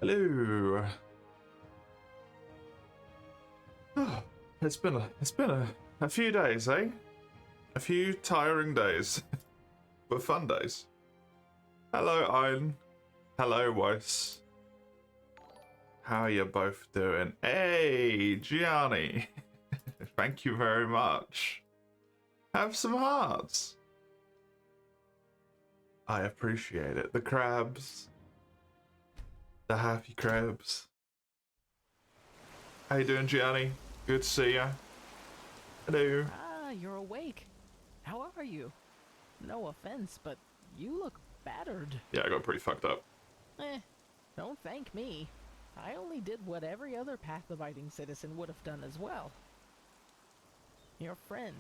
Hello. Oh, it's been a few days, eh? A few tiring days, but fun days. Hello, Iron. Hello, Weiss. How are you both doing? Hey, Gianni. Thank you very much. Have some hearts. I appreciate it. The crabs. The happy crabs. How you doing, Gianni? Good to see ya. Hello. Ah, you're awake. How are you? No offense, but you look battered. Yeah, I got pretty fucked up. Don't thank me. I only did what every other path-abiding citizen would have done as well. Your friend,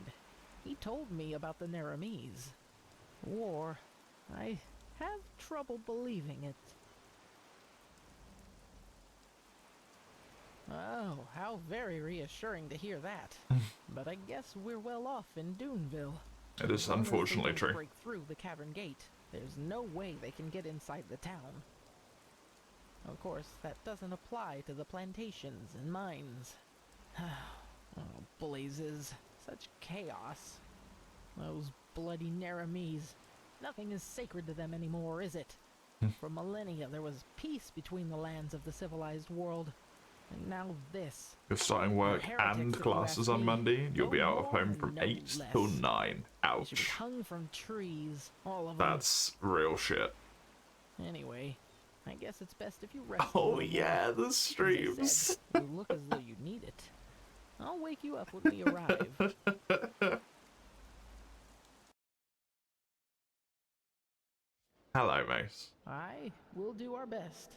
he told me about the Naramis. War. I have trouble believing it. Oh, how very reassuring to hear that. But I guess we're well off in Duneville. It is unfortunately true. Break through the cavern gate. There's no way they can get inside the town. Of course, that doesn't apply to the plantations and mines. Oh, blazes. Such chaos. Those bloody Naramis. Nothing is sacred to them anymore, is it? For millennia, there was peace between the lands of the civilized world. And now this. You're starting work and classes on Monday. You'll be out of home from 8 till 9. They should be Ouch. hung from trees, all of them. That's real shit. Anyway, I guess it's best if you rest. Oh yeah, the streams. You look as though you need it. I'll wake you up when we arrive. Hello, Mace. I will do our best.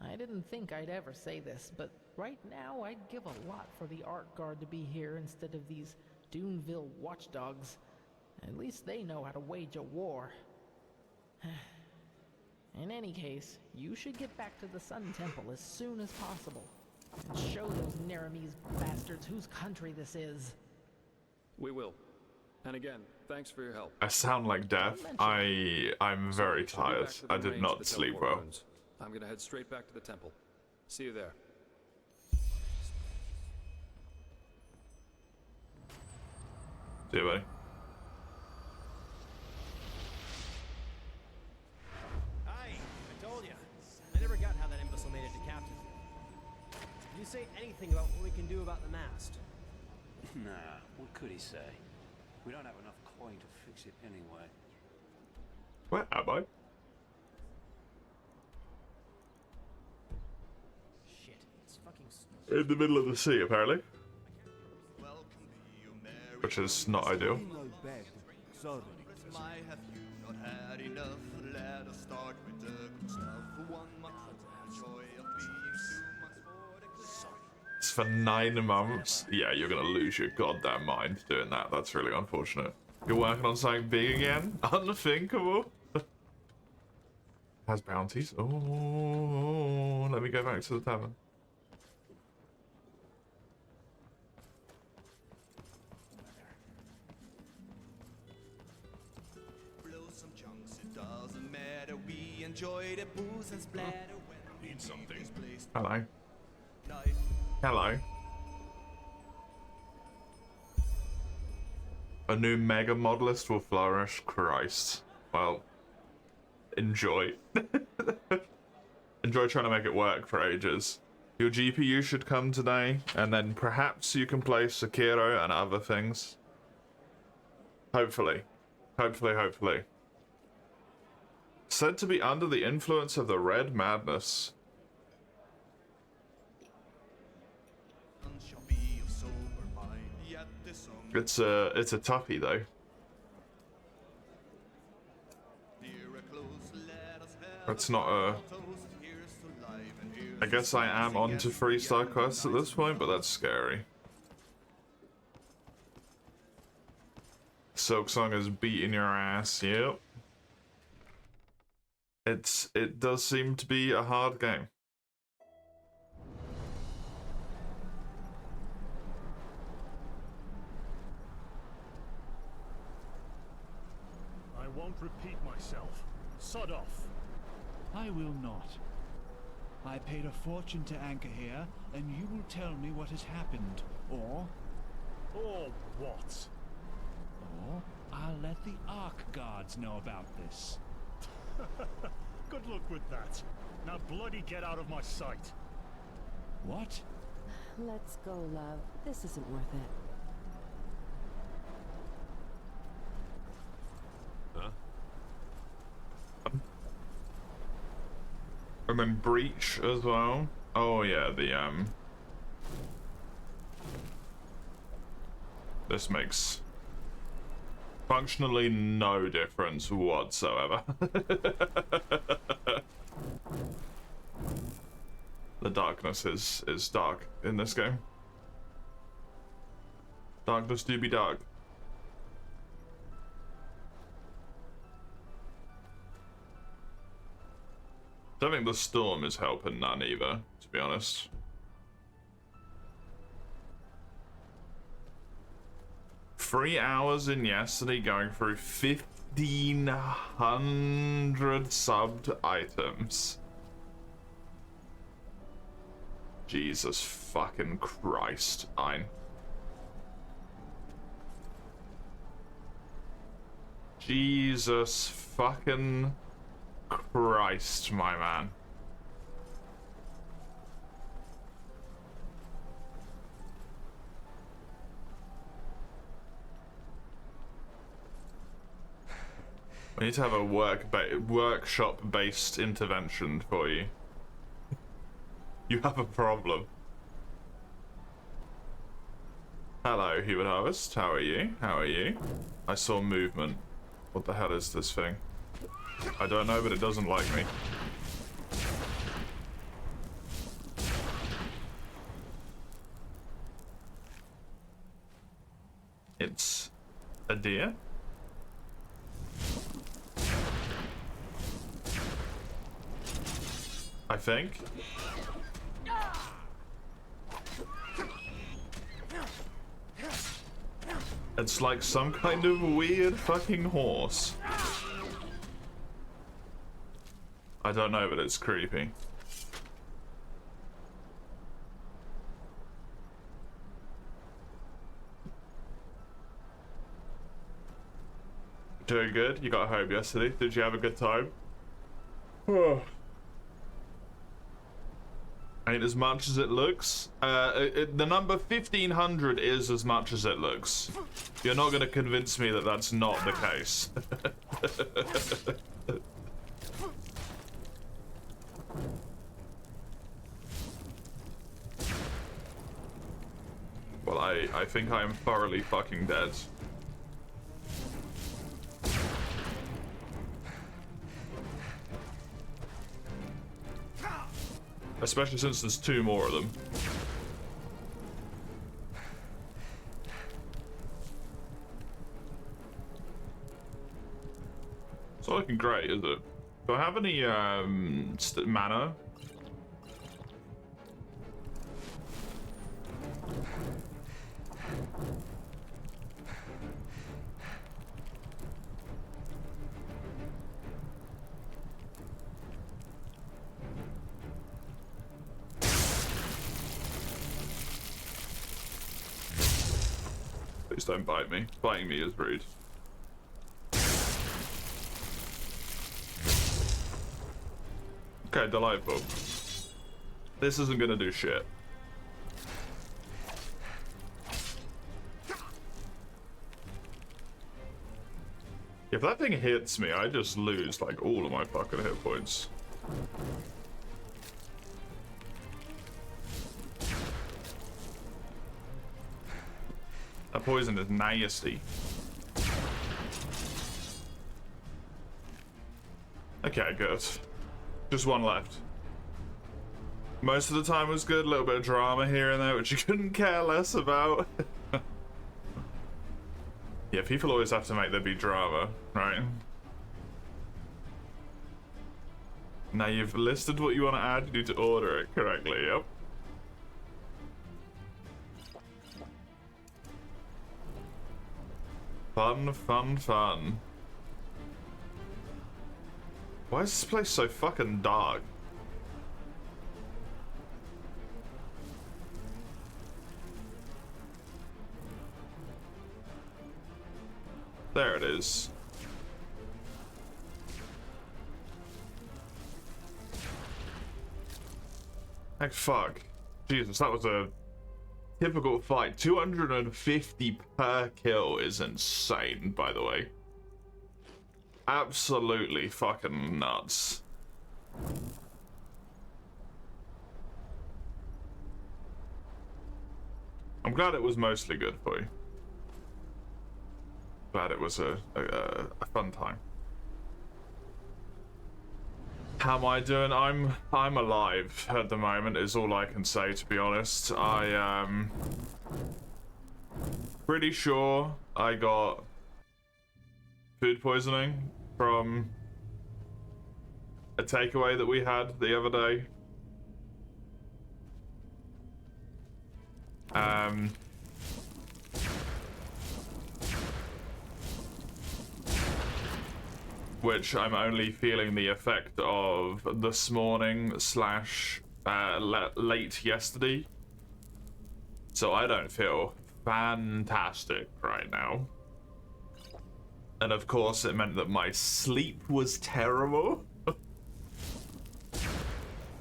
I didn't think I'd ever say this, but right now I'd give a lot for the Art Guard to be here instead of these Duneville watchdogs. At least they know how to wage a war. In any case, you should get back to the Sun Temple as soon as possible, and show those Naramis bastards whose country this is. We will. And again, thanks for your help. I sound like death. I'm very tired. I did not sleep well. I'm gonna head straight back to the temple. See you there. See you, buddy. Aye, I told you. I never got how that imbecile made it to captain. Did you say anything about what we can do about the mast? Nah, what could he say? We don't have enough coin to fix it anyway. Where am I? Shit, it's fucking In the middle of the sea, apparently. Which is not ideal. It's for 9 months. Yeah, you're gonna lose your goddamn mind doing that. That's really unfortunate. You're working on something big again? Unthinkable. Has bounties. Oh, let me go back to the tavern. Need something. Hello. Hello. A new mega modelist will flourish. Christ. Well, enjoy. Enjoy trying to make it work for ages. Your GPU should come today, and then perhaps you can play Sekiro and other things. Hopefully. Hopefully. Said to be under the influence of the red madness. It's a toughie though. It's not a... I guess I am on to freestyle quests at this point, but that's scary. Silksong is beating your ass, yep. It does seem to be a hard game. I won't repeat myself. Sod off. I will not. I paid a fortune to anchor here, and you will tell me what has happened. Or what? Or I'll let the Ark Guards know about this. Good luck with that. Now bloody get out of my sight. What? Let's go, love. This isn't worth it. Huh? And then breach as well. Oh yeah, this makes functionally no difference whatsoever. The darkness is dark in this game. Darkness do be dark. Don't think the storm is helping none either, to be honest. Three hours in yesterday going through 1,500 subbed items. Jesus fucking Christ, Ein. Jesus fucking Christ, my man. We need to have a workshop-based intervention for you. You have a problem. Hello, Human Harvest. How are you? How are you? I saw movement. What the hell is this thing? I don't know, but it doesn't like me. It's a deer? I think. It's like some kind of weird fucking horse. I don't know, but it's creepy. Doing good? You got home yesterday? Did you have a good time? Ain't as much as it looks. The number 1,500 is as much as it looks. You're not gonna convince me that that's not the case. Well, I think I am thoroughly fucking dead. Especially since there's two more of them. It's not looking great, is it? Do I have any mana? Please don't bite me. Biting me is rude. Okay, delightful. This isn't gonna do shit. If that thing hits me, I just lose like all of my fucking hit points. That poison is nasty. Okay, good. Just one left. Most of the time was good, a little bit of drama here and there, which you couldn't care less about. Yeah, people always have to make there be drama, right? Now you've listed what you want to add, you need to order it correctly, yep. Fun, fun, fun. Why is this place so fucking dark? There it is. Heck, fuck. Jesus, that was a typical fight. 250 per kill is insane, by the way. Absolutely fucking nuts. I'm glad it was mostly good for you. Glad it was a fun time. How am I doing? I'm alive at the moment is all I can say, to be honest. I am pretty sure I got food poisoning from a takeaway that we had the other day. Which I'm only feeling the effect of this morning slash late yesterday. So I don't feel fantastic right now. And of course it meant that my sleep was terrible.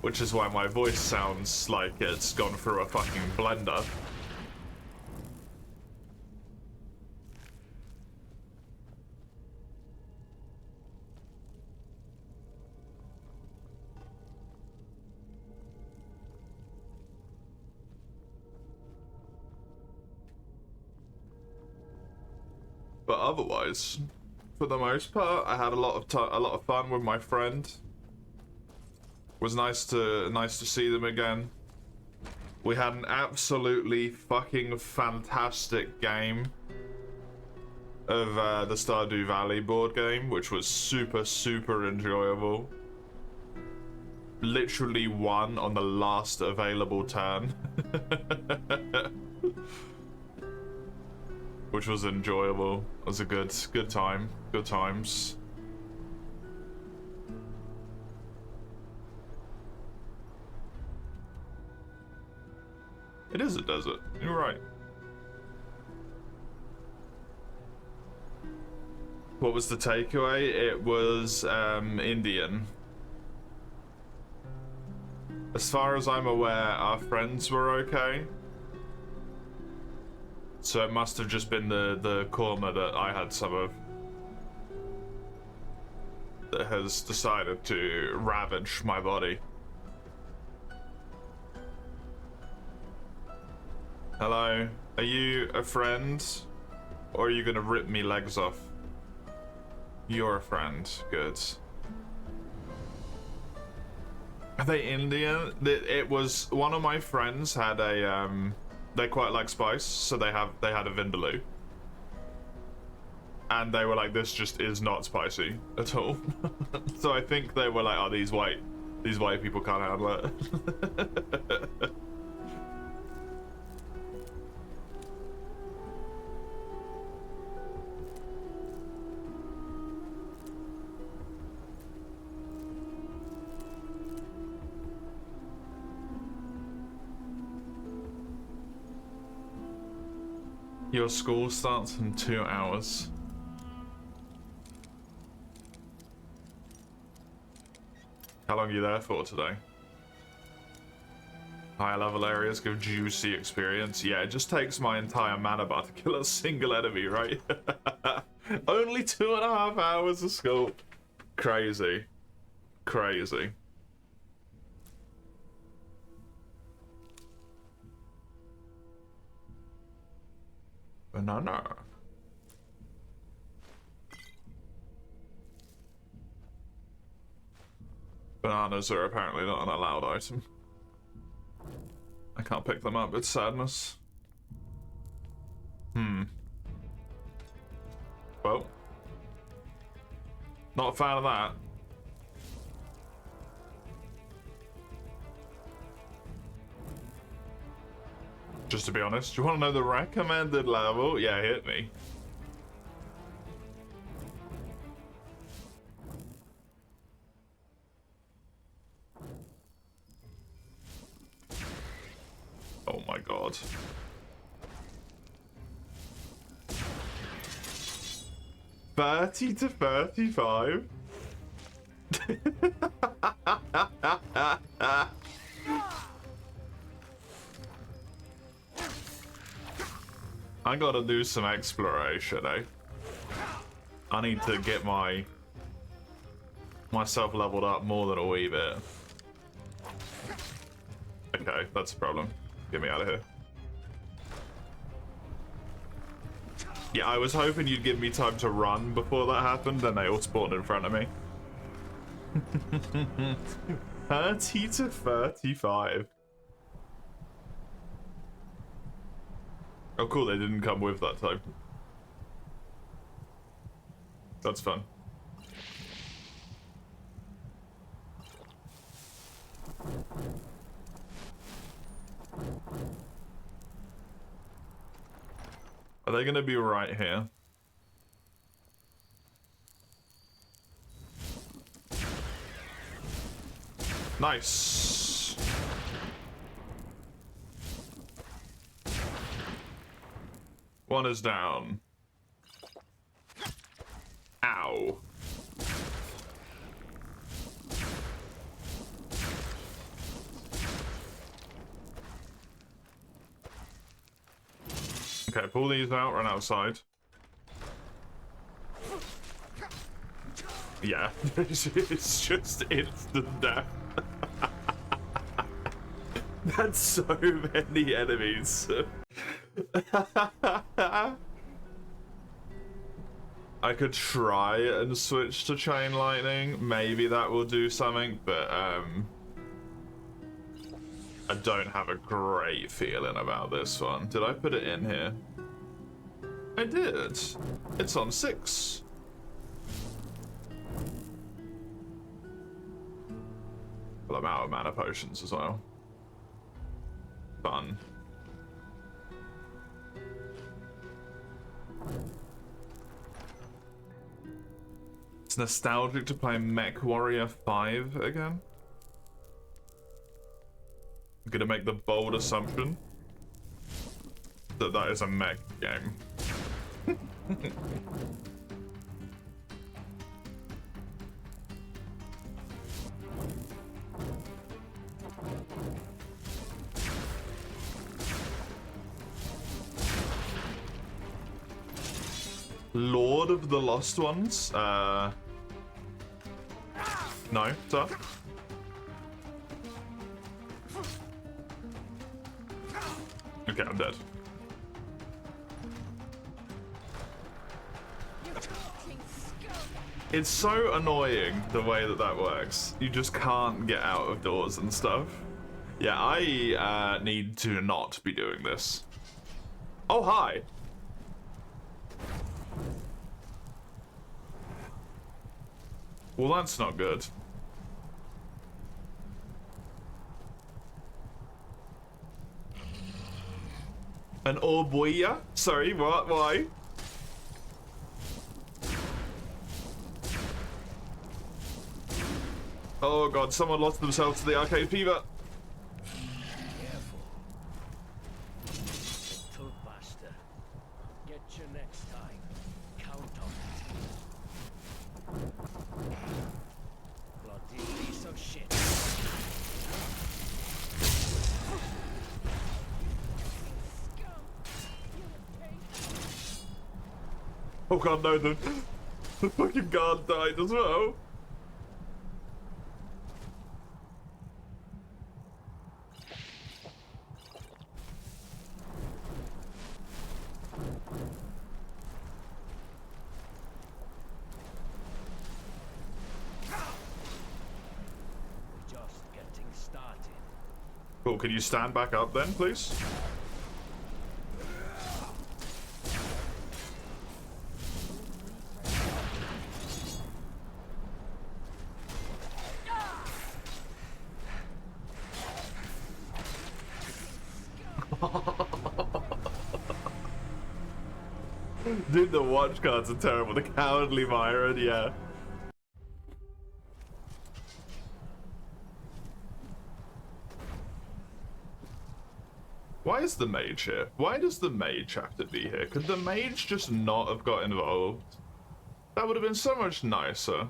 Which is why my voice sounds like it's gone through a fucking blender. But otherwise, for the most part, I had a lot of fun with my friend. It was nice to see them again. We had an absolutely fucking fantastic game of the Stardew Valley board game, which was super enjoyable. Literally won on the last available turn. Which was enjoyable. It was a good time. Good times. It is a desert. You're right. What was the takeaway? It was Indian. As far as I'm aware, our friends were okay. So it must have just been the korma that I had some of that has decided to ravage my body. Hello? Are you a friend? Or are you gonna rip me legs off? You're a friend. Good. Are they Indian? It was one of my friends had a they quite like spice, so they had a vindaloo. And they were like, this just is not spicy at all. So I think they were like, oh, these white people can't handle it. Your school starts in 2 hours. How long are you there for today? Higher level areas give juicy experience. Yeah, it just takes my entire mana bar to kill a single enemy, right? Only 2.5 hours of school. Crazy. Crazy. Banana. Bananas are apparently not an allowed item. I can't pick them up, it's sadness. Well. Not a fan of that. Just to be honest, do you want to know the recommended level? Yeah, hit me. Oh my god. 30 to 35? I gotta do some exploration, eh? I need to get myself leveled up more than a wee bit. Okay, that's a problem. Get me out of here. Yeah, I was hoping you'd give me time to run before that happened, then they all spawned in front of me. 30 to 35. Oh cool, they didn't come with that time. That's fun. Are they gonna be right here? Nice. One is down. Ow. Okay, pull these out, run outside. Yeah, it's just instant death. That's so many enemies. I could try and switch to chain lightning. Maybe that will do something, but I don't have a great feeling about this one. Did I put it in here? I did. It's on 6. Well, I'm out of mana potions as well. Fun. It's nostalgic to play Mech Warrior 5 again. I'm gonna make the bold assumption that that is a mech game. Lord of the Lost Ones? No, sir. Okay, I'm dead. It's so annoying the way that that works. You just can't get out of doors and stuff. Yeah, I need to not be doing this. Oh, hi. Well, that's not good. An orboya? Sorry, what? Why? Oh god, someone lost themselves to the arcade fever. Careful. Little bastard. Get you next time. Count on it. Bloody piece of shit. Oh god, no, the fucking guard died as well. Just getting started. Cool, can you stand back up then, please? Dude, the watch cards are terrible. The Cowardly Myron, yeah. Why is the mage here? Why does the mage have to be here? Could the mage just not have got involved? That would have been so much nicer.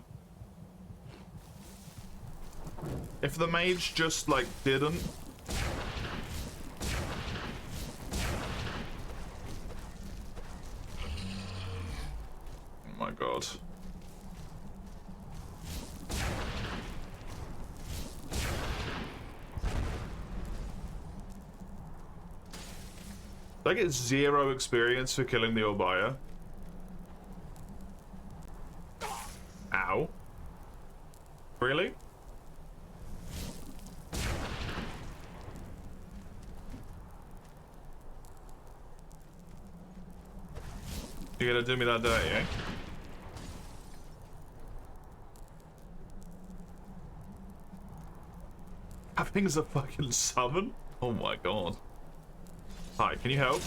If the mage just, like, didn't. Oh my god. Did I get 0 experience for killing the Orbaya? Ow. Really? You're gonna do me that dirty, eh? Having's a fucking summon? Oh my god. Hi, can you help?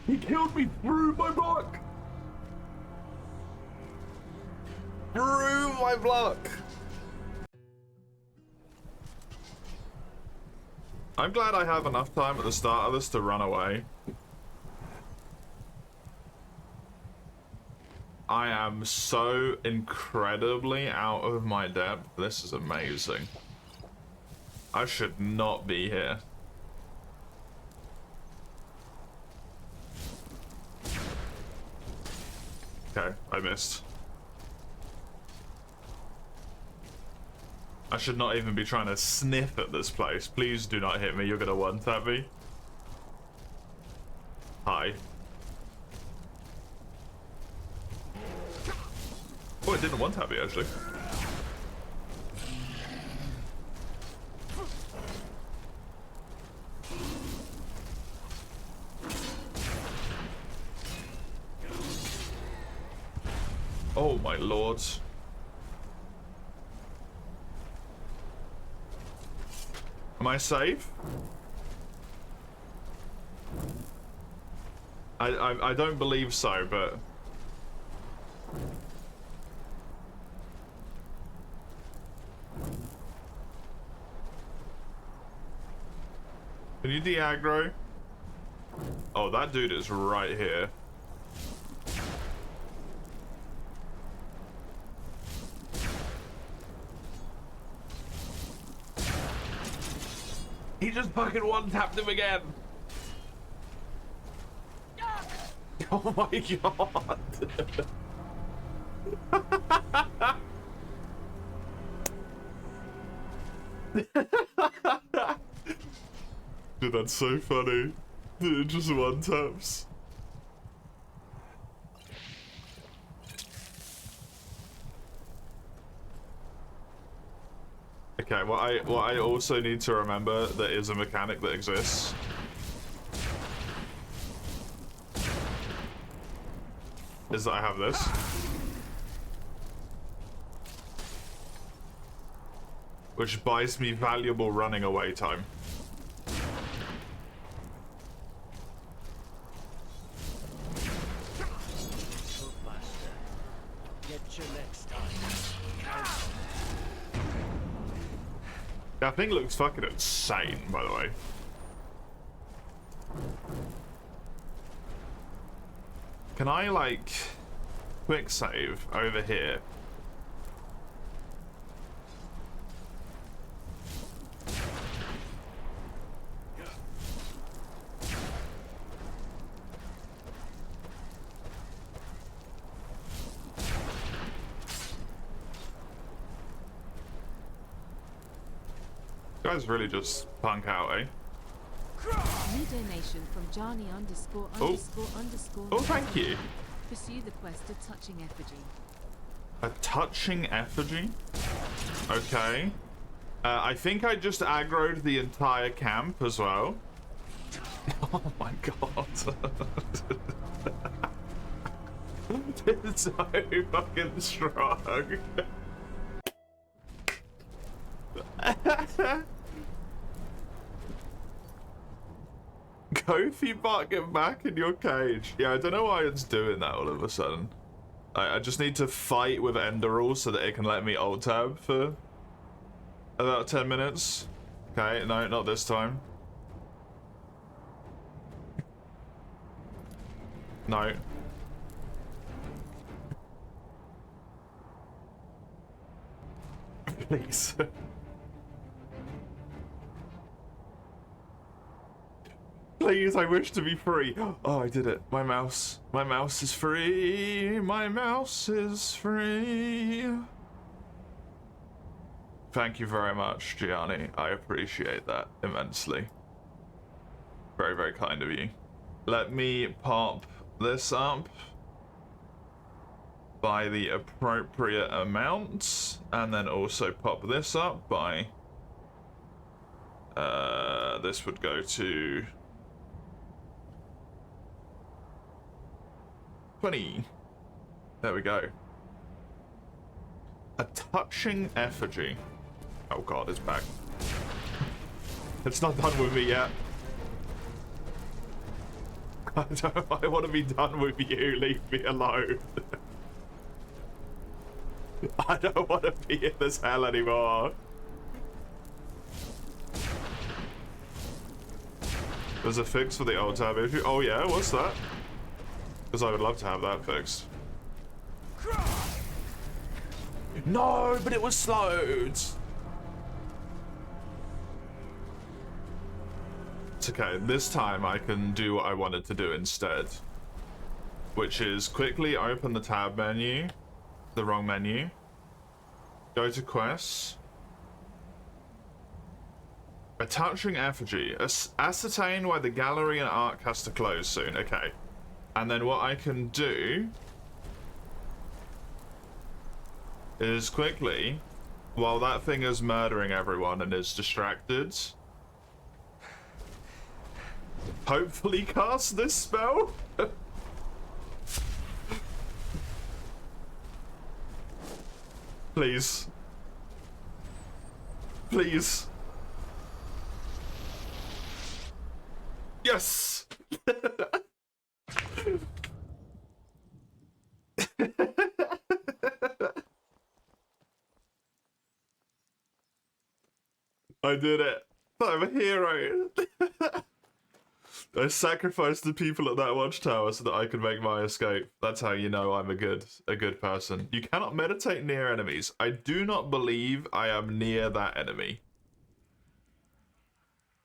He killed me through my block! Through my block! I'm glad I have enough time at the start of this to run away. I am so incredibly out of my depth. This is amazing. I should not be here. Okay, I missed. I should not even be trying to sniff at this place. Please do not hit me. You're gonna one-tap me. Hi. Oh, it didn't one-tap me, actually. Oh, my lord. Am I safe? I don't believe so, but... Can you de-aggro? Oh, that dude is right here. He just fucking one-tapped him again! Oh my god! Dude, that's so funny. Dude, just one-taps. Okay, what I also need to remember that is a mechanic that exists. Is that I have this. Which buys me valuable running away time. That thing looks fucking insane, by the way. Can I, like, quick save over here? Guys really just punk out, eh? New donation from Johnny ____. Oh, thank you. Pursue the quest of touching effigy. A touching effigy? Okay. I think I just aggroed the entire camp as well. Oh my god. It's so fucking strong. Kofi Bot, get back in your cage. Yeah, I don't know why it's doing that all of a sudden. I just need to fight with Enderal so that it can let me alt tab for about 10 minutes. Okay, no, not this time. No. Please. Please, I wish to be free. Oh, I did it. My mouse. My mouse is free. My mouse is free. Thank you very much, Gianni. I appreciate that immensely. Very, very kind of you. Let me pop this up by the appropriate amount, and then also pop this up by this would go to 20. There we go. A touching effigy. Oh god, it's back. It's not done with me yet. I want to be done with you. Leave me alone. I don't want to be in this hell anymore. There's a fix for the old tab issue. Oh yeah, what's that? Because I would love to have that fixed. No, but it was slowed. It's okay. This time I can do what I wanted to do instead, which is quickly open the tab menu, the wrong menu, go to quests, a touching effigy, ascertain why the gallery and arc has to close soon. Okay, and then what I can do is quickly, while that thing is murdering everyone and is distracted, hopefully cast this spell. Please. Please. Yes! I did it. I'm a hero. I sacrificed the people at that watchtower so that I could make my escape. That's how you know I'm a good person. You cannot meditate near enemies. I do not believe I am near that enemy.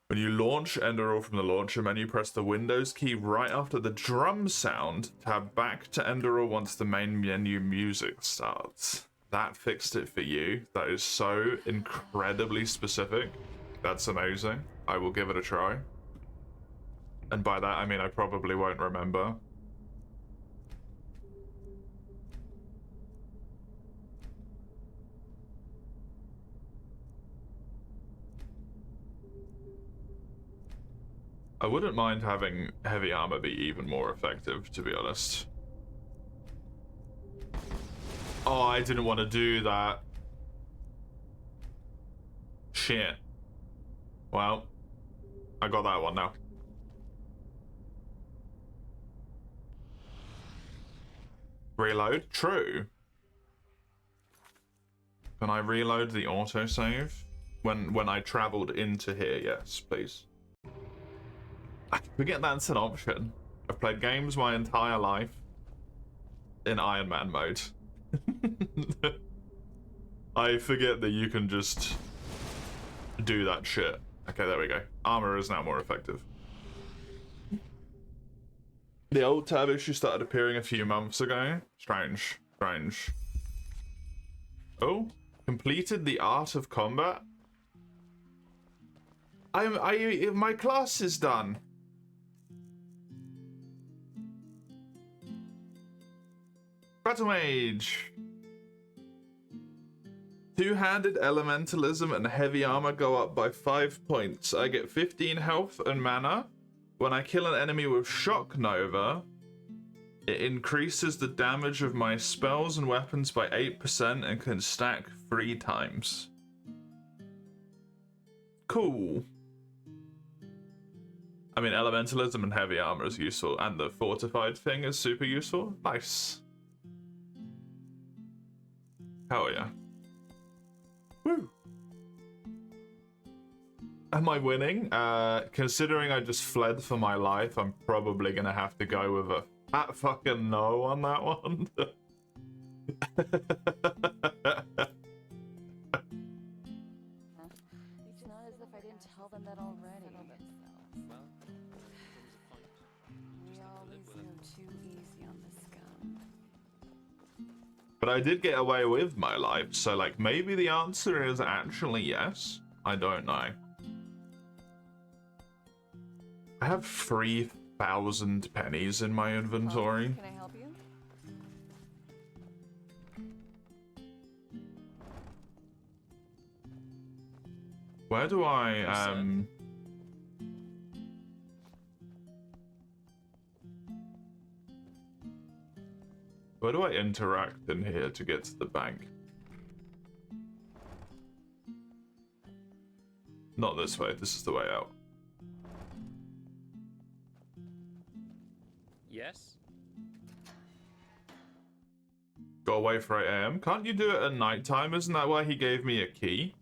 When you launch Enderal from the launcher menu, press the Windows key right after the drum sound. Tab back to Enderal once the main menu music starts. That fixed it for you. That is so incredibly specific. That's amazing. I will give it a try. And by that, I mean I probably won't remember. I wouldn't mind having heavy armor be even more effective, to be honest. Oh, I didn't want to do that. Shit. Well, I got that one now. Reload? True. Can I reload the autosave? When I traveled into here, yes, please. I forget that's an option. I've played games my entire life in Iron Man mode. I forget that you can just do that shit. Okay, there we go. Armor is now more effective. The old tab issue started appearing a few months ago. Strange. Strange. Oh, completed the art of combat. My class is done. Battle Mage. Two-handed elementalism and heavy armor go up by 5 points. I get 15 health and mana. When I kill an enemy with Shock Nova, it increases the damage of my spells and weapons by 8% and can stack 3 times. Cool. I mean, elementalism and heavy armor is useful, and the fortified thing is super useful. Nice. Am I winning? Considering I just fled for my life, I'm probably gonna have to go with a fat fucking no on that one. It's not as if I didn't tell them that already. We always go too easy on the scum. But I did get away with my life, so like maybe the answer is actually yes. I don't know. I have 3,000 pennies in my inventory. Can I help you? Where do I where do I interact in here to get to the bank? Not this way, this is the way out. Yes? Go away for 8 AM. Can't you do it at night time? Isn't that why he gave me a key?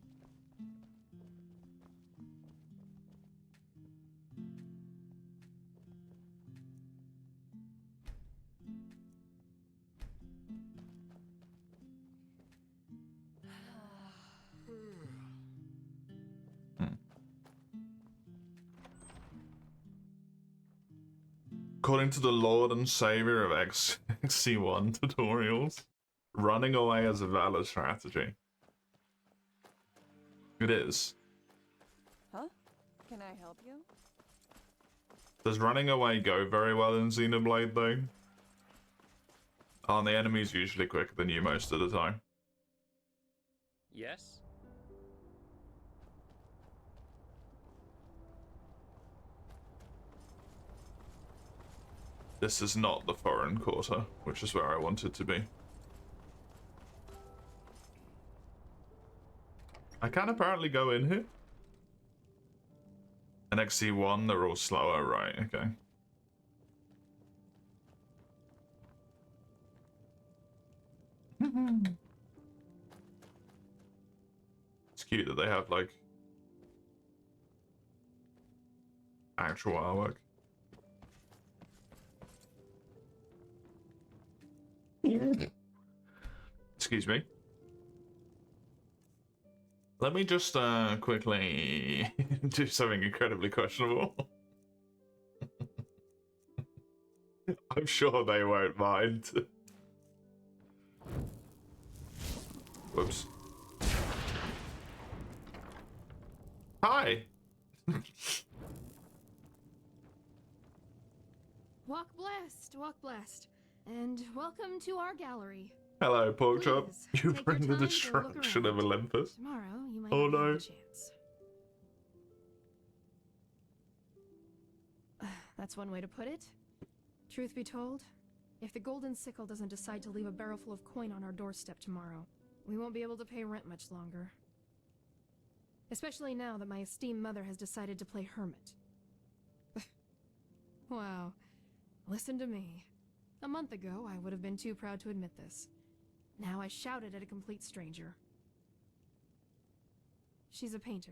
According to the Lord and Savior of XC1 tutorials, running away is a valid strategy. It is. Huh? Can I help you? Does running away go very well in Xenoblade though? Aren't the enemies usually quicker than you most of the time? Yes? This is not the foreign quarter, which is where I wanted to be. I can apparently go in here. And XC1, they're all slower, right? Okay. It's cute that they have, like, actual artwork. Excuse me. Let me just quickly do something incredibly questionable. I'm sure they won't mind. Whoops. Hi. Walk blessed, and welcome to our gallery. Hello, Porkchop. Please, You take bring your the time to look destruction of around. Olympus. Tomorrow you might Oh, not no. have a chance. That's one way to put it. Truth be told, if the Golden Sickle doesn't decide to leave a barrel full of coin on our doorstep tomorrow, we won't be able to pay rent much longer. Especially now that my esteemed mother has decided to play hermit. Wow. Listen to me. A month ago, I would have been too proud to admit this. Now I shouted at a complete stranger. She's a painter.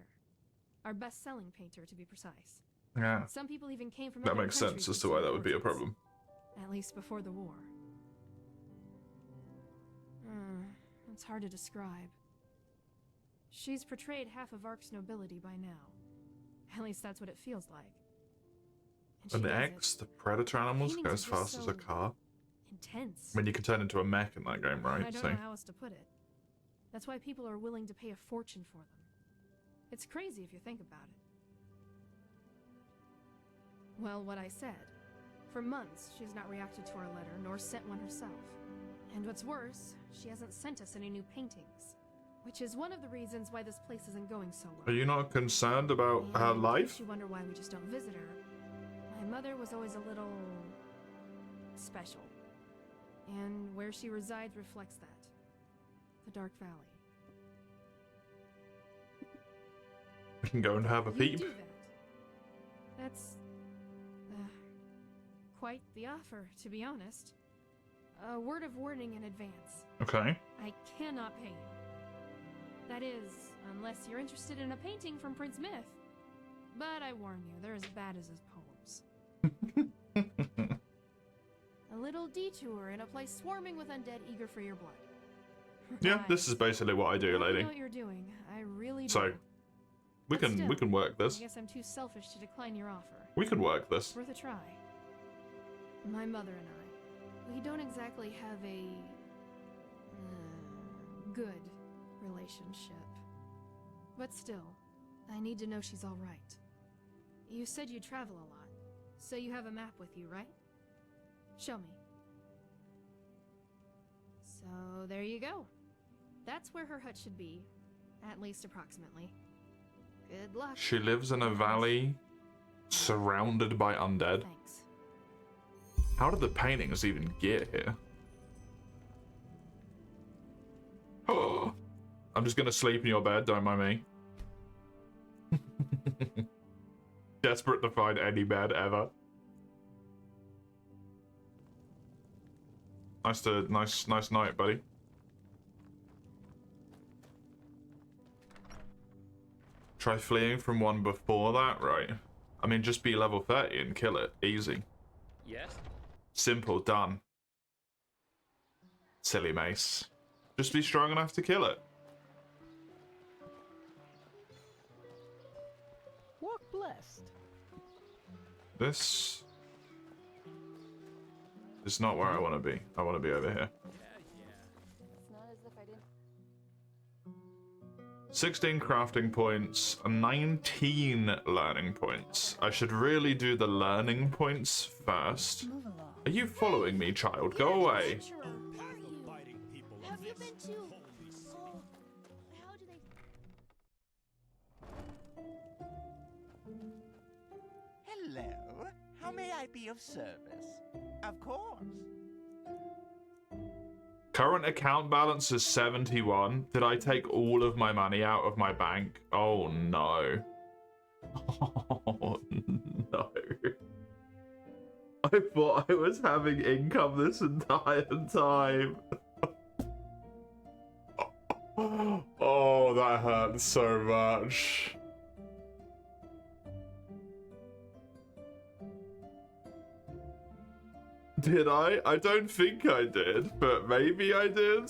Our best-selling painter, to be precise. Yeah. Some people even came from That other makes countries sense as to to see why her that would be a portraits. problem. At least before the war. It's hard to describe. She's portrayed half of Ark's nobility by now. At least that's what it feels like. And An she does X, the predator animals, paintings go are as just fast as a so car. intense. I mean, you can turn into a mech in that game, right? I don't So know how else to put it. That's why people are willing to pay a fortune for them. It's crazy if you think about it. Well, what I said. For months, she's not reacted to our letter, nor sent one herself. And what's worse, she hasn't sent us any new paintings. Which is one of the reasons why this place isn't going so well. are you not concerned about her And in life? case you wonder why we just don't visit her, my mother was always a little special. And where she resides reflects that. The Dark Valley. We can go and have a You peep. do that. That's quite the offer, to be honest. A word of warning in advance. Okay. I cannot pay you. That is, unless you're interested in a painting from Prince Myth. but I warn you, they're as bad as his poems. A little detour in a place swarming with undead eager for your blood. Yeah, this is basically what I do, I know lady. what you're doing. I really do. So, we But can still, work this. I guess I'm too selfish to decline your offer. We can work this. It's worth a try. My mother and I, we don't exactly have a good relationship. But still, I need to know she's all right. You said you travel a lot, so you have a map with you, right? Show me. So there you go. That's where her hut should be, at least approximately. Good luck. She lives in a valley surrounded by undead. Thanks. How did the paintings even get here? Oh, I'm just gonna sleep in your bed, don't mind me. Desperate to find any bed ever. Nice night, buddy. Try fleeing from one before that, right? I mean, just be level 30 and kill it. Easy. Yes? Simple, done. Silly mace. Just be strong enough to kill it. Walk blessed. This is not where I want to be. I want to be over here. It's not as if I didn't. 16 crafting points, 19 learning points. I should really do the learning points first. Move along. Are you following me, child? Go away. Have you been to... Oh, how do they... Hello. How may I be of service? Of course. Current account balance is 71. Did I take all of my money out of my bank? Oh no. Oh no. I thought I was having income this entire time. Oh, that hurts so much. Did I? I don't think I did, but maybe I did.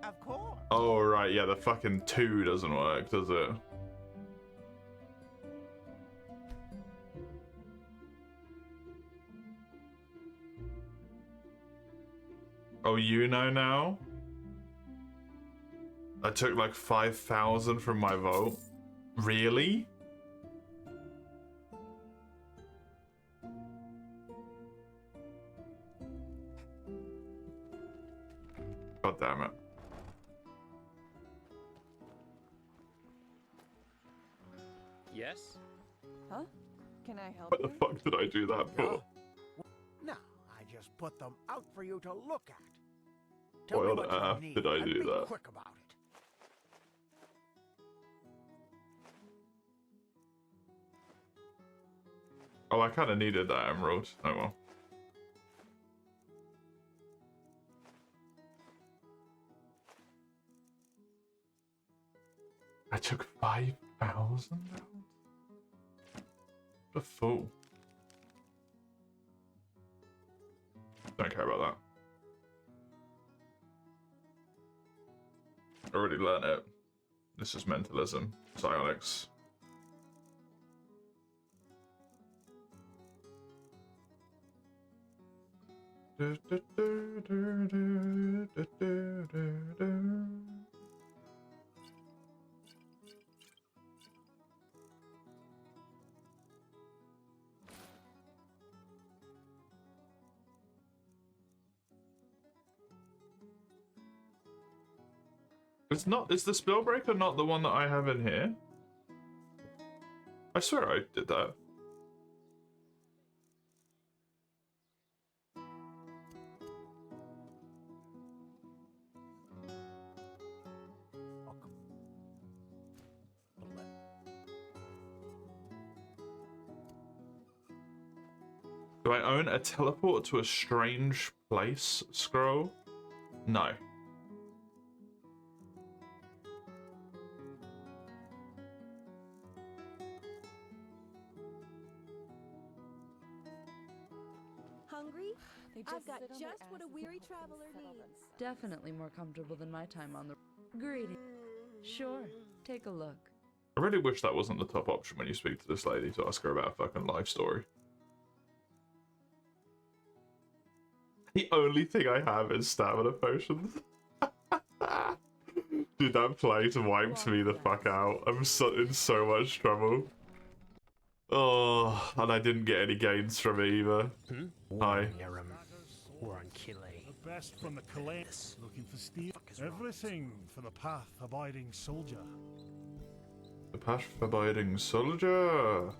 Of course. Oh, right, yeah, the fucking 2 doesn't work, does it? Oh, you know now? I took like 5,000 from my vote. Really? God damn it. Yes? Huh? Can I help What the you? fuck did I do that for? No, I just put them out for you to look at. Tell Why me on what you earth need, did I and do be that? quick about it. Oh, I kind of needed that emerald. Oh well. I took 5,000 out? What a fool. Don't care about that. Already learned it. This is mentalism. Psionics. It's not. Is the Spellbreaker not the one that I have in here? I swear I did that. Do I own a teleport to a strange place scroll? No. hungry? I've got just what a weary traveler needs. Definitely more comfortable than my time on the... Greeting. Sure, take a look. I really wish that wasn't the top option when you speak to this lady to ask her about a fucking life story. The only thing I have is stamina potions. Dude, that plate wiped me the fuck out. I'm in so much trouble. Oh, and I didn't get any gains from it either. Hi. We're on Kile. The best from the Calais. Looking for steel. Everything for the path-abiding soldier. The path-abiding soldier.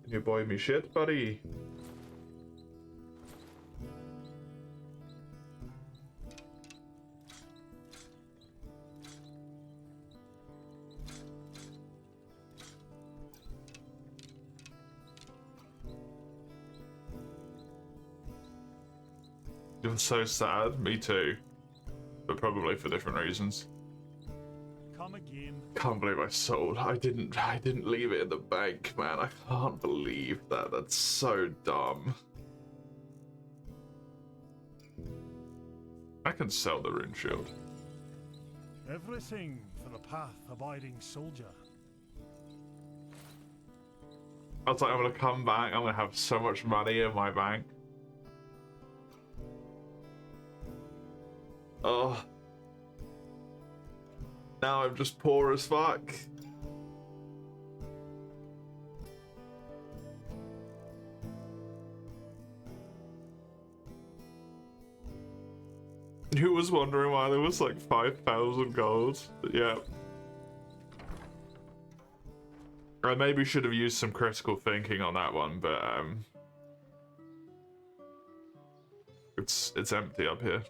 Can you buy me shit, buddy? You're so sad. Me too. But probably for different reasons. Come again. Can't believe I sold. I didn't leave it in the bank, man. I can't believe that. That's so dumb. I can sell the rune shield. Everything for the path-abiding soldier. I was like, I'm gonna come back. I'm gonna have so much money in my bank. Oh. Now I'm just poor as fuck. Who was wondering why there was like 5,000 gold? Yeah. I maybe should have used some critical thinking on that one, but it's empty up here.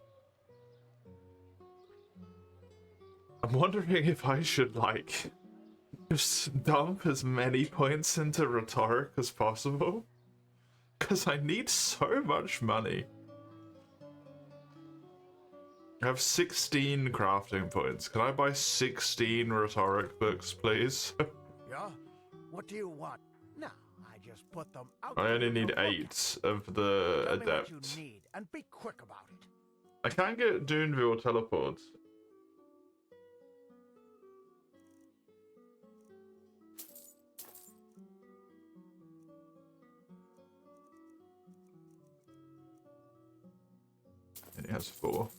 I'm wondering if I should, like, just dump as many points into rhetoric as possible. Because I need so much money. I have 16 crafting points. Can I buy 16 rhetoric books, please? Yeah? What do you want? No, I just put them out. I only need 8 of the Tell me adept. what you need, and be quick about it. I can get Duneville teleports. And he has 4.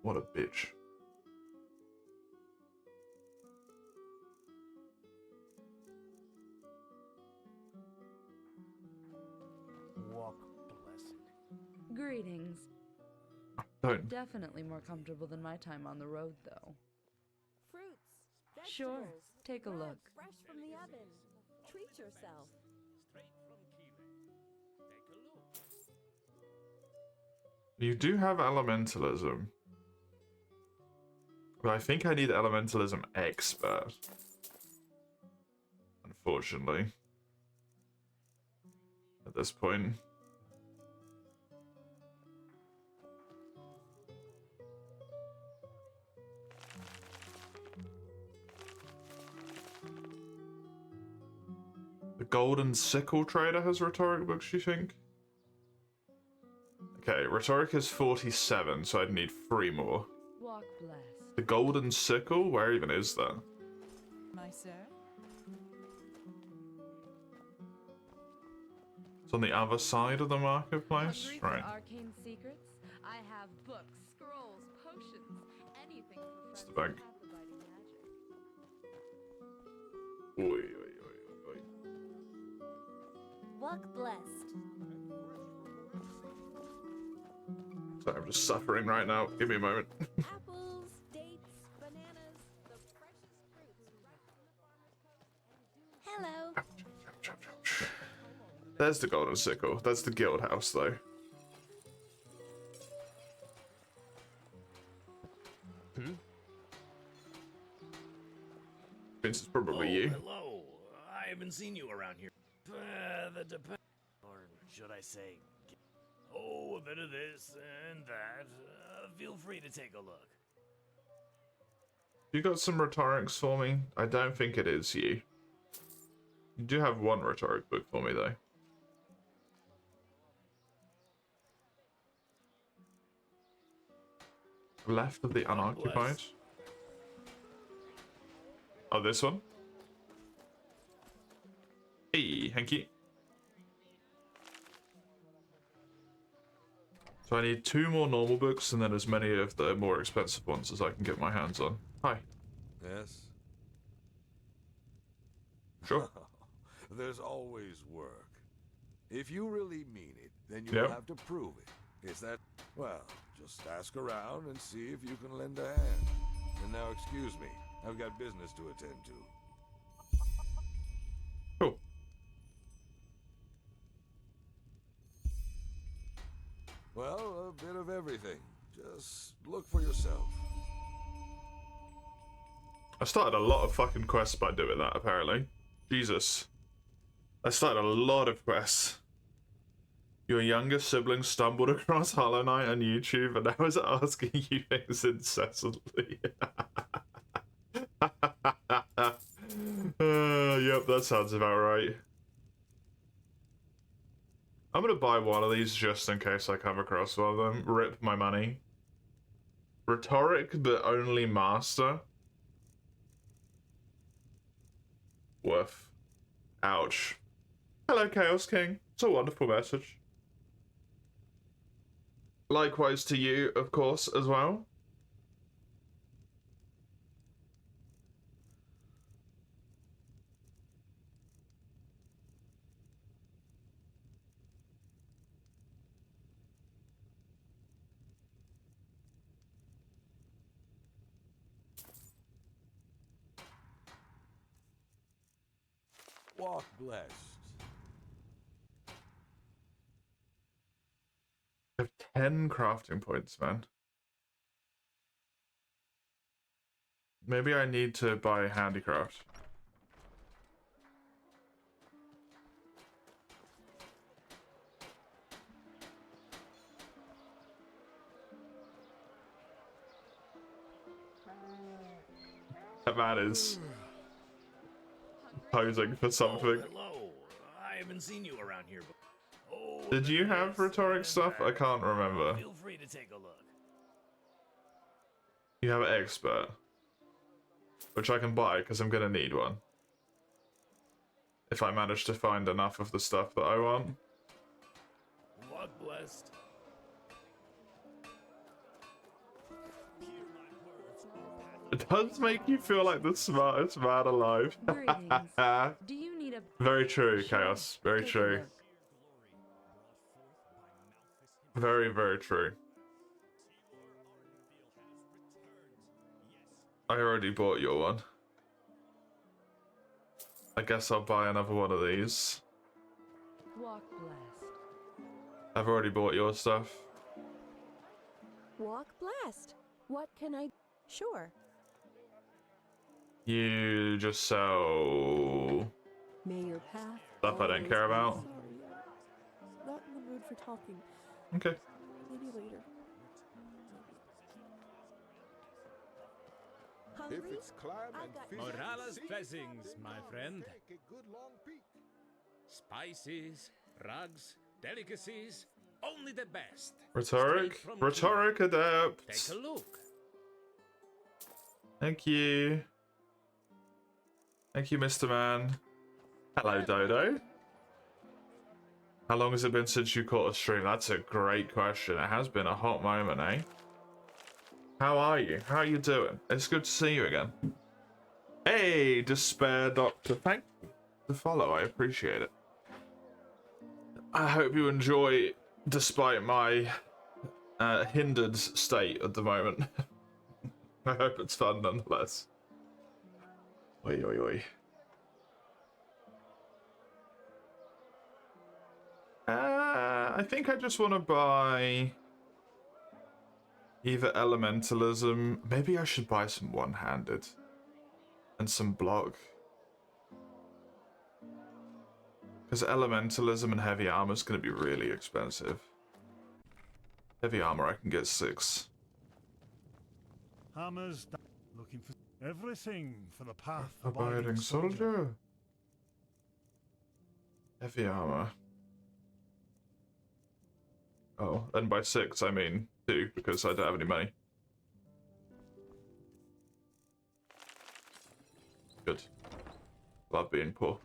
What a bitch. Walk blessed. Greetings. Don't. Definitely more comfortable than my time on the road, though. Fruits, vegetables, Sure, take a look. fresh from the oven. Treat yourself. You do have elementalism. But I think I need elementalism expert. Unfortunately. At this point. The Golden Sickle Trader has rhetoric books, you think? Okay, rhetoric is 47, so I'd need 3 more. Walk blessed. The Golden Sickle? Where even is that? My sir? It's on the other side of the marketplace? Hungry for Right. arcane secrets? I have books, scrolls, potions, anything for It's the friends bank. with path-abiding magic. Oi, oi, oi, oi. Walk blessed. Sorry, I'm just suffering right now. Give me a moment. Apples, dates, bananas, the freshest fruits wrapped in the farmer's coat. Hello. There's the Golden Sickle. That's the guild house, though. Vince, it's probably you. Hello. I haven't seen you around here. Or should I say, a bit of this and that. Feel free to take a look. You got some rhetorics for me? I don't think it is you. You do have one rhetoric book for me, though. Left of the unoccupied. Oh, this one? Hey, Hanky. So I need 2 more normal books and then as many of the more expensive ones as I can get my hands on. Hi. Yes? Sure. There's always work. If you really mean it, then you Yep. will have to prove it. Is that... Well, just ask around and see if you can lend a hand. And now excuse me, I've got business to attend to. Cool. Well, a bit of everything. Just look for yourself. I started a lot of fucking quests by doing that, apparently. Jesus. I started a lot of quests. Your younger sibling stumbled across Hollow Knight on YouTube and I was asking you things incessantly. Yep, that sounds about right. I'm gonna buy one of these just in case I come across one of them. Rip my money. Rhetoric, but only master. Woof. Ouch. Hello, Chaos King. It's a wonderful message. Likewise to you, of course, as well. Walk blessed. I have 10 crafting points, man. Maybe I need to buy handicraft. That man is posing for something. Hello. I haven't seen you around here before. Oh, Did you have rhetoric stuff? I can't remember. feel free to take a look. You have an expert. Which I can buy, because I'm going to need one. If I manage to find enough of the stuff that I want. Walk blessed. It does make you feel like the smartest man alive. Greetings. Do you need a... Very true, Chaos. Very Take a true. look. Very, very true. I already bought your one. I guess I'll buy another one of these. Walk blessed. I've already bought your stuff. Walk blessed. What can I... Sure. You just sell May your path... stuff I don't care about. Sorry, not in the mood for talking. Okay. Maybe later. If it's climb and fish Morala's and sea, blessings, my friend. take a good long peek. Spices, rugs, delicacies, only the best. Rhetoric? Straight from Rhetoric adept. Take a look. Thank you. Thank you, Mr. Man. Hello, Dodo. How long has it been since you caught a stream? That's a great question. It has been a hot moment, eh? How are you? How are you doing? It's good to see you again. Hey, Despair Doctor. Thank you for the follow. I appreciate it. I hope you enjoy, despite my hindered state at the moment. I hope it's fun nonetheless. Oi, oi, oi. I think I just want to buy either elementalism. Maybe I should buy some one-handed and some block. Because elementalism and heavy armor is going to be really expensive. Heavy armor I can get 6. Hammers, looking for everything for the path Abiding soldier. Heavy armor. Oh, and by 6 I mean 2 because I don't have any money. Good. Love being poor.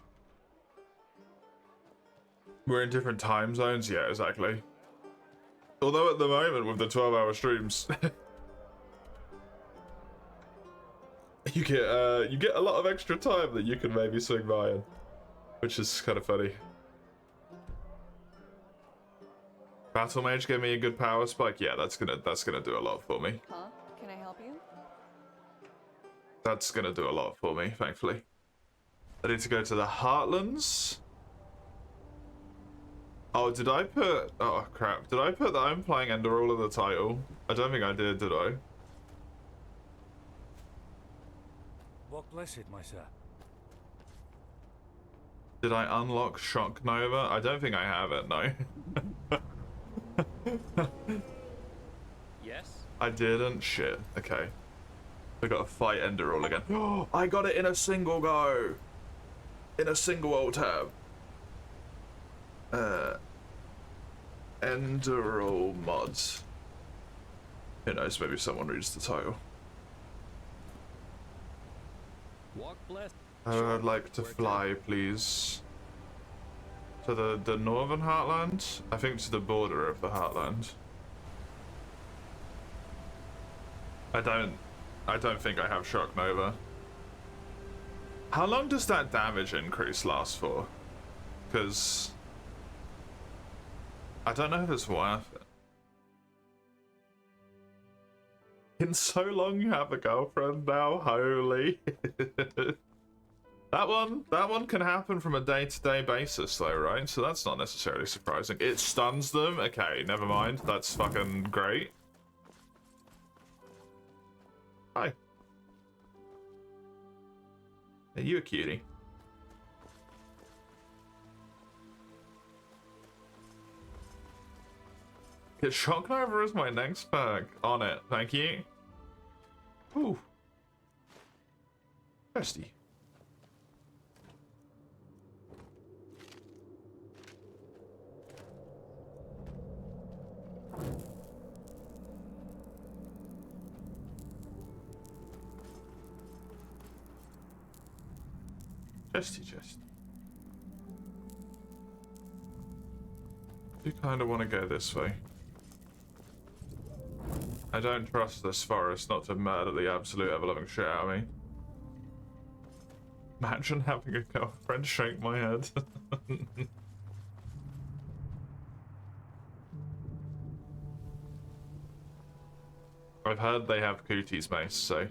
We're in different time zones? Yeah, exactly. Although at the moment with the 12-hour streams, you get a lot of extra time that you can maybe swing by in, which is kind of funny. Battle Mage gave me a good power spike. Yeah, that's gonna do a lot for me. Huh? Can I help you? That's gonna do a lot for me, thankfully. I need to go to the Heartlands. Oh, did I put... Oh, crap. Did I put that I'm playing Enderal in the title? I don't think I did I? What blessed, my sir? Did I unlock Shock Nova? I don't think I have it, no. Yes? I didn't? Shit. Okay. We gotta fight Enderal again. Oh, I got it in a single go! In a single alt tab. Enderal mods. Who knows, maybe someone reads the title. Walk blessed. I would like to fly, please. To the northern heartland? I think to the border of the heartland. I don't think I have Shock Nova. How long does that damage increase last for? Because I don't know if it's worth it. In so long you have a girlfriend now, holy. That one can happen from a day-to-day basis though, right? So that's not necessarily surprising. It stuns them? Okay, never mind. That's fucking great. Hi. Are you a cutie? Get Shock Nova as my next perk. On it, thank you. Ooh. Thirsty. Chest. You kind of want to go this way. I don't trust this forest not to murder the absolute ever-loving shit out of me. Imagine having a girlfriend shake my head. I've heard they have cooties, mace, so...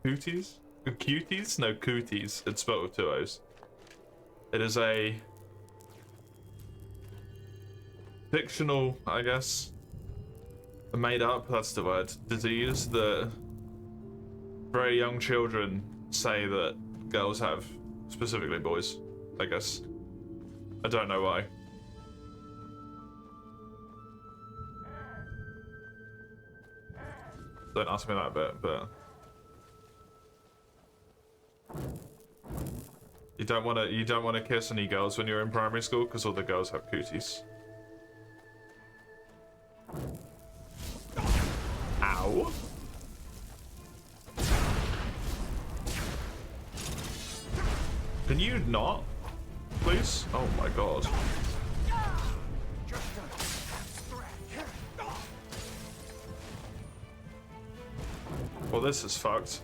Cooties? Cuties? No, cooties. It's spelled with 2 O's. It is a fictional, I guess, made up, that's the word, disease that very young children say that girls have, specifically boys, I guess. I don't know why. Don't ask me that bit, but... You don't want to kiss any girls when you're in primary school because all the girls have cooties. Ow. Can you not? Please? Oh my god. Well, this is fucked.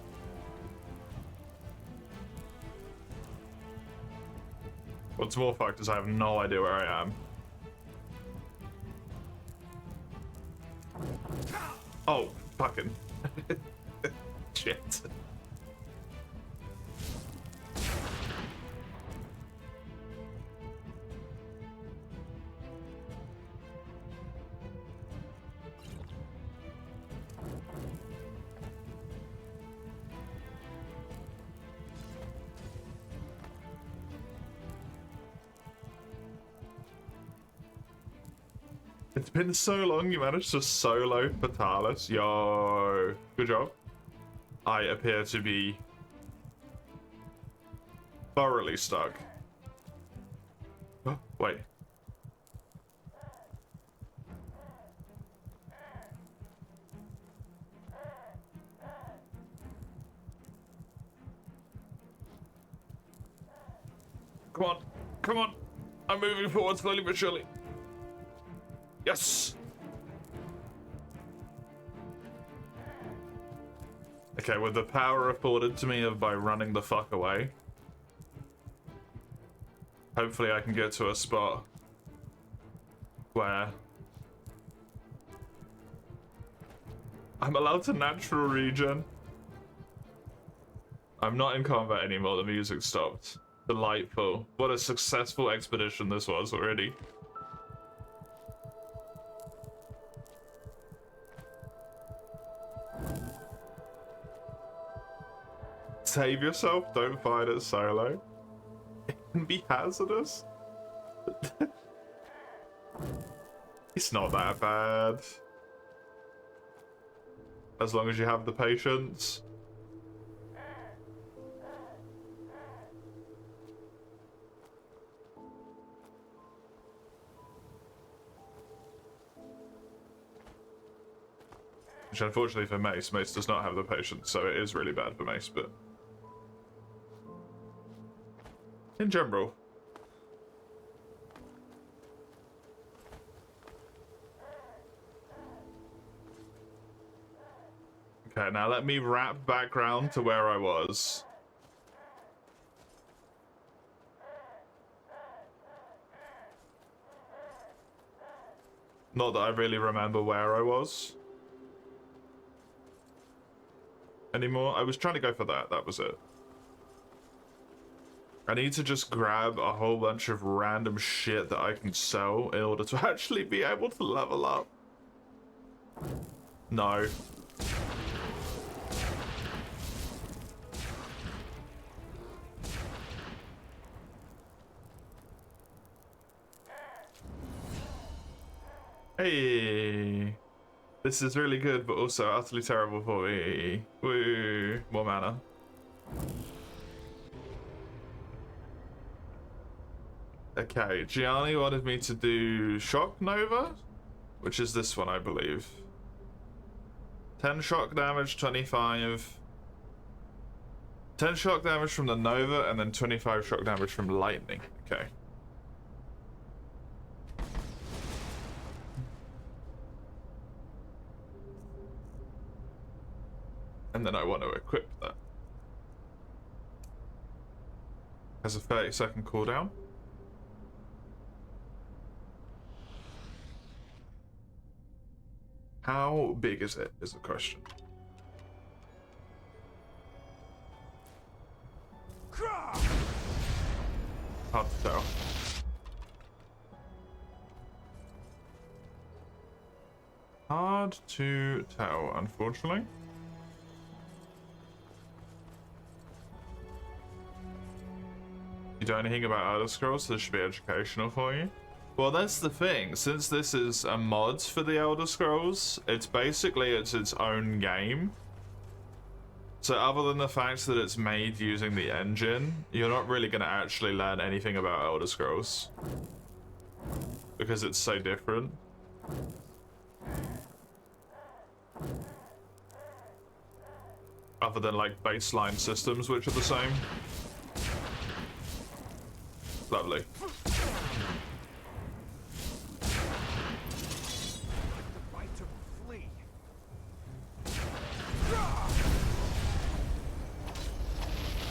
What's more fucked is I have no idea where I am. Oh, fucking. Shit. It's been so long you managed to solo Fatalis. Yo, good job. I appear to be thoroughly stuck. Oh, wait. Come on, come on. I'm moving forward slowly but surely. Yes! Okay, with the power afforded to me by running the fuck away, hopefully I can get to a spot where I'm allowed to natural regen. I'm not in combat anymore, the music stopped. Delightful. What a successful expedition this was already. Save yourself, don't fight it solo. It can be hazardous. It's not that bad. As long as you have the patience. Which unfortunately for Mace does not have the patience, so it is really bad for Mace, but in general. Okay, now let me wrap back round to where I was. Not that I really remember where I was anymore. I was trying to go for that, that was it. I need to just grab a whole bunch of random shit that I can sell in order to actually be able to level up. No. Hey. This is really good, but also utterly terrible for me. Woo. More mana. Okay, Gianni wanted me to do Shock Nova, which is this one, I believe. 10 shock damage, 25. 10 shock damage from the Nova, and then 25 shock damage from Lightning. Okay. And then I want to equip that. Has a 30-second cooldown. How big is it, is the question. Hard to tell. Hard to tell, unfortunately. You don't know anything about Elder Scrolls, so this should be educational for you. Well, that's the thing. Since this is a mod for the Elder Scrolls, it's basically its own game. So other than the fact that it's made using the engine, you're not really going to actually learn anything about Elder Scrolls. Because it's so different. Other than like baseline systems, which are the same. Lovely.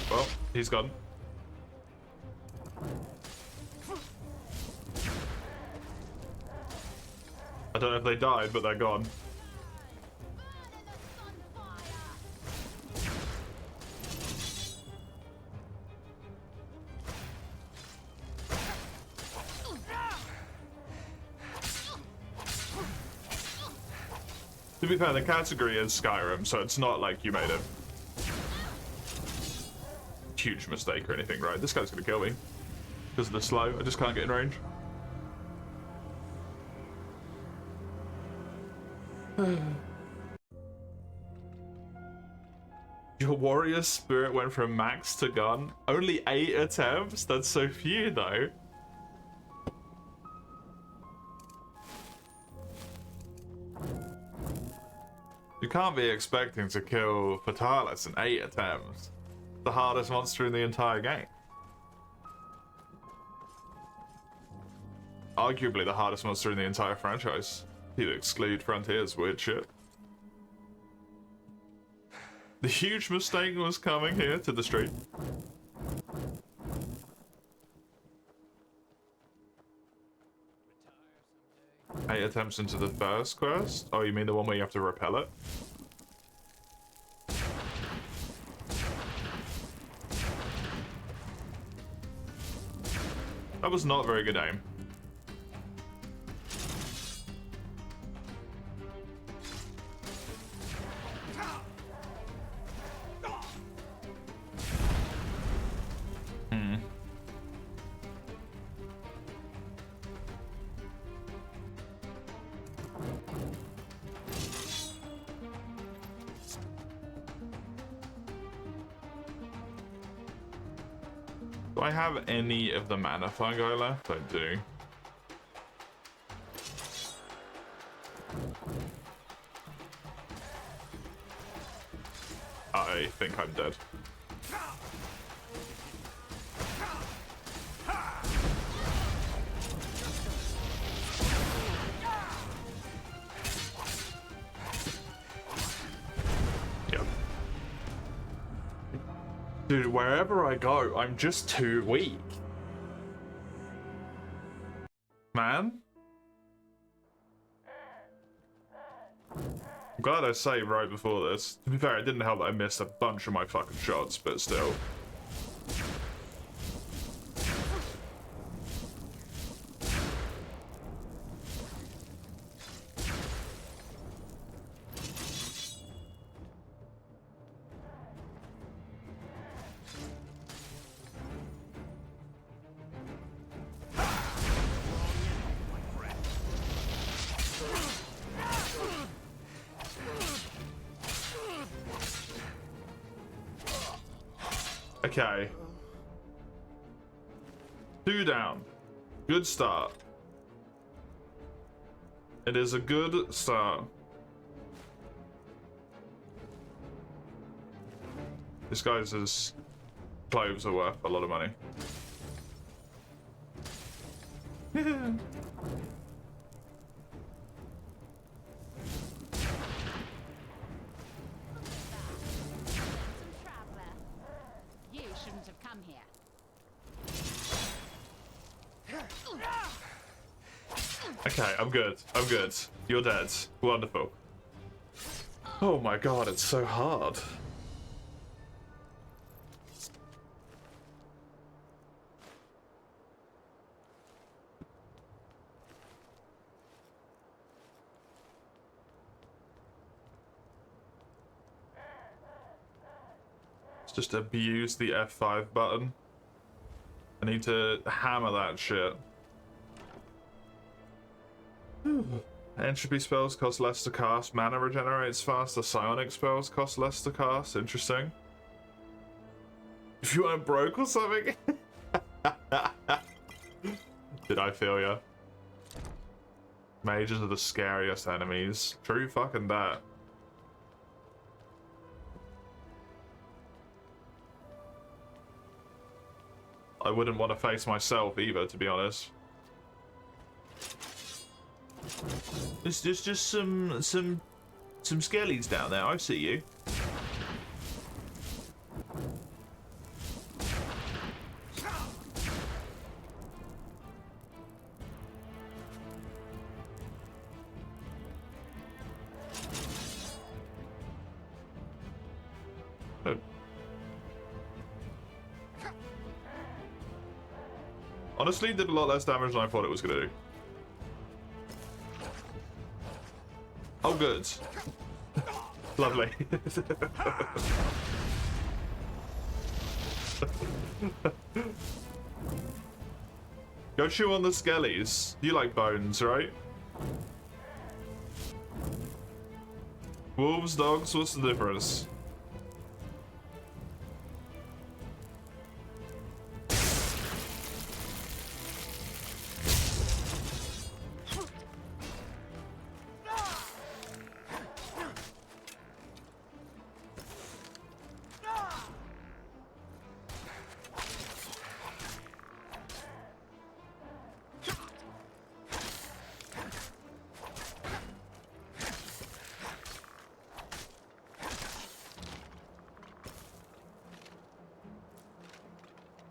Well, he's gone. I don't know if they died, but they're gone. To be fair, the category is Skyrim, so it's not like you made a huge mistake or anything, right? This guy's gonna kill me because of the slow. I just can't get in range. Your warrior spirit went from max to gun. Only 8 attempts? That's so few though. You can't be expecting to kill Fatalis in 8 attempts. The hardest monster in the entire game. Arguably the hardest monster in the entire franchise. If you exclude Frontier's weird shit. The huge mistake was coming here to the street. 8 attempts into the first quest? Oh, you mean the one where you have to repel it? That was not very good aim. Do I have any of the mana fungi left? I do. I think I'm dead. Dude, wherever I go, I'm just too weak. Man? I'm glad I saved right before this. To be fair, it didn't help that I missed a bunch of my fucking shots, but still. Okay. 2 down. Good start. It is a good start. This guy's clothes are worth a lot of money. Okay, I'm good. I'm good. You're dead. Wonderful. Oh my god, it's so hard. Let's just abuse the F5 button. I need to hammer that shit. Entropy spells cost less to cast. Mana regenerates faster. Psionic spells cost less to cast. Interesting. If you weren't broke or something. Did I feel ya? Mages are the scariest enemies. True fucking that. I wouldn't want to face myself either, to be honest. There's just some skellies down there. I see you. Oh. Honestly, did a lot less damage than I thought it was gonna do. Oh, good. Lovely. Go chew on the skellies. You like bones, right? Wolves, dogs, what's the difference?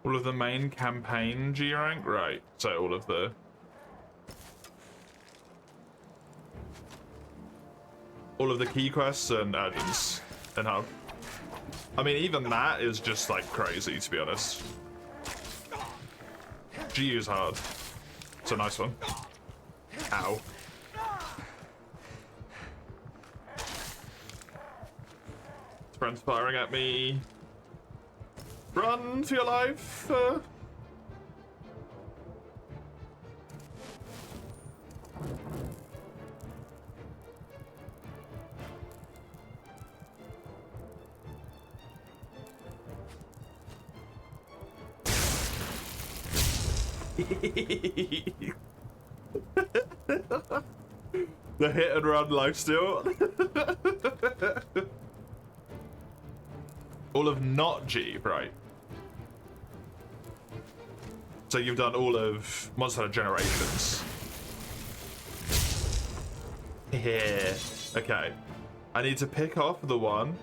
All of the main campaign G rank? Right, so all of the... all of the key quests and add-ins and hub. I mean, even that is just like crazy, to be honest. G is hard. It's a nice one. Ow. Friends firing at me. Run for your life. The hit and run lifesteal. All of not G, right? So you've done all of Monster Hunter Generations. Yeah. Okay. I need to pick off the one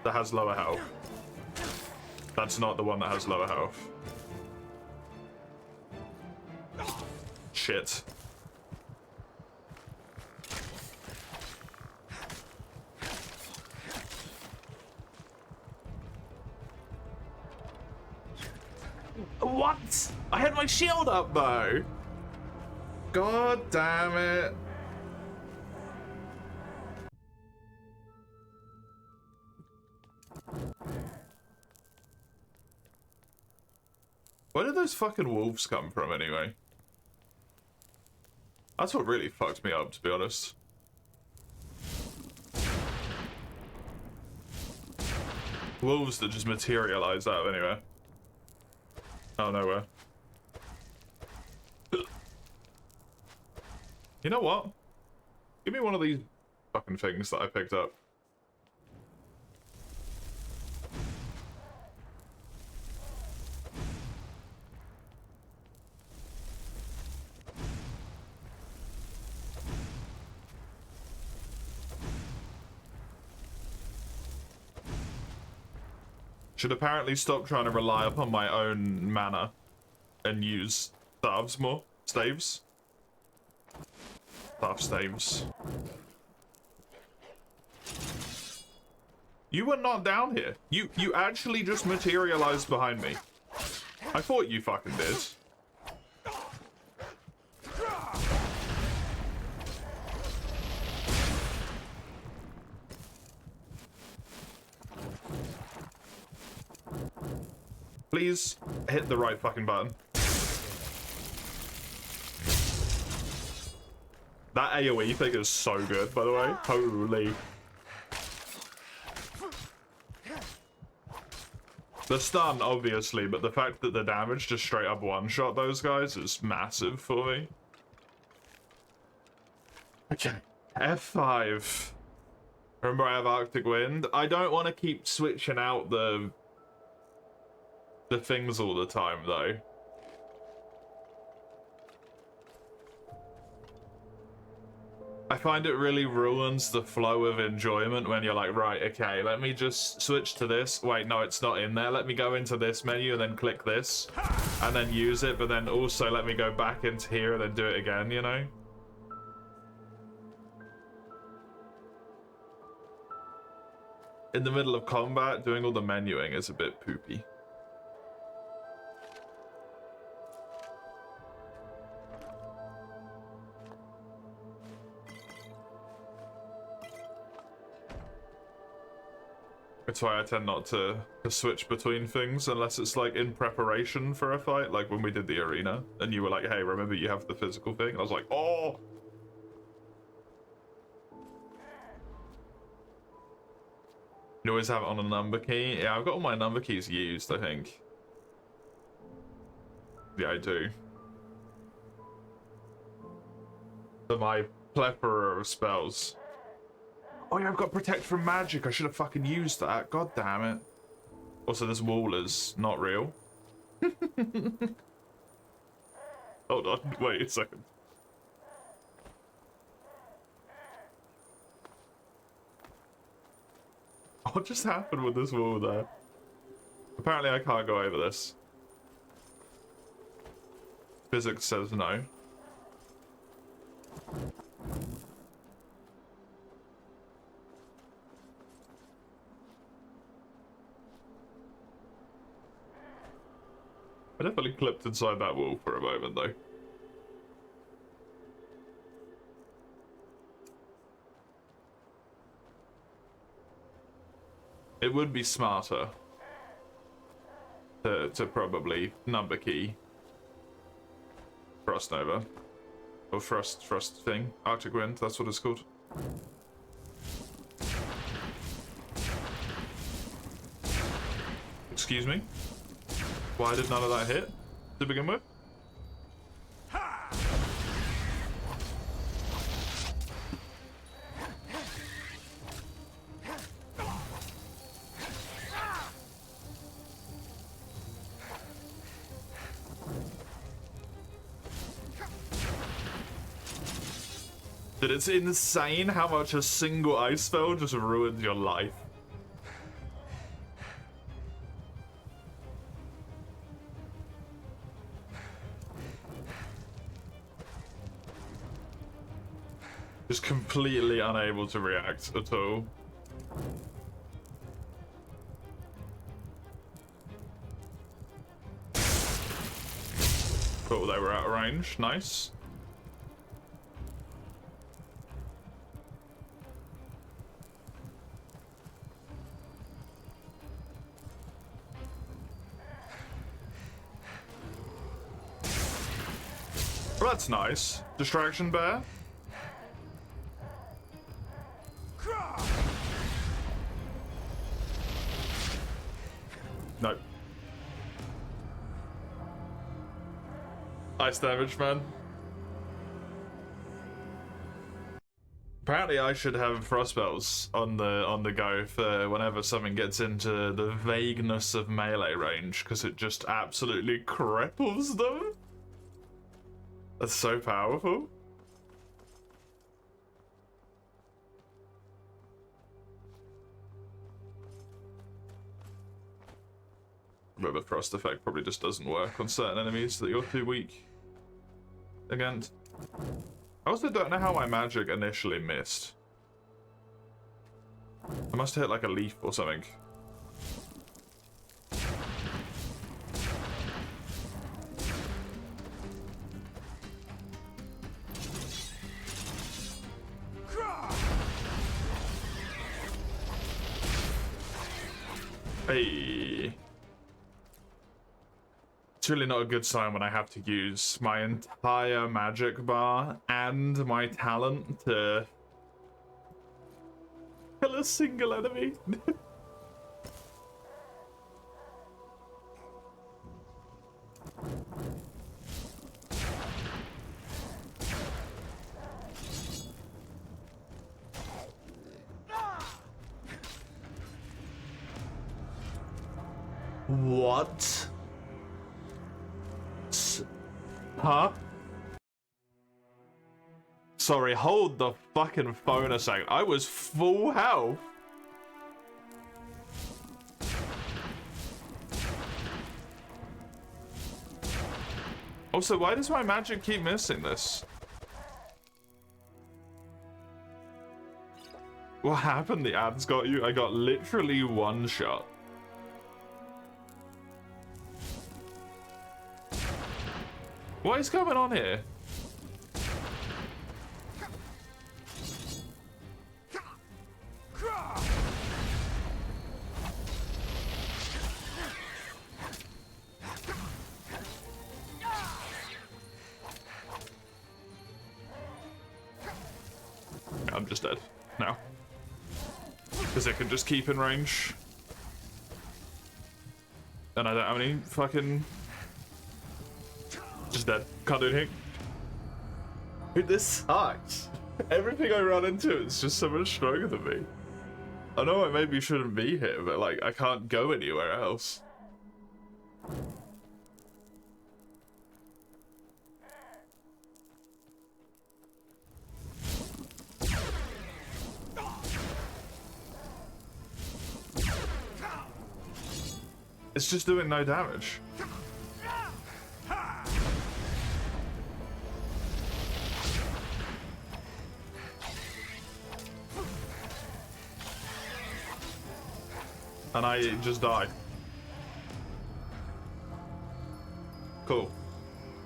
that has lower health. That's not the one that has lower health. Shit. What? I had my shield up though. God damn it. Where did those fucking wolves come from anyway? That's what really fucked me up, to be honest. Wolves that just materialize out of anywhere. Oh, nowhere. You know what? Give me one of these fucking things that I picked up. Should apparently stop trying to rely upon my own mana and use staves more. Staves? Staves. You were not down here. You actually just materialized behind me. I thought you fucking did. Please hit the right fucking button. That AoE thing is so good, by the way. Holy. The stun, obviously, but the fact that the damage just straight up one-shot those guys is massive for me. Okay. F5. Remember I have Arctic Wind? I don't want to keep switching out the things all the time, though. I find it really ruins the flow of enjoyment when you're like, right, okay, let me just switch to this. Wait, no, it's not in there. Let me go into this menu and then click this and then use it, but then also let me go back into here and then do it again, you know? In the middle of combat, doing all the menuing is a bit poopy. That's why I tend not to switch between things unless it's like in preparation for a fight, like when we did the arena and you were like, hey, remember you have the physical thing? I was like, oh! You always have it on a number key. Yeah, I've got all my number keys used, I think. Yeah, I do. For my plethora of spells. Oh yeah, I've got Protect from Magic. I should have fucking used that. God damn it. Also, this wall is not real. Hold on, wait a second. What just happened with this wall there? Apparently I can't go over this. Physics says no. I definitely clipped inside that wall for a moment though. It would be smarter to probably number key Frost Nova. Or Frost thing. Arctic Wind, that's what it's called. Excuse me? Why did none of that hit to begin with? That it's insane how much a single ice spell just ruins your life. Just completely unable to react at all. Cool, they were out of range. Nice. Well, that's nice. Distraction bear. No. Ice damage, man. Apparently I should have frost spells on the go for whenever something gets into the vagueness of melee range, because it just absolutely cripples them. That's so powerful. But the frost effect probably just doesn't work on certain enemies that you're too weak against. I also don't know how my magic initially missed. I must have hit like a leaf or something. Hey. It's really not a good sign when I have to use my entire magic bar and my talent to kill a single enemy. What? Huh? Sorry, hold the fucking phone a second. I was full health. Also, why does my magic keep missing this? What happened? The ads got you? I got literally one shot. What is going on here? I'm just dead now. Because it can just keep in range. And I don't have any fucking... Just dead. Can't do anything. Dude, this sucks. Everything I run into is just so much stronger than me. I know I maybe shouldn't be here, but like, I can't go anywhere else. It's just doing no damage. And I just die. Cool.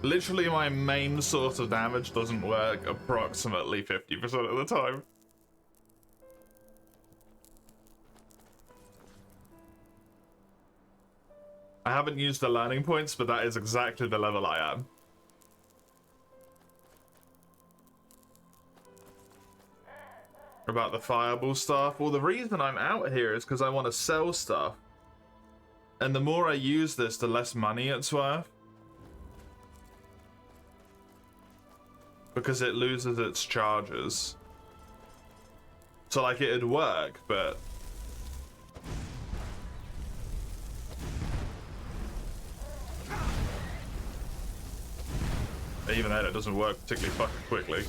Literally my main source of damage doesn't work approximately 50% of the time. I haven't used the learning points, but that is exactly the level I am. About the fireball stuff. Well, the reason I'm out here is because I want to sell stuff. And the more I use this, the less money it's worth. Because it loses its charges. So, like, it'd work, but... Even then, it doesn't work particularly fucking quickly.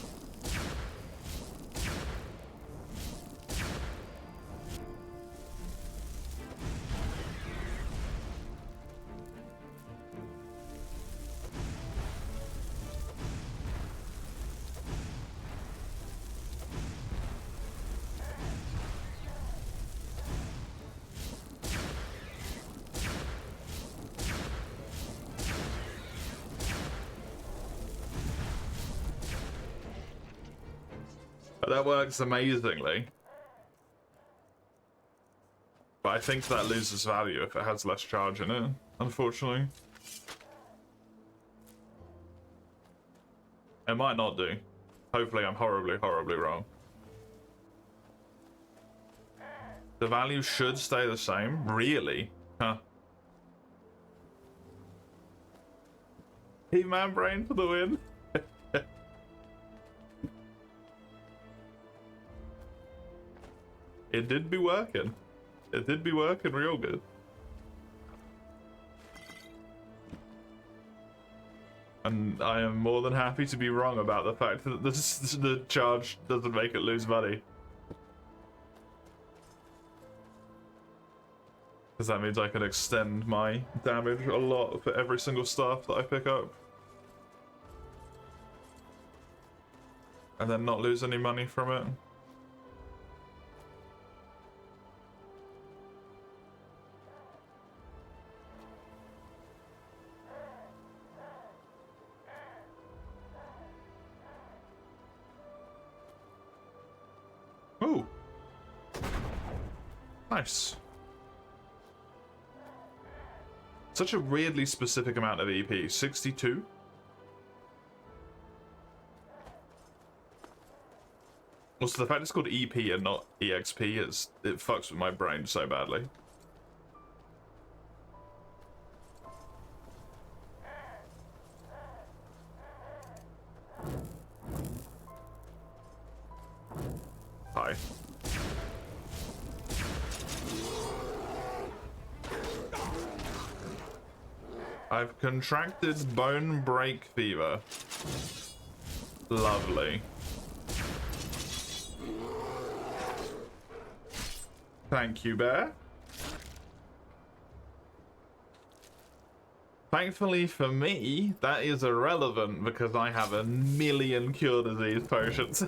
That works amazingly. But I think that loses value if it has less charge in it, unfortunately. It might not do. Hopefully I'm horribly, horribly wrong. The value should stay the same? Really? Huh. He-Man brain for the win. It did be working. It did be working real good. And I am more than happy to be wrong about the fact that the charge doesn't make it lose money. Because that means I can extend my damage a lot for every single staff that I pick up. And then not lose any money from it. Ooh. Nice. Such a weirdly specific amount of EP. 62? Also, the fact it's called EP and not EXP, it fucks with my brain so badly. Hi. I've contracted bone break fever. Lovely. Thank you, Bear. Thankfully for me, that is irrelevant because I have a million cure disease potions.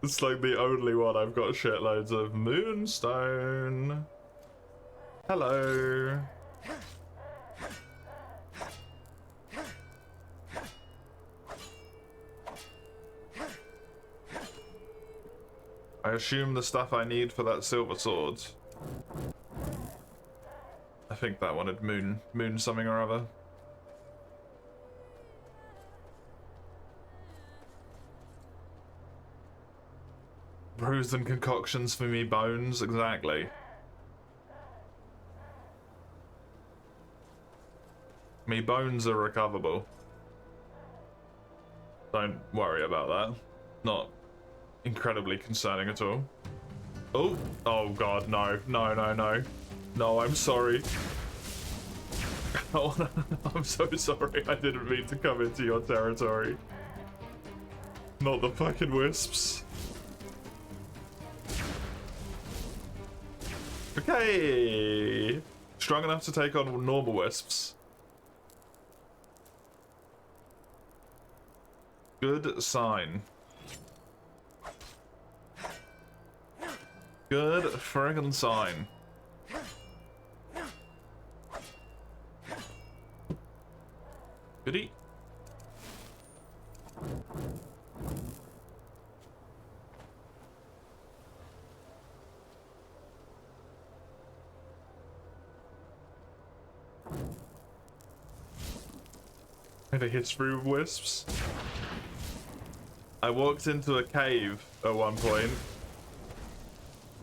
It's like the only one I've got shitloads of. Moonstone. Hello. I assume the stuff I need for that silver sword. I think that one had moon something or other. Brews and concoctions for me bones, exactly. Me bones are recoverable. Don't worry about that. Not incredibly concerning at all. Oh, oh god, no, no, no, no. No, I'm sorry. Oh, no, I'm so sorry. I didn't mean to come into your territory. Not the fucking wisps. Okay. Strong enough to take on normal wisps. Good sign. Good friggin' sign. Goodie. And a history of wisps. I walked into a cave at one point,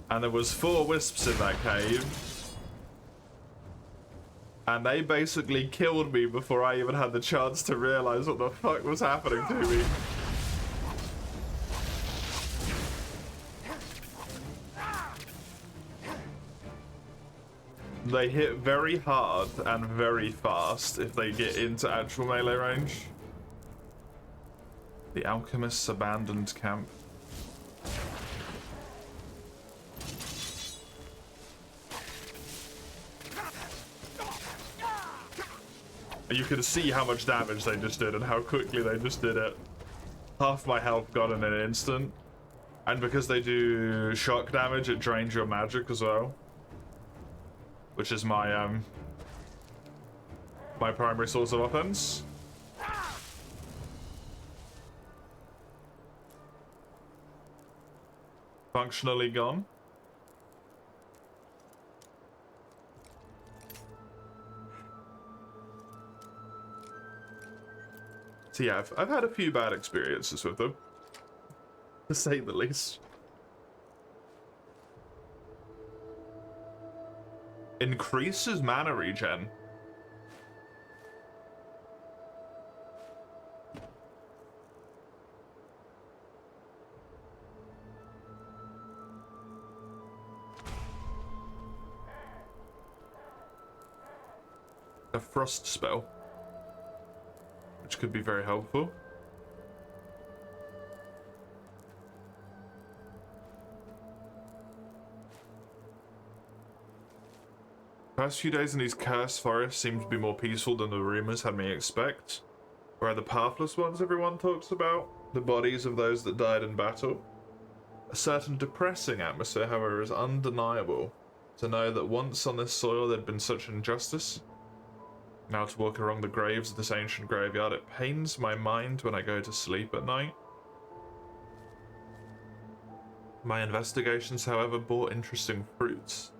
and there was 4 wisps in that cave, and they basically killed me before I even had the chance to realize what the fuck was happening to me. They hit very hard and very fast if they get into actual melee range. The Alchemist's abandoned camp. You can see how much damage they just did and how quickly they just did it. Half my health gone in an instant. And because they do shock damage, it drains your magic as well. Which is my my primary source of offense. Functionally gone. So yeah, I've had a few bad experiences with them, to say the least. Increases mana regen. A frost spell, which could be very helpful. Past few days in these cursed forests seem to be more peaceful than the rumors had me expect. Where are the pathless ones everyone talks about? The bodies of those that died in battle? A certain depressing atmosphere, however, is undeniable. To know that once on this soil there'd been such injustice. Now to walk along the graves of this ancient graveyard, it pains my mind when I go to sleep at night. My investigations, however, bore interesting fruits.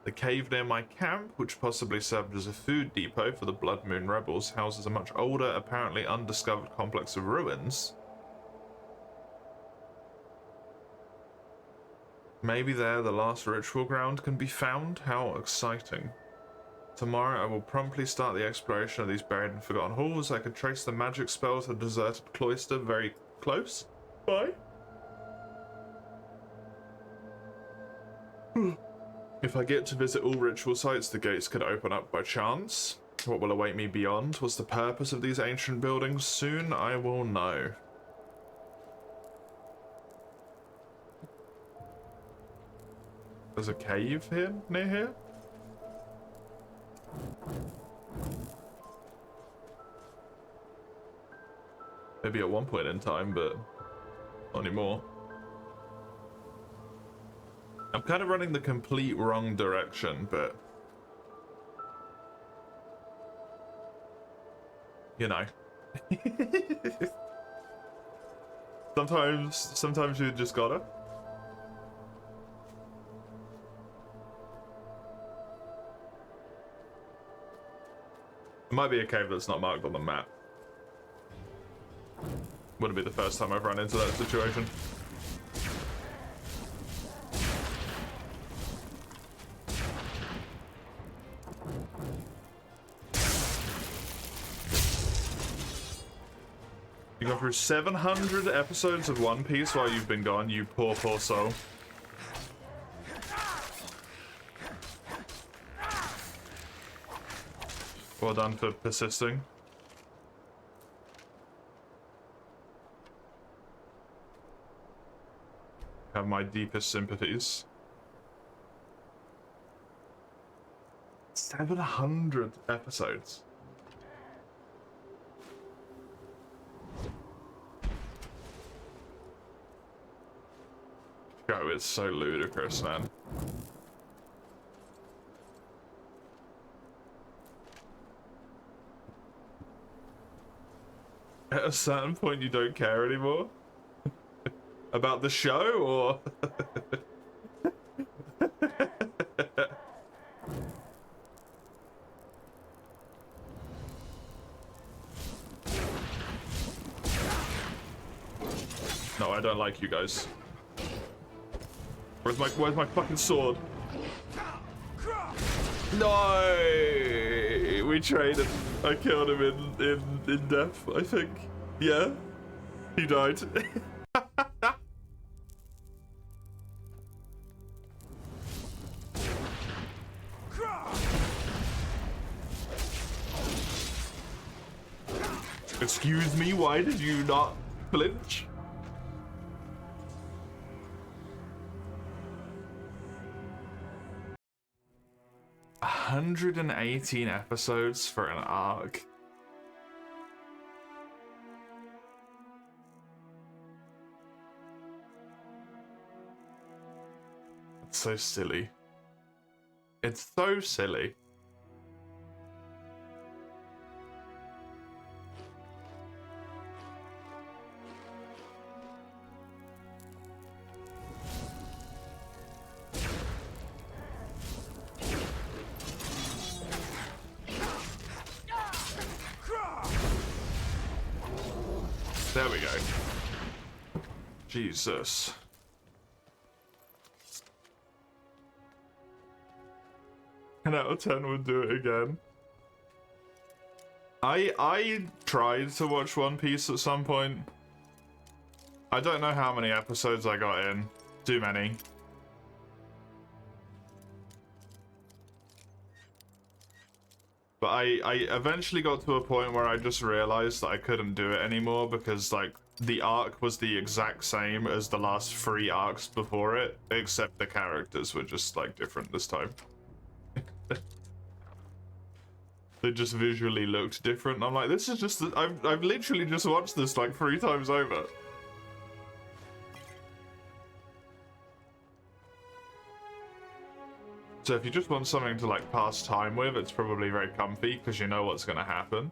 The cave near my camp, which possibly served as a food depot for the Blood Moon rebels, houses a much older, apparently undiscovered complex of ruins. Maybe there the last ritual ground can be found? How exciting. Tomorrow I will promptly start the exploration of these buried and forgotten halls. I could trace the magic spell to the deserted cloister very close. Bye. If I get to visit all ritual sites, the gates could open up by chance. What will await me beyond? What's the purpose of these ancient buildings? Soon I will know. There's a cave here, near here? Maybe at one point in time, but not anymore. I'm kind of running the complete wrong direction, but you know. sometimes you just gotta. It might be a cave that's not marked on the map. Wouldn't be the first time I've run into that situation. got through 700 episodes of One Piece while you've been gone, you poor, poor soul. Well done for persisting. Have my deepest sympathies. 700 episodes. Go, it's so ludicrous, man. At a certain point, you don't care anymore? About the show, or...? No, I don't like you guys. Where's my fucking sword? No! We traded. I killed him in death, I think. Yeah? He died. Excuse me, why did you not flinch? $118 episodes for an arc. It's so silly. It's so silly. There we go. Jesus. An out of 10 would do it again. I tried to watch One Piece at some point. I don't know how many episodes I got in. Too many. But I eventually got to a point where I just realized that I couldn't do it anymore because, like, the arc was the exact same as the last 3 arcs before it, except the characters were just, like, different this time. They just visually looked different. I'm like, this is just... I've literally just watched this, like, 3 times over. So if you just want something to, like, pass time with, it's probably very comfy because you know what's going to happen.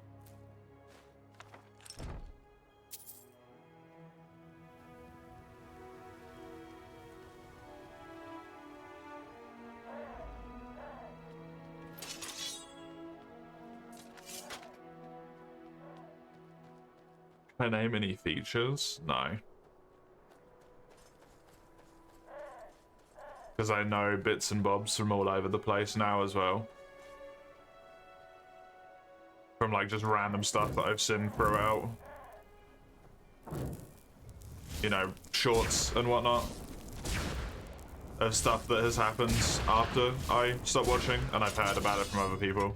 Can I name any features? No. Because I know bits and bobs from all over the place now as well. From, like, just random stuff that I've seen throughout. You know, shorts and whatnot. Of stuff that has happened after I stopped watching, and I've heard about it from other people.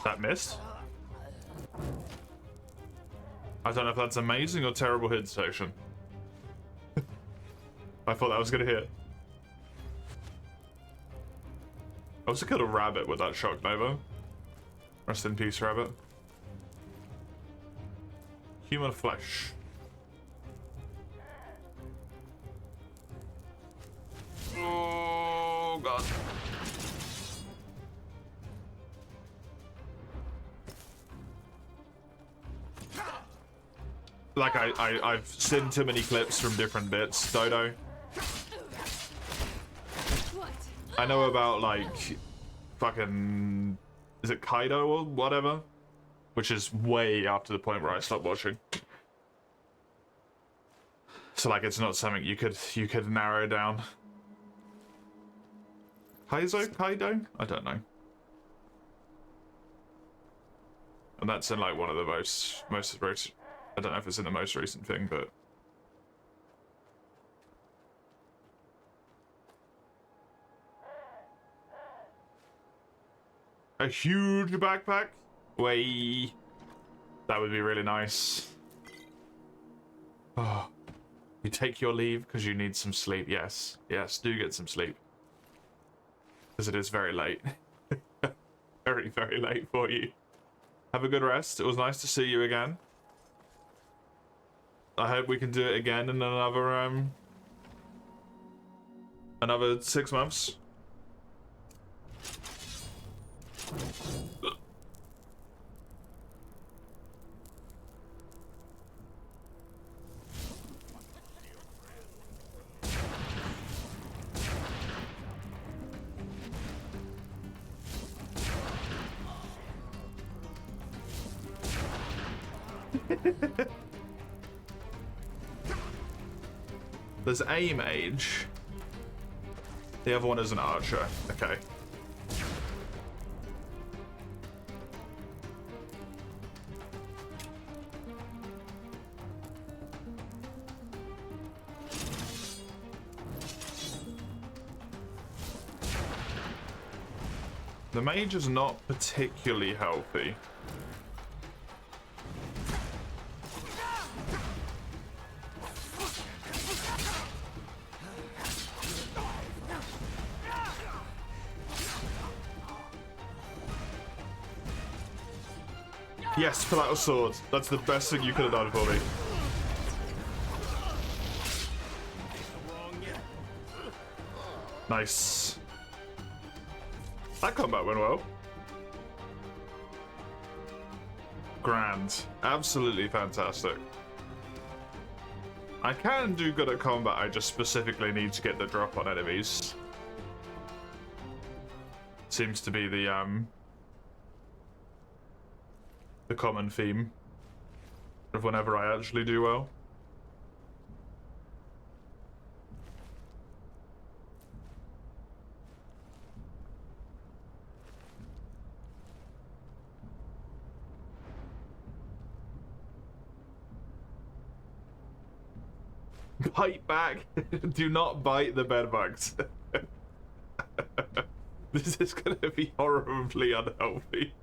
That missed. I don't know if that's amazing or terrible hit detection. I thought that was gonna hit. I also killed a rabbit with that shock nova. Rest in peace, rabbit. Human flesh. Oh god. Like, I've seen too many clips from different bits, Dodo. I know about, like, fucking... Is it Kaido or whatever? Which is way after the point where I stopped watching. So like it's not something you could narrow down. Kaido? I don't know. And that's in like one of the most recent. I don't know if it's in the most recent thing, but a huge backpack. Way. That would be really nice. Oh, you take your leave because you need some sleep. Yes, yes, do get some sleep. Because it is very late. Very, very late for you. Have a good rest. It was nice to see you again. I hope we can do it again in another 6 months. There's a mage. The other one is an archer. Okay. The mage is not particularly healthy. Yes, pull out a sword. That's the best thing you could have done for me. Nice. That combat went well. Grand. Absolutely fantastic. I can do good at combat, I just specifically need to get the drop on enemies. Seems to be the common theme of whenever I actually do well. Bite back. Do not bite the bedbugs. This is gonna be horribly unhealthy.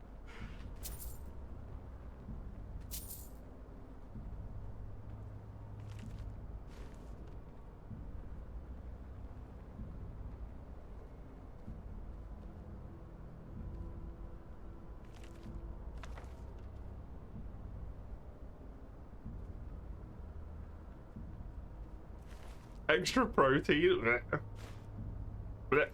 Extra protein. Blech.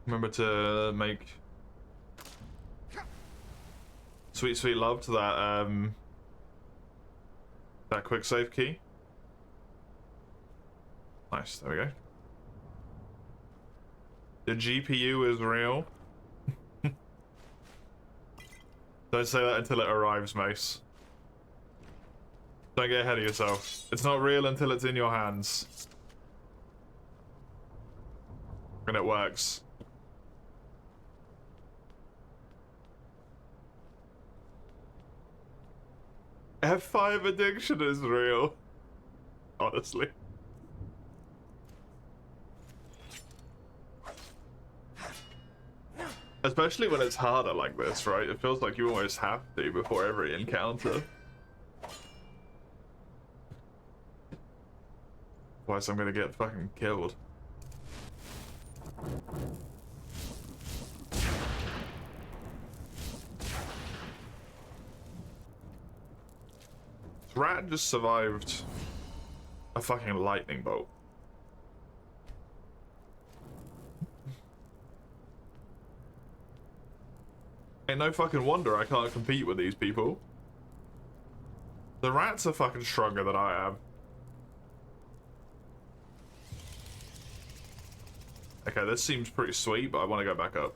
Remember to make sweet, sweet love to that quick save key. Nice, there we go. The GPU is real. Don't say that until it arrives, Mace. Don't get ahead of yourself. It's not real until it's in your hands. And it works. F5 addiction is real. Honestly. Especially when it's harder like this, right? It feels like you almost have to before every encounter. Otherwise I'm gonna get fucking killed. This rat just survived a fucking lightning bolt. Ain't no fucking wonder I can't compete with these people. The rats are fucking stronger than I am. Okay, this seems pretty sweet, but I want to go back up.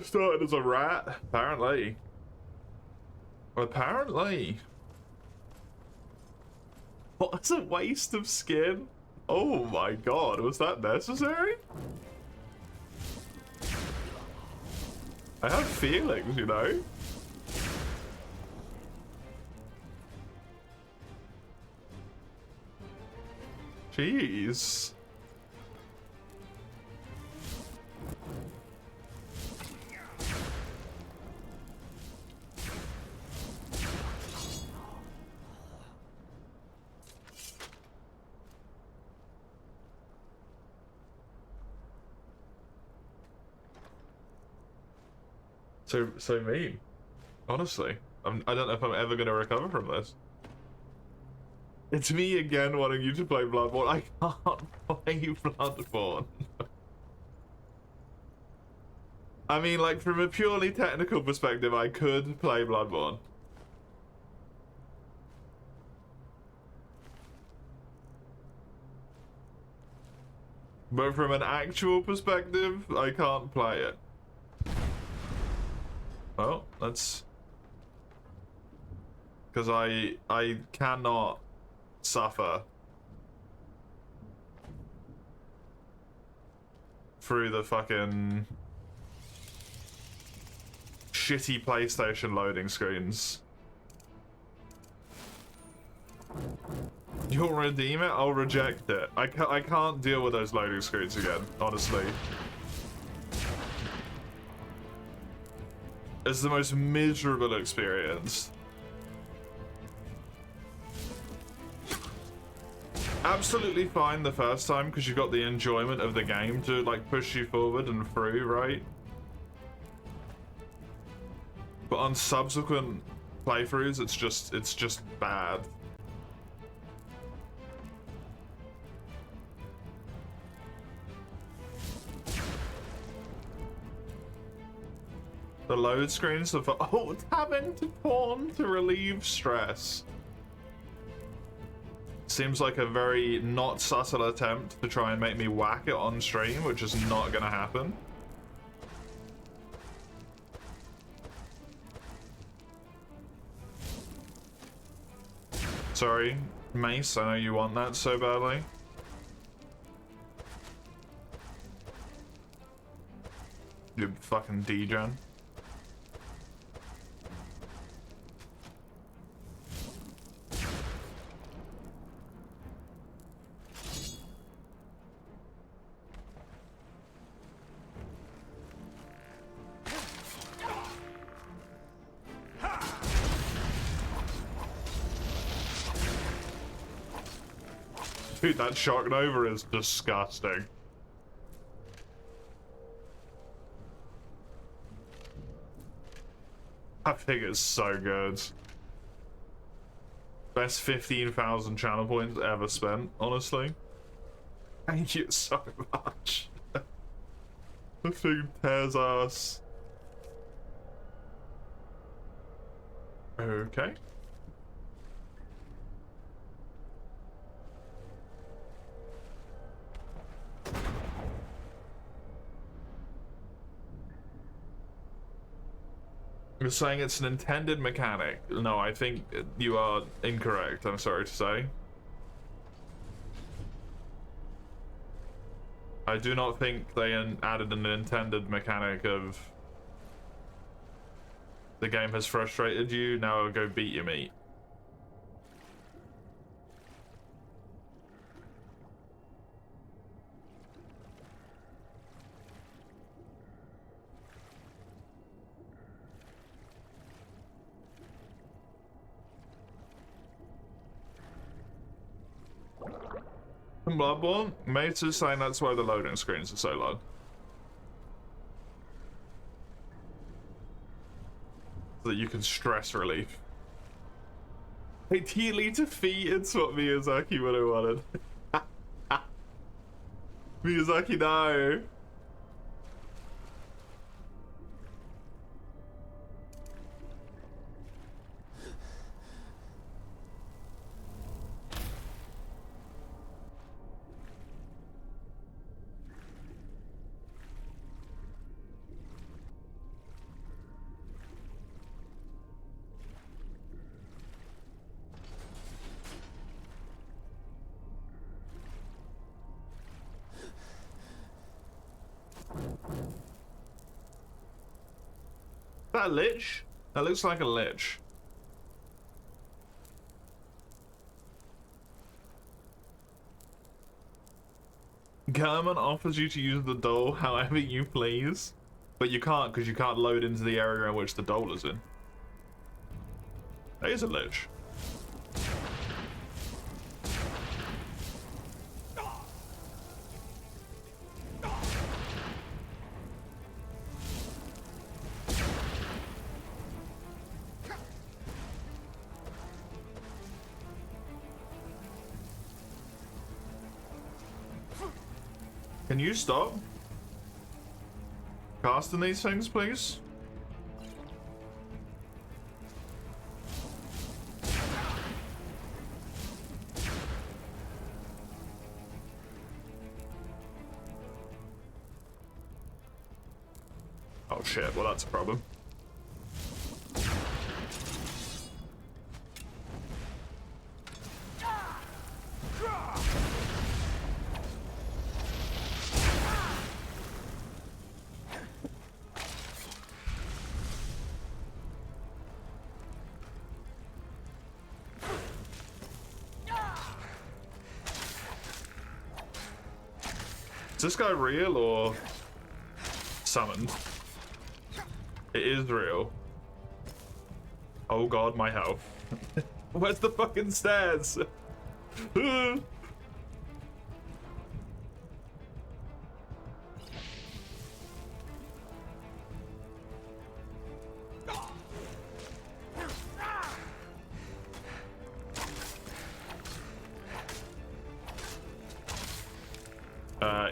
Started as a rat, apparently. Apparently. What a waste of skin. Oh my god, was that necessary? I have feelings, you know? Jeez. So mean. Honestly. I don't know if I'm ever going to recover from this. It's me again wanting you to play Bloodborne. I can't play Bloodborne. I mean, like, from a purely technical perspective, I could play Bloodborne. But from an actual perspective, I can't play it. Well, that's... because I cannot suffer through the fucking shitty PlayStation loading screens. You'll redeem it? I'll reject it. I can't deal with those loading screens again, honestly. It's the most miserable experience. Absolutely fine the first time because you got the enjoyment of the game to like push you forward and through, right? But on subsequent playthroughs, it's just bad. The load screens are for tabbing to porn to relieve stress. Seems like a very not subtle attempt to try and make me whack it on stream, which is not gonna happen. Sorry, Mace, I know you want that so badly. You fucking degen. Dude, that Shock Nova is disgusting. That thing is so good. Best 15,000 channel points ever spent, honestly. Thank you so much. The thing tears ass. Okay. You're saying it's an intended mechanic. No, I think you are incorrect, I'm sorry to say. I do not think they added an intended mechanic of the game has frustrated you, now go beat your meat. Bloodborne? Mates is saying that's why the loading screens are so long. So that you can stress relief. Ideally defeated what Miyazaki would have wanted. Miyazaki, no. that a lich? That looks like a lich. Kerman offers you to use the doll however you please, but you can't because you can't load into the area in which the doll is in. That is a lich. Can you stop casting these things, please? Oh shit, well that's a problem. Is this guy real or summoned? It is real. Oh god, my health. Where's the fucking stairs?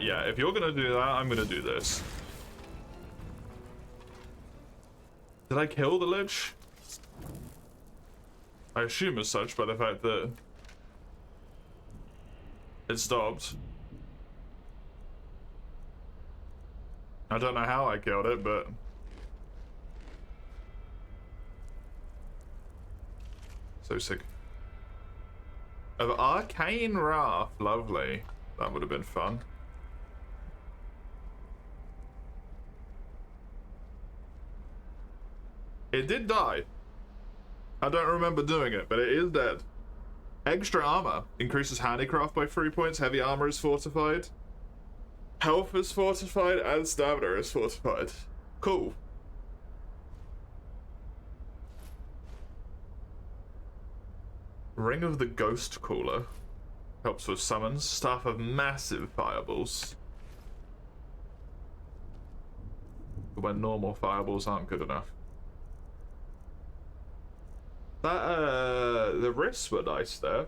Yeah, if you're gonna do that, I'm gonna do this. Did I kill the lich? I assume as such by the fact that it stopped. I don't know how I killed it, but so sick. Of Arcane Wrath, lovely. That would have been fun. It did die. I don't remember doing it, but it is dead. Extra armor increases handicraft by 3 points. Heavy armor is fortified. Health is fortified, and stamina is fortified. Cool. Ring of the Ghost Caller helps with summons. Staff of Massive Fireballs when normal fireballs aren't good enough. That, the wrists were nice there.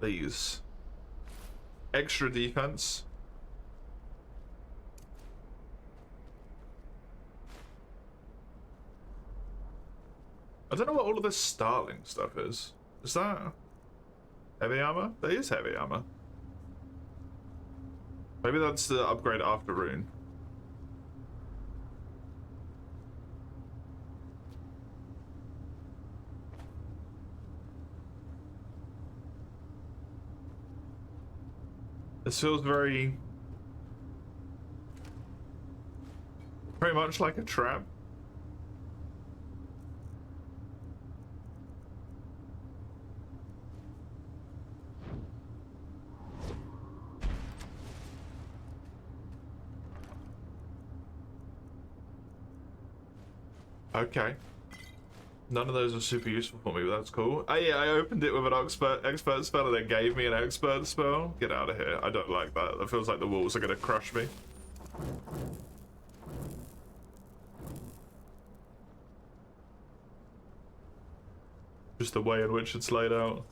These. Extra defense. I don't know what all of this Starling stuff is. Is that heavy armor? That is heavy armor. Maybe that's the upgrade after Rune. This feels very much like a trap. Okay. None of those are super useful for me, but that's cool. Oh yeah, I opened it with an expert spell and then gave me an expert spell. Get out of here. I don't like that. That feels like the walls are gonna crush me. Just the way in which it's laid out.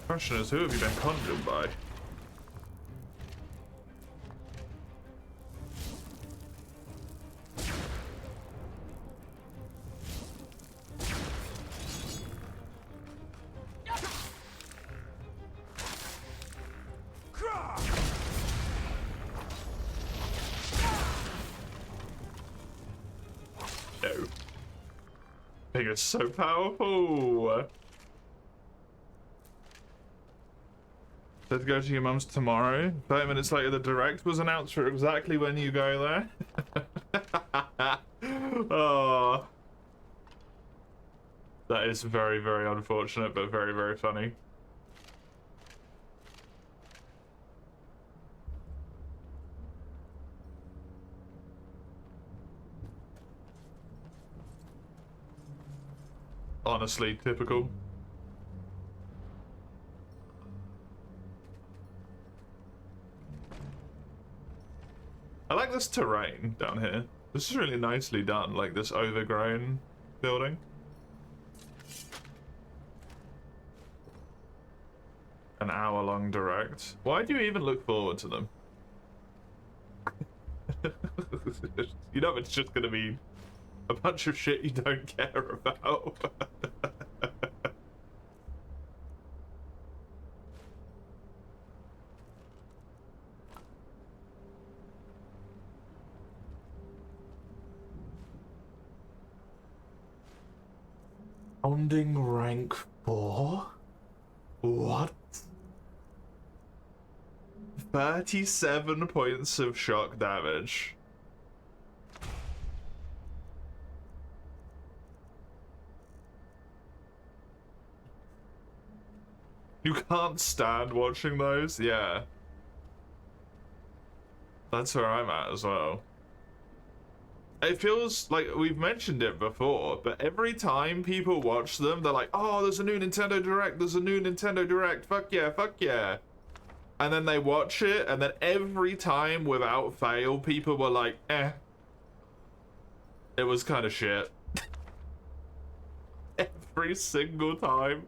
Question is, who have you been conjured by? No. Thing is so powerful. Let's go to your mum's tomorrow. 30 minutes later, the direct was announced for exactly when you go there. Oh. That is very, very unfortunate, but very, very funny. Honestly, typical. I like this terrain down here. This is really nicely done, like this overgrown building. An hour-long direct. Why do you even look forward to them? You know it's just gonna be a bunch of shit you don't care about. Founding rank 4? What? 37 points of shock damage. You can't stand watching those? Yeah. That's where I'm at as well. It feels like we've mentioned it before, but every time people watch them, they're like, oh, there's a new Nintendo Direct, there's a new Nintendo Direct, fuck yeah, fuck yeah. And then they watch it, and then every time, without fail, people were like, eh. It was kind of shit. Every single time.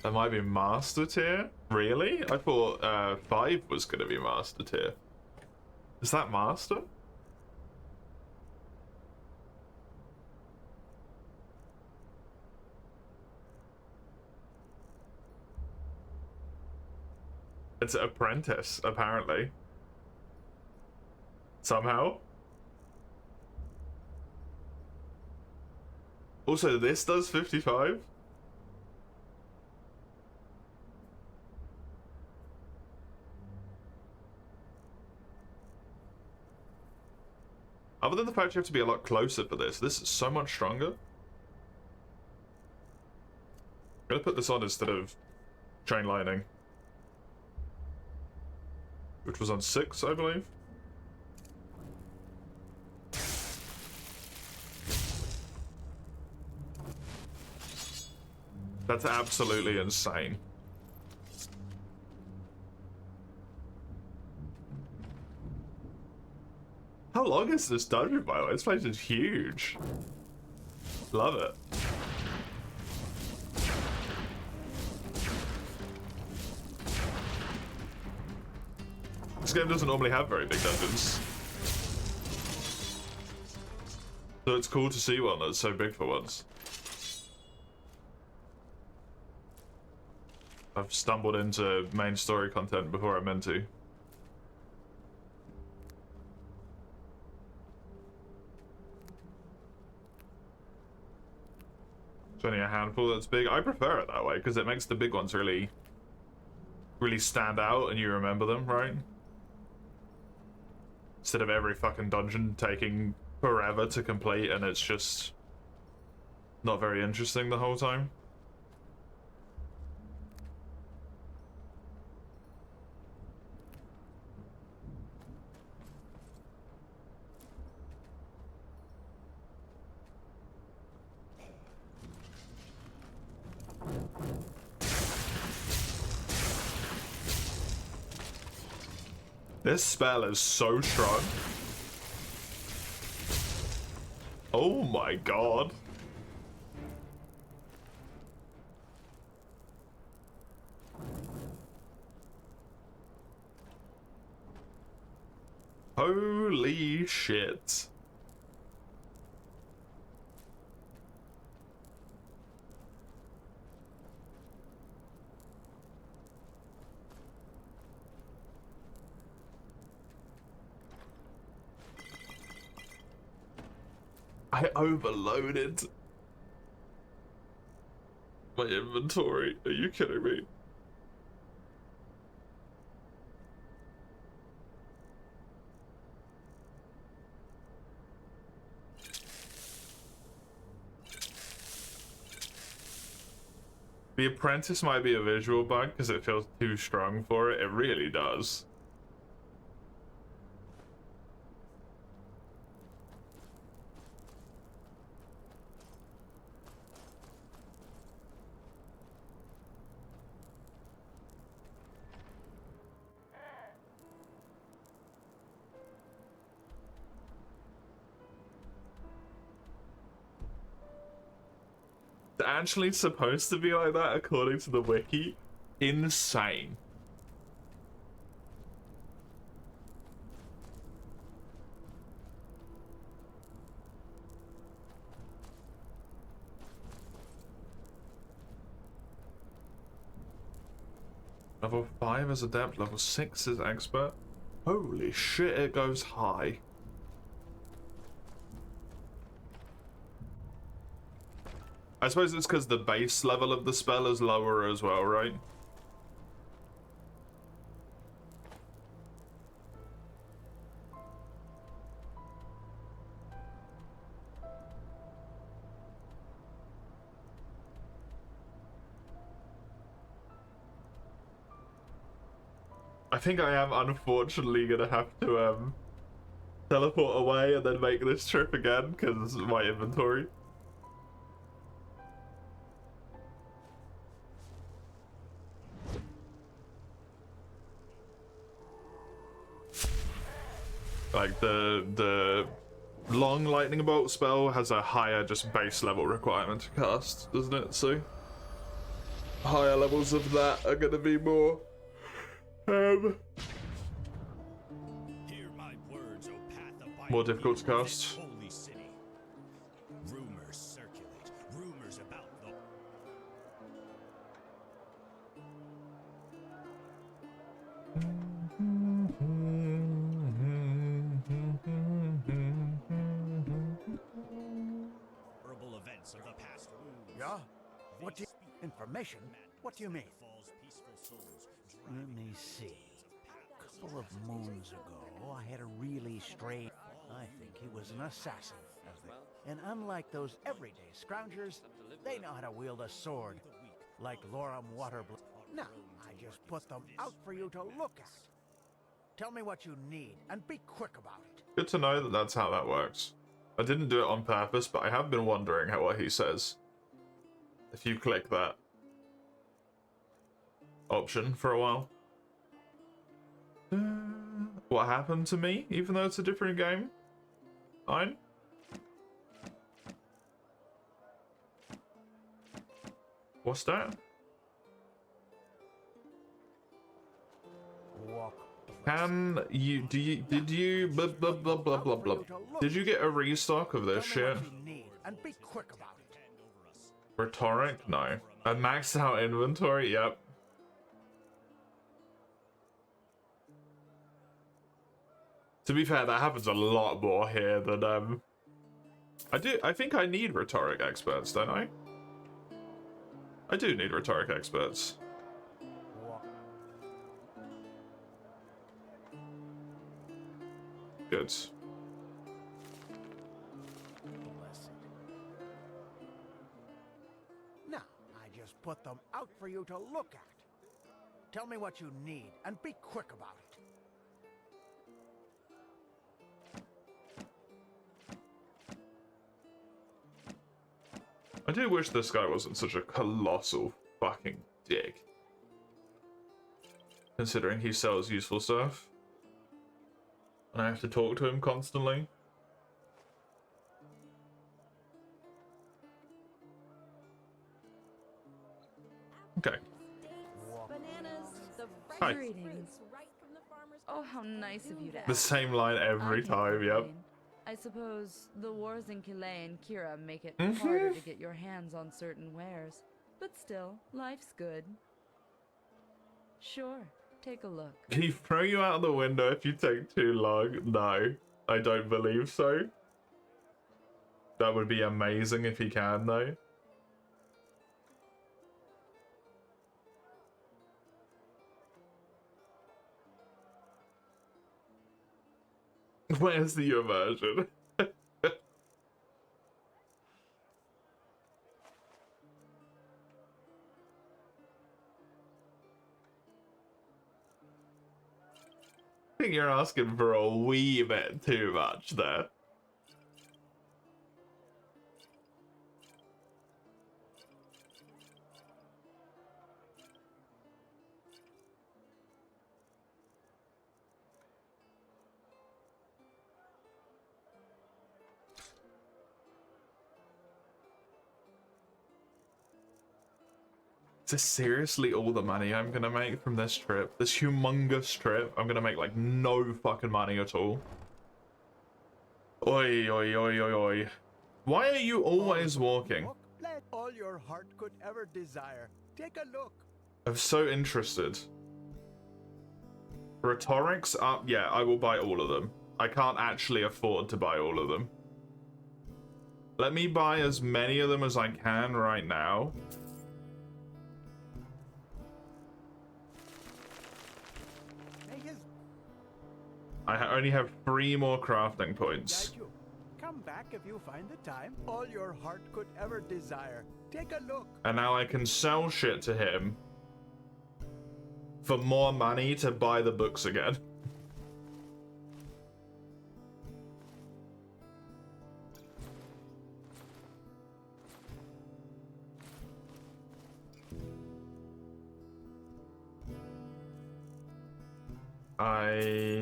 That might be Master Tier? Really? I thought 5 was going to be Master Tier. Is that Master? It's Apprentice, apparently. Somehow. Also, this does 55? Other than the fact you have to be a lot closer for this is so much stronger. I'm gonna put this on instead of Chain Lightning, which was on 6, I believe. That's absolutely insane. How long is this dungeon, by the way? This place is huge. Love it. This game doesn't normally have very big dungeons. So it's cool to see one that's so big for once. I've stumbled into main story content before I meant to. It's only a handful that's big. I prefer it that way because it makes the big ones really stand out and you remember them, right? Instead of every fucking dungeon taking forever to complete and it's just not very interesting the whole time. This spell is so strong. Oh my god. Holy shit. I overloaded my inventory. Are you kidding me? The Apprentice might be a visual bug because it feels too strong for it. It really does. It's actually supposed to be like that according to the wiki. Insane. Level 5 is adept, level 6 is expert. Holy shit, it goes high. I suppose it's because the base level of the spell is lower as well, right? I think I am unfortunately gonna have to teleport away and then make this trip again because my inventory. Like the long lightning bolt spell has a higher just base level requirement to cast, doesn't it? So higher levels of that are gonna be more more difficult to cast. Holy city. Rumors circulate. Rumors about the horrible events of the past. Yeah? What do you... Information? What do you mean? Let me see. A couple of moons ago, I had a really strange... I think he was an assassin. And unlike those everyday scroungers, they know how to wield a sword. Like Loram Waterblood. Now, I just put them out for you to look at. Tell me what you need, and be quick about it. Good to know that that's how that works. I didn't do it on purpose, but I have been wondering what he says. If you click that option for a while. What happened to me, even though it's a different game? Fine. What's that? Can you, did you, blah, blah, blah, blah, blah, blah. Did you get a restock of this shit? And be quick about it. Rhetoric? No. A maxed out inventory? Yep. To be fair, that happens a lot more here than, I think I need rhetoric experts, don't I? I do need rhetoric experts. Good. Now, I just put them out for you to look at. Tell me what you need, and be quick about it. I do wish this guy wasn't such a colossal fucking dick. Considering he sells useful stuff. And I have to talk to him constantly. Okay. Hi. Greetings. Oh, how nice of you to ask. The same line every time, yep. I suppose the wars in Calais and Kira make it Mhm. harder to get your hands on certain wares. But still, life's good. Sure, take a look. Can he throw you out of the window if you take too long? No, I don't believe so. That would be amazing if he can, though. Where's the immersion? I think you're asking for a wee bit too much there. Is this seriously all the money I'm gonna make from this trip? This humongous trip? I'm gonna make like no fucking money at all. Oi, oi, oi, oi, oi. Why are you always walking? Let all your heart could ever desire. Take a look. I'm so interested. Rhetorics up? Yeah, I will buy all of them. I can't actually afford to buy all of them. Let me buy as many of them as I can right now. I only have 3 more crafting points. Come back if you find the time. All your heart could ever desire. Take a look. And now I can sell shit to him for more money to buy the books again.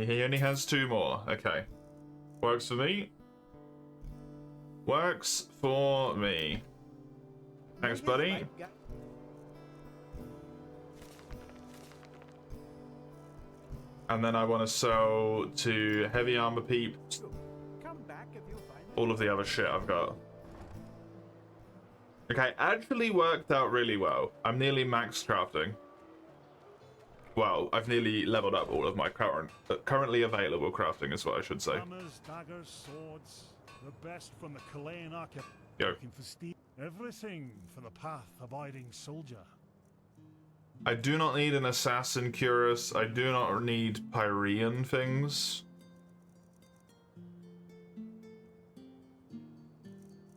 He only has 2 more. Okay. Works for me. Works for me. Thanks, buddy. And then I want to sell to Heavy Armor Peep all of the other shit I've got. Okay, actually worked out really well. I'm nearly max crafting. Well, I've nearly leveled up all of my currently available crafting is what I should say. Hammers, daggers, swords, the best from the Chilean architect. Yo. Looking for steel. Everything for the path-abiding soldier. I do not need an assassin cuirass. I do not need Pyrean things.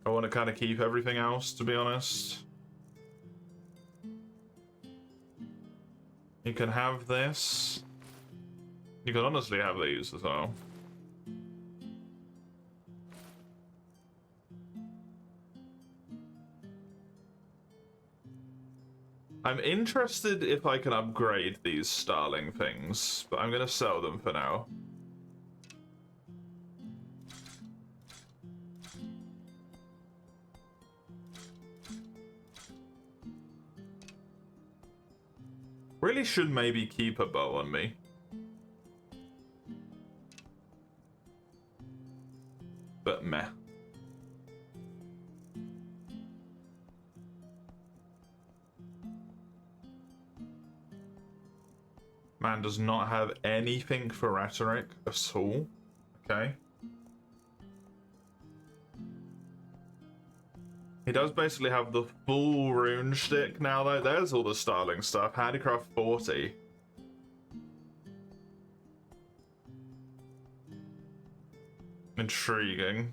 I want to kind of keep everything else, to be honest. You can have this. You can honestly have these as well. I'm interested if I can upgrade these Starling things, but I'm gonna sell them for now. Really should maybe keep a bow on me. But meh. Man does not have anything for rhetoric at all. Okay. He does basically have the full rune shtick now, though. There's all the Starling stuff. Handicraft 40. Intriguing.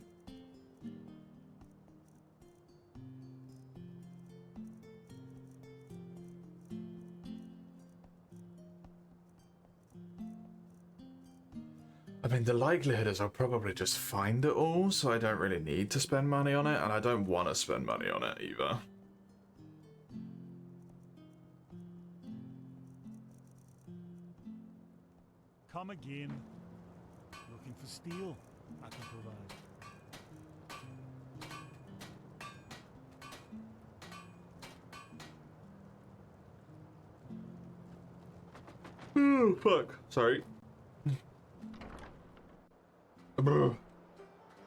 I mean, the likelihood is I'll probably just find it all, so I don't really need to spend money on it, and I don't want to spend money on it either. Come again. Looking for steel? I can provide. Oh, fuck. Sorry.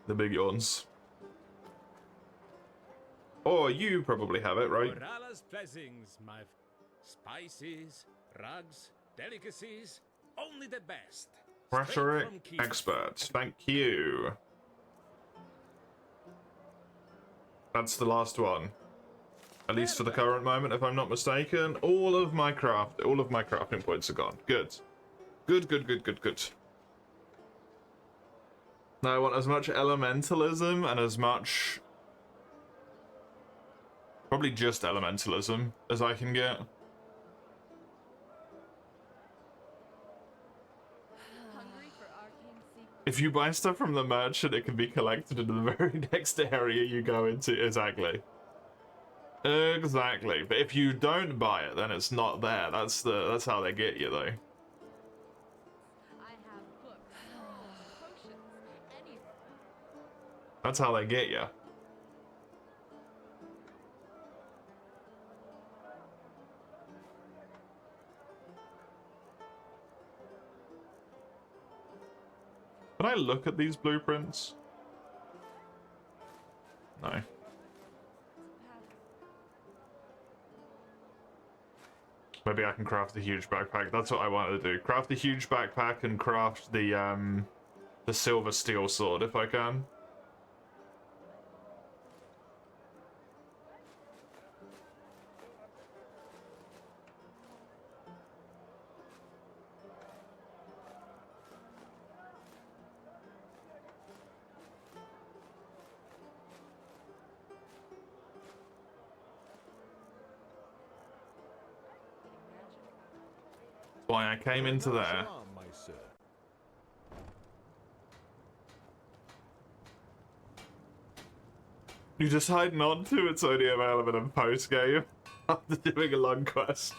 The big yawns. Oh, you probably have it, right? Morala's blessings, my spices, rugs, delicacies, only the best. Rhetoric expert. Thank you. That's the last one. At least for the current moment, if I'm not mistaken. All of my crafting points are gone. Good. Good, good, good, good, good. Now I want as much elementalism and as much... probably just elementalism as I can get. If you buy stuff from the merchant, it can be collected in the very next area you go into. Exactly. Exactly. But if you don't buy it, then it's not there. That's how they get you, though. That's how they get you. Can I look at these blueprints? No. Maybe I can craft a huge backpack. That's what I wanted to do. Craft a huge backpack and craft the silver steel sword if I can. Why I came into there. You decide not to, it's only available in post-game after doing a long quest.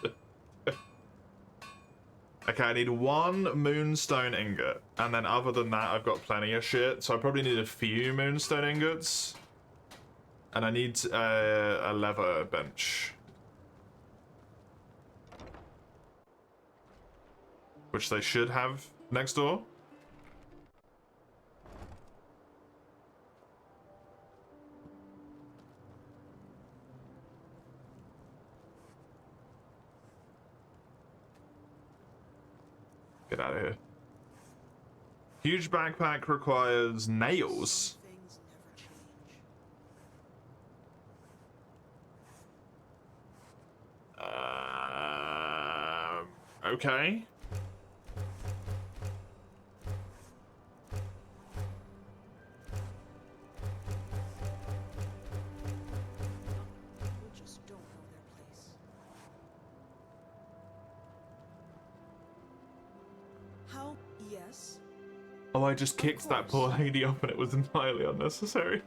Okay, I need one moonstone ingot, and then other than that I've got plenty of shit, so I probably need a few moonstone ingots. And I need a leather bench. Which they should have next door. Get out of here. Huge backpack requires nails. Okay. Yes. Oh, I just kicked that poor lady up and it was entirely unnecessary.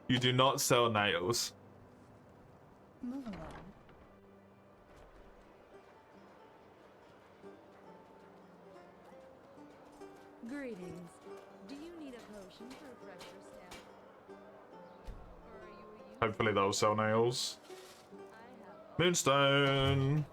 You do not sell nails. Move along. Greetings. Do you need a potion to refresh your stamina? Or are you a Hopefully they'll sell nails. Moonstone.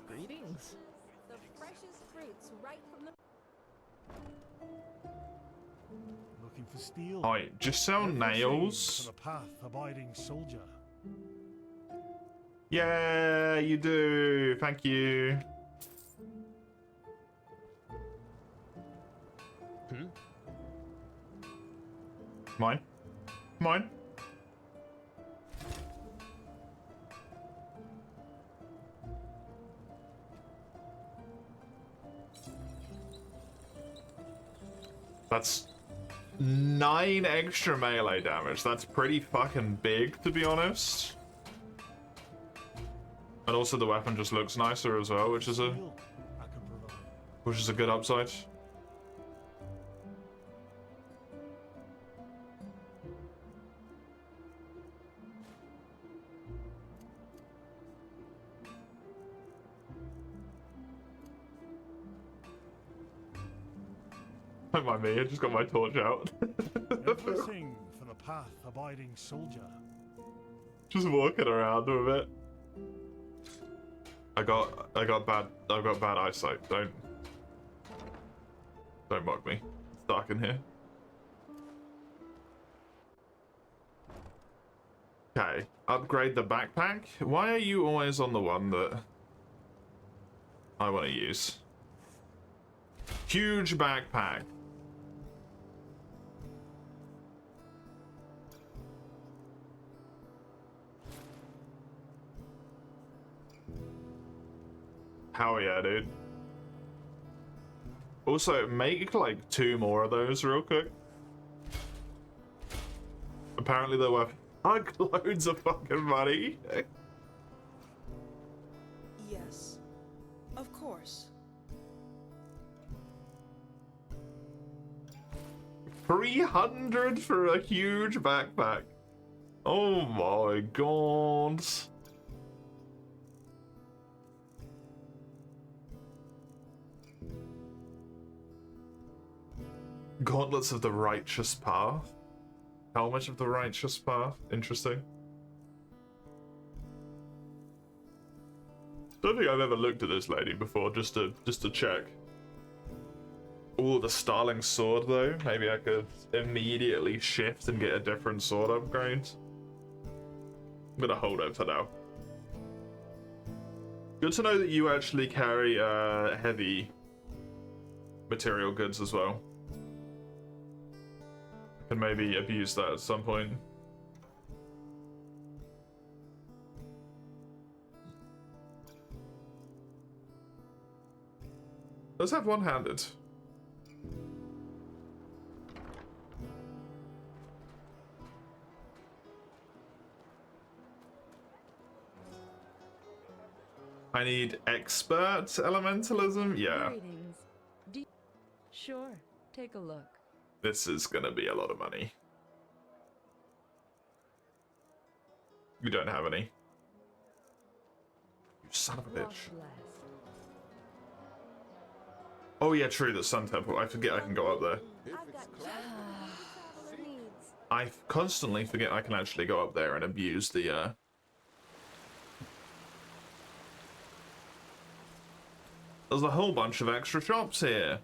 Greetings. The freshest fruits right from the... Looking for steel. Alright, just sell Everything nails. for the path-abiding soldier. Yeah, you do. Thank you. Mine. Mine. That's 9 extra melee damage. That's pretty fucking big, to be honest. And also the weapon just looks nicer as well, which is a good upside. Don't mind me, I just got my torch out. Everything for the path-abiding soldier. Just walking around with it. I've got bad eyesight. Don't mock me. It's dark in here. Okay, upgrade the backpack. Why are you always on the one that I want to use? Huge backpack. Hell yeah, dude. Also, make like 2 more of those real quick. Apparently they're worth loads of fucking money. Yes. Of course. 300 for a huge backpack. Oh my god. Gauntlets of the Righteous Path. Helmet of the Righteous Path. Interesting. Don't think I've ever looked at this lady before, just to check. Ooh, the Starling sword though. Maybe I could immediately shift and get a different sword upgrade. I'm gonna hold it for now. Good to know that you actually carry heavy material goods as well. Can maybe abuse that at some point. Let's have one-handed. I need expert elementalism? Yeah. Greetings. Sure, take a look. This is gonna be a lot of money. You don't have any. You son of a bitch. Oh yeah, true, the Sun Temple. I forget I can go up there. I constantly forget I can actually go up there and abuse the, There's a whole bunch of extra shops here.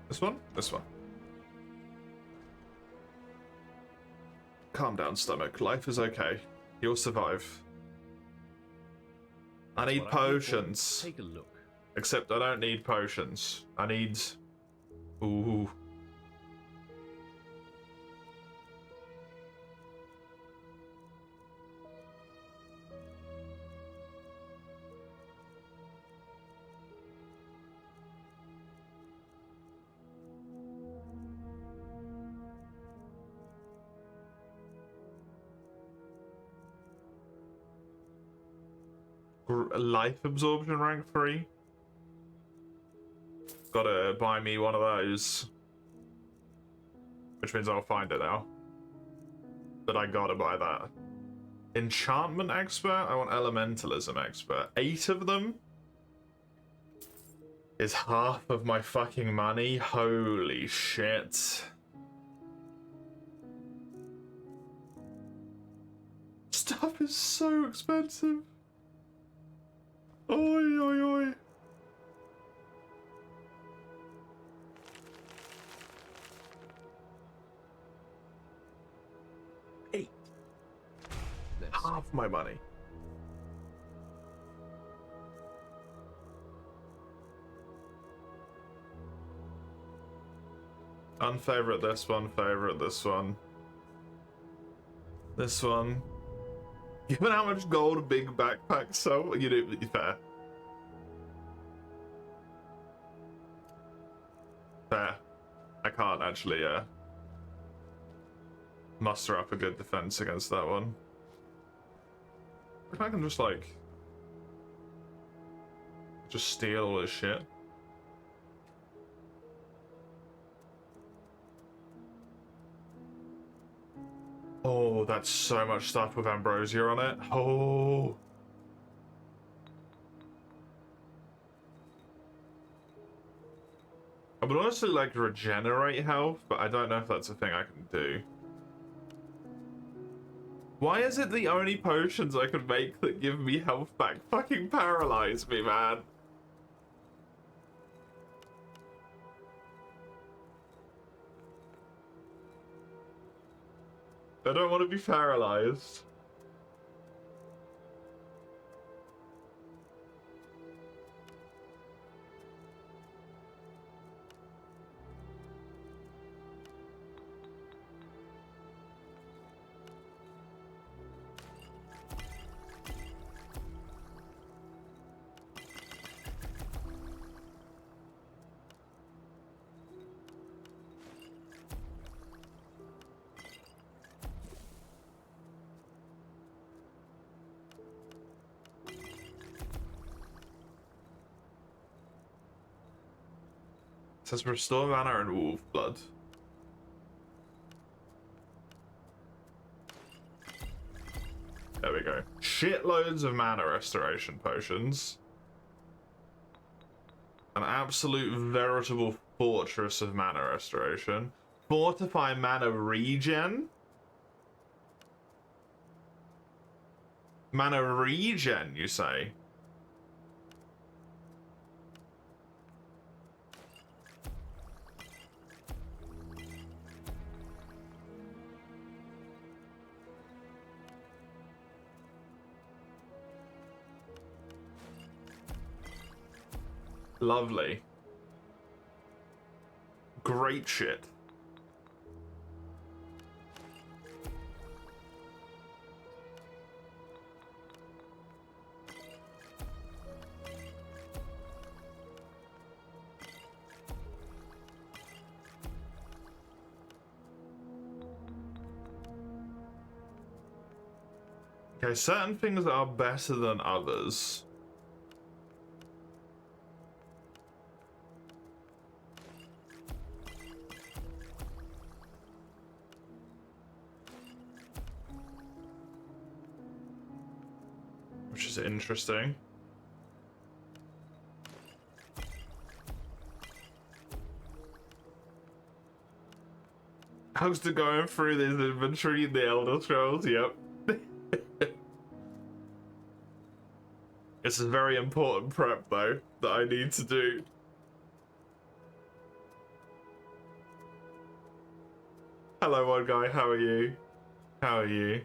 This one? This one. Calm down, stomach. Life is okay. You'll survive. I need potions. Take a look. Except I don't need potions. I need... Ooh. Life absorption rank 3. Gotta buy me one of those. Which means I'll find it now. But I gotta buy that. Enchantment expert? I want elementalism expert. 8 of them? Is half of my fucking money? Holy shit. Stuff is so expensive. Oi, oi, oi. Half my money. Unfavorite this one, favorite this one. This one. Given how much gold a big backpack sell, you do fair. Fair. I can't actually muster up a good defense against that one. If I can just like steal all this shit. Oh, that's so much stuff with ambrosia on it. Oh. I would honestly like to regenerate health, but I don't know if that's a thing I can do. Why is it the only potions I can make that give me health back fucking paralyze me, man? I don't want to be paralyzed. It says restore mana and wolf blood. There we go. Shitloads of mana restoration potions. An absolute veritable fortress of mana restoration. Fortify mana regen. Mana regen, you say? Lovely. Great shit. Okay, certain things are better than others. Which is interesting. How's to going through this inventory in the Elder Scrolls? Yep. It's a very important prep though that I need to do. Hello, one guy. How are you? How are you?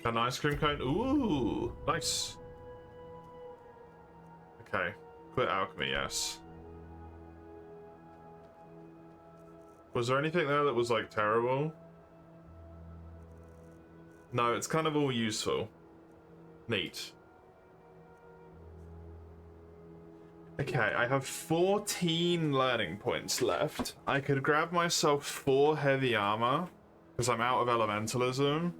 An ice cream cone? Ooh, nice. Okay, quit alchemy, yes. Was there anything there that was like terrible? No, it's kind of all useful. Neat. Okay, I have 14 learning points left. I could grab myself 4 heavy armor because I'm out of elementalism.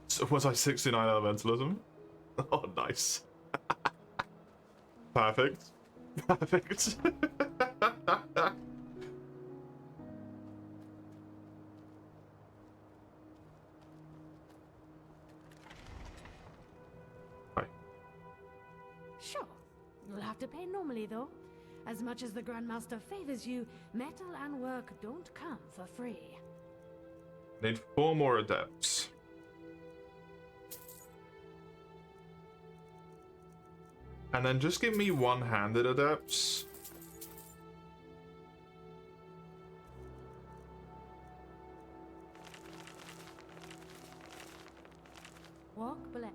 So was I 69 elementalism? Oh, nice. Perfect. Perfect. Hi. Sure. You'll have to pay normally, though. As much as the Grandmaster favors you, metal and work don't come for free. Need 4 more adepts. And then just give me one-handed adepts. Walk blessed.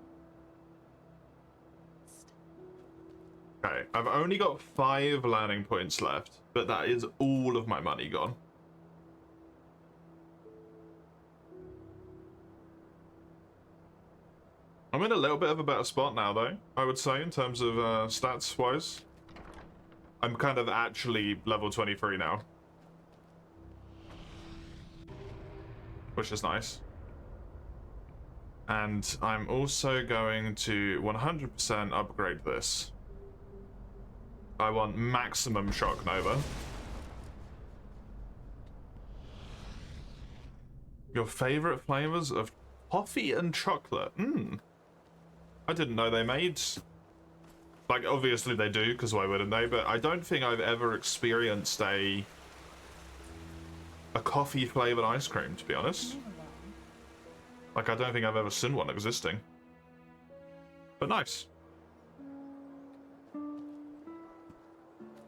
Okay, I've only got 5 learning points left, but that is all of my money gone. I'm in a little bit of a better spot now, though, I would say, in terms of stats-wise. I'm kind of actually level 23 now. Which is nice. And I'm also going to 100% upgrade this. I want maximum shock nova. Your favorite flavors of toffee and chocolate? I didn't know they made... Like, obviously they do, because why wouldn't they? But I don't think I've ever experienced a coffee flavored ice cream, to be honest. Like, I don't think I've ever seen one existing. But nice.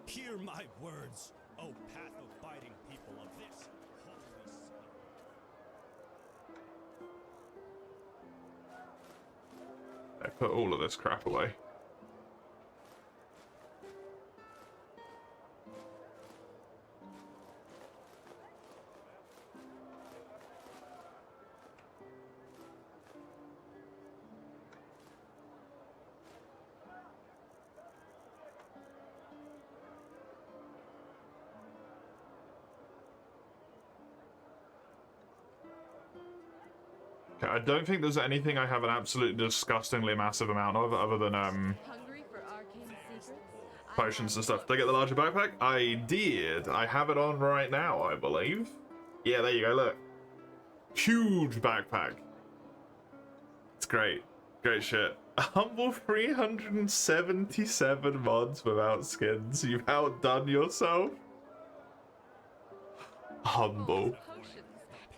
Hear my words, O path-abiding people of this holy city. I put all of this crap away. I don't think there's anything I have an absolutely disgustingly massive amount of other than potions and stuff. Did I get the larger backpack? I did. I have it on right now, I believe. Yeah, there you go, look. Huge backpack. It's great. Great shit. A humble 377 mods without skins. You've outdone yourself. Humble.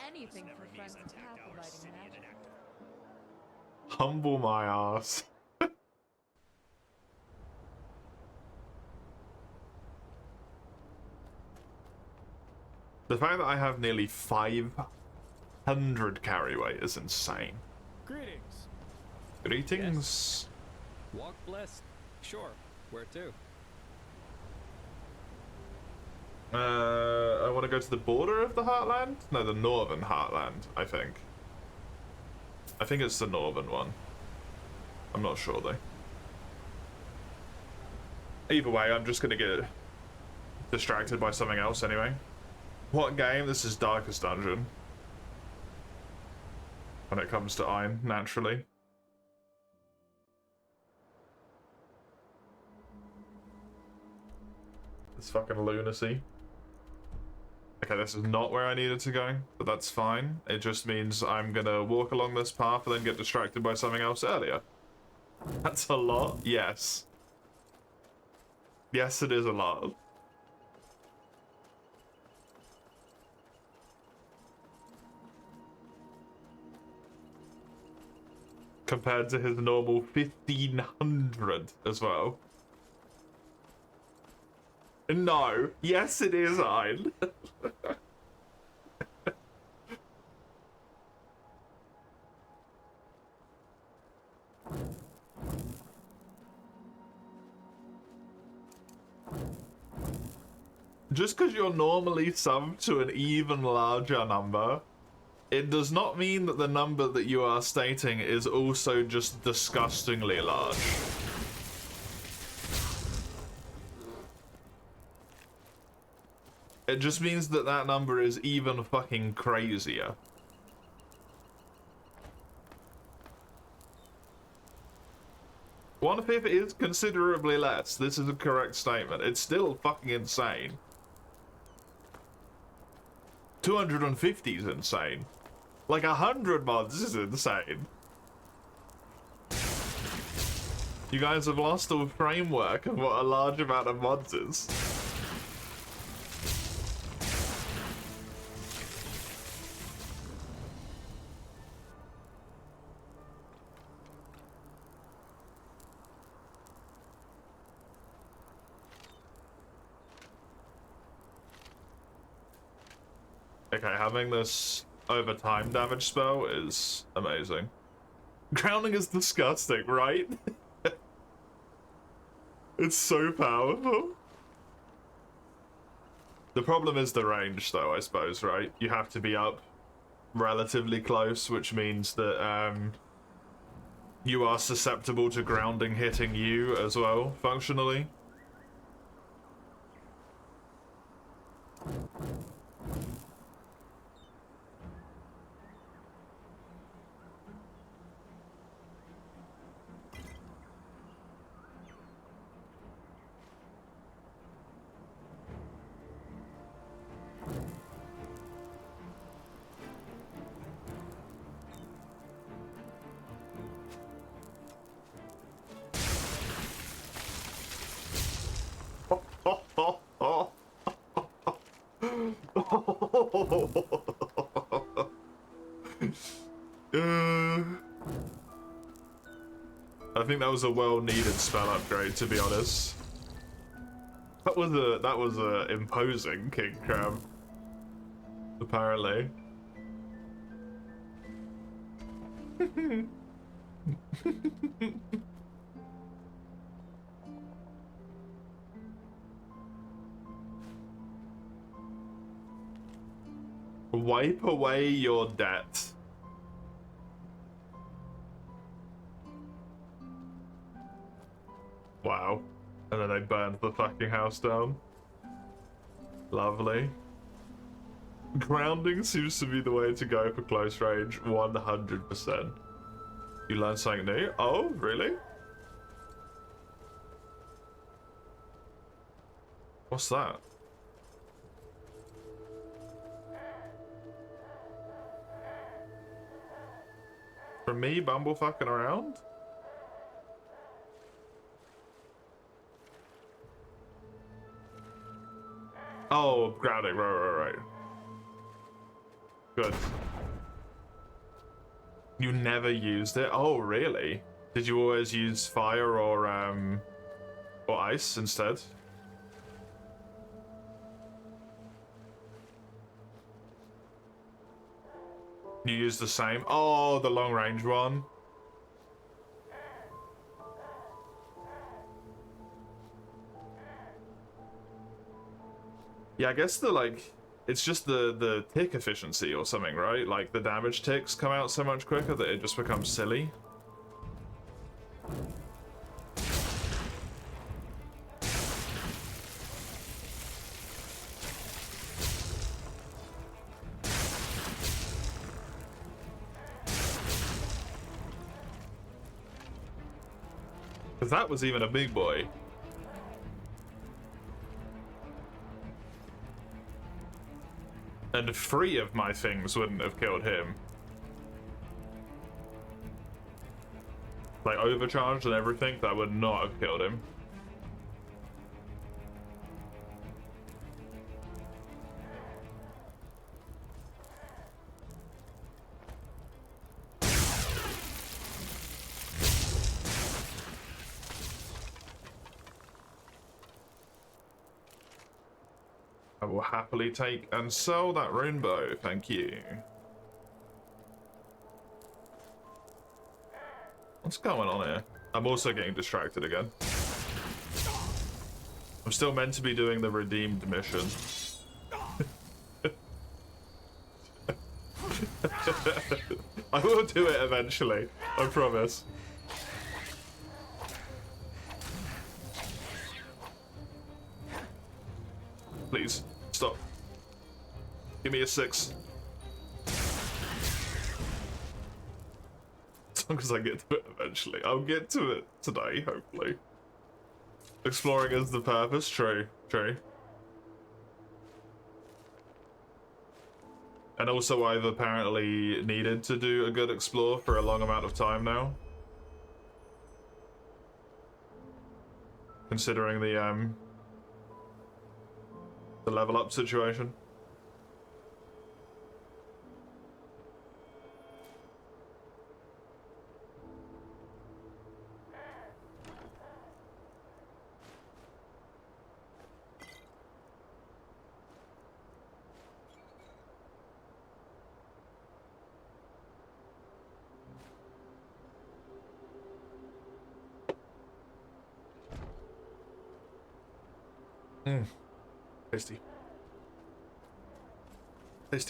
Anything for friends and path-abiding magic. Humble my ass. The fact that I have nearly 500 carry weight is insane. Greetings. Greetings. Yes. Walk blessed. Sure. Where to? I want to go to the border of the Heartland? No, the Northern Heartland, I think. I think it's the Northern one. I'm not sure, though. Either way, I'm just going to get distracted by something else anyway. What game? This is Darkest Dungeon. When it comes to Iron, naturally. This fucking lunacy. Okay, this is not where I needed to go, but that's fine. It just means I'm gonna walk along this path and then get distracted by something else earlier. That's a lot? Yes. Yes, it is a lot. Compared to his normal 1500 as well. No. Yes, it is, Ein. Just because you're normally subbed to an even larger number, it does not mean that the number that you are stating is also just disgustingly large. It just means that that number is even fucking crazier. One-fifth is considerably less. This is a correct statement. It's still fucking insane. 250 is insane. Like 100 mods is insane. You guys have lost the framework of what a large amount of mods is. Okay, having this over time damage spell is amazing. Grounding is disgusting, right? It's so powerful. The problem is the range, though, I suppose, right? You have to be up relatively close, which means that you are susceptible to grounding hitting you as well, functionally. I think that was a well-needed spell upgrade, to be honest. That was a imposing king crab. Apparently. Wipe away your debt. Wow. And then they burned the fucking house down. Lovely. Grounding seems to be the way to go for close range, 100%. You learn something new? Oh, really? What's that? From me, bumble fucking around? Oh, grounding, right. Good. You never used it? Oh, really? Did you always use fire or ice instead? You use the same? Oh, the long range one. Yeah, I guess it's just the tick efficiency or something, right? Like the damage ticks come out so much quicker that it just becomes silly. Because that was even a big boy. And 3 of my things wouldn't have killed him. Like overcharged and everything, that would not have killed him. I will happily take and sell that rune bow, thank you. What's going on here? I'm also getting distracted again. I'm still meant to be doing the redeemed mission. I will do it eventually, I promise. Please, stop. Give me a 6. As long as I get to it eventually. I'll get to it today, hopefully. Exploring is the purpose, true. And also I've apparently needed to do a good explore for a long amount of time now. Considering the level up situation. Tasty.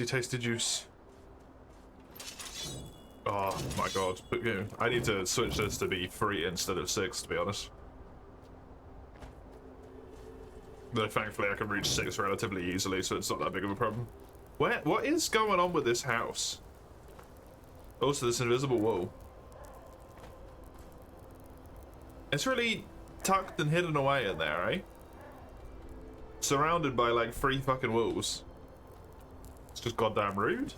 Tasty juice. Oh my god. But, yeah, I need to switch this to be 3 instead of 6, to be honest. Though thankfully I can reach 6 relatively easily, so it's not that big of a problem. What is going on with this house? Also, this invisible wall. It's really tucked and hidden away in there, eh? Surrounded by like 3 fucking walls. It's just goddamn rude.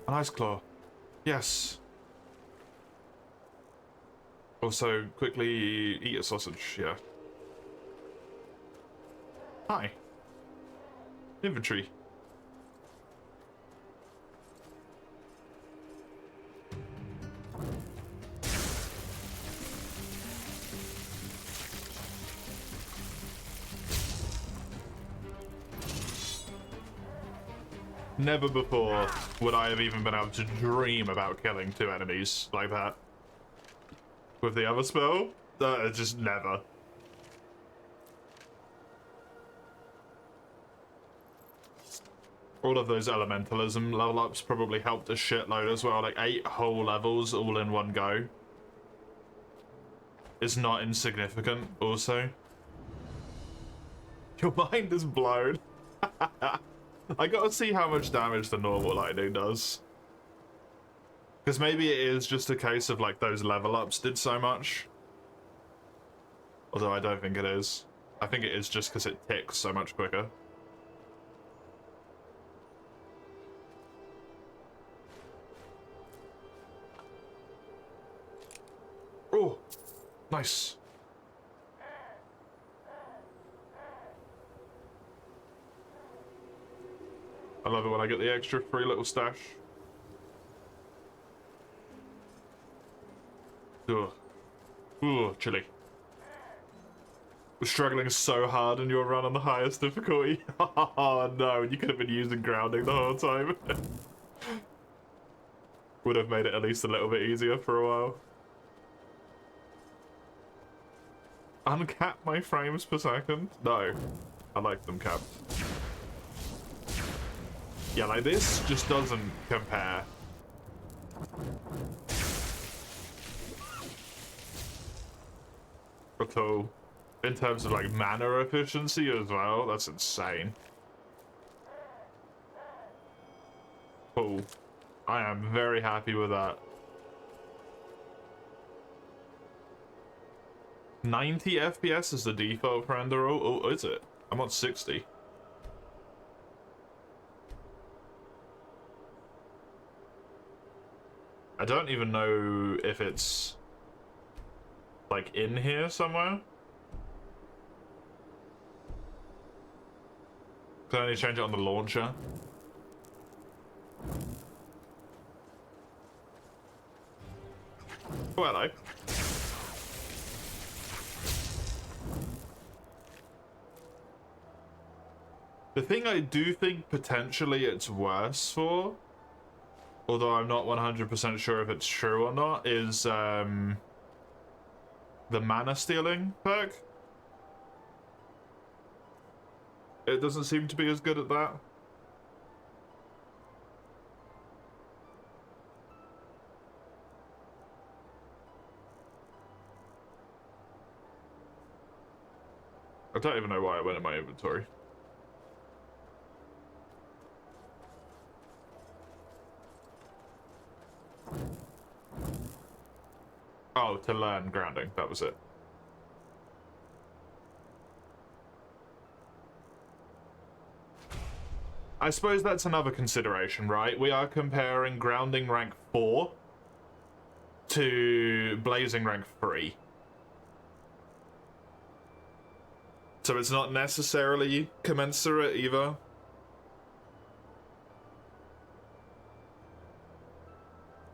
An ice claw. Yes. Also, quickly eat a sausage, yeah. Hi. Inventory. Never before would I have even been able to dream about killing 2 enemies like that. With the other spell? Just never. All of those elementalism level ups probably helped a shitload as well. Like 8 whole levels all in one go. Is not insignificant also. Your mind is blown. I gotta see how much damage the normal lightning does. Because maybe it is just a case of like those level ups did so much. Although I don't think it is. I think it is just because it ticks so much quicker. Oh, nice. I love it when I get the extra free little stash. Ugh. Ugh, chilly. We're struggling so hard and you're run on the highest difficulty. Oh no, you could have been using grounding the whole time. Would have made it at least a little bit easier for a while. Uncap my frames per second? No. I like them capped. Yeah, like this just doesn't compare. At all. In terms of like mana efficiency as well, that's insane. Cool. I am very happy with that. 90 FPS is the default for Enderal. Oh, is it? I'm on 60. I don't even know if it's like in here somewhere. Can I only change it on the launcher? Oh, hello. The thing I do think potentially it's worse for, although I'm not 100% sure if it's true or not, is the mana stealing perk. It doesn't seem to be as good at that. I don't even know why it went in my inventory. Oh, to learn grounding, that was it. I suppose that's another consideration, right? We are comparing grounding rank 4 to blazing rank 3. So it's not necessarily commensurate either.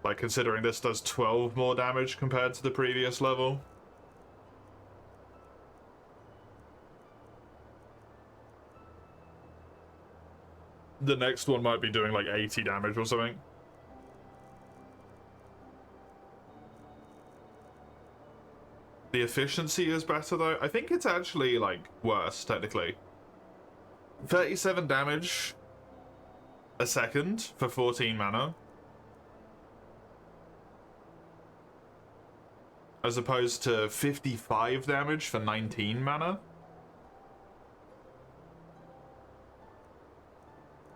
Like, considering this does 12 more damage compared to the previous level. The next one might be doing like 80 damage or something. The efficiency is better though. I think it's actually like worse technically. 37 damage a second for 14 mana. As opposed to 55 damage for 19 mana.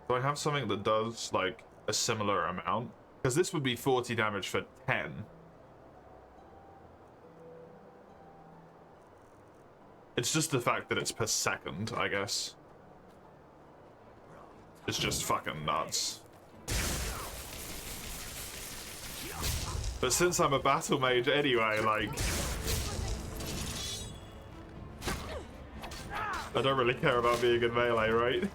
Do I have something that does, like, a similar amount? Because this would be 40 damage for 10. It's just the fact that it's per second, I guess. It's just fucking nuts. But since I'm a battle mage anyway, like... I don't really care about being in melee, right?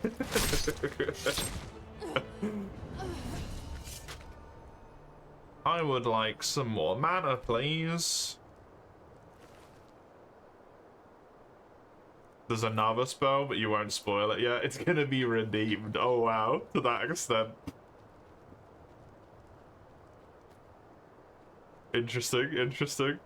I would like some more mana, please. There's another spell, but you won't spoil it yet. It's gonna be redeemed. Oh wow, to that extent. Interesting, interesting.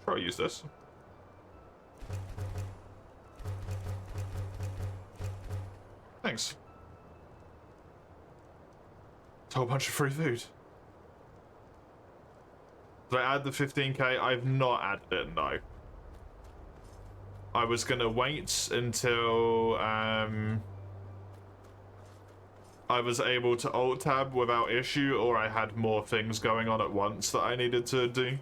Try to use this. Thanks. It's a whole bunch of free food. Did I add the 15k? I've not added it, no. I was gonna wait until I was able to alt tab without issue, or I had more things going on at once that I needed to do.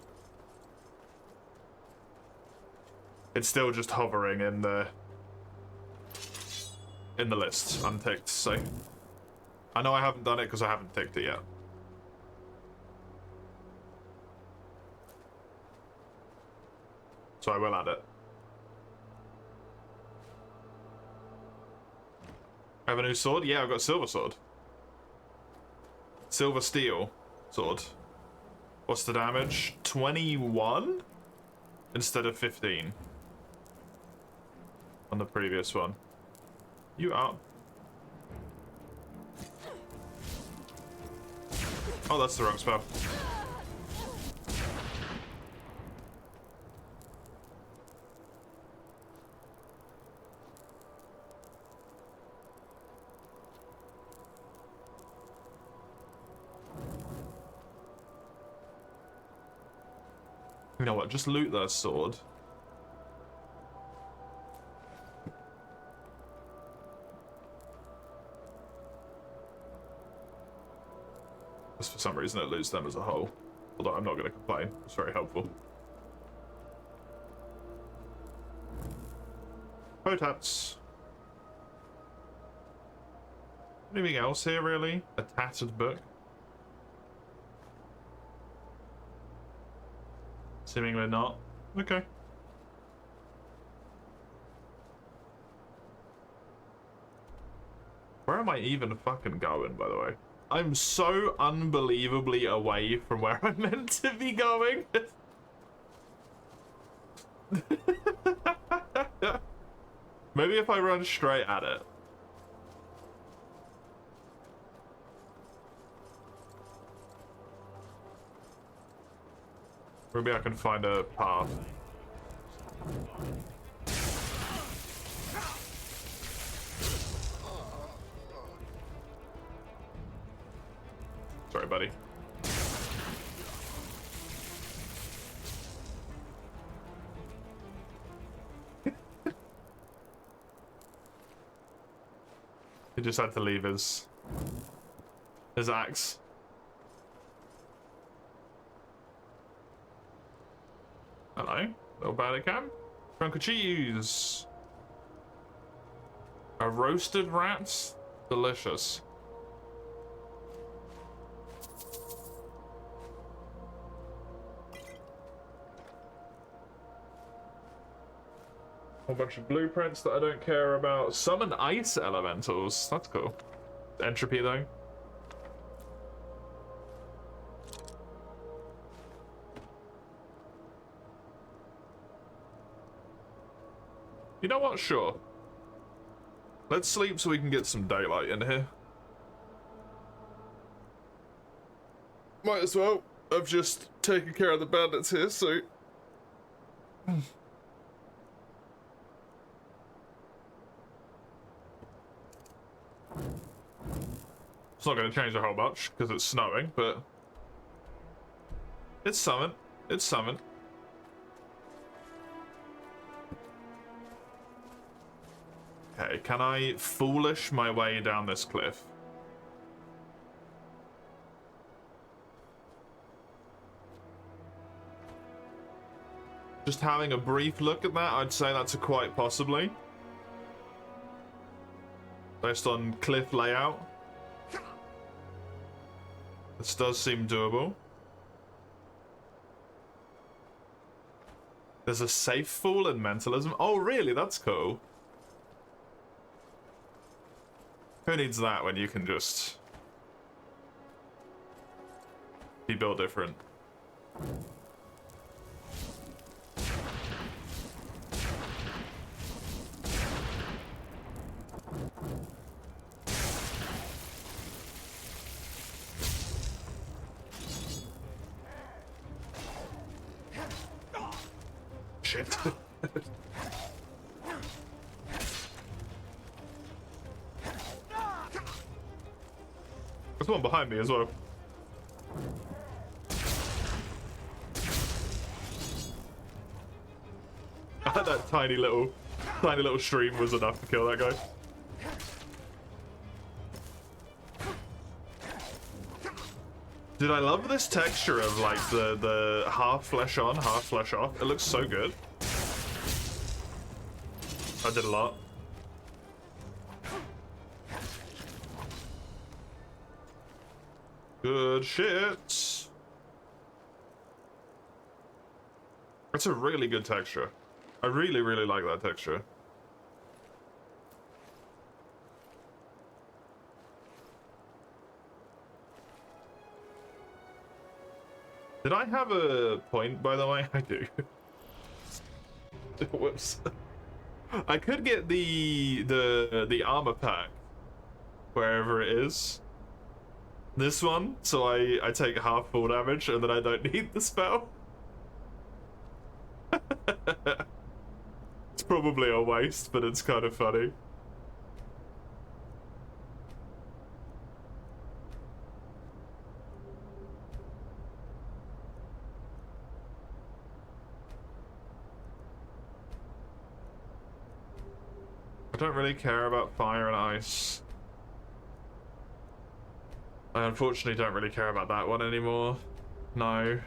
It's still just hovering in the list, unticked, so I know I haven't done it because I haven't ticked it yet. So I will add it. I have a new sword? Yeah, I've got a silver sword. Silver steel sword. What's the damage? 21? Instead of 15. On the previous one. You up? Oh, that's the wrong spell. You know what? Just loot that sword. Just for some reason it loots them as a whole. Although I'm not going to complain. It's very helpful. Potats. Anything else here, really? A tattered book? Seemingly not. Okay. Where am I even fucking going, by the way? I'm so unbelievably away from where I'm meant to be going. Maybe if I run straight at it. Maybe I can find a path. Sorry, buddy. He just had to leave his axe. Hello, little bandit camp. Trunk of cheese. A roasted rat? Delicious. Whole bunch of blueprints that I don't care about. Summon ice elementals. That's cool. Entropy though. You know what? Sure. Let's sleep so we can get some daylight in here. Might as well. I've just taken care of the bandits here, so... It's not going to change a whole much, because it's snowing, but... It's summoned. It's summoned. Okay, can I foolish my way down this cliff? Just having a brief look at that, I'd say that's a quite possibly. Based on cliff layout. This does seem doable. There's a safe fall in mentalism. Oh, really? That's cool. Who needs that when you can just be built different? Shit. There's one behind me as well. That tiny little stream was enough to kill that guy. Dude, I love this texture of like the half flesh on, half flesh off. It looks so good. I did a lot. Good shit. That's a really good texture. I really, really like that texture. Did I have a point, by the way? I do. Whoops. I could get the armor pack wherever it is. This one, so I take half full damage and then I don't need the spell. It's probably a waste, but it's kind of funny. I don't really care about fire and ice. I unfortunately don't really care about that one anymore. No.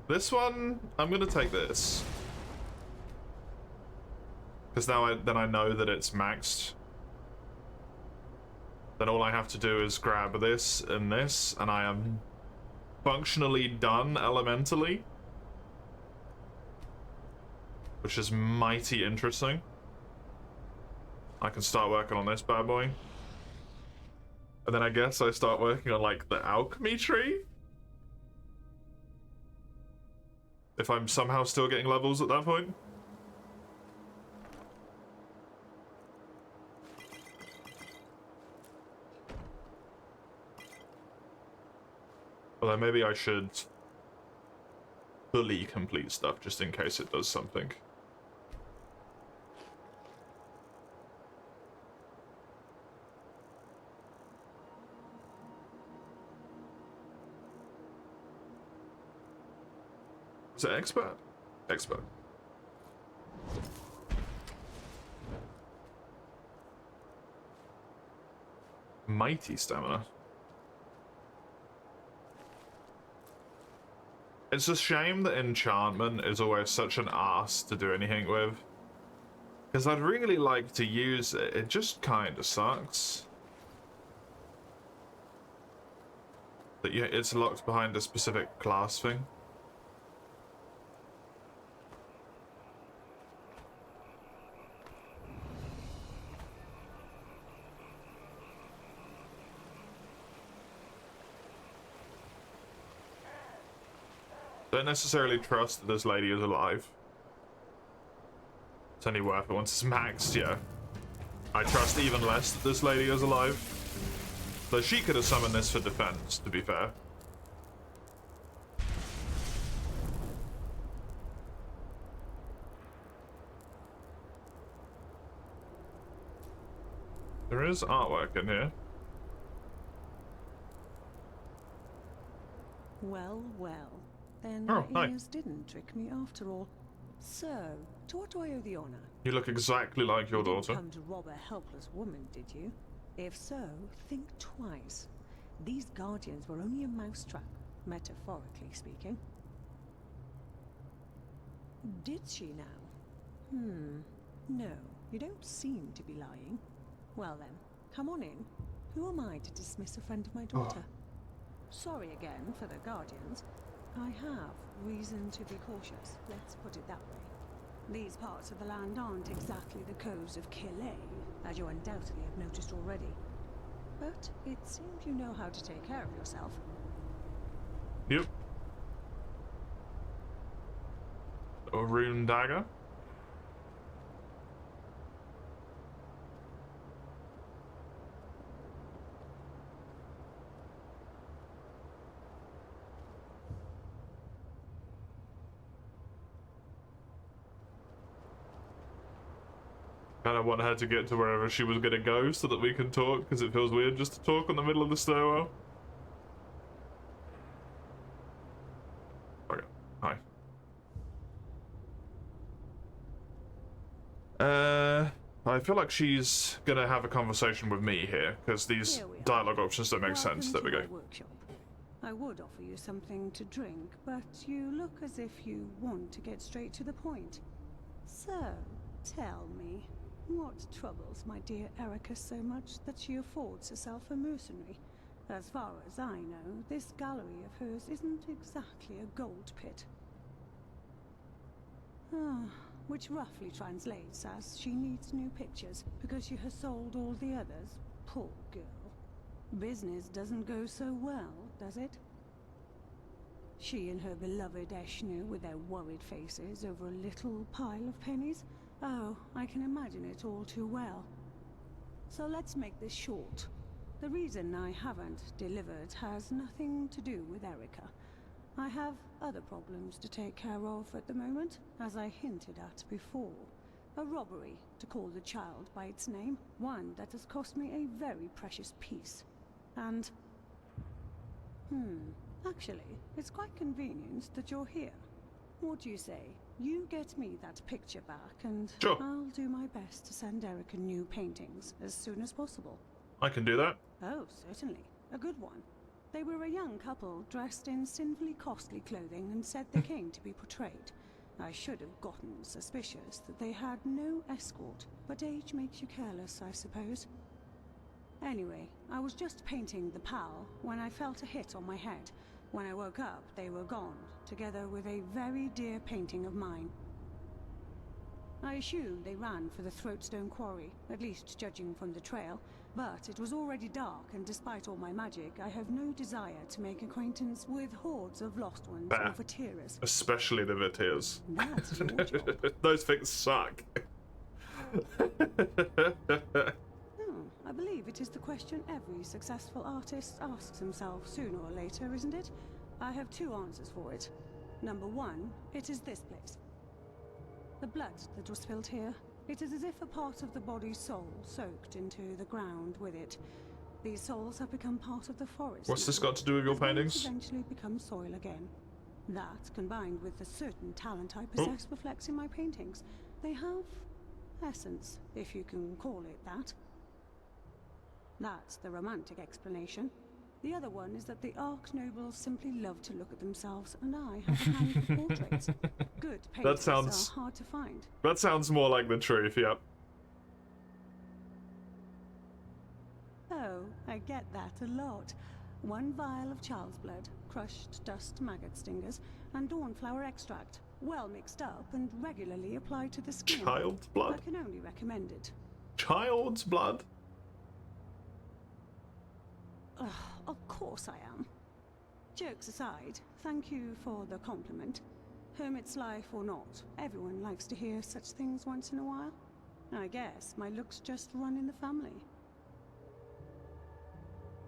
This one, I'm gonna take this. Because now I know that it's maxed. Then all I have to do is grab this, and I am functionally done elementally. Which is mighty interesting. I can start working on this bad boy. And then I guess I start working on like the alchemy tree. If I'm somehow still getting levels at that point. Although maybe I should fully complete stuff just in case it does something. Is it expert? Expert. Mighty stamina. It's a shame that enchantment is always such an ass to do anything with. Because I'd really like to use it, it just kinda sucks. That it's locked behind a specific class thing. Don't necessarily trust that this lady is alive. It's only worth it once it's maxed, yeah. I trust even less that this lady is alive. Though she could have summoned this for defense, to be fair. There is artwork in here. Well, well. Then Oh, my hi. ears didn't trick me after all. So, to what do I owe the honor? You look exactly like your You didn't daughter. come to rob a helpless woman, did you? If so, think twice. These guardians were only a mousetrap, metaphorically speaking. Did she now? No, you don't seem to be lying. Well then, come on in. Who am I to dismiss a friend of my daughter? Sorry again for the Guardians. I have reason to be cautious, let's put it that way. These parts of the land aren't exactly the coves of Killet, as you undoubtedly have noticed already. But it seems you know how to take care of yourself. Yep. A rune dagger. And I want her to get to wherever she was gonna go so that we can talk, because it feels weird just to talk in the middle of the stairwell. Okay, hi. I feel like she's gonna have a conversation with me here, because these dialogue options don't make sense. There we go. I would offer you something to drink, but you look as if you want to get straight to the point. So, tell me, what troubles my dear Erica so much that she affords herself a mercenary? As far as I know, this gallery of hers isn't exactly a gold pit. Which roughly translates as she needs new pictures because she has sold all the others. Poor girl. Business doesn't go so well, does it? She and her beloved Eshnu with their worried faces over a little pile of pennies? Oh, I can imagine it all too well. So let's make this short. The reason I haven't delivered has nothing to do with Erica. I have other problems to take care of at the moment, as I hinted at before. A robbery, to call the child by its name. One that has cost me a very precious piece. And... actually, it's quite convenient that you're here. What do you say? You get me that picture back, and sure. I'll do my best to send Erica new paintings as soon as possible. I can do that. Oh, certainly. A good one. They were a young couple dressed in sinfully costly clothing and said they came to be portrayed. I should have gotten suspicious that they had no escort, but age makes you careless, I suppose. Anyway, I was just painting the pal when I felt a hit on my head. When I woke up, they were gone, together with a very dear painting of mine. I assumed they ran for the Throatstone Quarry, at least judging from the trail, but it was already dark, and despite all my magic, I have no desire to make acquaintance with hordes of lost ones or Vatiras. Especially the Vatirs. That's your job. Those things suck. I believe it is the question every successful artist asks himself sooner or later, isn't it? I have two answers for it. Number one, it is this place. The blood that was spilled here, it is as if a part of the body's soul soaked into the ground with it. These souls have become part of the forest. What's this got to do with your paintings? Eventually become soil again. That, combined with the certain talent I possess, reflects in my paintings. They have essence, if you can call it that. That's the romantic explanation. The other one is that the Ark Nobles simply love to look at themselves, and I have a hand for portraits. Good paintings are hard to find. That sounds more like the truth, yep. Oh, I get that a lot. 1 vial of child's blood, crushed dust maggot stingers, and dawnflower extract, well mixed up and regularly applied to the skin. Child's blood? I can only recommend it. Child's blood? Of course I am. Jokes aside, thank you for the compliment. Hermit's life or not, everyone likes to hear such things once in a while. I guess my looks just run in the family.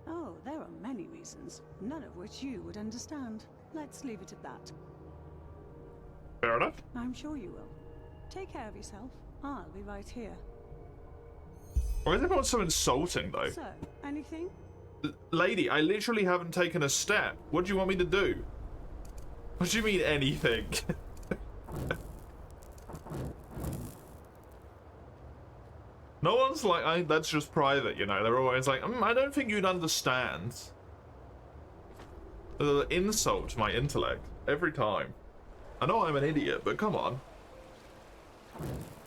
Oh, there are many reasons, none of which you would understand. Let's leave it at that. Fair enough. I'm sure you will. Take care of yourself. I'll be right here. Why is everyone so insulting, though? So, anything? Lady, I literally haven't taken a step. What do you want me to do? What do you mean, anything? No one's like, that's just private, you know. They're always like, I don't think you'd understand. insult to my intellect every time. I know I'm an idiot, but come on.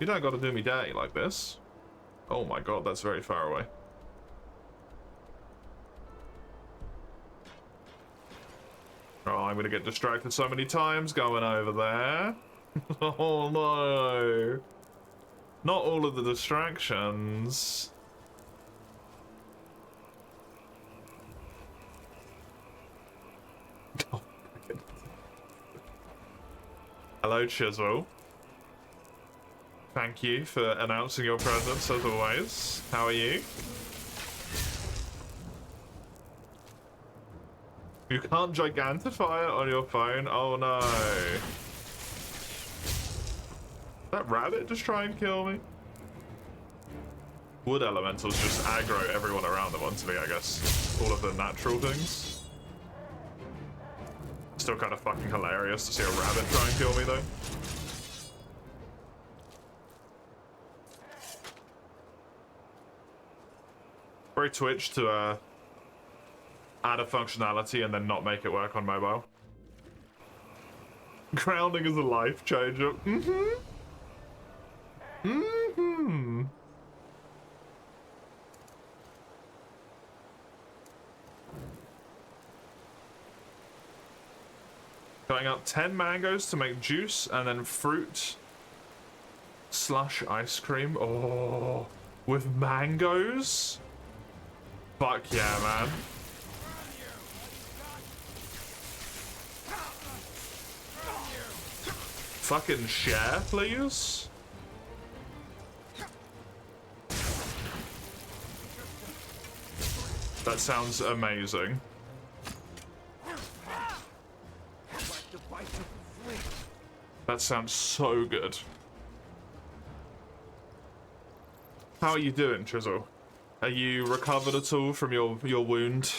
You don't gotta do me dirty like this. Oh my god, that's very far away. Oh, I'm gonna get distracted so many times going over there. Oh no. Not all of the distractions. Oh, hello, Chisel. Thank you for announcing your presence as always. How are you? You can't gigantify it on your phone? Oh no. That rabbit just try and kill me? Wood elementals just aggro everyone around them onto me, I guess. All of the natural things. Still kind of fucking hilarious to see a rabbit try and kill me though. Very Twitch to add a functionality and then not make it work on mobile. Grounding is a life changer. Mm-hmm. Mm-hmm. Going up 10 mangoes to make juice and then fruit slush ice cream. Oh, with mangoes? Fuck yeah, man. Fucking share, please? That sounds amazing. That sounds so good. How are you doing, Chisel? Are you recovered at all from your wound?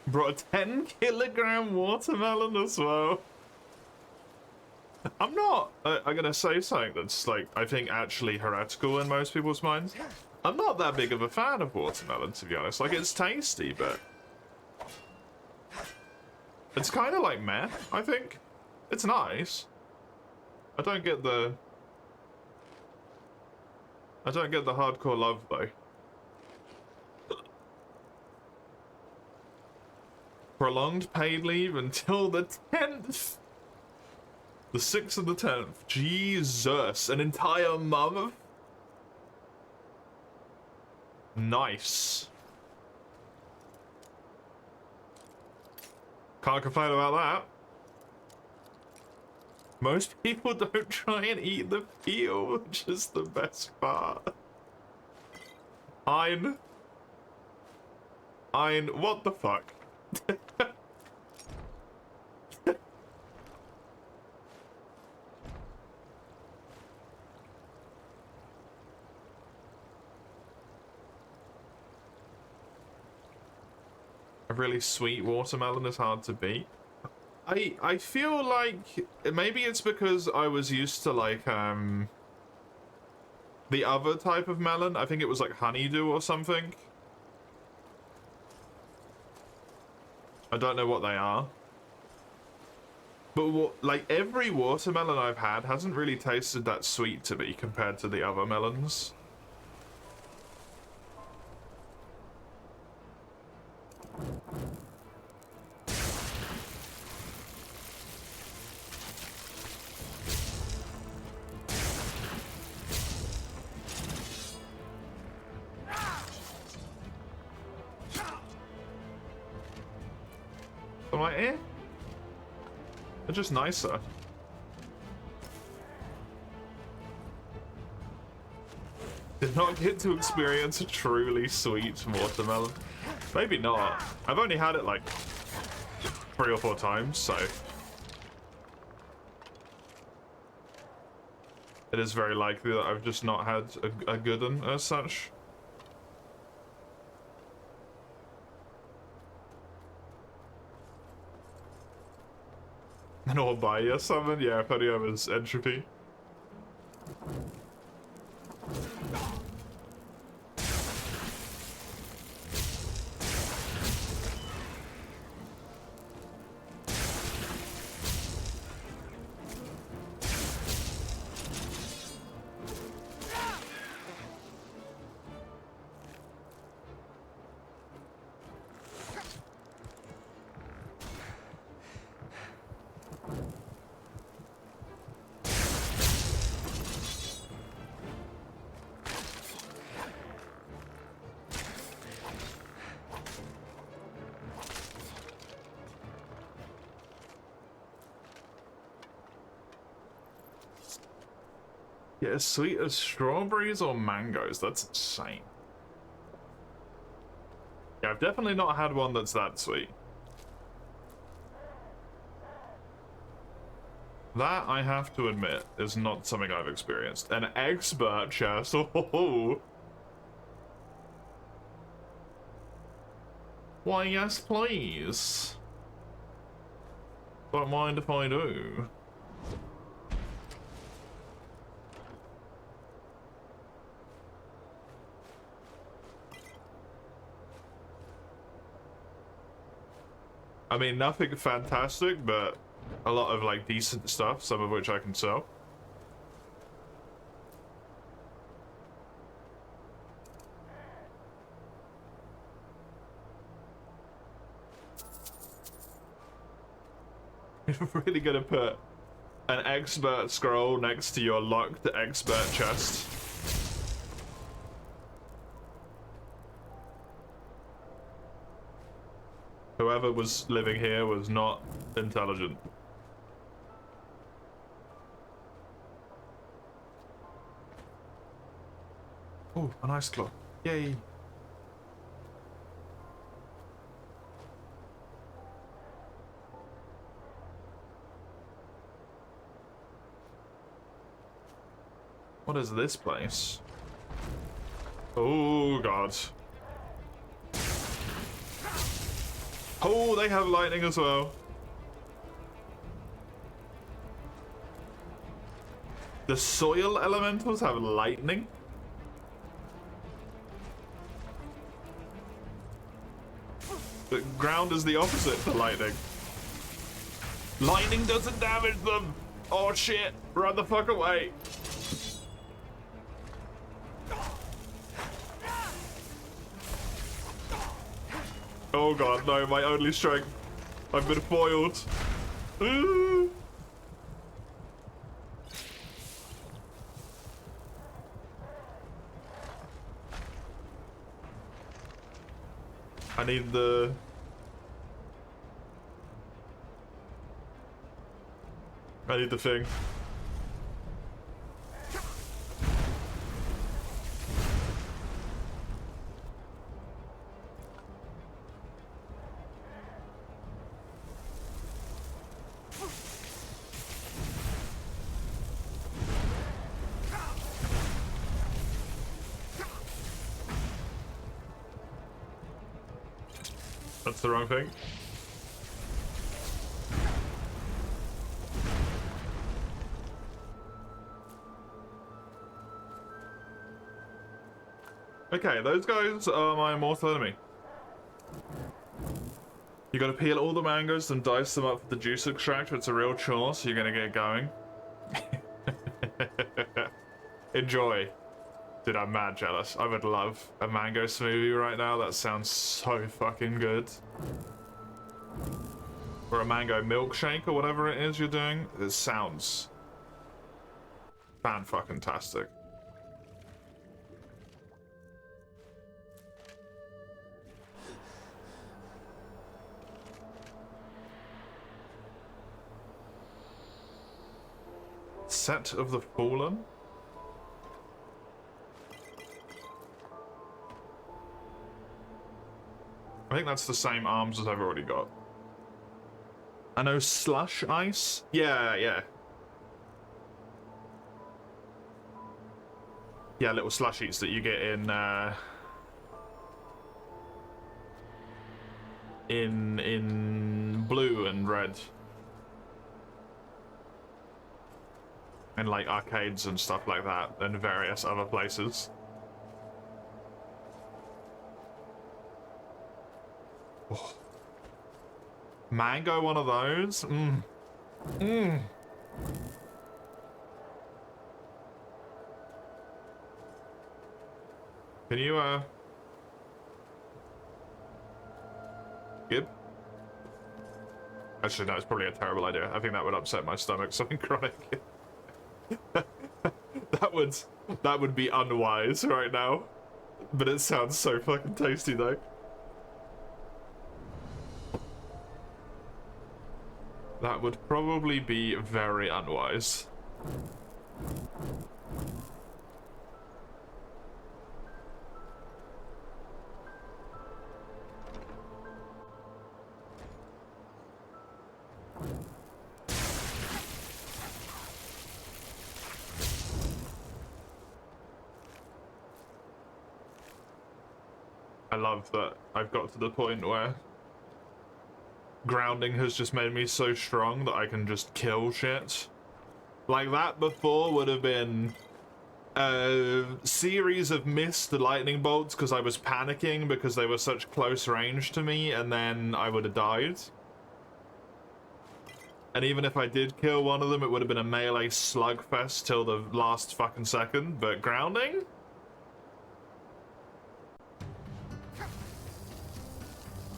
Brought a 10-kilogram watermelon as well. I'm not. I'm gonna say something that's like I think actually heretical in most people's minds. I'm not that big of a fan of watermelon, to be honest. Like, it's tasty, but it's kind of like meh. I think it's nice. I don't get the hardcore love though. Prolonged paid leave until the 10th. The 6th and the 10th. Jesus, an entire month? Nice. Can't complain about that. Most people don't try and eat the peel, which is the best part. Ein, what the fuck? A really sweet watermelon is hard to beat. I feel like maybe it's because I was used to like the other type of melon. I think it was like honeydew or something. I don't know what they are. But like every watermelon I've had hasn't really tasted that sweet to me compared to the other melons. I'm like, eh? They're just nicer. Did not get to experience a truly sweet watermelon. Maybe not. I've only had it like 3 or 4 times, so it is very likely that I've just not had a good one as such. And I'll buy you something? Yeah, if only I was entropy. Get as sweet as strawberries or mangoes. That's insane. Yeah, I've definitely not had one that's that sweet. That, I have to admit, is not something I've experienced. An expert chest. Oh. Why, yes, please. Don't mind if I do. I mean, nothing fantastic, but a lot of, like, decent stuff, some of which I can sell. You're really gonna put an expert scroll next to your locked expert chest. Whoever was living here was not intelligent. Oh, a nice clock. Yay. What is this place? Oh, God. Oh, they have lightning as well. The soil elementals have lightning? The ground is the opposite to lightning. Lightning doesn't damage them! Oh shit! Run the fuck away! Oh god, no, my only strength. I've been foiled. Ooh. I need the... thing. That's the wrong thing. Okay, those guys are my mortal enemy. You gotta peel all the mangoes and dice them up with the juice extractor. It's a real chore, so you're gonna get going. Enjoy. Dude, I'm mad jealous. I would love a mango smoothie right now. That sounds so fucking good. Or a mango milkshake or whatever it is you're doing. It sounds fan-fucking-tastic. Set of the Fallen? I think that's the same arms as I've already got. I know Slush Ice? Yeah. Yeah, little slushies that you get in blue and red. And like arcades and stuff like that, and various other places. Oh. Mango, one of those? Mmm. Mmm. Can you, Good? Actually, no, it's probably a terrible idea. I think that would upset my stomach, something chronic. That would be unwise right now. But it sounds so fucking tasty, though. That would probably be very unwise. love that I've got to the point where grounding has just made me so strong that I can just kill shit. Like, that before would have been a series of missed lightning bolts because I was panicking because they were such close range to me, and then I would have died. And even if I did kill one of them, it would have been a melee slugfest till the last fucking second. But grounding?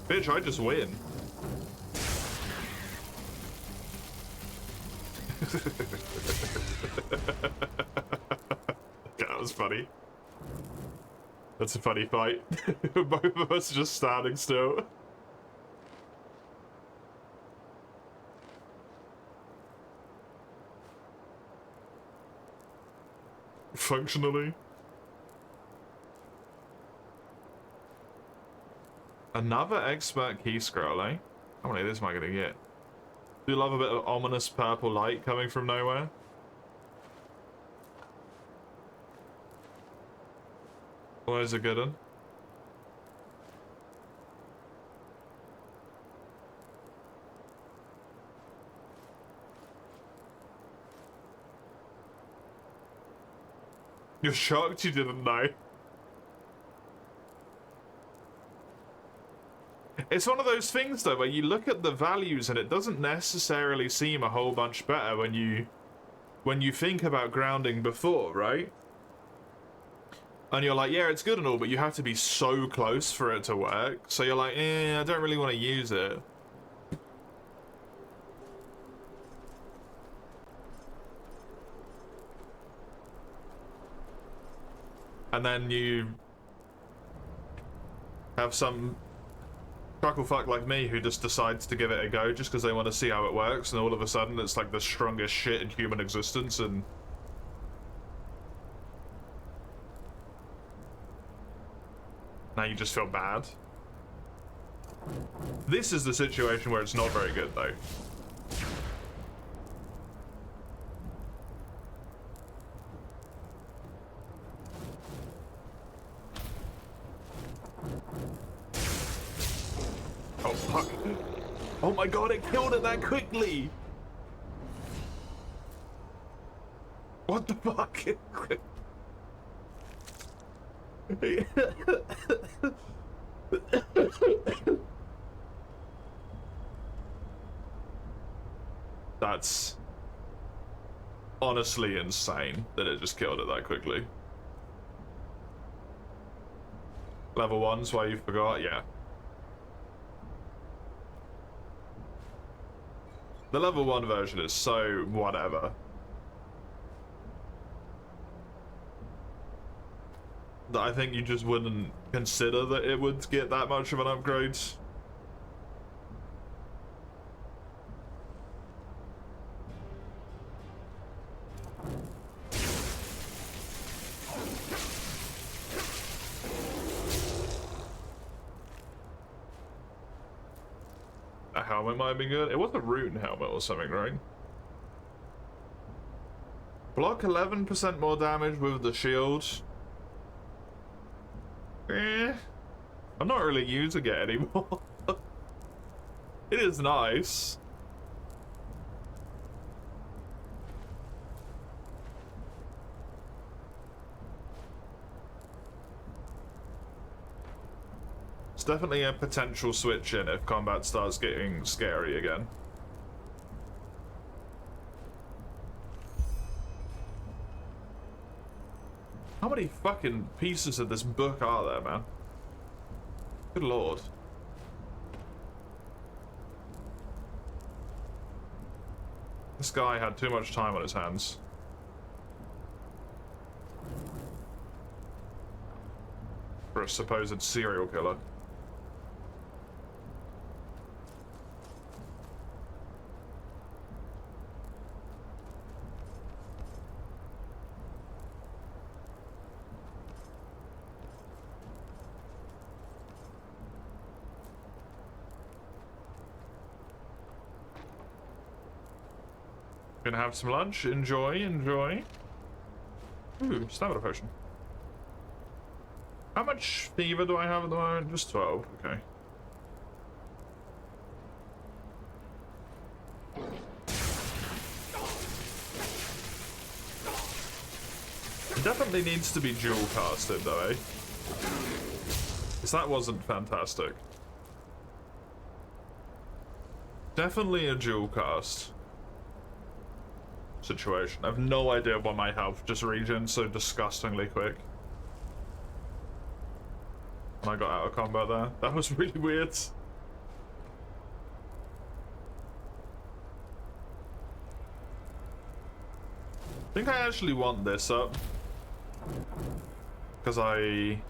Bitch, I just win. Yeah, that was funny. That's a funny fight. Both of us just standing still. Functionally. Another expert key scroll, eh? How many of this am I gonna get? Do you love a bit of ominous purple light coming from nowhere? Always a good one. You're shocked you didn't know. It's one of those things though where you look at the values and it doesn't necessarily seem a whole bunch better when you think about grounding before, right? And you're like, yeah, it's good and all, but you have to be so close for it to work. So you're like, I don't really want to use it. And then you have some trucklefuck like me who just decides to give it a go just because they want to see how it works, and all of a sudden it's like the strongest shit in human existence, and now you just feel bad. This is the situation where it's not very good though. Oh fuck. Oh my god, it killed it that quickly! What the fuck? That's honestly insane that it just killed it that quickly. Level 1's why you forgot? Yeah. The level 1 version is so whatever. That I think you just wouldn't consider that it would get that much of an upgrade. A helmet might be good. It was a rune helmet or something, right? Block 11% more damage with the shield. I'm not really using it anymore. It is nice. It's definitely a potential switch in if combat starts getting scary again. How many fucking pieces of this book are there, man? Good lord. This guy had too much time on his hands. For a supposed serial killer. Gonna have some lunch. Enjoy, enjoy. Ooh, stamina potion. How much fever do I have at the moment? Just 12, okay. It definitely needs to be dual casted though, eh? Because that wasn't fantastic. Definitely a dual cast situation. I have no idea why my health just regens so disgustingly quick. And I got out of combat there. That was really weird. I think I actually want this up. Because I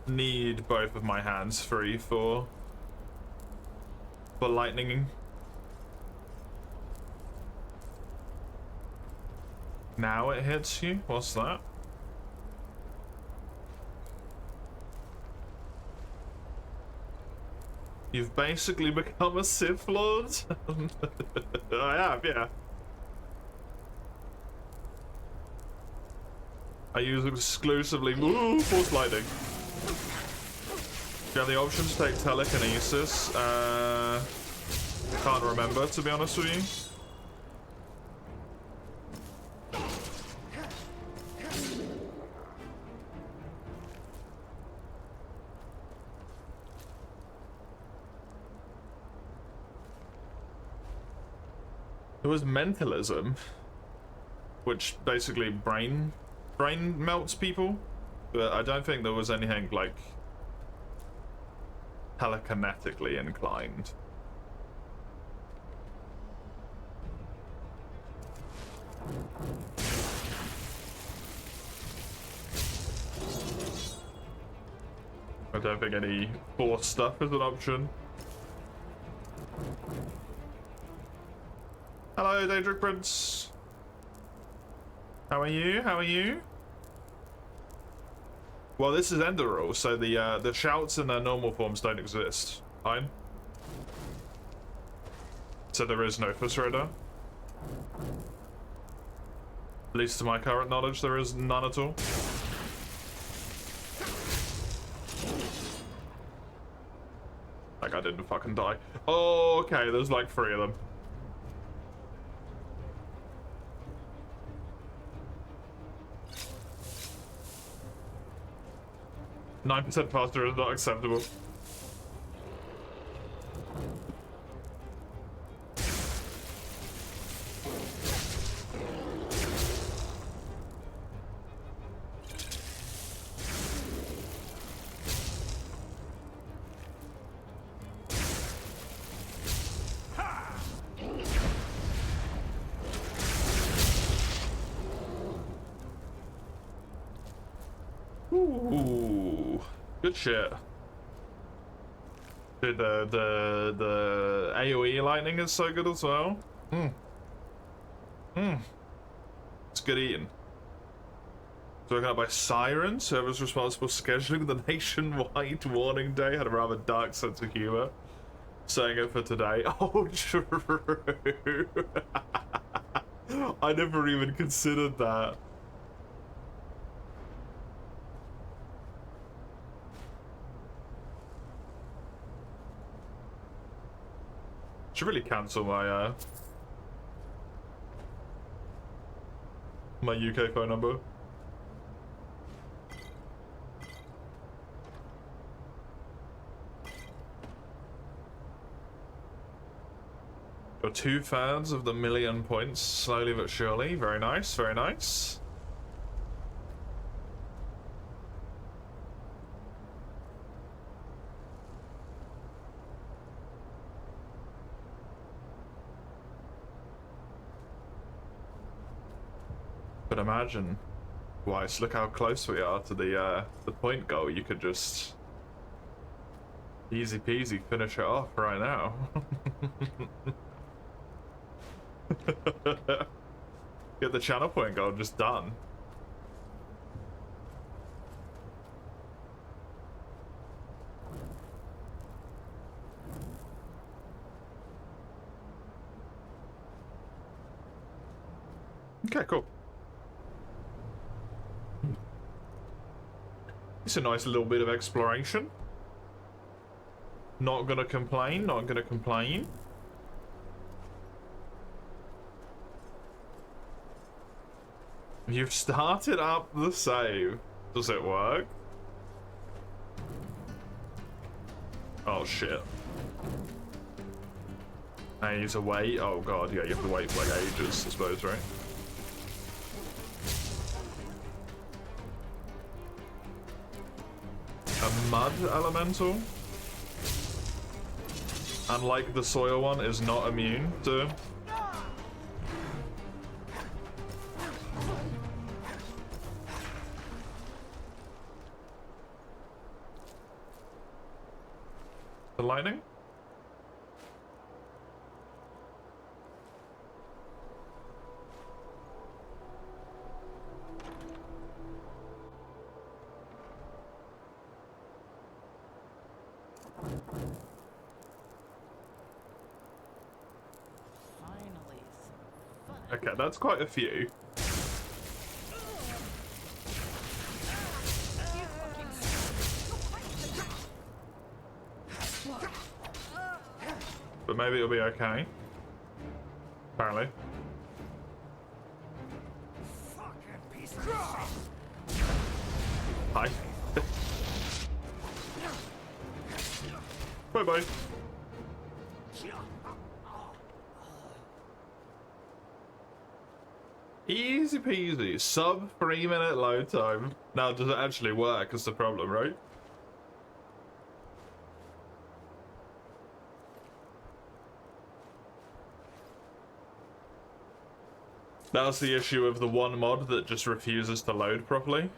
need both of my hands free for lightning. Now it hits you? What's that? You've basically become a Sith Lord? I have, yeah. I use exclusively Force Lightning. You have the option to take telekinesis. Can't remember, to be honest with you. It was mentalism, which basically brain melts people, but I don't think there was anything like telekinetically inclined. I don't think any force stuff is an option. Hello, Daedric Prince. How are you? How are you? Well, this is Enderal, so the shouts in their normal forms don't exist. Fine. So there is no Fusraider. At least to my current knowledge, there is none at all. Like I didn't fucking die. Oh, okay, there's like 3 of them. 9% faster is not acceptable. Ooh, good shit. Dude, the AoE lightning is so good as well. It's good eating. Spoken out by Sirens, whoever's responsible for scheduling the nationwide warning day, had a rather dark sense of humor. Saying it for today. Oh, true. I never even considered that. Should really cancel my my UK phone number. You're 2 fans of the 1,000,000 points, slowly but surely. Very nice, very nice. But imagine, Weiss, look how close we are to the point goal. You could just easy peasy finish it off right now. Get the channel point goal just done. Okay, cool. It's a nice little bit of exploration. Not gonna complain, not gonna complain. You've started up the save. Does it work? Oh shit. I use a wait. Oh god, yeah, you have to wait for like ages, I suppose, right? A mud elemental, unlike the soil one, is not immune to... the lightning? Okay, that's quite a few. But maybe it'll be okay. Apparently. Hi. Bye bye. Easy peasy. Sub 3-minute load time. Now, does it actually work is the problem, right? That's the issue of the one mod that just refuses to load properly.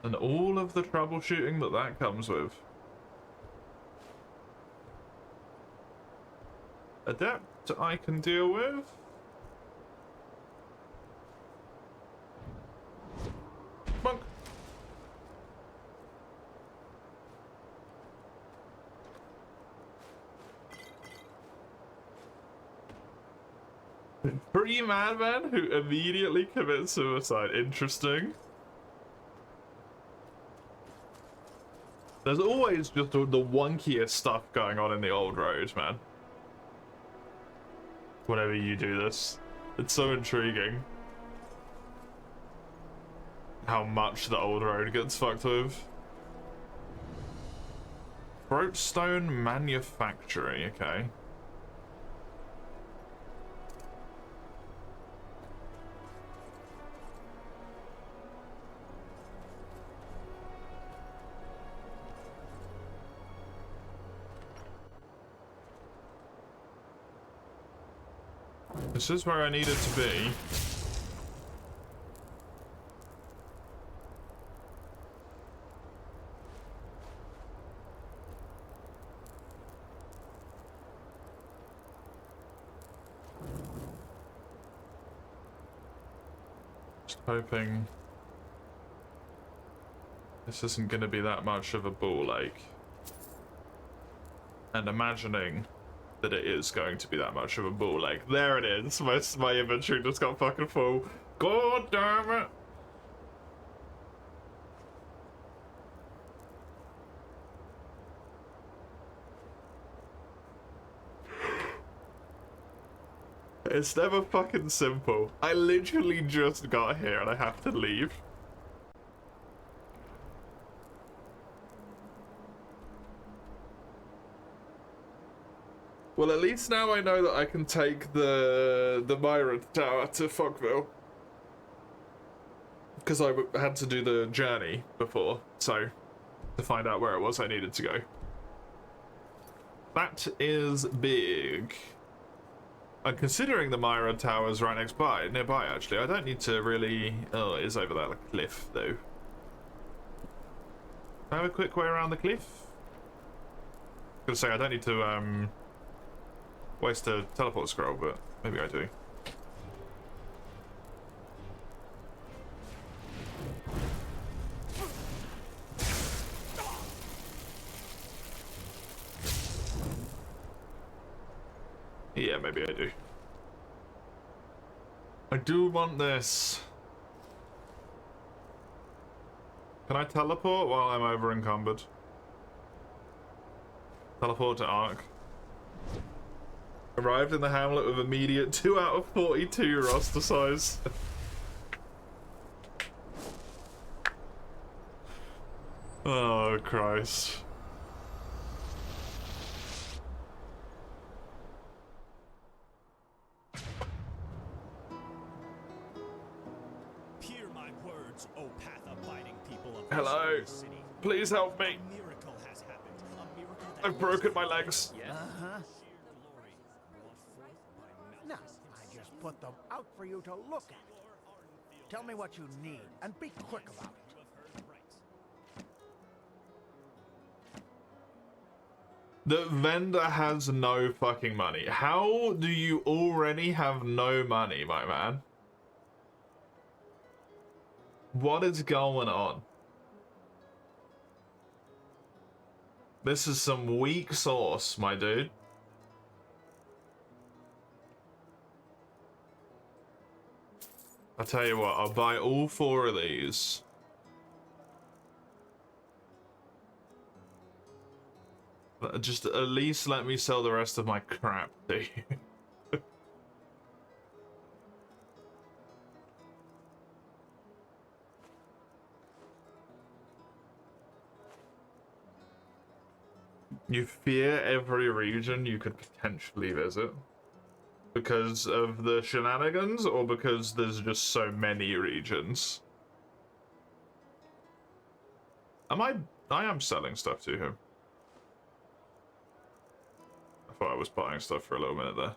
And all of the troubleshooting that comes with. Adept I can deal with. Monk. Free madman who immediately commits suicide. Interesting. There's always just the wonkiest stuff going on in the old road, man. Whenever you do this, it's so intriguing how much the old road gets fucked with. Throatstone Manufactory, okay. This is where I needed to be. Just hoping this isn't going to be that much of a ball ache. And imagining that it is going to be that much of a ball ache. There it is. My inventory just got fucking full. God damn it. It's never fucking simple. I literally just got here and I have to leave. Well, at least now I know that I can take the Myron Tower to Fogville. Because I had to do the journey before, so to find out where it was I needed to go. That is big. And considering the Myron Tower is right nearby actually, I don't need to really... Oh, it is over that cliff though. Can I have a quick way around the cliff? I was gonna say I don't need to waste a teleport scroll, but maybe I do. yeah, maybe I do. I do want this. Can I teleport while I'm over encumbered? Teleport to Ark. Arrived in the hamlet with immediate 2 out of 42 roster size. Oh, Christ. Hear my words, O path-abiding people of Hello. this city. Please help me. A miracle has happened. A miracle that I've broken my legs. Uh-huh. No, I just put them out for you to look at. Tell me what you need, and be quick about it. The vendor has no fucking money. How do you already have no money, my man? What is going on? This is some weak sauce, my dude. I'll tell you what, I'll buy all 4 of these. Just at least let me sell the rest of my crap to you. You fear every region you could potentially visit? Because of the shenanigans, or because there's just so many regions? I am selling stuff to him. I thought I was buying stuff for a little minute there.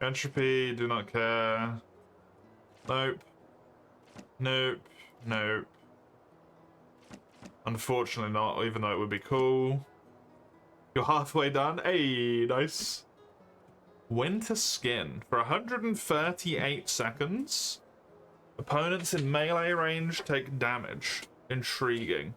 Entropy, do not care. Nope. Nope. Nope. Unfortunately not, even though it would be cool. You're halfway done? Hey, nice. Winter Skin. For 138 seconds, opponents in melee range take damage. Intriguing.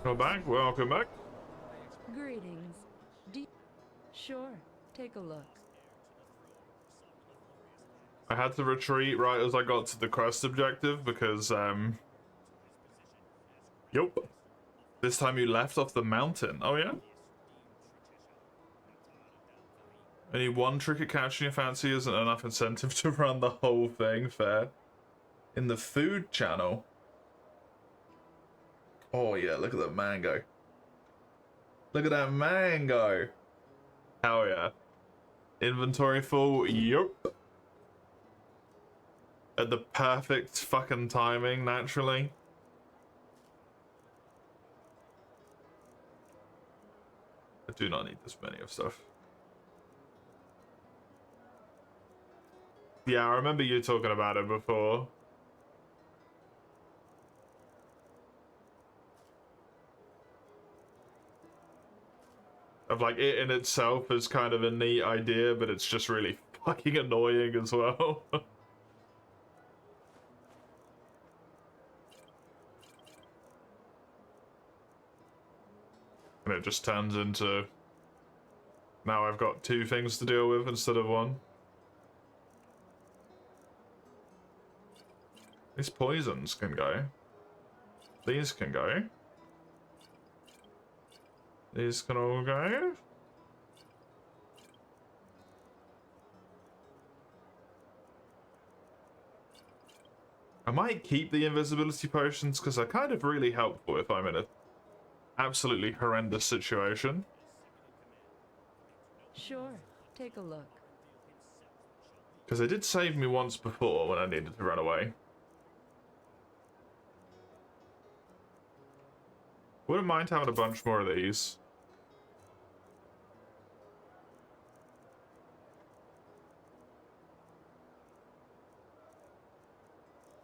Welcome back, welcome back. Greetings. Sure, take a look. I had to retreat right as I got to the quest objective because, Yup. This time you left off the mountain. Oh, yeah? Only one trick at catching your fancy isn't enough incentive to run the whole thing, fair. In the food channel. Oh, yeah, look at that mango. Look at that mango. Hell yeah. Inventory full, yup. At the perfect fucking timing, naturally. I do not need this many of stuff. Yeah, I remember you talking about it before. Of like, it in itself is kind of a neat idea, but it's just really fucking annoying as well. And it just turns into... Now I've got 2 things to deal with instead of 1. These poisons can go. These can go. These can all go. I might keep the invisibility potions because they're kind of really helpful if I'm in a absolutely horrendous situation. Sure, take a look. Because they did save me once before when I needed to run away. Wouldn't mind having a bunch more of these.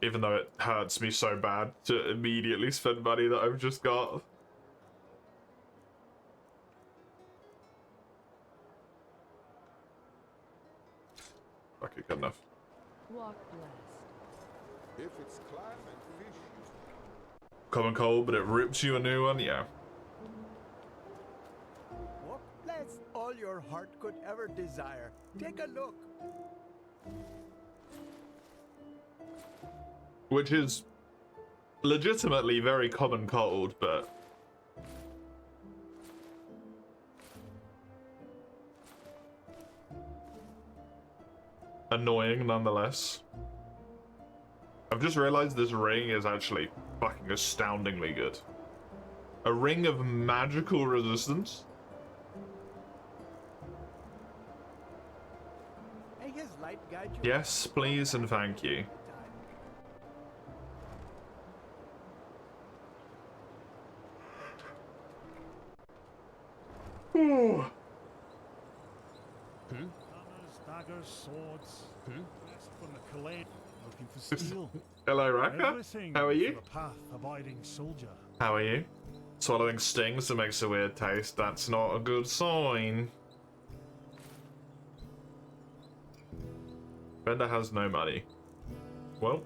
Even though it hurts me so bad to immediately spend money that I've just got. Okay, good enough. Walk blessed. If it's climb and fish, Common cold, but it rips you a new one, yeah. Walk bless all your heart could ever desire. Take a look. Which is legitimately very common cold, but annoying nonetheless. I've just realized this ring is actually fucking astoundingly good. A ring of magical resistance? May his light guide you. Yes, please and thank you. Ooh. Hammers, daggers, swords. Best from the Kalane. Looking for steel. Hello, Raka. Everything How are you? for the path abiding soldier. How are you? Swallowing stings that makes a weird taste. That's not a good sign. Bender has no money. Well.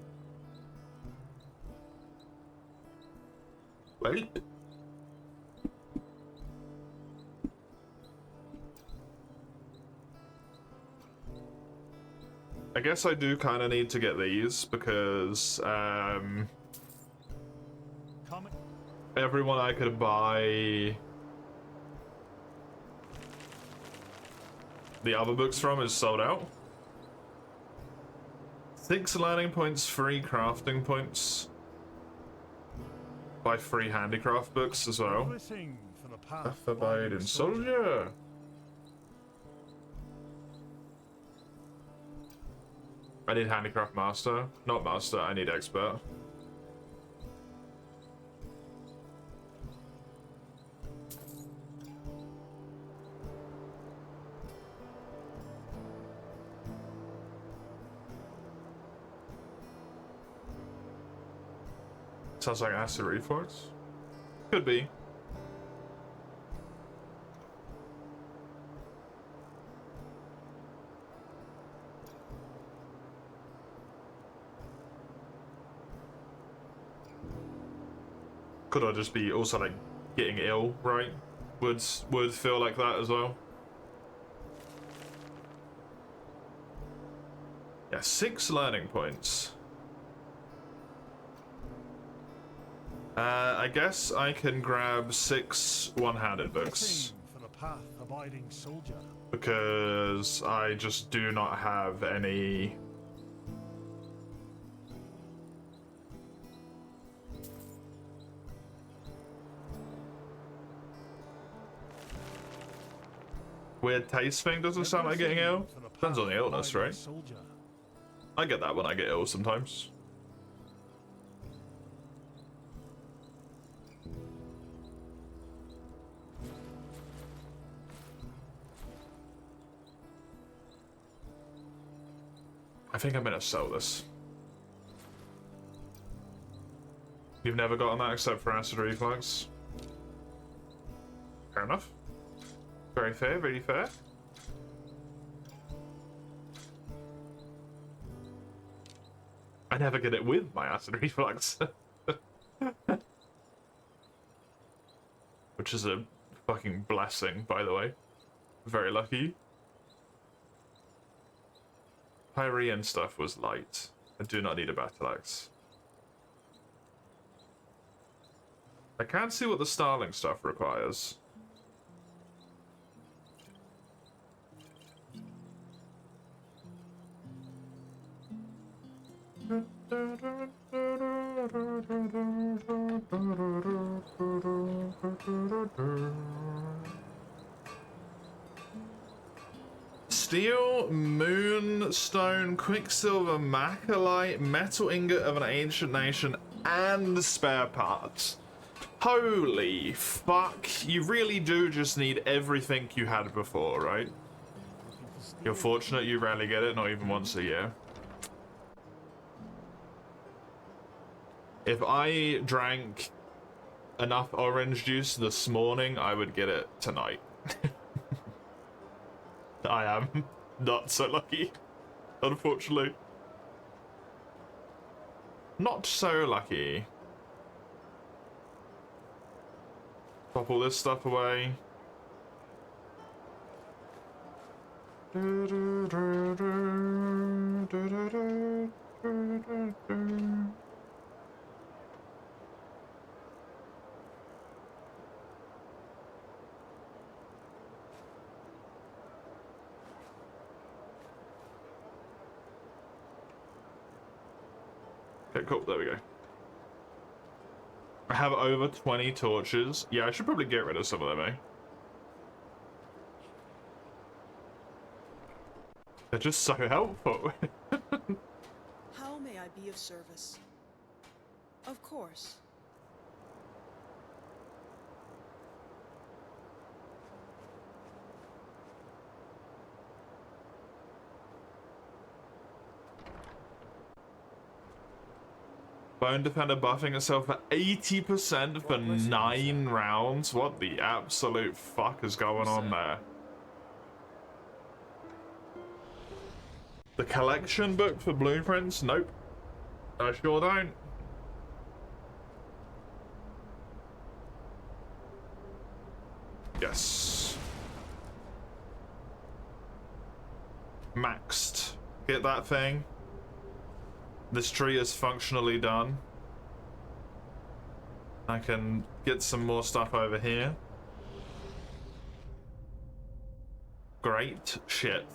Wait. I guess I do kind of need to get these because everyone I could buy the other books from is sold out. 6 learning points, free crafting points. Buy free handicraft books as well. Everything for the path Abiding soldier. I need handicraft master. Not master, I need expert. Sounds like acid reflux. Could be. Could I just be also like getting ill, right? Would feel like that as well. Yeah, 6 learning points. I guess I can grab 6 one-handed books. For the path abiding soldier. Because I just do not have any. Weird taste thing doesn't sound like getting ill. Depends on the illness, right? I get that when I get ill sometimes. I think I'm gonna sell this. You've never gotten that except for acid reflux? Fair enough. Very fair, very fair. I never get it with my acid reflux. Which is a fucking blessing, by the way. Very lucky. Pyrean stuff was light. I do not need a battle axe. I can't see what the Starling stuff requires. Steel, moonstone, quicksilver, macrolite, metal ingot of an ancient nation, and spare parts. Holy fuck, you really do just need everything you had before, right? You're fortunate you rarely get it, not even once a year. If I drank enough orange juice this morning, I would get it tonight. I am not so lucky, unfortunately. Not so lucky. Pop all this stuff away. Okay, cool, there we go. I have over 20 torches. Yeah, I should probably get rid of some of them, eh? They're just so helpful. How may I be of service? Of course. Bone Defender buffing itself for 80% for 9 rounds. What the absolute fuck is going on there? The collection book for blueprints? Nope. I sure don't. Yes. Maxed. Get that thing. This tree is functionally done. I can get some more stuff over here. Great shit.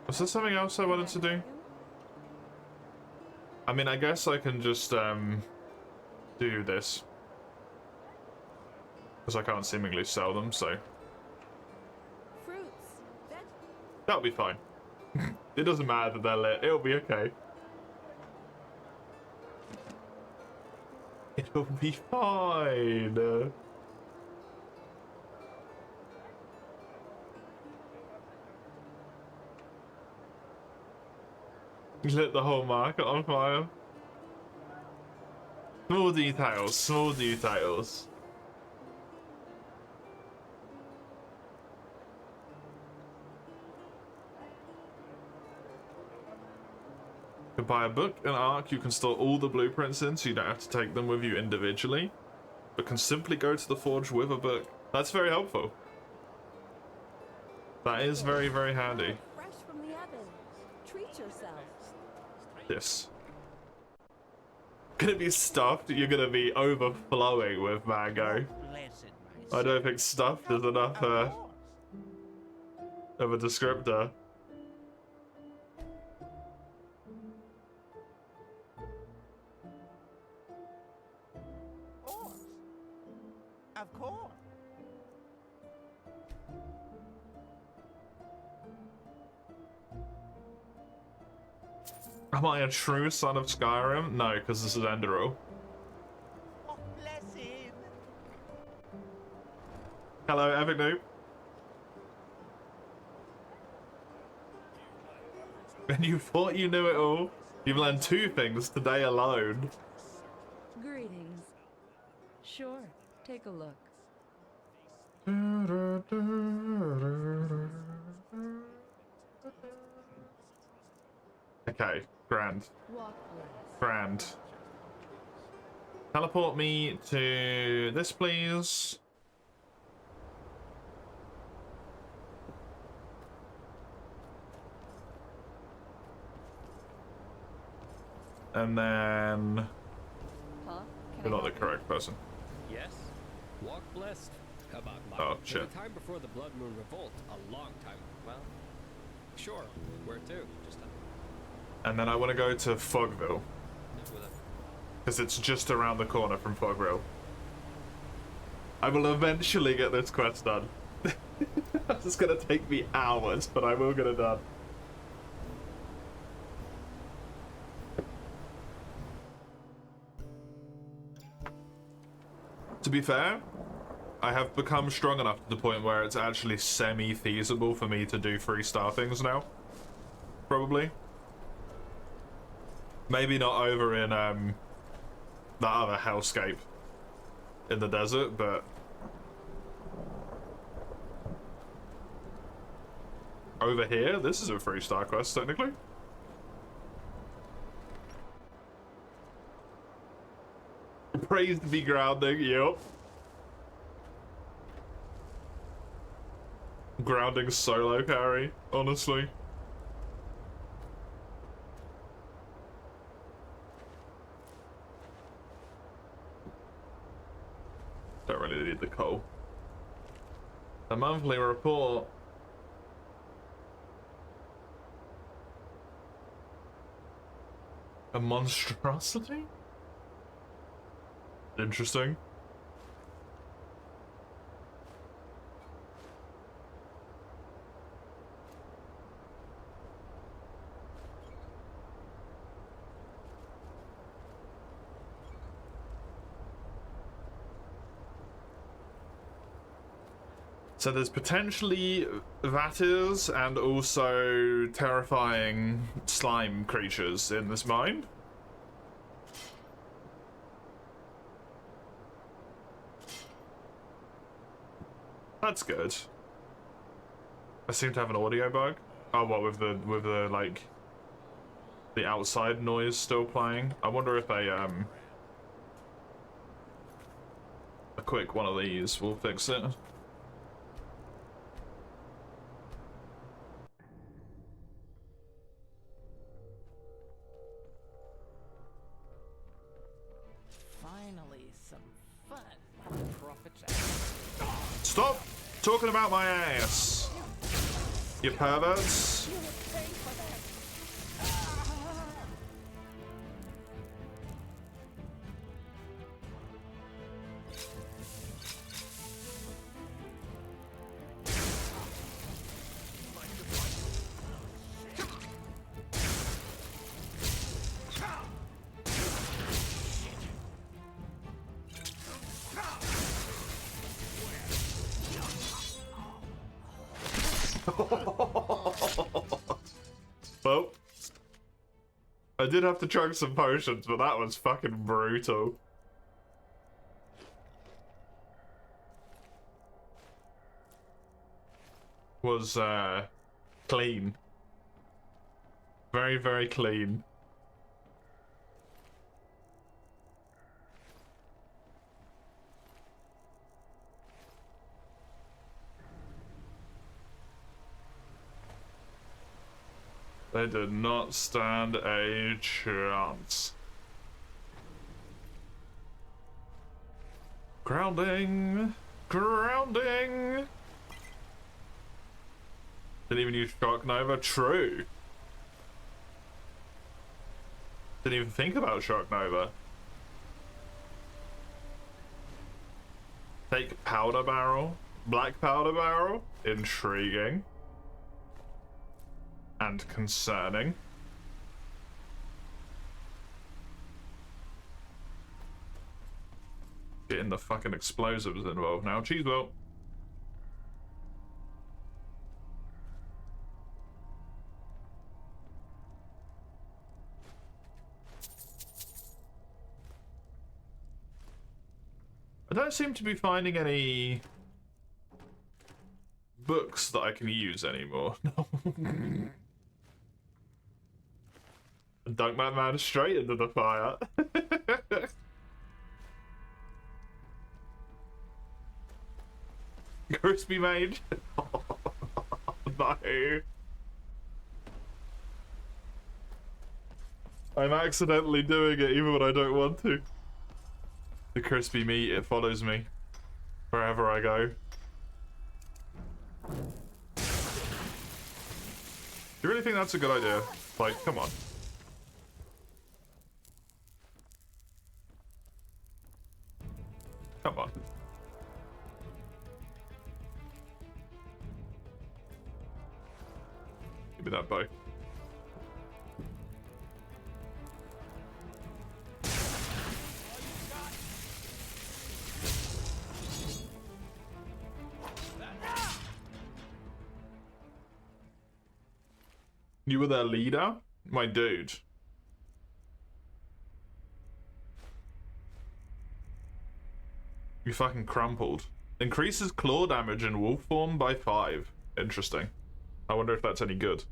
Was there something else I wanted to do? I mean, I guess I can just, do this. Because I can't seemingly sell them, so... Fruits. That'll be fine. It doesn't matter that they're lit, it'll be okay. It'll be fine. Lit the whole market on fire. Small details, small details. You can buy a book, an arc you can store all the blueprints in, so you don't have to take them with you individually, but can simply go to the forge with a book. That's very helpful. That is very, very handy. Fresh from the oven. Treat yourself. Yes. Gonna be stuffed, you're gonna be overflowing with mango. I don't think stuffed is enough of a descriptor. Of course. Am I a true son of Skyrim? No, because this is Enderal. Oh, bless him. Hello, Epic Noob. And you thought you knew it all? You've learned 2 things today alone. Greetings. Sure, take a look. Okay, grand. Walk Grand. Teleport me to this, please. And then... Huh? You're not the correct person. Yes? Walk blessed. About my Oh, shit. the time before the Blood Moon Revolt, a long time. Well, sure. Where to? Just And then I want to go to Fogville. Because it's just around the corner from Fogville. I will eventually get this quest done. It's gonna take me hours, but I will get it done. To be fair, I have become strong enough to the point where it's actually semi-feasible for me to do 3-star things now. Probably. Maybe not over in that other hellscape in the desert, but over here, this is a 3-star quest technically. Praised be grounding, yep. Grounding solo carry, honestly. Don't really need the coal. A monthly report. A monstrosity? Interesting. So there's potentially vatters and also terrifying slime creatures in this mine. That's good. I seem to have an audio bug. Oh, what, with the like the outside noise still playing? I wonder if a quick one of these will fix it. Finally, some fun. Profit check. Stop talking about my ass, you perverts. Well, I did have to chug some potions, but that was fucking brutal. Was clean. Very, very clean. They did not stand a chance. Grounding! Grounding! Didn't even use Shock Nova. True. Didn't even think about Shock Nova. Fake Powder Barrel. Black Powder Barrel. Intriguing. And concerning. Getting the fucking explosives involved now. Cheesewell. I don't seem to be finding any books that I can use anymore. Dunk that man straight into the fire. Crispy mage. Oh, no. I'm accidentally doing it even when I don't want to. The crispy meat, it follows me wherever I go. You really think that's a good idea? Like, come on. Come on. Give me that bow. You were their leader? My dude. You fucking crumpled. Increases claw damage in wolf form by 5. Interesting. I wonder if that's any good.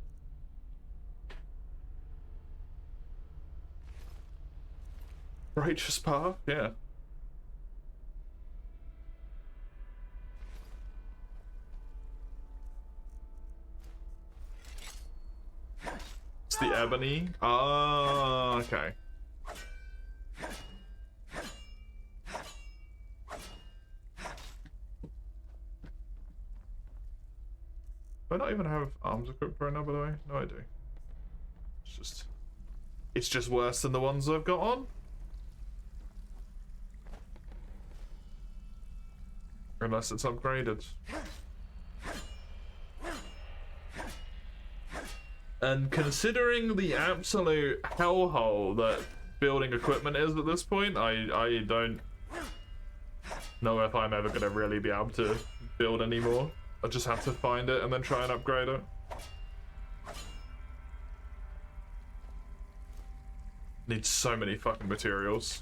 Righteous path? Yeah. It's the ebony. Ah, okay. Do I not even have arms equipped right now, by the way? No, I do. It's just worse than the ones I've got on. Unless it's upgraded. And considering the absolute hellhole that building equipment is at this point, I don't know if I'm ever gonna really be able to build anymore. I just have to find it and then try and upgrade it. Need so many fucking materials.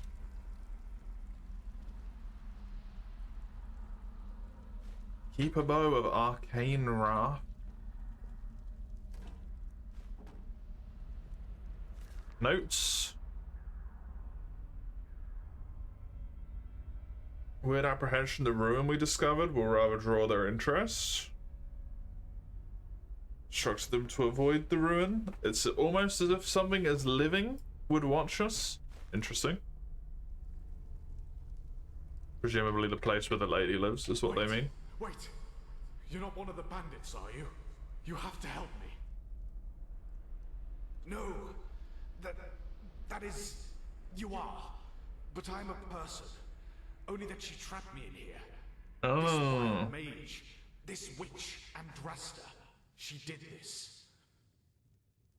Keep a bow of arcane wrath. Notes. Weird apprehension, the ruin we discovered will rather draw their interest. Instructs them to avoid the ruin. It's almost as if something as living would watch us. Interesting. Presumably the place where the lady lives is what they mean. Wait! You're not one of the bandits, are you? You have to help me. No! That is... You are. But I'm a person. Only that she trapped me in here. Oh. This wild mage, this witch, Andrasta, she did this.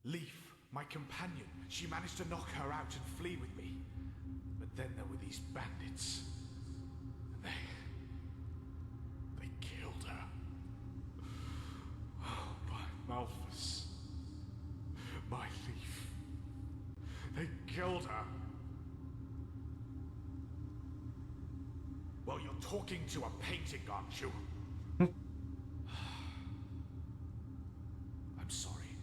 Leaf, my companion, she managed to knock her out and flee with me. But then there were these bandits. And they killed her. Oh, my Malphus. My Leaf. They killed her. Well, you're talking to a painting, aren't you? I'm sorry.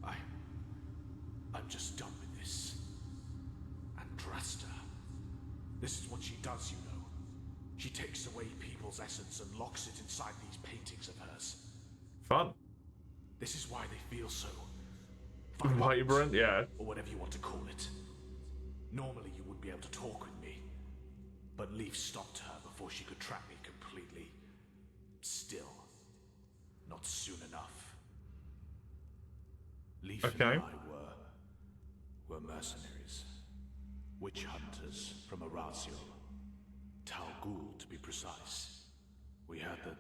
I'm just done with this. Andrasta. This is what she does, you know. She takes away people's essence and locks it inside these paintings of hers. Fun. This is why they feel so... Vibrant, yeah. Or whatever you want to call it. Normally you would be able to talk with me. But Leaf stopped her before she could trap me completely. Still, not soon enough. Leaf and I were mercenaries. Witch hunters from Erasiel. Tal Ghul, to be precise. We had the...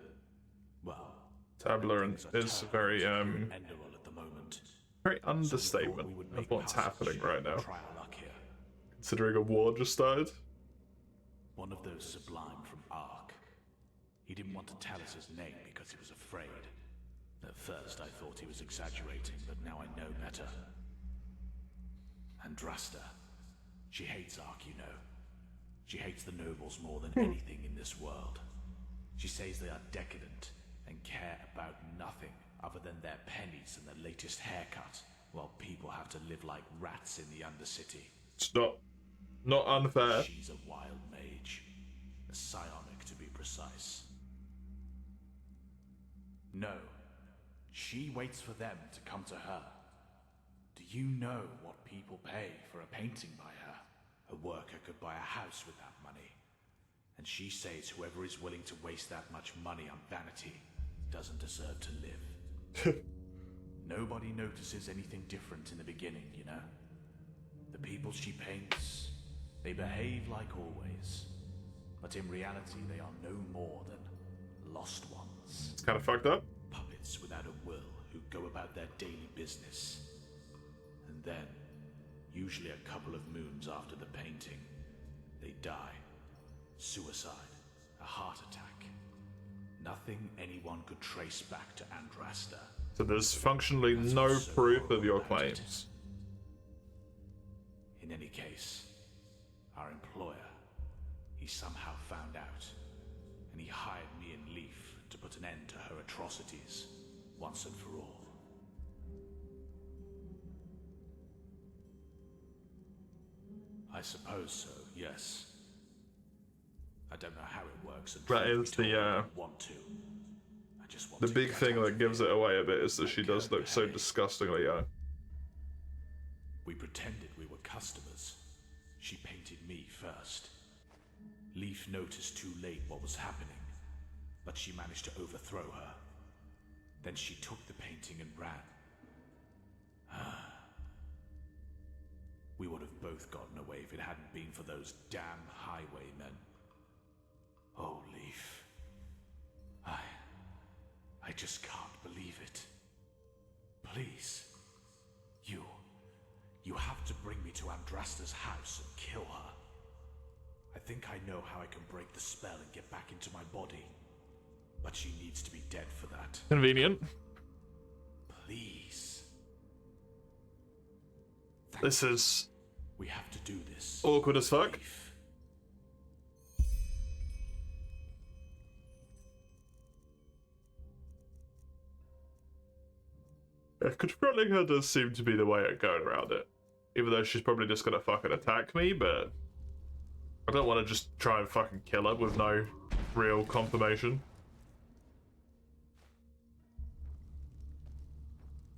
well... Tabler is very, Enderal at the moment. very understatement of what's happening right now. Considering a war just started. One of those Sublime from Ark. He didn't want to tell us his name because he was afraid. At first I thought he was exaggerating, but now I know better. Andrasta. She hates Ark, you know. She hates the nobles more than anything in this world. She says they are decadent and care about nothing other than their pennies and their latest haircut, while people have to live like rats in the Undercity. It's not unfair. She's a wild mage. A psionic, to be precise. No. She waits for them to come to her. Do you know what people pay for a painting by her? A worker could buy a house with that money. And she says whoever is willing to waste that much money on vanity doesn't deserve to live. Nobody notices anything different in the beginning, you know? The people she paints, they behave like always. But in reality, they are no more than lost ones. It's kind of fucked up. Puppets without a will who go about their daily business. And then, usually a couple of moons after the painting, they die. Suicide, a heart attack. Nothing anyone could trace back to Andrasta. So there's functionally no proof of your claims. In any case, our employer, he somehow found out, and he hired me and Leaf to put an end to her atrocities, once and for all. I suppose so, yes. I don't know how it works. That is the big thing that gives it away a bit is that she does look so disgustingly young. We pretended we were customers. She painted me first. Leaf noticed too late what was happening, but she managed to overthrow her. Then she took the painting and ran. We would have both gotten away if it hadn't been for those damn highwaymen. Oh, Leaf. I just can't believe it. Please. You have to bring me to Andrasta's house and kill her. I think I know how I can break the spell and get back into my body. But she needs to be dead for that. Convenient. Please. This is... We have to do this. Awkward as fuck. Yeah, confronting her does seem to be the way of going around it. Even though she's probably just gonna fucking attack me, but... I don't want to just try and fucking kill her with no real confirmation.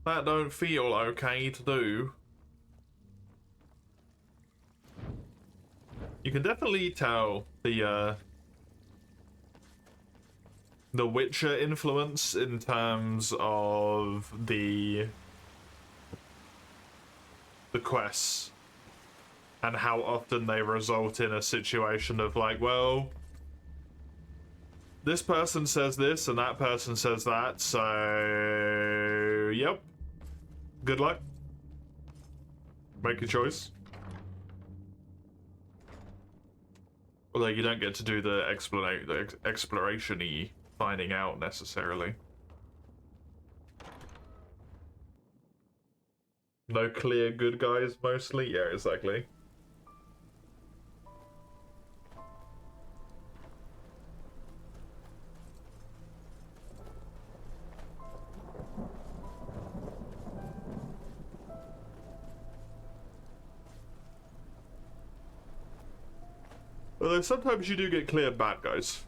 That don't feel okay to do. You can definitely tell the Witcher influence in terms of the quests and how often they result in a situation of like, well, this person says this and that person says that, so yep, good luck, make a choice. Although you don't get to do the exploration-y finding out necessarily. No clear good guys mostly? Yeah, exactly. Although sometimes you do get clear bad guys.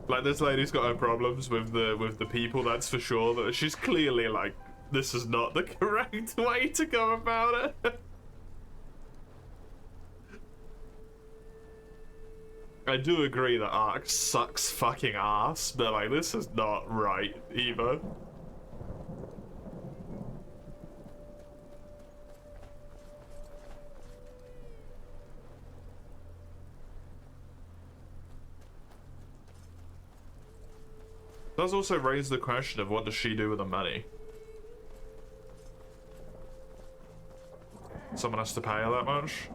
Like, this lady's got her problems with the people, that's for sure, but she's clearly like, this is not the correct way to go about it. I do agree that Ark sucks fucking ass, but like, this is not right either. Does also raise the question of what does she do with the money? Someone has to pay her that much?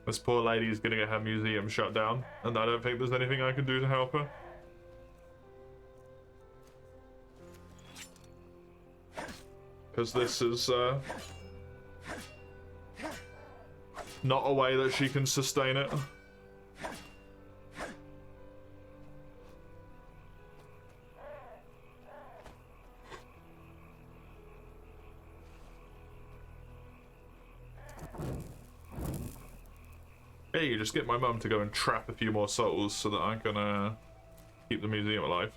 This poor lady is gonna get her museum shut down, and I don't think there's anything I can do to help her. Because this is, not a way that she can sustain it. Hey, you just get my mum to go and trap a few more souls so that I can keep the museum alive.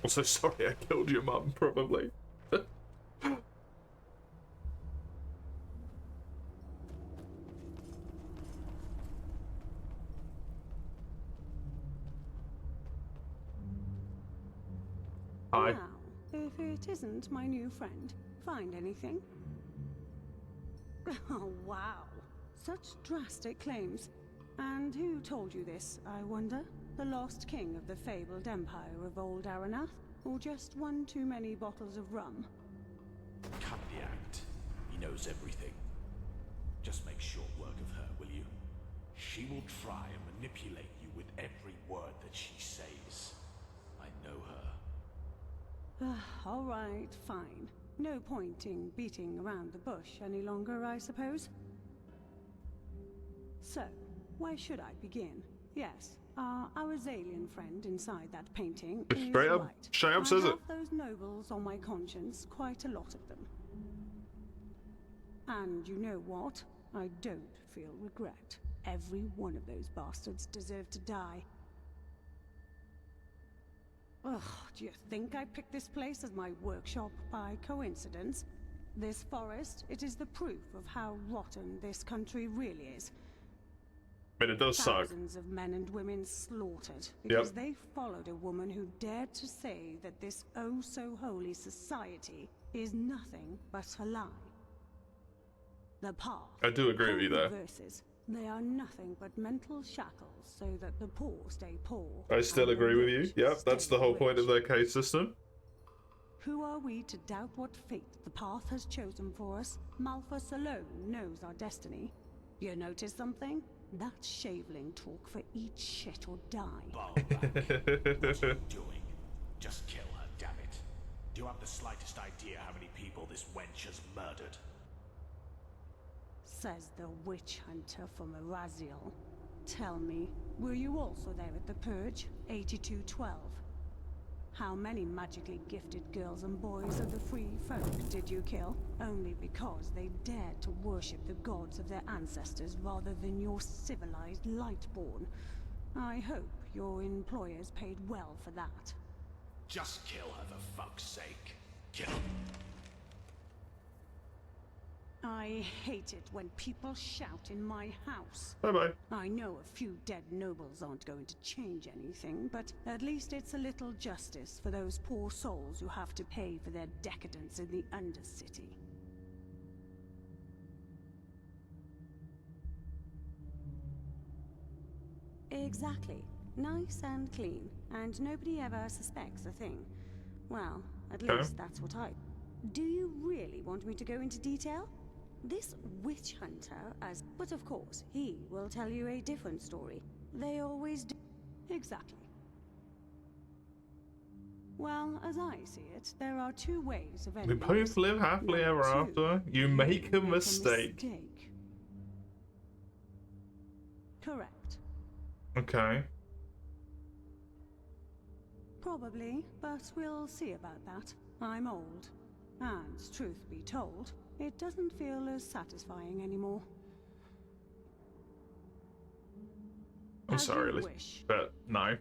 Also, sorry I killed your mum, probably. Hi. Now, if it isn't my new friend, find anything? Oh, wow. Such drastic claims. And who told you this, I wonder? The lost king of the fabled empire of Old Aranath? Or just one too many bottles of rum? Cut the act. He knows everything. Just make short work of her, will you? She will try and manipulate you with every word that she says. I know her. All right, fine. No point in beating around the bush any longer, I suppose. So, where should I begin? Yes, our Zalian friend inside that painting is Straight up, right. straight up I says it. have those nobles on my conscience, quite a lot of them. And you know what? I don't feel regret. Every one of those bastards deserved to die. Ugh, do you think I picked this place as my workshop by coincidence? This forest, it is the proof of how rotten this country really is. But it does suck. Thousands of men and women slaughtered because they followed a woman who dared to say that this oh-so-holy society is nothing but a lie. The path. I do agree with you there. Verses. They are nothing but mental shackles so that the poor stay poor. I still agree with you. Yep, that's the whole point of their case system. Who are we to doubt what fate the path has chosen for us? Malthus alone knows our destiny. You notice something? That's shaveling talk for eat shit or die. Balrak, what are you doing? Just kill her, damn it. Do you have the slightest idea how many people this wench has murdered? Says the witch hunter from Araziel. Tell me, were you also there at the Purge, 8212? How many magically gifted girls and boys of the free folk did you kill? Only because they dared to worship the gods of their ancestors rather than your civilized Lightborn. I hope your employers paid well for that. Just kill her for fuck's sake. Kill. I hate it when people shout in my house. Bye-bye. I know a few dead nobles aren't going to change anything, but at least it's a little justice for those poor souls who have to pay for their decadence in the Undercity. Exactly. Nice and clean, and nobody ever suspects a thing. Well, at least that's what I... Do you really want me to go into detail? This witch hunter, but of course, he will tell you a different story. They always do. Exactly. Well, as I see it, there are two ways of ending. We both live happily ever after. You make a mistake. Correct. Okay. Probably, but we'll see about that. I'm old. And, truth be told, it doesn't feel as satisfying anymore. I'm sorry, but no.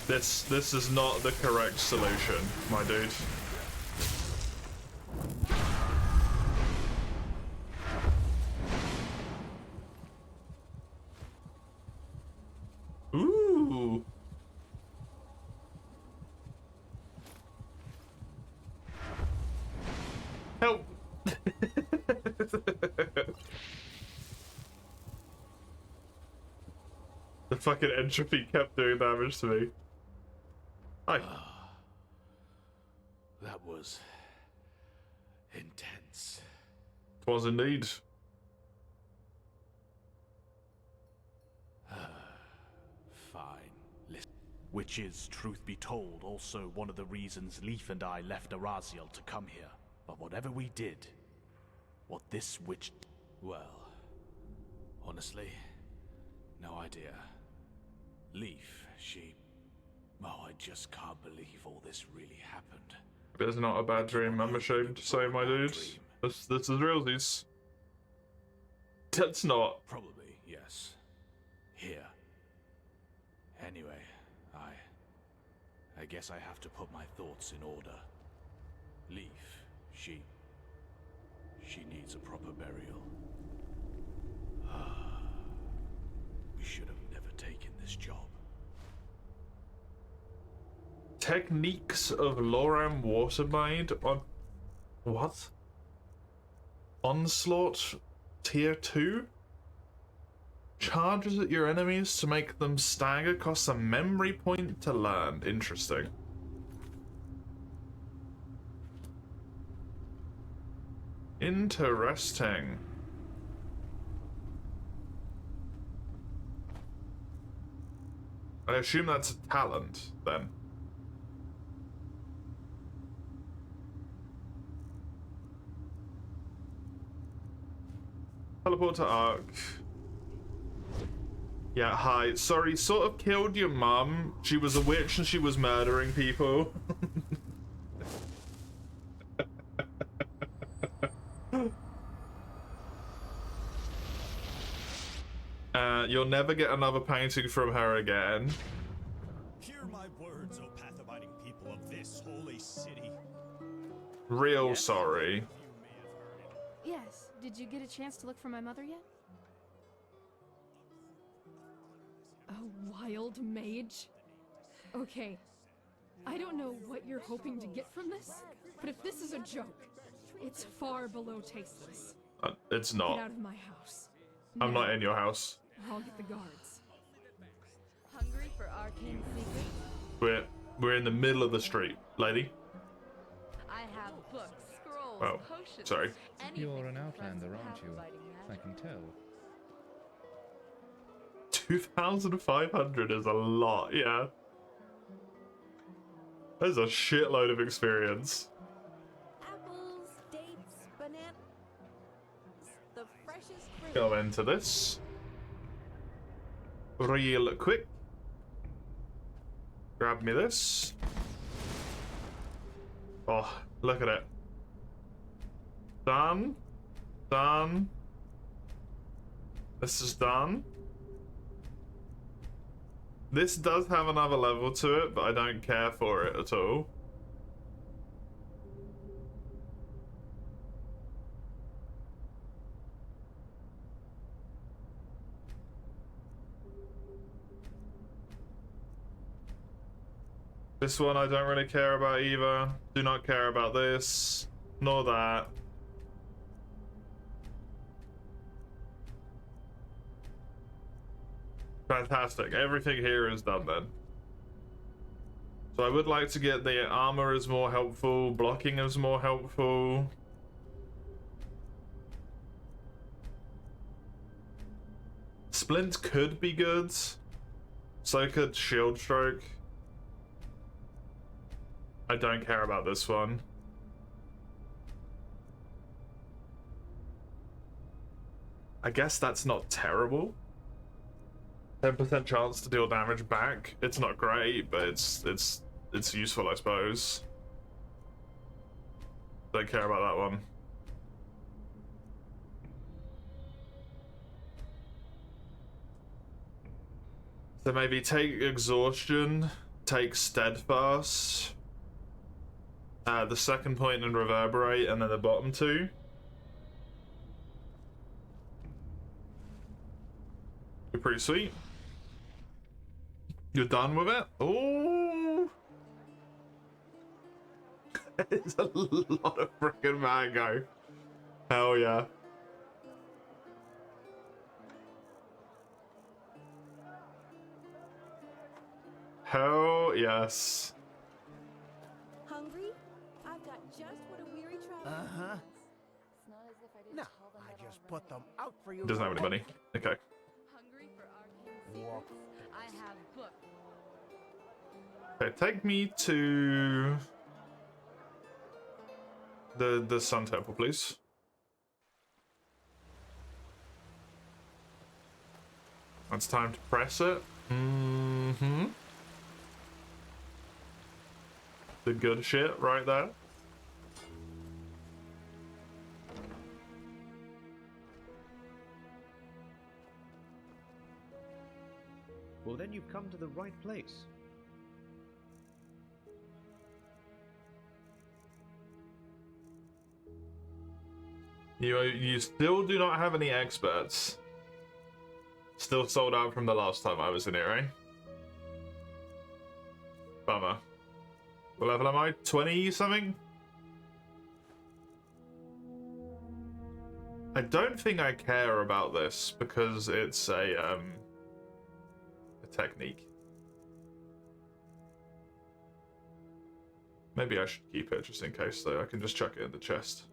This is not the correct solution, my dude. Ooh. Help. The fucking entropy kept doing damage to me. Hi. That was intense. It was indeed. Fine. Listen. Which is, truth be told, also one of the reasons Leaf and I left Araziel to come here. But whatever we did, what this witch... Well, honestly, no idea. Leaf, she... Oh, I just can't believe all this really happened. It's not a bad dream, I'm ashamed to say, my dude. This is realsies. That's not. Probably, yes. Here. Anyway, I guess I have to put my thoughts in order. Leaf, she needs a proper burial. We should have never taken this job. Techniques of Loram Watermaid on... What? Onslaught Tier 2? Charges at your enemies to make them stagger, costs a memory point to learn. Interesting. Interesting. I assume that's a talent, then. Teleport to Ark. Yeah, hi. Sorry, sort of killed your mum. She was a witch and she was murdering people. You'll never get another painting from her again. Hear my words, O path-abiding people of this holy city. Real sorry. Yes, did you get a chance to look for my mother yet? A wild mage? Okay, I don't know what you're hoping to get from this, but if this is a joke, it's far below tasteless. It's Get not. out of my house. I'm Now. not in your house. I'll get the guards. Hungry for arcane secrets? We're in the middle of the street, lady. I have books, scrolls, Oh, potions. sorry. You're an outlander, aren't you? I can tell. 2,500 is a lot, yeah. There's a shitload of experience. Apples, dates, bananas. The freshest fruit. Go into this. Real quick. Grab me this. Oh, look at it. Done. Done. This is done. This does have another level to it, but I don't care for it at all. This one I don't really care about either. Do not care about this, nor that. Fantastic. Everything here is done then. So I would like to get the armor is more helpful, blocking is more helpful. Splint could be good. So could Shield Stroke. I don't care about this one. I guess that's not terrible. 10% chance to deal damage back. It's not great, but it's useful, I suppose. Don't care about that one. So maybe take Exhaustion, take Steadfast, the second point and Reverberate, and then the bottom two. You're pretty sweet. You're done with it? Oh, it's a lot of freaking mango. Hell yeah. Hell yes. Hungry? I've got just what a weary traveler Uh-huh. It's not as if I didn't No, tell them I that just already. put them out for you. Doesn't have any money. Okay. Hungry for arcane Walk. secrets? I have books. Okay, take me to the Sun Temple, please. It's time to press it. Mm-hmm. The good shit right there. Well, then you've come to the right place. You still do not have any experts. Still sold out from the last time I was in here, eh? Bummer. What level am I? 20 something? I don't think I care about this because it's a technique. Maybe I should keep it just in case, though. I can just chuck it in the chest.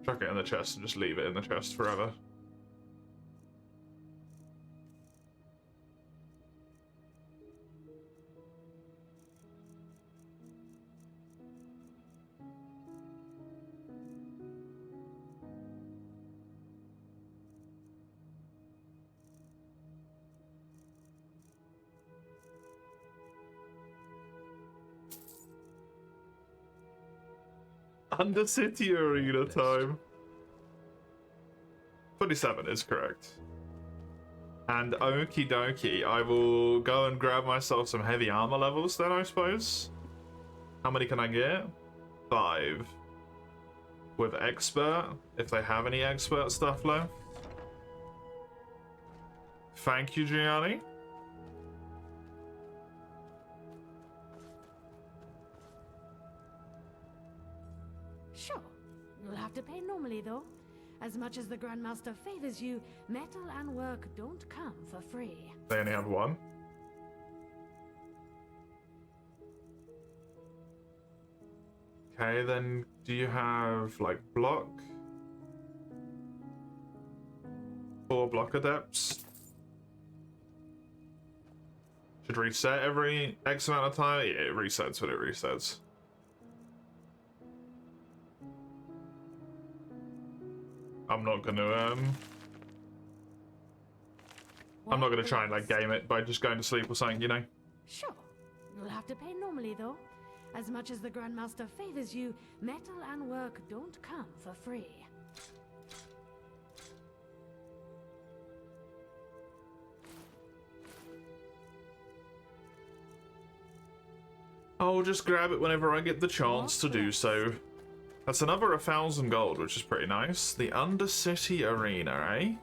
Chuck it in the chest and just leave it in the chest forever. Undercity Arena time. 27 is correct. And okie dokie, I will go and grab myself some heavy armor levels then, I suppose. How many can I get? 5. With expert, if they have any expert stuff left. Thank you, Gianni. Sure. You'll have to pay normally, though. As much as the Grandmaster favors you, metal and work don't come for free. They only have 1. Okay, then do you have, like, block? 4 block adepts? Should reset every X amount of time? Yeah, it resets when it resets. I'm not gonna try and like game it by just going to sleep or something, you know? Sure. You'll have to pay normally, though. As much as the Grandmaster favors you, metal and work don't come for free. I'll just grab it whenever I get the chance to do so. That's another 1,000 gold, which is pretty nice. The Undercity Arena, eh?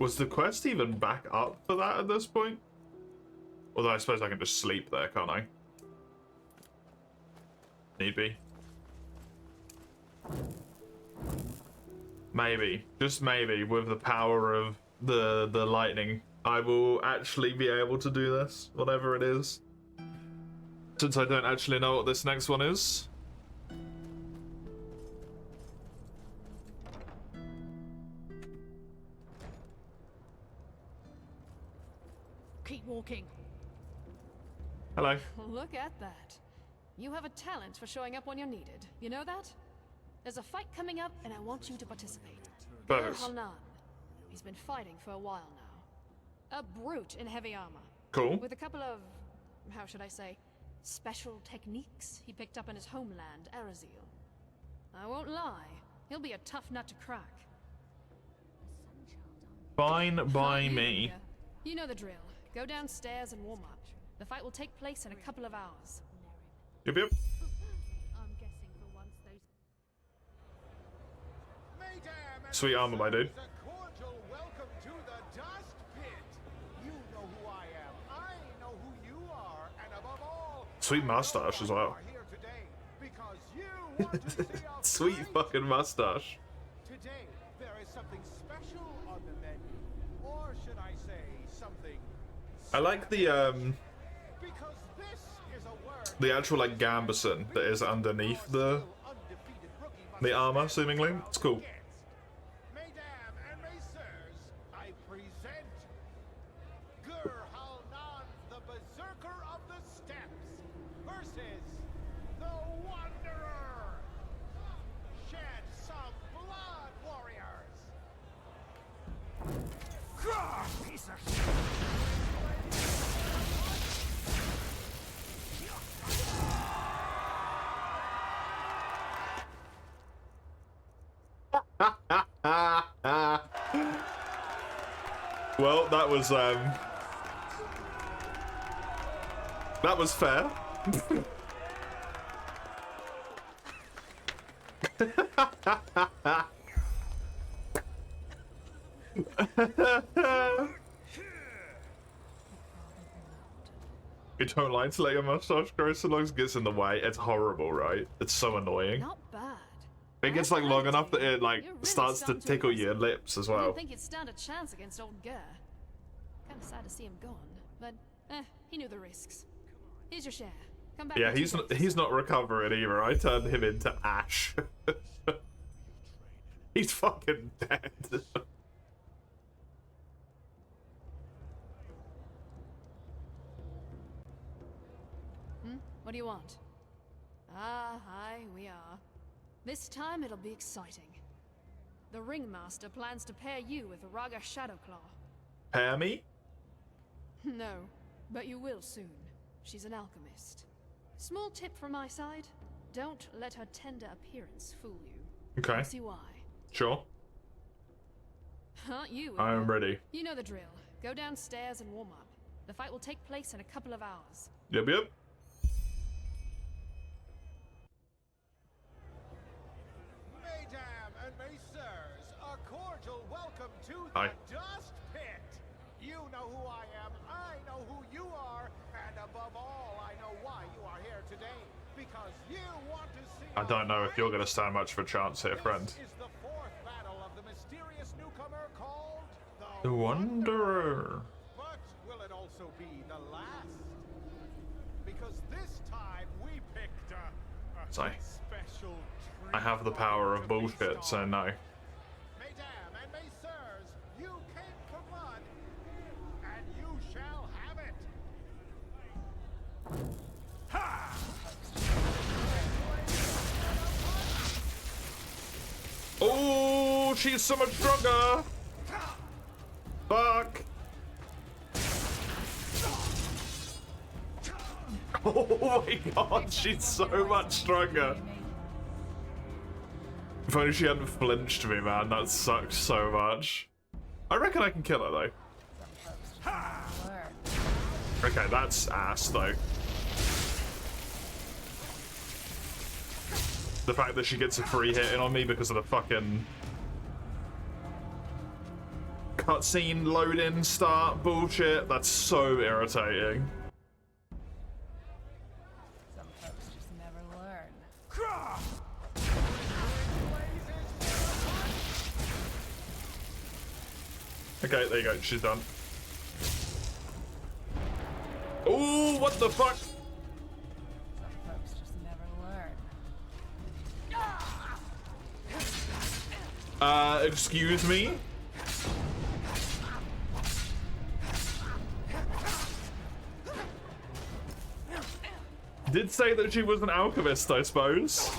Was the quest even back up for that at this point? Although I suppose I can just sleep there, can't I? Need be. Maybe, just maybe, with the power of the lightning, I will actually be able to do this, whatever it is. Since I don't actually know what this next one is. Keep walking. Hello. Look at that. You have a talent for showing up when you're needed. You know that? There's a fight coming up, and I want you to participate. Perfect. Hanan. He's been fighting for a while now. A brute in heavy armor. Cool. With a couple of, how should I say, special techniques he picked up in his homeland, Arazil. I won't lie, he'll be a tough nut to crack. Fine by me. You know the drill. Go downstairs and warm up. The fight will take place in a couple of hours. Yep, yep. I'm guessing for once those... Sweet armor, my dude. A cordial welcome to the dust pit. You know who I am. I know who you are, and above all, Sweet mustache as well. here today because you want to see a Sweet fucking mustache. Today there is something special on the menu, or should I say something? I like the Because this is a word. the actual like gambeson that is underneath the armor, seemingly. It's cool. Mesdames and messieurs, I present Hanan, the Berserker of the Steppes, versus the Wanderer. Shed some blood, warriors. Piece of shit. Well, that was fair. You don't like to let your mustache grow so long as it gets in the way. It's horrible, right? It's so annoying. Not bad. It gets like long enough that it like You're really starts to starting to tickle impress your me. lips as I well. didn't think you'd stand a chance against old Gurr. Kinda sad to see him gone, but he knew the risks. Here's your share. Come back. Yeah, in 2 days. he's not recovering either. I turned him into ash. He's fucking dead. What do you want? Ah, hi, we are. This time it'll be exciting. The Ringmaster plans to pair you with Raga Shadowclaw. Pair me? No, but you will soon. She's an alchemist. Small tip from my side: don't let her tender appearance fool you. Okay. You'll see why. Sure. Aren't you? I am ready. You know the drill. Go downstairs and warm up. The fight will take place in a couple of hours. Yep, yep. Mesdames and messieurs, a cordial welcome to the Hi. Dust Pit. You know who I am, I know who you are, and above all, I know why you are here today. Because you want to see. I don't know if you're going to stand much of a chance here, friend. This is the 4th battle of the mysterious newcomer called The Wanderer. But will it also be the last? Because this time we picked a Sorry. special treat. I have the power of bullshit, so no. Mesdames and messieurs, you came for blood, and you shall have it. Ha! Oh, she's so much stronger. Fuck. Oh my god, she's so much stronger. If only she hadn't flinched me, man. That sucks so much. I reckon I can kill her, though. Okay, that's ass, though. The fact that she gets a free hit in on me because of the fucking cutscene load-in start bullshit, that's so irritating. Some folks just never learn. Okay, there you go, she's done. Ooh, what the fuck? Some folks just never learn. Excuse me? Did say that she was an alchemist, I suppose.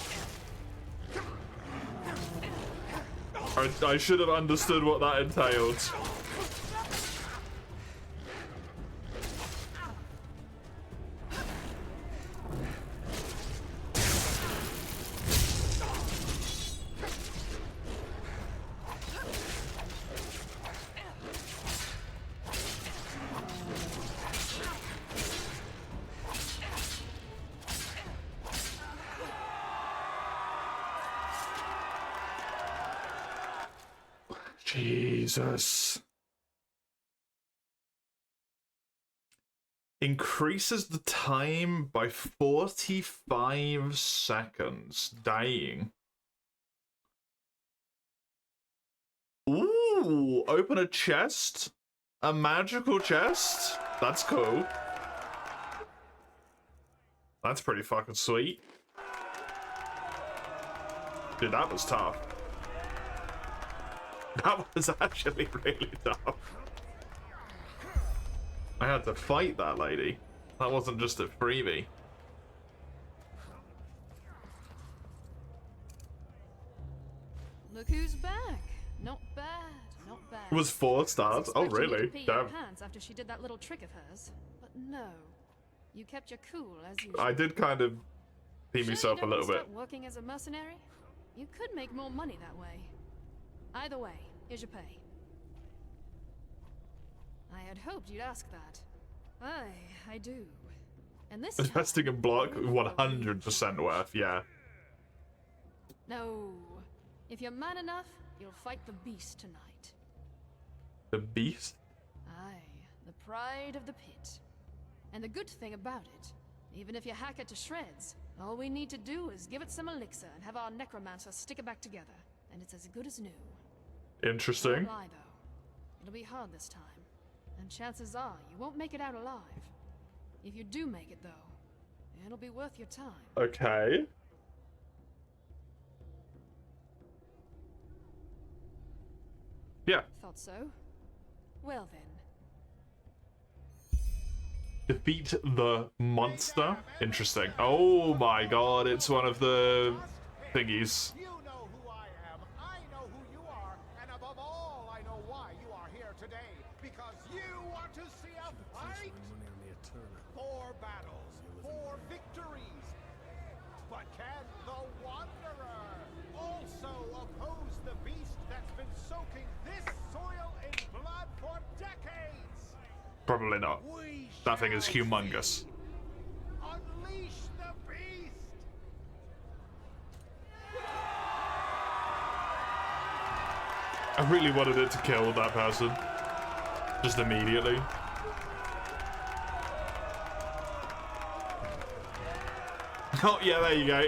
I should have understood what that entailed. Jesus. Increases the time by 45 seconds. Dying. Ooh, open a chest? A magical chest? That's cool. That's pretty fucking sweet. Dude, that was tough. That was actually really tough. I had to fight that lady. That wasn't just a freebie. Look who's back. Not bad, not bad. It was 4 stars? Oh, Expecting you to really? pee your Damn. pants after she did that little trick of hers, but no. You kept your cool as usual. I did kind of pee Sure myself you a don't little wanna bit. start working as a mercenary? You could make more money that way. Either way, here's your pay. I had hoped you'd ask that. I do. And this time, Investing in block, 100% worth, yeah. no. If you're man enough, you'll fight the beast tonight. The beast? Aye, the pride of the pit. And the good thing about it, even if you hack it to shreds, all we need to do is give it some elixir and have our necromancer stick it back together, and it's as good as new. Interesting. Don't lie, though. It'll be hard this time, and chances are you won't make it out alive. If you do make it, though, it'll be worth your time. Okay. Yeah. Thought so? Well then. Defeat the monster? Interesting. Oh my god, it's one of the thingies. You know who I am, I know who you are, and above all, I know why you are here today. Because you want to see a fight! 4 battles, 4 victories. But can the Wanderer also oppose the beast that's been soaking this soil in blood for decades? Probably not. That thing is humongous. Unleash the beast! I really wanted it to kill that person. Just immediately. Oh, yeah, there you go.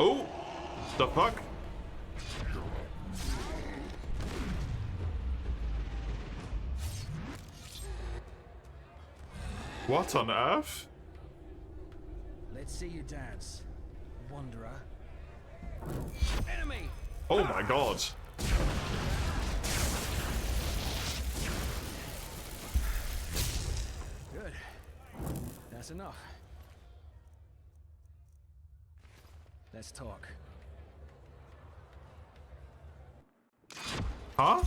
Oh! The fuck? What on earth? Let's see you dance, Wanderer. Enemy! Oh my god. Good. That's enough. Let's talk. Huh?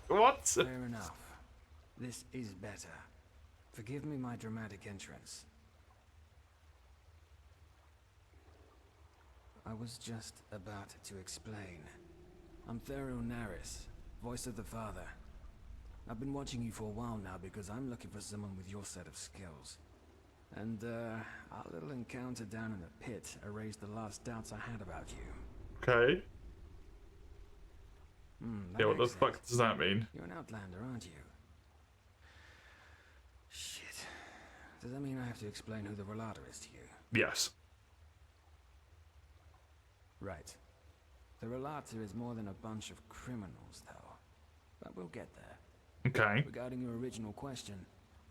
What? Fair enough. This is better. Forgive me my dramatic entrance. I was just about to explain. I'm Thero Naris, voice of the Father. I've been watching you for a while now because I'm looking for someone with your set of skills. And, our little encounter down in the pit erased the last doubts I had about you. Okay. That Yeah, what the makes fuck sense. does that mean? You're an outlander, aren't you? Shit. Does that mean I have to explain who the Relator is to you? Yes. Right. The Relator is more than a bunch of criminals, though. But we'll get there. Okay. Regarding your original question,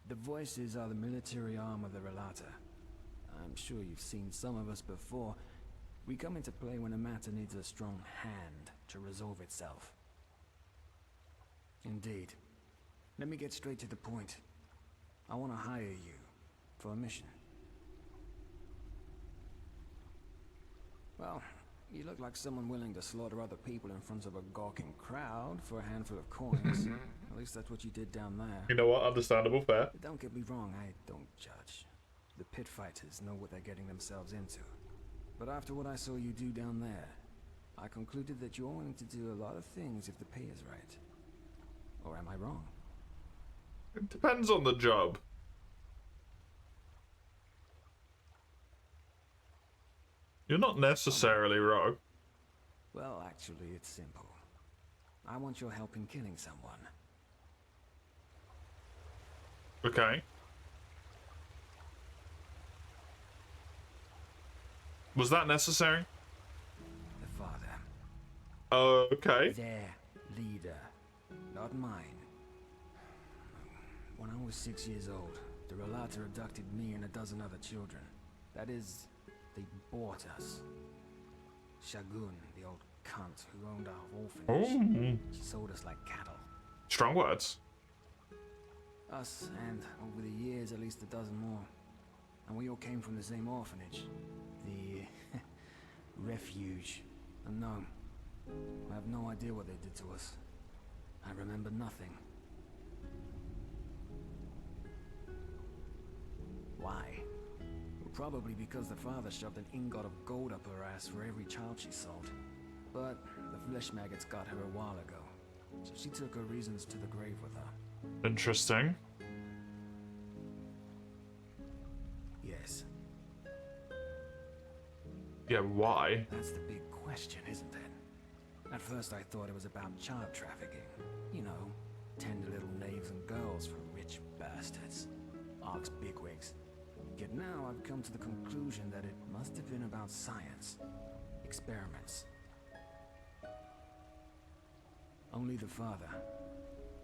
the Voices are the military arm of the Relator. I'm sure you've seen some of us before. We come into play when a matter needs a strong hand to resolve itself. Indeed. Let me get straight to the point. I want to hire you for a mission. Well, you look like someone willing to slaughter other people in front of a gawking crowd for a handful of coins. At least that's what you did down there. You know what? Understandable, fair. Don't get me wrong, I don't judge. The pit fighters know what they're getting themselves into. But after what I saw you do down there, I concluded that you're willing to do a lot of things if the pay is right. Or am I wrong? It depends on the job. You're not necessarily wrong. Well, actually, it's simple. I want your help in killing someone. Okay. Was that necessary? The Father. Oh, okay. Their leader, not mine. When I was 6 years old, the Relator abducted me and a dozen other children. That is, they bought us. Shagun, the old cunt who owned our orphanage, she sold us like cattle. Strong words. Us, and over the years, at least a dozen more. And we all came from the same orphanage. The refuge. And no, I have no idea what they did to us. I remember nothing. Why? Well, probably because the father shoved an ingot of gold up her ass for every child she sold. But the flesh maggots got her a while ago, so she took her reasons to the grave with her. Interesting. Yes. Yeah, why? That's the big question, isn't it? At first I thought it was about child trafficking. You know, tender little knaves and girls for rich bastards. Ark's bigwigs. Yet now I've come to the conclusion that it must have been about science. Experiments. Only the father.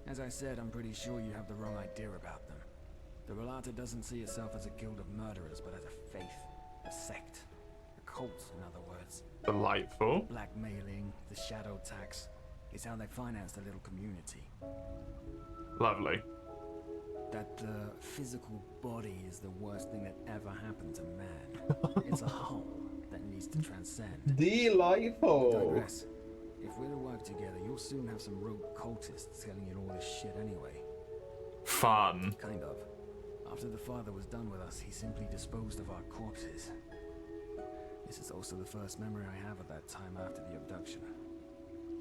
As I said, I'm pretty sure you have the wrong idea about them. The Relata doesn't see itself as a guild of murderers, but as a faith, a sect, a cult, in other words. Delightful. Blackmailing, the shadow tax, is how they finance their little community. Lovely. That the physical body is the worst thing that ever happened to man. It's a whole that needs to transcend. Delightful. I digress. If we're to work together, you'll soon have some rogue cultists telling you all this shit anyway. Fun. Kind of. After the father was done with us, he simply disposed of our corpses. This is also the first memory I have of that time after the abduction.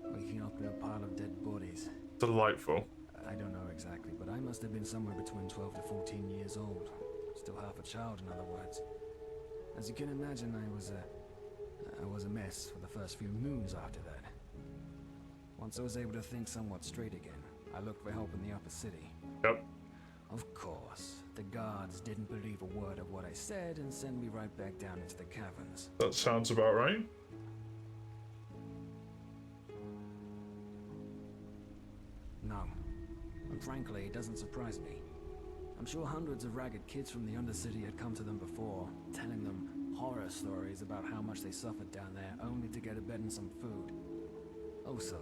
Waking up in a pile of dead bodies. Delightful. I don't know exactly, but I must have been somewhere between 12 to 14 years old. Still half a child, in other words. As you can imagine, I was a mess for the first few moons after that. Once I was able to think somewhat straight again, I looked for help in the upper city. Yep. Of course, the guards didn't believe a word of what I said and sent me right back down into the caverns. That sounds about right. No. And frankly, it doesn't surprise me. I'm sure hundreds of ragged kids from the Undercity had come to them before, telling them horror stories about how much they suffered down there only to get a bed and some food. Also,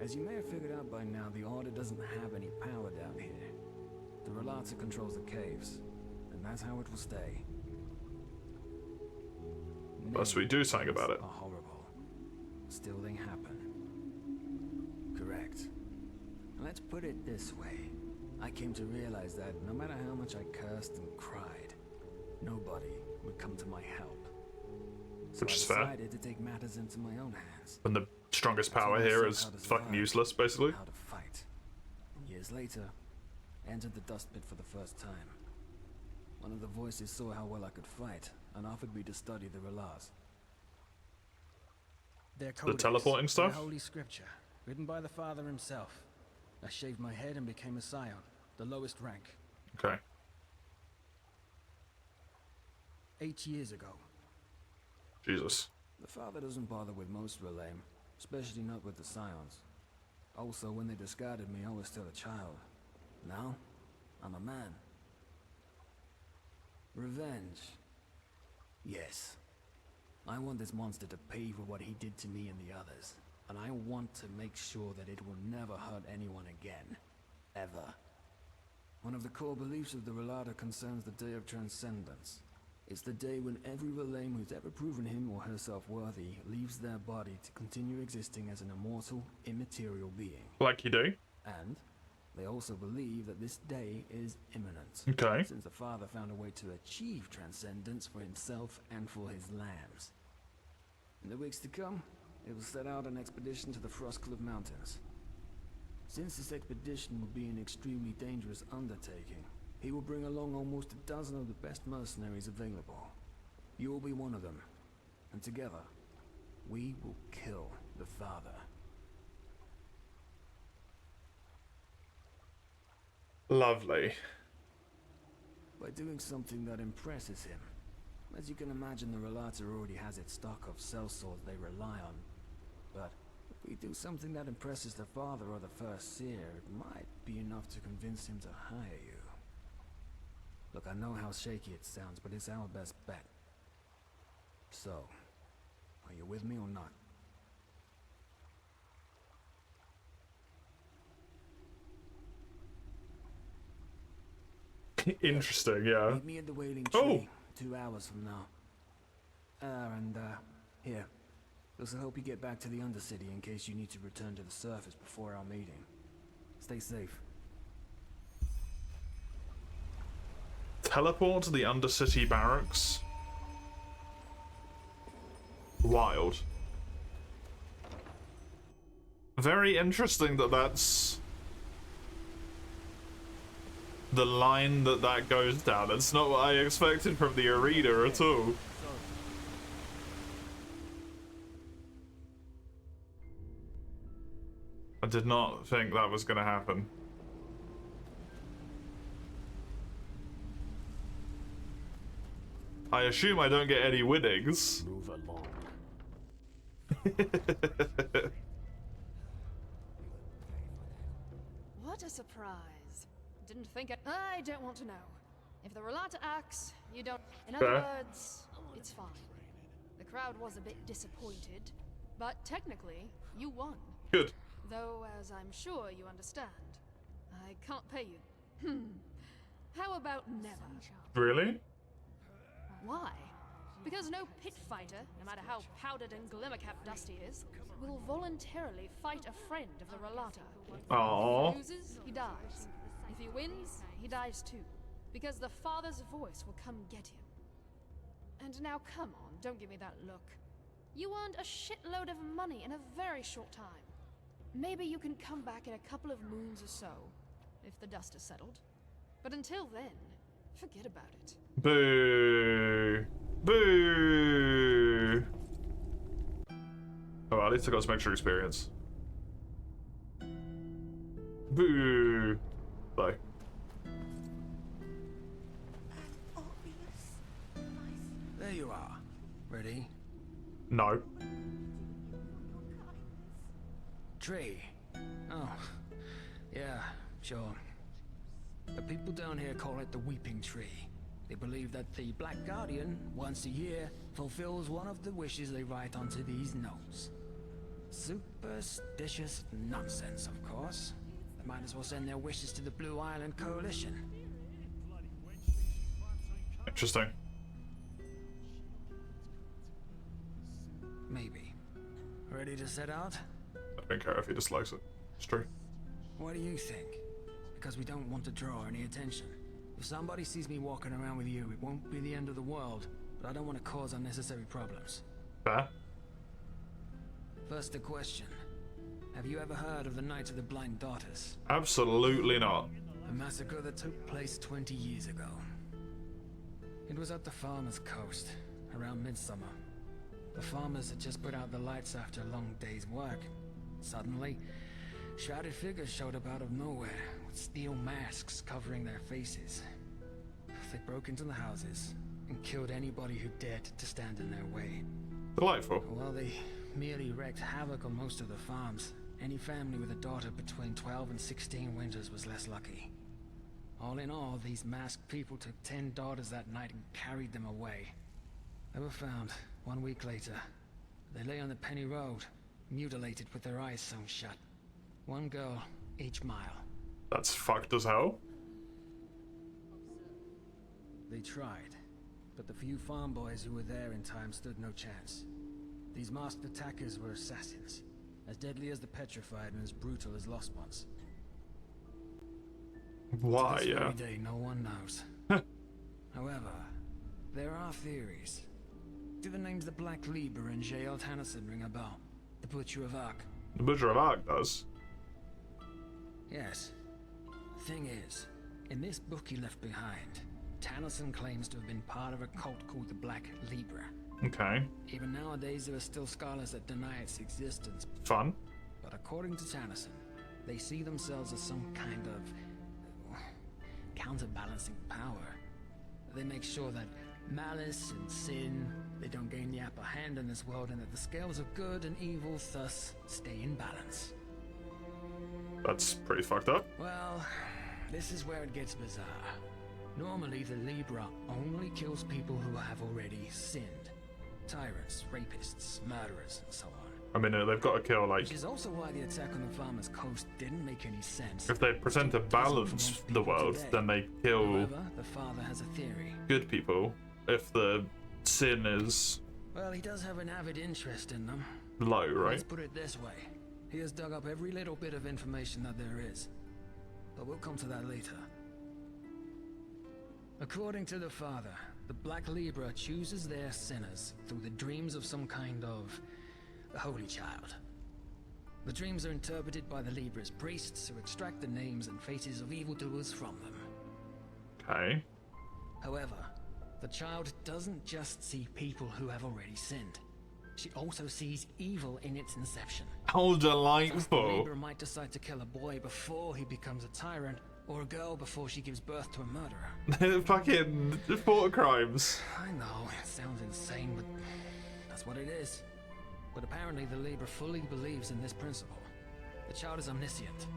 as you may have figured out by now, the Order doesn't have any power down here. The Relata controls the caves, and that's how it will stay. Unless we do something about it. Are horrible. Still they happen. Correct. Let's put it this way. I came to realize that no matter how much I cursed and cried, nobody would come to my help. So Which is I fair. decided to take matters into my own hands. And the strongest power here is fucking useless, basically. How to fight. Years later, I entered the dust pit for the first time. One of the voices saw how well I could fight and offered me to study the Relars. Their The codex, teleporting stuff? their holy scripture, written by the father himself. I shaved my head and became a scion, the lowest rank. Okay. 8 years ago. Jesus. The father doesn't bother with most Relame, especially not with the scions. Also, when they discarded me, I was still a child. Now, I'm a man. Revenge. Yes. I want this monster to pay for what he did to me and the others. And I want to make sure that it will never hurt anyone again. Ever. One of the core beliefs of the Relata concerns the Day of Transcendence. It's the day when every Relame who's ever proven him or herself worthy leaves their body to continue existing as an immortal, immaterial being. Like you do. And they also believe that this day is imminent. Okay. Since the father found a way to achieve transcendence for himself and for his lambs. In the weeks to come, it will set out an expedition to the Frostcliff Mountains. Since this expedition will be an extremely dangerous undertaking, he will bring along almost a dozen of the best mercenaries available. You will be one of them, and together, we will kill the father. Lovely. By doing something that impresses him. As you can imagine, the Relata already has its stock of sellswords they rely on. But if we do something that impresses the father or the first seer, it might be enough to convince him to hire you. Look, I know how shaky it sounds, but it's our best bet. So, are you with me or not? Interesting, yeah. Meet me at the Wailing Tree, 2 hours from now. Here. This will help you get back to the Undercity in case you need to return to the surface before our meeting. Stay safe. Teleport to the Undercity barracks. Wild. Very interesting that that's the line that goes down. It's not what I expected from the arena at all. did not think that was going to happen. I assume I don't get any winnings. Move along. What a surprise. Didn't think it. I don't want to know. If the Relata acts, you don't. In other words, it's fine. The crowd was a bit disappointed, but technically, you won. Good. Though, as I'm sure you understand, I can't pay you. How about never? Really? Why? Because no pit fighter, no matter how powdered and glimmer-capped Dusty is, will voluntarily fight a friend of the Relata. Aww. If he loses, he dies. If he wins, he dies too. Because the Father's voice will come get him. And now come on, don't give me that look. You earned a shitload of money in a very short time. Maybe you can come back in a couple of moons or so, if the dust has settled. But until then, forget about it. Boo. Boo. Oh, at least I got some extra experience. Boo. Bye. There you are. Ready? No. Tree. Oh, yeah, sure. The people down here call it the Weeping Tree. They believe that the Black Guardian, once a year, fulfills one of the wishes they write onto these notes. Superstitious nonsense, of course. They might as well send their wishes to the Blue Island Coalition. Interesting. Maybe. Ready to set out? I don't care if he dislikes it. It's true. What do you think? Because we don't want to draw any attention. If somebody sees me walking around with you, it won't be the end of the world, but I don't want to cause unnecessary problems. Fair. First, a question. Have you ever heard of the Knights of the Blind Daughters? Absolutely not. A massacre that took place 20 years ago. It was at the Farmer's Coast, around midsummer. The farmers had just put out the lights after a long day's work. Suddenly, shrouded figures showed up out of nowhere, with steel masks covering their faces. They broke into the houses and killed anybody who dared to stand in their way. Delightful. While they merely wreaked havoc on most of the farms, any family with a daughter between 12 and 16 winters was less lucky. All in all, these masked people took 10 daughters that night and carried them away. They were found 1 week later. They lay on the Penny Road, mutilated with their eyes sewn shut. One girl each mile. That's fucked as hell. They tried, but the few farm boys who were there in time stood no chance. These masked attackers were assassins, as deadly as the Petrified and as brutal as Lost Ones. Why, To this yeah. very day, no one knows. However, there are theories. Do the names the Black Lieber and J.L. Tannerson ring a bell? The Butcher of Ark? The Butcher of Ark does. Yes. Thing is, in this book he left behind, Tannerson claims to have been part of a cult called the Black Libra. Okay. Even nowadays, there are still scholars that deny its existence. Fun. But according to Tannerson, they see themselves as some kind of counterbalancing power. They make sure that malice and sin, they don't gain the upper hand in this world, and that the scales of good and evil thus stay in balance. That's pretty fucked up. Well, this is where it gets bizarre. Normally, the Libra only kills people who have already sinned. Tyrants, rapists, murderers, and so on. I mean, they've got to kill, like... Which is also why the attack on the Farmer's Coast didn't make any sense. If they pretend to balance the world, then they kill However, the father has a theory. good people. If the sin is Well, he does have an avid interest in them. low, right? Let's put it this way. He has dug up every little bit of information that there is. But we'll come to that later. According to the father, the Black Libra chooses their sinners through the dreams of some kind of a holy child. The dreams are interpreted by the Libra's priests who extract the names and faces of evildoers from them. Okay. However, the child doesn't just see people who have already sinned. She also sees evil in its inception. How delightful. Libra might decide to kill a boy before he becomes a tyrant, or a girl before she gives birth to a murderer. Fucking thought crimes. I know, it sounds insane, but that's what it is. But apparently the Libra fully believes in this principle. The child is omniscient.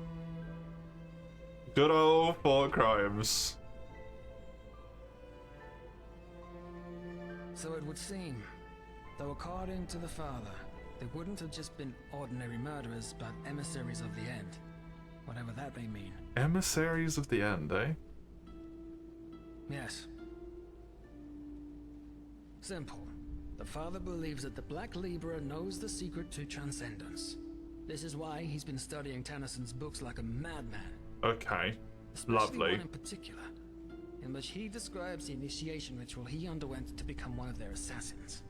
Good old thought crimes. So it would seem, though according to the father, they wouldn't have just been ordinary murderers, but emissaries of the end. Whatever that may mean. Emissaries of the end, eh? Yes. Simple. The father believes that the Black Libra knows the secret to transcendence. This is why he's been studying Tennyson's books like a madman. Okay. Especially Lovely. one in particular, in which he describes the initiation ritual he underwent to become one of their assassins.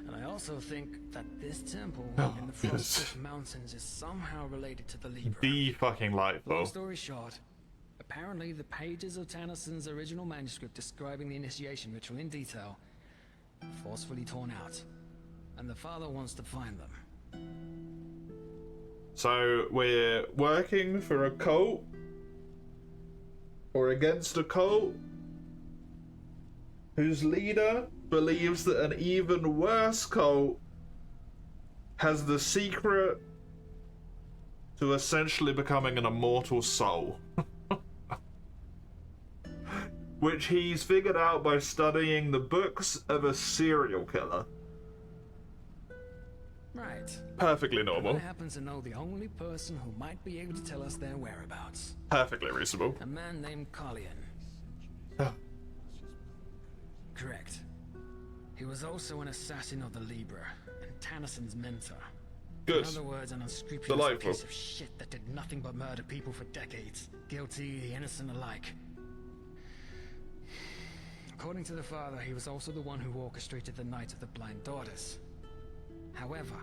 And I also think that this temple in the Frostcliff Mountains is somehow related to the Libra. The fucking Long lightful. story short, apparently the pages of Tennyson's original manuscript describing the initiation ritual in detail forcefully torn out, and the father wants to find them. So we're working for a cult or against a cult whose leader believes that an even worse cult has the secret to essentially becoming an immortal soul. Which he's figured out by studying the books of a serial killer. Right. Perfectly normal. I happen to know the only person who might be able to tell us their whereabouts. Perfectly reasonable. A man named Collian. Correct. He was also an assassin of the Libra, and Tennyson's mentor. Good. In other words, an unscrupulous Delightful. piece of shit that did nothing but murder people for decades. Guilty, the innocent alike. According to the father, he was also the one who orchestrated the Night of the Blind Daughters. However,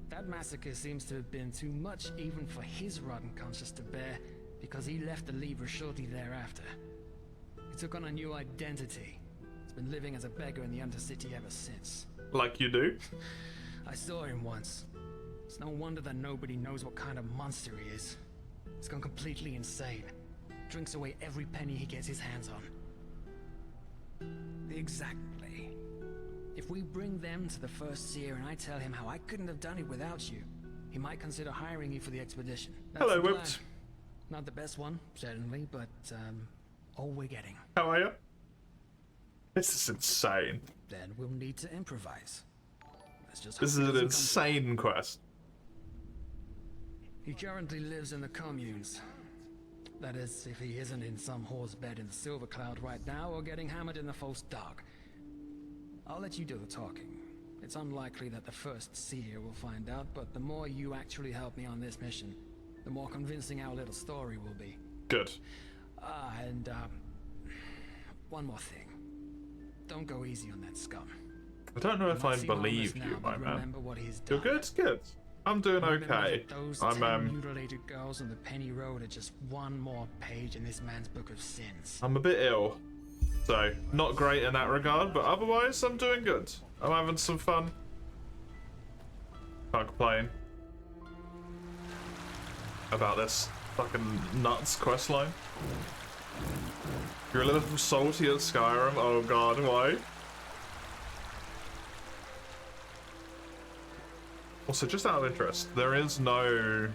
that massacre seems to have been too much even for his rotten conscience to bear, because he left the Libra shortly thereafter. He took on a new identity. He's been living as a beggar in the Undercity ever since. Like you do? I saw him once. It's no wonder that nobody knows what kind of monster he is. He's gone completely insane. Drinks away every penny he gets his hands on. Exactly. If we bring them to the First Seer and I tell him how I couldn't have done it without you, he might consider hiring you for the expedition. That's Hello, the plan. Whipped. Not the best one, certainly, but all we're getting. How are you? This is insane. Then we'll need to improvise. Let's just This is hope an he doesn't insane quest. He currently lives in the communes. That is, if he isn't in some horse bed in the Silver Cloud right now or getting hammered in the false dark. I'll let you do the talking. It's unlikely that the First Seer will find out, but the more you actually help me on this mission, the more convincing our little story will be. Good. And one more thing. Don't go easy on that scum. I don't know He if might I seem believe harmless you, now, my but man. remember what he's You're done. good? Good. I'm doing Remember okay. that those I'm 10 mutilated girls on the Penny Road are just one more page in this man's book of sins. I'm a bit ill. So, not great in that regard, but otherwise I'm doing good. I'm having some fun. Can't complain about this fucking nuts questline. You're a little salty at Skyrim. Oh god, why? Also, just out of interest, there is no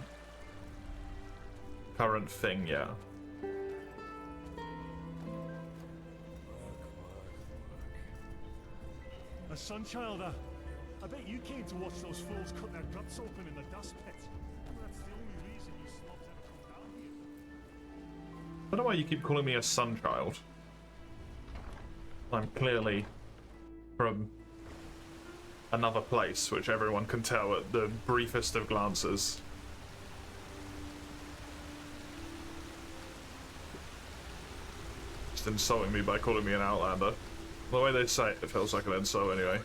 current thing yet. A Sunchilder. I bet you came to watch those fools cut their guts open in the dust pit. That's the only reason you slobs ever come down here. I don't know why you keep calling me a sun child. I'm clearly from another place, which everyone can tell at the briefest of glances. Just insulting me by calling me an outlander. The way they say it, it feels like an insult anyway.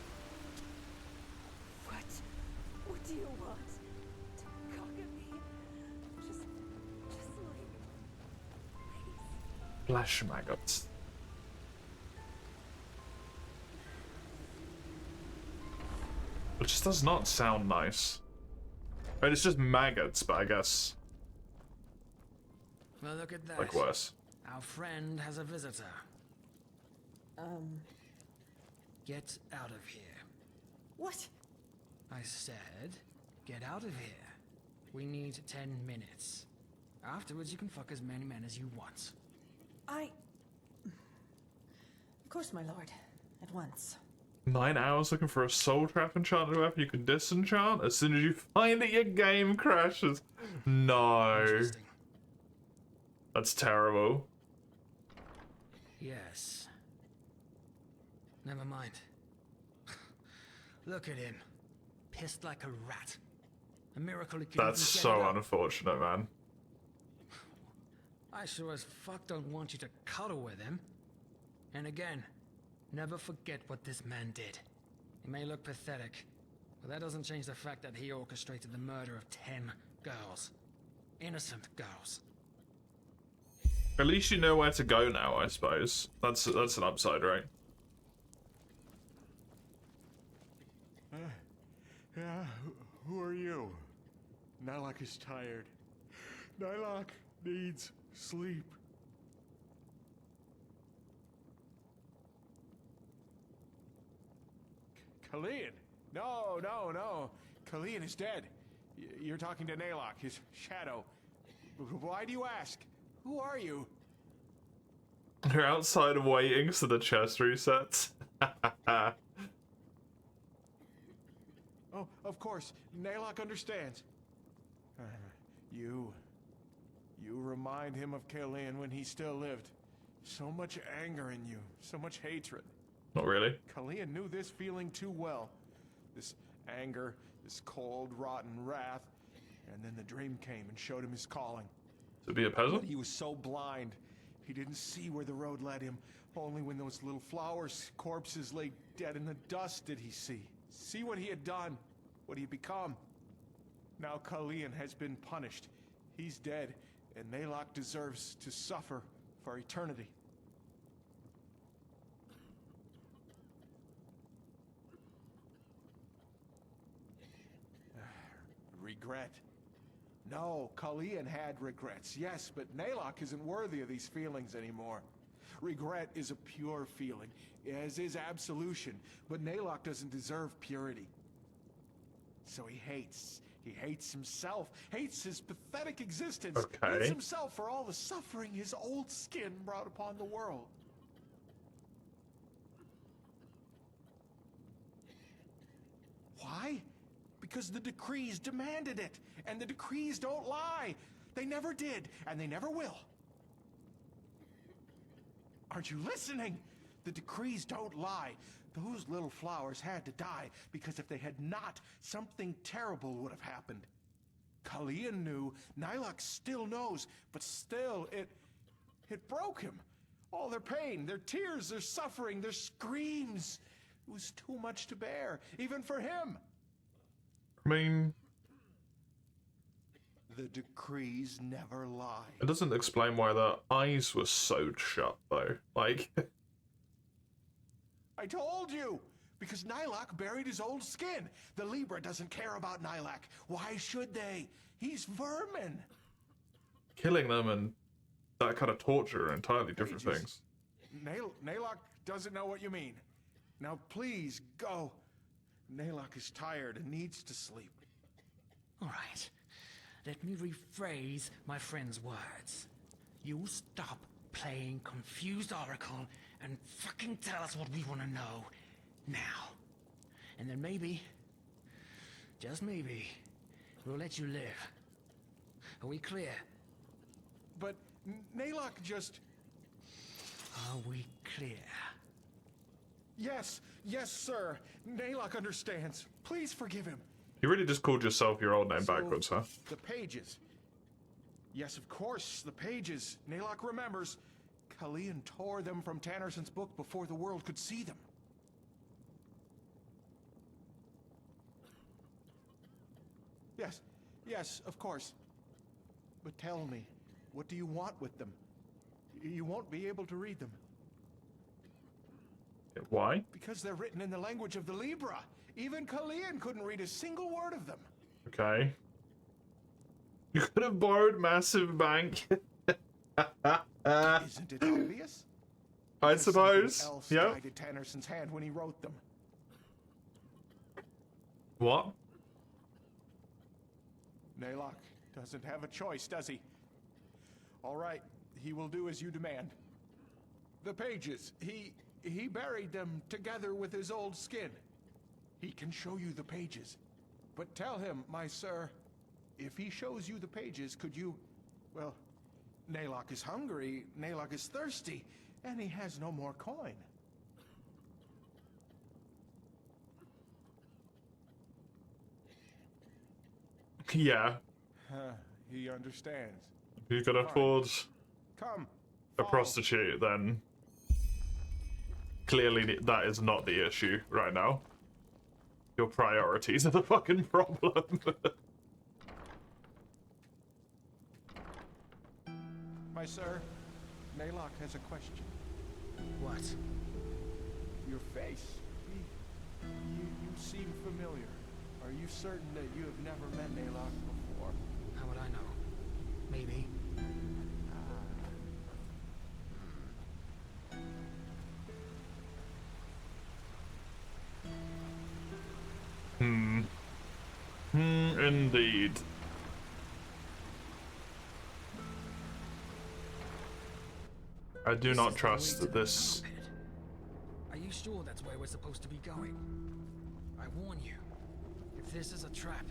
What do you want? Don't cock at me. Just leave. Flesh maggots. It just does not sound nice. mean, it's just maggots, but I guess Well, look at that. like worse. Our friend has a visitor. Get out of here. What? I said, get out of here. We need 10 minutes. Afterwards, you can fuck as many men as you want. Of course, my lord. At once. 9 hours looking for a soul trap enchanted weapon you can disenchant? As soon as you find it, your game crashes. No. That's terrible. Yes. Never mind. Look at him. Pissed like a rat. A miracle he can That's even get so it up. unfortunate, man. I sure as fuck don't want you to cuddle with him. And again, never forget what this man did. He may look pathetic, but that doesn't change the fact that he orchestrated the murder of 10 girls. Innocent girls. At least you know where to go now, I suppose. That's an upside, right? Yeah, who are you? Nylock is tired. Nylock needs sleep. Kalian! No, no, no. Kalian is dead. You're talking to Naylock, his shadow. Why do you ask? Who are you? You're outside waiting so the chest resets. Oh, of course. Naylock understands. You remind him of Kalian when he still lived. So much anger in you, so much hatred. Not really. Kalian knew this feeling too well. This anger, this cold, rotten wrath. And then the dream came and showed him his calling. To be a peasant? But he was so blind, he didn't see where the road led him. Only when those little flowers' corpses lay dead in the dust did he see what he had done, what he had become. Now Kalian has been punished. He's dead, and Naylock deserves to suffer for eternity. Regret. No, Kalian had regrets, yes, but Naylock isn't worthy of these feelings anymore. Regret is a pure feeling, as is absolution, but Naylock doesn't deserve purity. So he hates himself, hates his pathetic existence, hates himself for all the suffering his old skin brought upon the world. Why? Because the decrees demanded it, and the decrees don't lie. They never did, and they never will. Aren't you listening? The decrees don't lie. Those little flowers had to die, because if they had not, something terrible would have happened. Kalian knew, Naylock still knows, but still, it broke him. All their pain, their tears, their suffering, their screams. It was too much to bear, even for him. I mean, the decrees never lie. It doesn't explain why their eyes were sewed shut, though. Like, I told you! Because Naylock buried his old skin. The Libra doesn't care about Naylock. Why should they? He's vermin. killing them and that kind of torture are entirely different things. Naylock doesn't know what you mean. Now please, go. Naylock is tired and needs to sleep. All right. Let me rephrase my friend's words. You stop playing confused oracle and fucking tell us what we want to know now. And then maybe, just maybe, we'll let you live. Are we clear? But Naylock just... Are we clear? Yes, sir. Naylock understands. Please forgive him. You really just called yourself your old name backwards, huh? The pages. Yes, of course, the pages. Naylock remembers. Kalian tore them from Tannerson's book before the world could see them. Yes, of course. But tell me, what do you want with them? You won't be able to read them. Why? Because they're written in the language of the Libra. Even Kalian couldn't read a single word of them. Okay. You could have borrowed massive bank. Isn't it obvious? I Because suppose. something else Yep. guided Tannerson's hand when he wrote them. What? Naylock doesn't have a choice, does he? All right, he will do as you demand. The pages, he buried them together with his old skin. He can show you the pages. But tell him, my sir, if he shows you the pages, could you... Well, Naylock is hungry, Naylock is thirsty, and he has no more coin. Yeah. He understands. If you can afford Come. a prostitute, then clearly that is not the issue right now. Your priorities are the fucking problem. My sir, Naylock has a question. What? Your face. You seem familiar. Are you certain that you have never met Naylock before? How would I know? Maybe. Indeed. I do not trust that this... Are you sure that's where we're supposed to be going? I warn you, if this is a trap...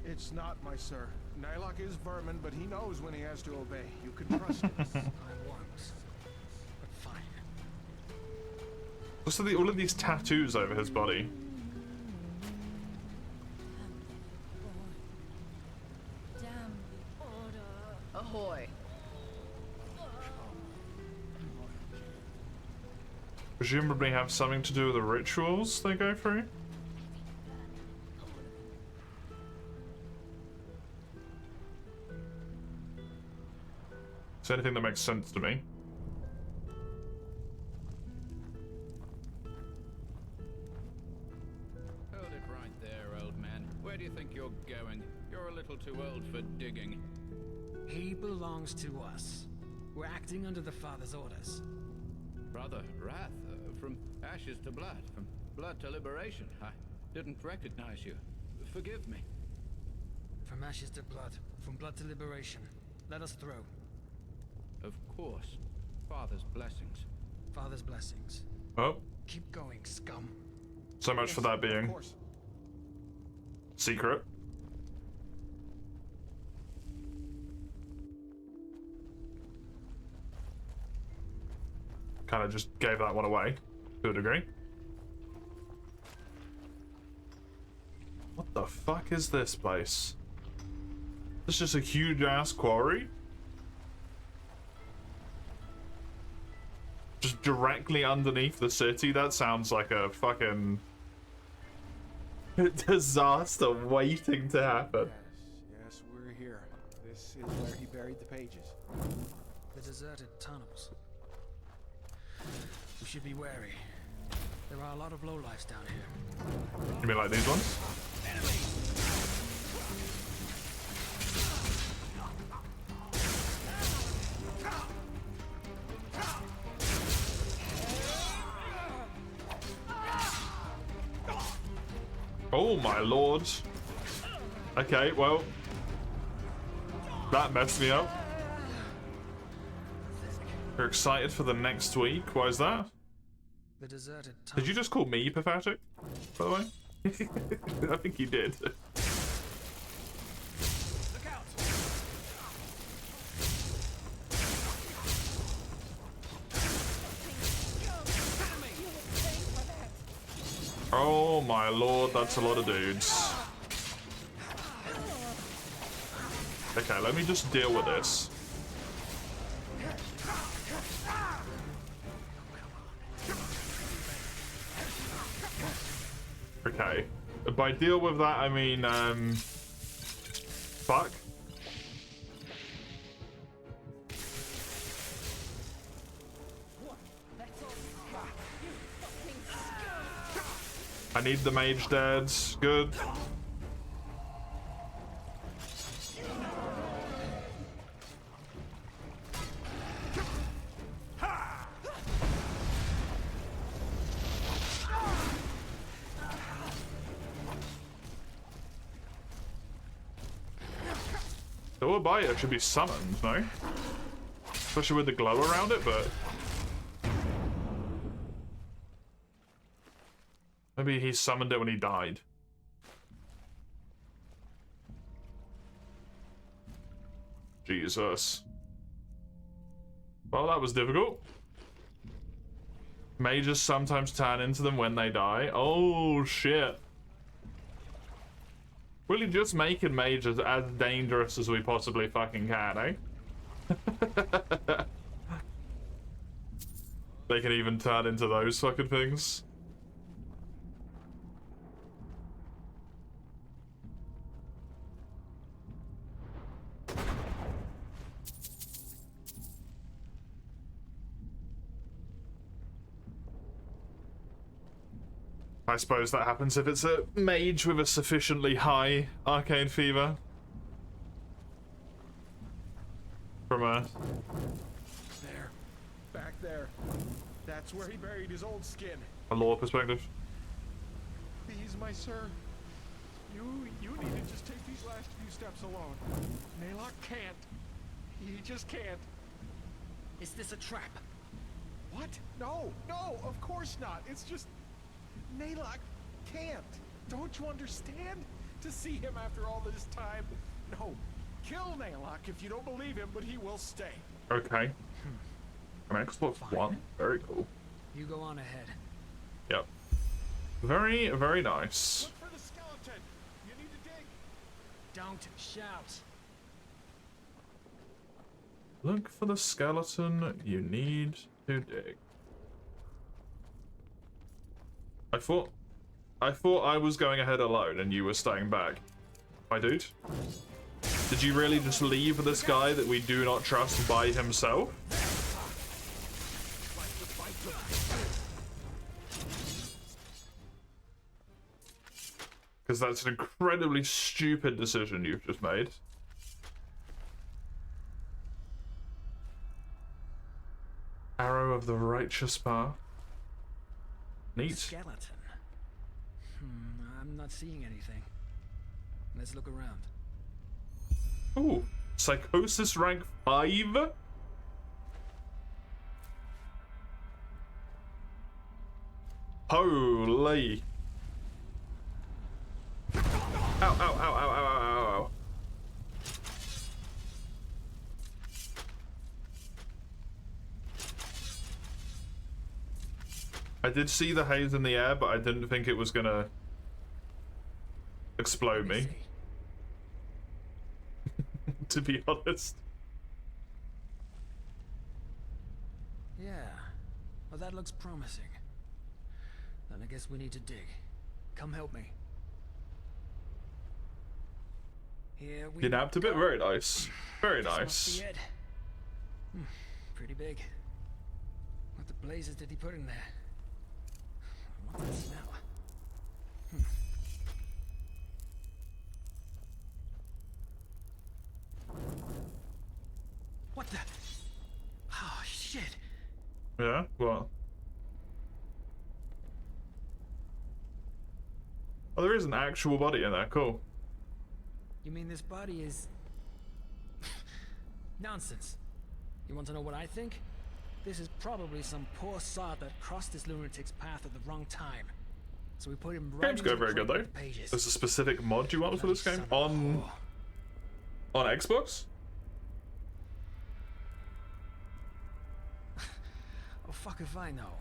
It's not, my sir. Naylock is vermin, but he knows when he has to obey. You can trust him. I won't. But fine. What's all of these tattoos over his body? Ahoy. Presumably have something to do with the rituals they go through? It's anything that makes sense to me. Hold it right there, old man. Where do you think you're going? You're a little too old for digging. He belongs to us. We're acting under the Father's orders. Brother Wrath, from ashes to blood, from blood to liberation. I didn't recognize you. Forgive me. From ashes to blood, from blood to liberation. Let us through. Of course. Father's blessings. Father's blessings. Oh. Keep going, scum. So much for that being secret. Kind of just gave that one away to a degree. What the fuck is this place? This is just a huge ass quarry? Just directly underneath the city? That sounds like a fucking disaster waiting to happen. Yes, we're here. This is where he buried the pages. The deserted tunnels. We should be wary. There are a lot of lowlifes down here. You mean like these ones? Oh my lord. Okay, well, that messed me up. You're excited for the next week? Why is that? The deserted Did you just call me pathetic, by the way? I think you did. Oh my lord, that's a lot of dudes. Okay, let me just deal with this. Okay. By deal with that, I mean, fuck. I need the mage dead. Good. The bite should be summoned, no? Especially with the glow around it, but... Maybe he summoned it when he died. Jesus. Well, that was difficult. Mages sometimes turn into them when they die. Oh, shit. Really just making mages as dangerous as we possibly fucking can, eh? They can even turn into those fucking things. I suppose that happens if it's a mage with a sufficiently high arcane fever. From a... There. Back there. That's where he buried his old skin. a lore perspective. Please, my sir. You need to just take these last few steps alone. Naylock can't. He just can't. Is this a trap? What? No, of course not. It's just... Naylock can't. Don't you understand? To see him after all this time. No. Kill Naylock if you don't believe him, but he will stay. Okay. An Xbox One. Very cool. You go on ahead. Yep. Very, very nice. Look for the skeleton. You need to dig. Don't shout. Look for the skeleton. You need to dig. I thought I was going ahead alone and you were staying back. My dude. Did you really just leave this guy that we do not trust by himself? Because that's an incredibly stupid decision you've just made. Arrow of the Righteous Path. Neat. Skeleton. I'm not seeing anything. Let's look around. Ooh, Psychosis rank 5? Holy. Ow, ow, ow, ow, ow, ow, ow. I did see the haze in the air, but I didn't think it was gonna explode me. To be honest. Yeah. Well, that looks promising. Then I guess we need to dig. Come help me. Here we You napped a bit? Very nice. Very This nice. must be it. Pretty big. What the blazes did he put in there? What's that smell? What the? Oh, shit. Yeah, what? Oh, there is an actual body in there. Cool. You mean this body is... Nonsense. You want to know what I think? This is probably some poor sod that crossed this lunatic's path at the wrong time. So we put him right Game's into going very the good though. pages. There's a specific mod you want for this game on Xbox? Oh, fuck if I know.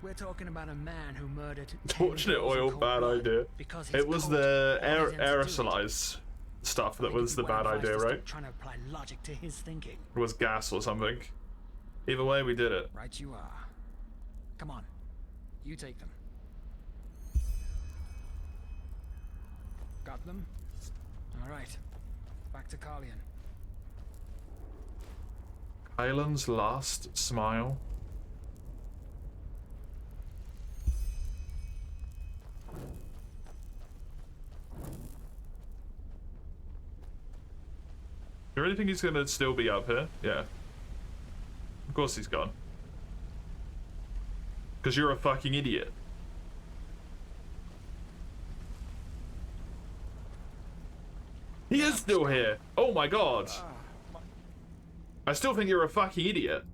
We're talking about a man who murdered... Fortunate oil, bad idea. It was the aerosolized stuff that was the bad idea, right? Trying to apply logic to his thinking. It was gas or something. Either way, we did it. Right you are. Come on. You take them. Got them? Alright. Back to Carlion. Kylan's last smile. You really think he's gonna still be up here? Yeah. Of course he's gone. Because you're a fucking idiot. He is still here. Oh my god. I still think you're a fucking idiot.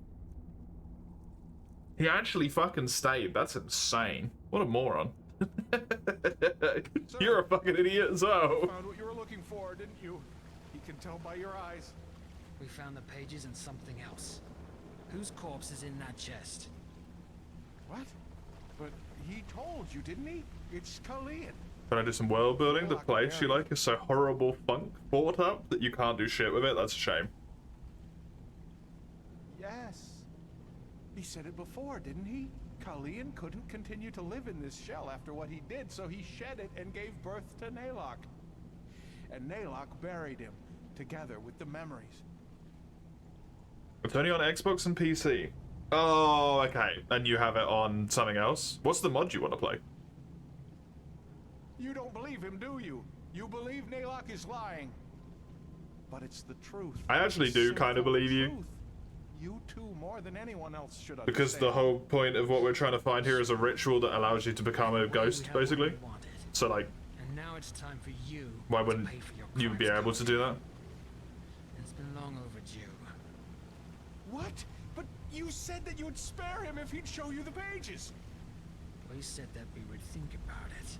He actually fucking stayed. That's insane. What a moron. You're a fucking idiot as well. You found what you were looking for, didn't you? He can tell by your eyes. We found the pages and something else. Whose corpse is in that chest? What? But he told you, didn't he? It's Kalian. Can I do some world building? The place you like is so horrible funk thought up that you can't do shit with it? That's a shame. Yes. He said it before, didn't he? Kalian couldn't continue to live in this shell after what he did, so he shed it and gave birth to Naylock. And Naylock buried him, together with the memories. It's only on Xbox and PC. Oh, okay. And you have it on something else? What's the mod you want to play? You don't believe him, do you? You believe Naylock is lying. But it's the truth. I actually do kind of believe you. You two more than anyone else should understand. Because the whole point of what we're trying to find here is a ritual that allows you to become a ghost, basically. So, like, And now it's time for you why wouldn't you be able to do that? It's been long overdue. What? But you said that you would spare him if he'd show you the pages. We said that we would think about it.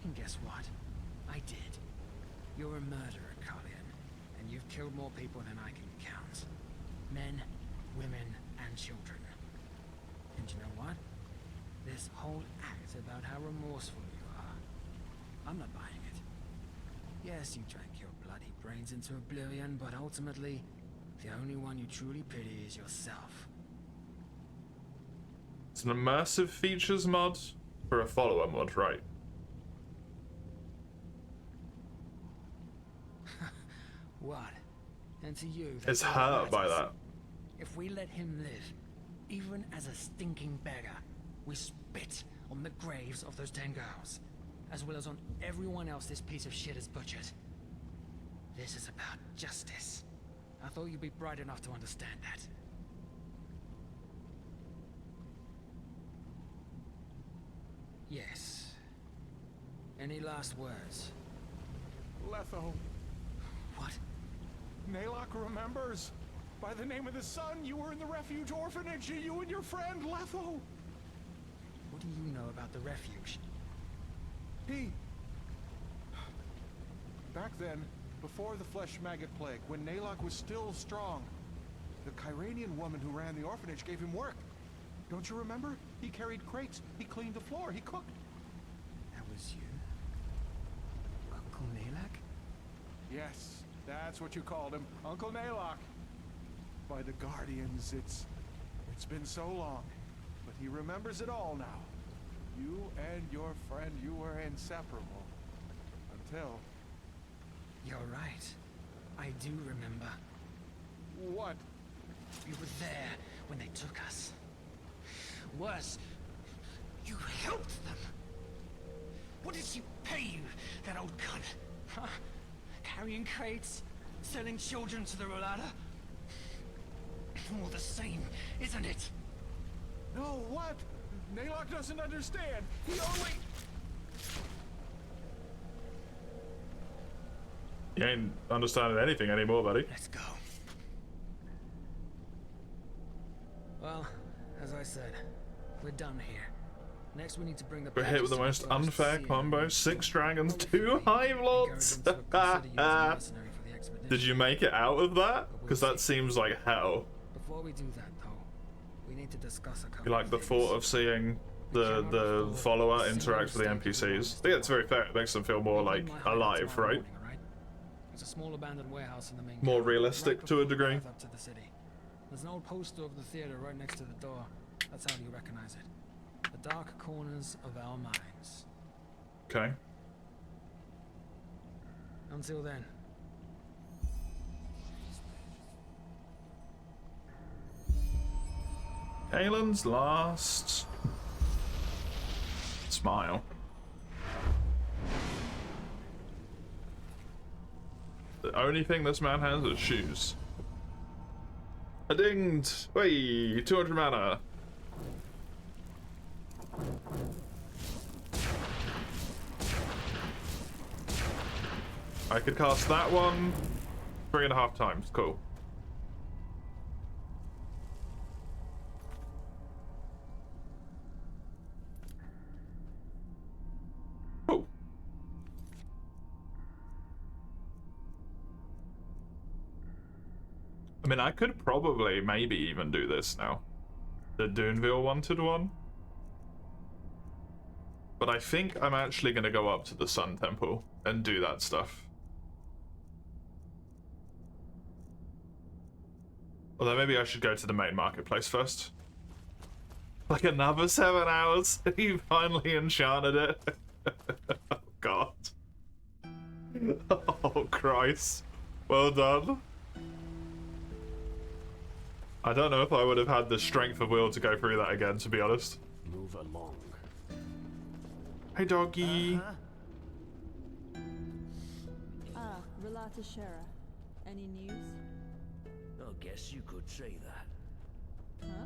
And guess what? I did. You're a murderer, Kalian. And you've killed more people than I can count. Men, women, and children. And you know what? This whole act about how remorseful you are, I'm not buying it. Yes, you drank your bloody brains into oblivion, but ultimately, the only one you truly pity is yourself. It's an immersive features mod for a follower mod, right? What? And to you, It's hurt by that. If we let him live, even as a stinking beggar, we spit on the graves of those 10 girls, as well as on everyone else this piece of shit has butchered. This is about justice. I thought you'd be bright enough to understand that. Yes. Any last words? Letho. What? Naylock remembers. By the name of the sun, you were in the refuge orphanage, you and your friend, Letho. What do you know about the refuge? Back then, before the flesh maggot plague, when Naylock was still strong, the Kyranian woman who ran the orphanage gave him work. Don't you remember? He carried crates, he cleaned the floor, he cooked. That was you? Uncle Naylock? Yes, that's what you called him, Uncle Naylock. By the Guardians, it's been so long, but he remembers it all now. You and your friend, you were inseparable. Until... You're right. I do remember. What? We were there when they took us. Worse, you helped them. What did she pay you, that old cunt? Huh? Carrying crates? Selling children to the Rolada? All the same, isn't it? No, what? Naylock doesn't understand. He only... You ain't understanding anything anymore, buddy. Let's go. Well, as I said, we're done here. Next we need to bring the... We're hit with the most unfair combo. 6 dragons, 2 hive lords. Did you make it out of that? Because that seems like hell. Before we do that, though, we need to discuss a couple You like the thought of seeing the follower interact with the NPCs? Yeah, it's very fair. It makes them feel more like alive, right? There's a small abandoned warehouse in the main More campus, realistic right to a before the degree. path up to the city. There's an old poster of the theater right next to the door. That's how you recognize it. The dark corners of our minds. Okay. Until then. Kalen's last smile. The only thing this man has is shoes. A dinged! Wait, 200 mana. I could cast that one 3.5 times. Cool. Cool. I mean, I could probably maybe even do this now. The Duneville wanted one. But I think I'm actually going to go up to the Sun Temple and do that stuff. Although maybe I should go to the main marketplace first. Like another 7 hours? You finally enchanted it? Oh god. Oh Christ. Well done. I don't know if I would have had the strength of will to go through that again, to be honest. Move along. Hey doggy. Ah, Relata Shera. Any news? I guess you could say that. Huh?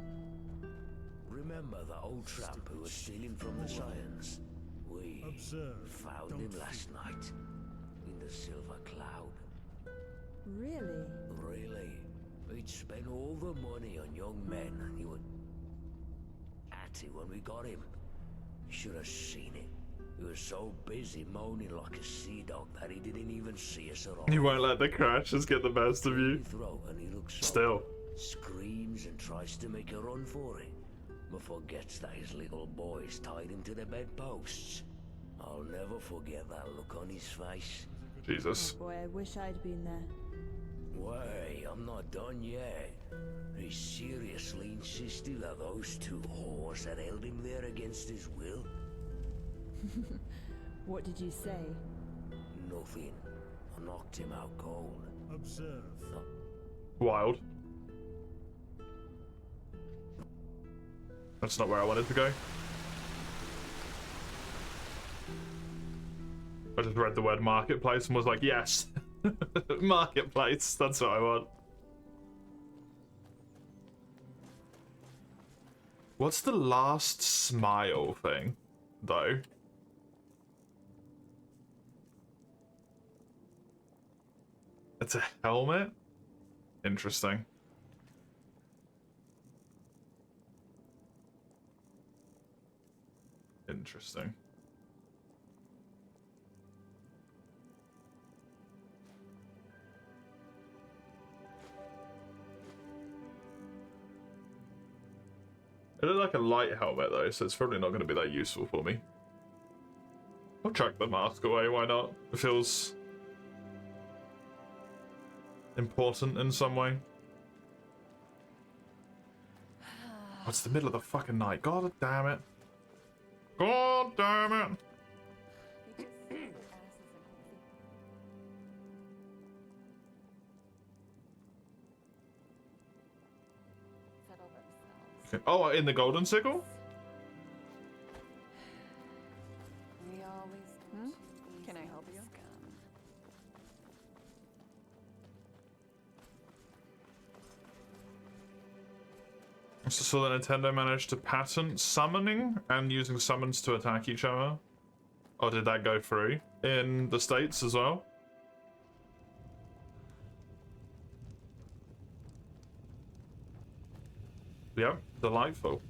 Remember the old tramp who was stealing from the Scions? We found him last night in the Silver Cloud. Really? Really? He'd spent all the money on young men he was at it when we got him. You should have seen it. He was so busy moaning like a sea dog that he didn't even see us at all. You won't let the crashes get the best of you. And he looks so Still. Screams and tries to make a run for it, but forgets that his little boys tied him to the bedposts. I'll never forget that look on his face. Jesus. Oh boy, I wish I'd been there. Wait, I'm not done yet. He seriously insisted that those two whores had held him there against his will. What did you say? Nothing. I knocked him out cold. Observe. Wild. That's not where I wanted to go. I just read the word marketplace and was like, yes. Marketplace, that's what I want. What's the last smile thing, though? It's a helmet? Interesting. Interesting. It looks like a light helmet though, so it's probably not going to be that useful for me. I'll chuck the mask away, why not? It feels important in some way. Oh, it's the middle of the fucking night. God damn it. God damn it. Okay. Oh, in the golden sickle? We always. Can I help you? So the Nintendo managed to patent summoning and using summons to attack each other. Or did that go through in the States as well? Yep, delightful.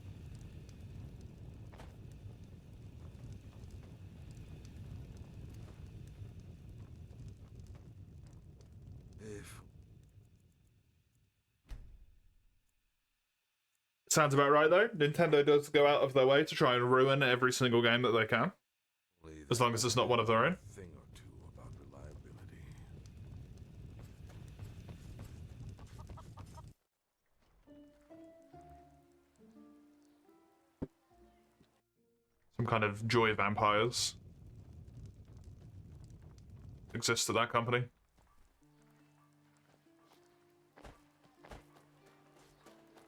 Sounds about right though. Nintendo does go out of their way to try and ruin every single game that they can. As long as it's not one of their own. Thing or two about reliability. Some kind of joy vampires exist at that company.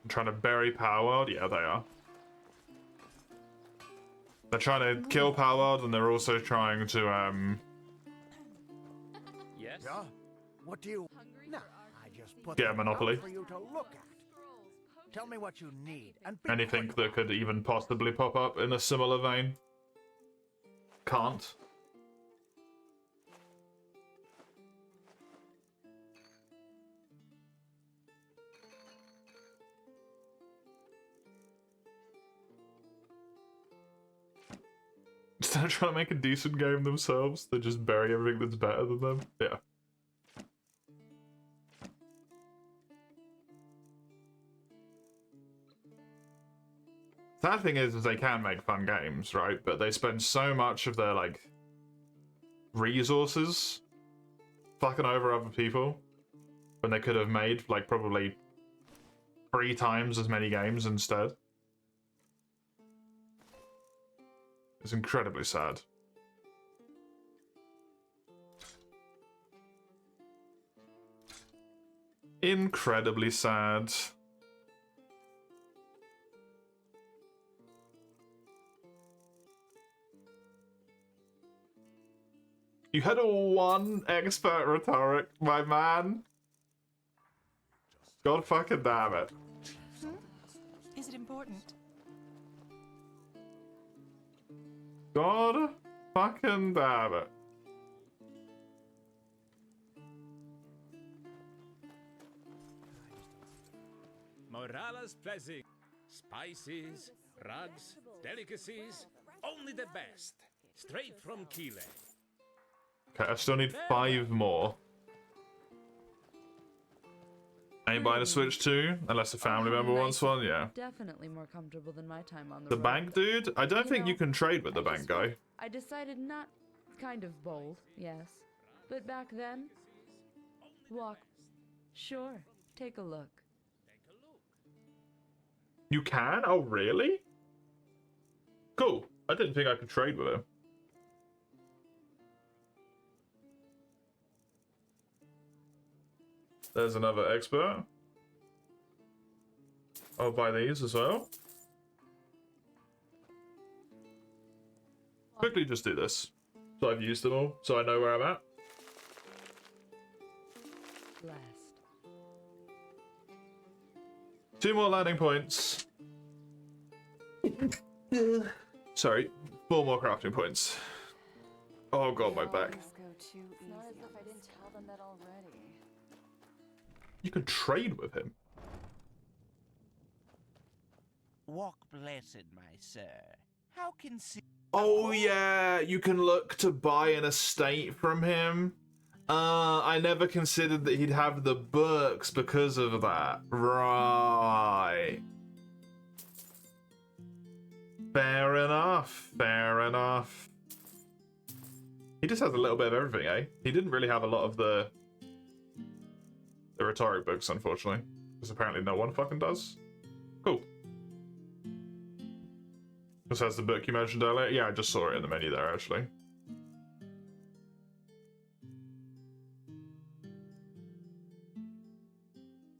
I'm trying to bury Power World? Yeah, they are. They're trying to kill Power World and they're also trying to, Yes? Yeah? What do you... No, I just put get a them monopoly. out for you to look at. Tell me what you need, and be Anything that could even possibly pop up in a similar vein. Can't. Instead of trying to make a decent game themselves, they just bury everything that's better than them. Yeah. Sad thing is they can make fun games, right? But they spend so much of their, like, resources fucking over other people when they could have made, like, probably 3 times as many games instead. It's incredibly sad. Incredibly sad. You had a 1 expert rhetoric, my man. God fucking damn it. Is it important? God fucking damn it. Morala's pleasing. Spices, rugs, delicacies, only the best. Straight from Kile. Okay, I still need 5 more. Ain't buying a Switch 2, unless a family member wants one, yeah. Definitely more comfortable than my time on the The road. bank dude? I don't think you can trade with the bank guy. I decided not kind of bold, yes. But back then, walk. Sure, take a look. You can? Oh, really? Cool. I didn't think I could trade with him. There's another expert. I'll buy these as well. Quickly just do this. So I've used them all, so I know where I'm at. Blessed. 2 more landing points. Sorry, 4 more crafting points. Oh god, my back. You can trade with him. Walk blessed, my sir. How can see? Oh yeah, you can look to buy an estate from him. I never considered that he'd have the books because of that. Right. Fair enough, fair enough. He just has a little bit of everything, eh? He didn't really have a lot of the rhetoric books, unfortunately. Because apparently no one fucking does. Cool. This has the book you mentioned earlier. Yeah, I just saw it in the menu there, actually.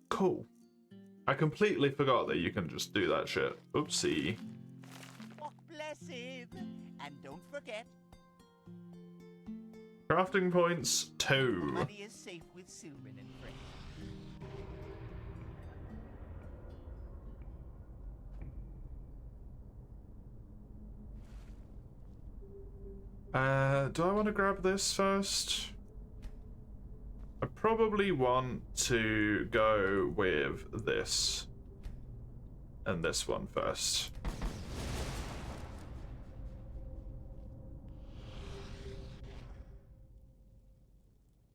Cool. I completely forgot that you can just do that shit. Oopsie. Walk blessed, and don't forget. Crafting points 2. Money is safe with Sylvan and friends. Do I want to grab this first? I probably want to go with this. And this one first.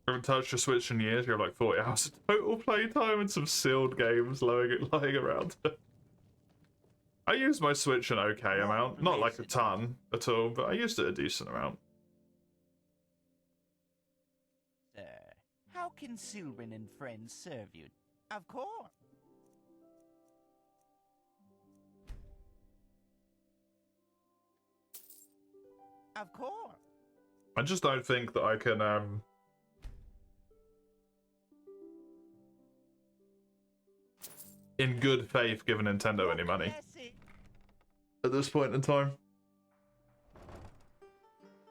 I haven't touched a Switch in years. You have like 40 hours of total playtime and some sealed games lying around. I used my Switch an okay amount. Not like a ton at all, but I used it a decent amount. Sir, how can Sylvan and friends serve you? Of course. Of course. I just don't think that I can, in good faith, give Nintendo any money. At this point in time.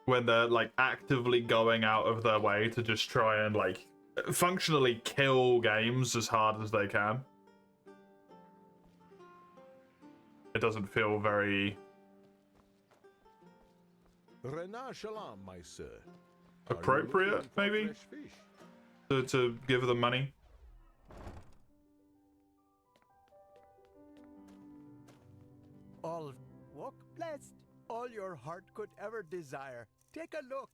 When they're, like, actively going out of their way to just try and, like, functionally kill games as hard as they can. It doesn't feel very Renard Shalom, my sir. appropriate, maybe, to give them money. All walk blessed. All your heart could ever desire. Take a look.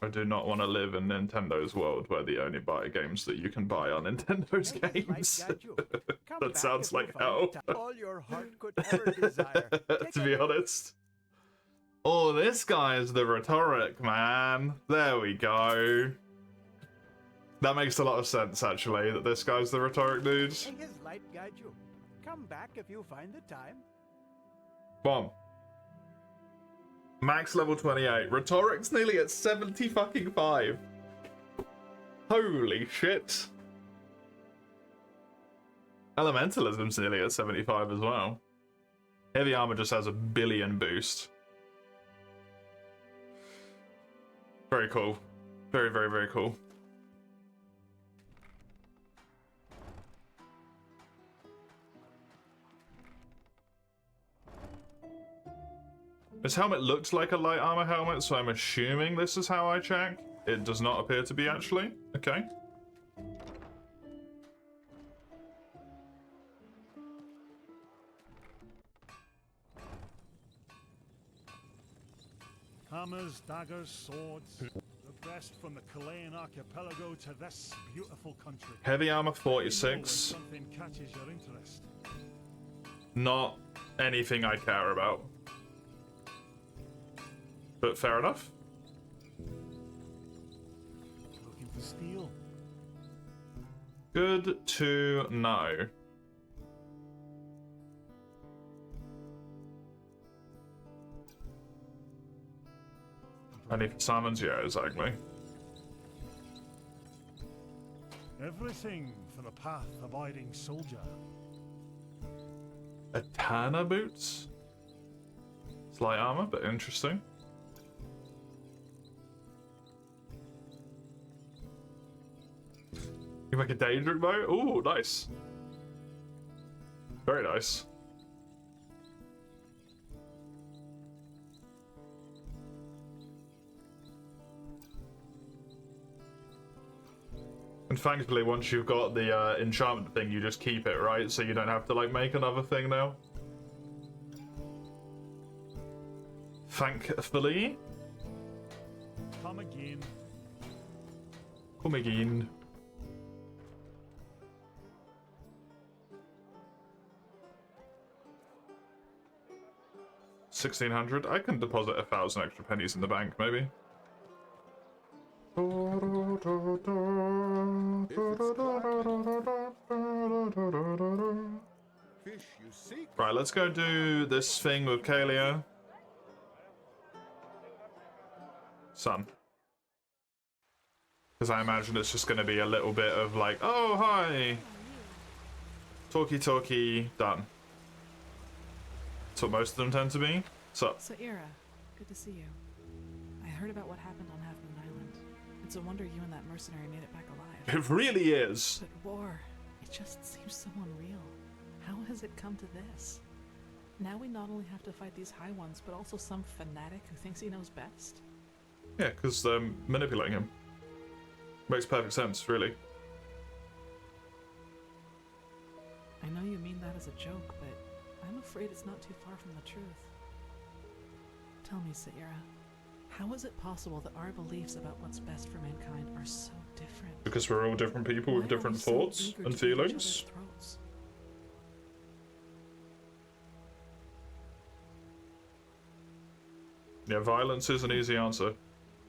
I do not want to live in Nintendo's world where they only buy games that you can buy on Nintendo's games. That sounds like hell. All your heart could ever desire. To be honest. Oh, this guy is the rhetoric, man. There we go. That makes a lot of sense, actually, that this guy's the rhetoric dude. May his light guide you. Come back if you find the time. Bomb. Max level 28. Rhetoric's nearly at 70 fucking 5. Holy shit. Elementalism's nearly at 75 as well. Heavy armor just has a billion boost. Very cool. Very, very, very cool. This helmet looks like a light armor helmet, so I'm assuming this is how I check. It does not appear to be, actually. Okay. Hammers, daggers, swords. The best from the Chilean archipelago to this beautiful country. Heavy armor 46. Something catches your interest. Not anything I care about. But fair enough. Looking for steel? Good to know. Any summons? Yeah, exactly. Everything for the path-abiding soldier. Atana boots? It's light armor, but interesting. You make a daydream bow? Ooh, nice. Very nice. And thankfully, once you've got the enchantment thing, you just keep it, right? So you don't have to, like, make another thing now. Thankfully. Come again. Come again. $1,600. I can deposit 1,000 extra pennies in the bank, maybe. Right, let's go do this thing with Kalia. Son. Because I imagine it's just going to be a little bit of like, oh, hi. Talkie, done. That's what most of them tend to be. So, Ira, good to see you. I heard about what happened on Half Moon Island. It's a wonder you and that mercenary made it back alive. It really is. But war, it just seems so unreal. How has it come to this? Now we not only have to fight these high ones, but also some fanatic who thinks he knows best? Yeah, because they're manipulating him. Makes perfect sense, really. I know you mean that as a joke, but I'm afraid it's not too far from the truth. Tell me, Saira, how is it possible that our beliefs about what's best for mankind are so different? Because we're all different people with different thoughts and feelings. Yeah, violence is an easy answer.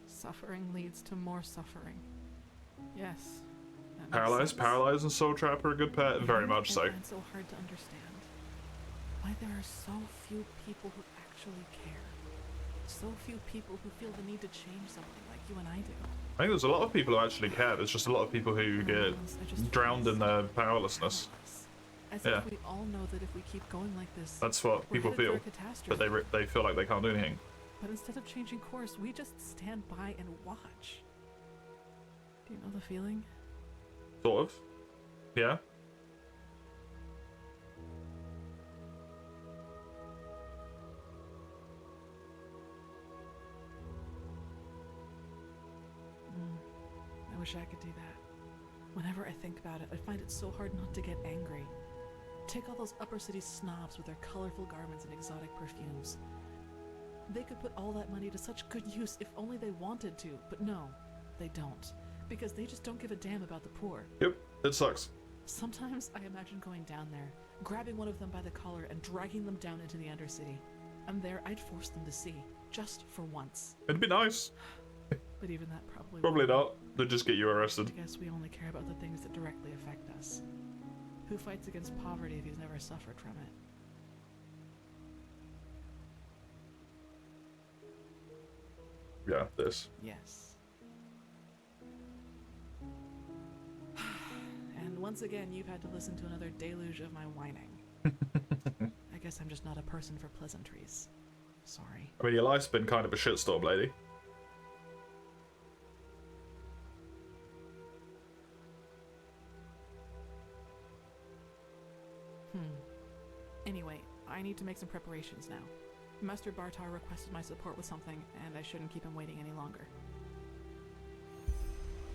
Suffering leads to more suffering. Yes. Paralyzed and Soul Trap are a good pair. Very much so. It's so hard to understand why there are so few people who actually care. So few people who feel the need to change something like you and I do. I think there's a lot of people who actually care. There's just a lot of people who get drowned in their powerlessness. As yeah. if we all know that if we keep going like this, that's what people feel. But they feel like they can't do anything. But instead of changing course, we just stand by and watch. Do you know the feeling? Sort of. Yeah. I wish I could do that. Whenever I think about it, I find it so hard not to get angry. Take all those upper city snobs with their colorful garments and exotic perfumes. They could put all that money to such good use if only they wanted to, but no, they don't. Because they just don't give a damn about the poor. Yep, it sucks. Sometimes I imagine going down there, grabbing one of them by the collar and dragging them down into the Undercity. And there I'd force them to see, just for once. It'd be nice. But even that probably Probably not. They'd just get you arrested. I guess we only care about the things that directly affect us. Who fights against poverty if he's never suffered from it? Yeah, this. Yes. And once again, you've had to listen to another deluge of my whining. I guess I'm just not a person for pleasantries. Sorry. I mean, your life's been kind of a shitstorm, lady. Anyway, I need to make some preparations now. Master Bartar requested my support with something, and I shouldn't keep him waiting any longer.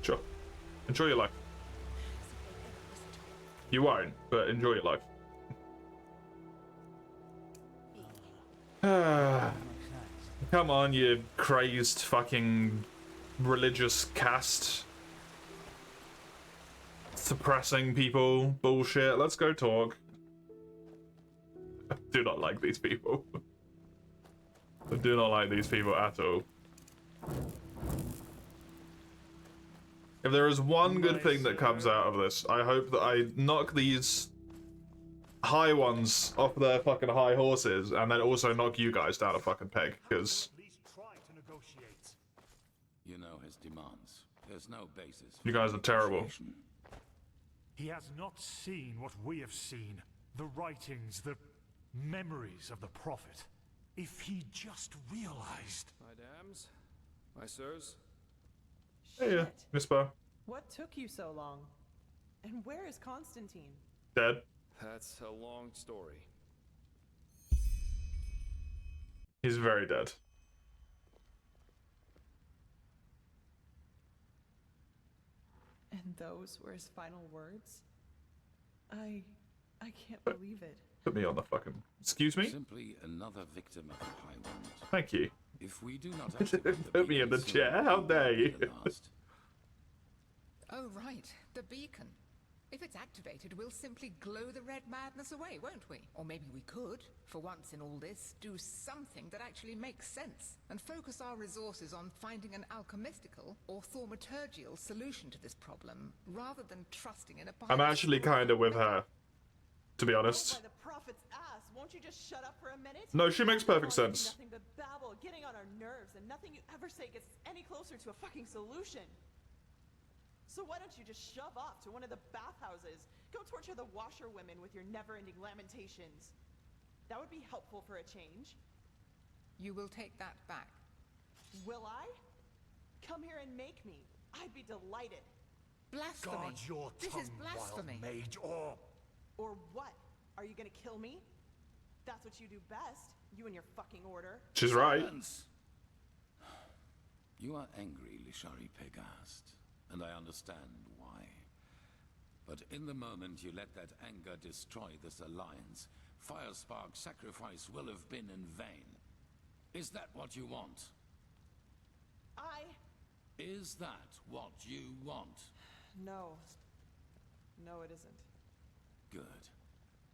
Sure. Enjoy your life. You won't, but enjoy your life. Come on, you crazed fucking religious caste. Suppressing people bullshit. Let's go talk. I do not like these people. I do not like these people at all. If there is one good thing that comes out of this, I hope that I knock these high ones off their fucking high horses and then also knock you guys down a fucking peg, because You know his demands. There's no basis. You guys are terrible. He has not seen what we have seen. The writings, the memories of the Prophet. If he just realized... My dams, my sirs. Hey, yeah, Miss Bar. What took you so long? And where is Constantine? Dead. That's a long story. He's very dead. And those were his final words? I can't believe it. Put me on the fucking... Excuse me? Simply another victim of the High Ones. Thank you. If we do not activate Put me in the chair? How dare you? Oh, right. The beacon. If it's activated, we'll simply glow the red madness away, won't we? Or maybe we could, for once in all this, do something that actually makes sense and focus our resources on finding an alchemistical or thaumaturgical solution to this problem, rather than trusting in a... I'm actually kind of with her, to be honest. By the Prophet's ass, won't you just shut up for a minute? No, she makes perfect sense. Nothing but babble, getting on our nerves, and nothing you ever say gets us any closer to a fucking solution. So why don't you just shove off to one of the bathhouses? Go torture the washerwomen with your never-ending lamentations. That would be helpful for a change. You will take that back. Will I? Come here and make me. I'd be delighted. Blasphemy. Guard your This is tongue, blasphemy. wild mage, or... Or what? Are you gonna kill me? That's what you do best, you and your fucking order. She's right. You are angry, Lishari Pegast, and I understand why. But in the moment you let that anger destroy this alliance, Firespark's sacrifice will have been in vain. Is that what you want? Is that what you want? No. No, it isn't. Good.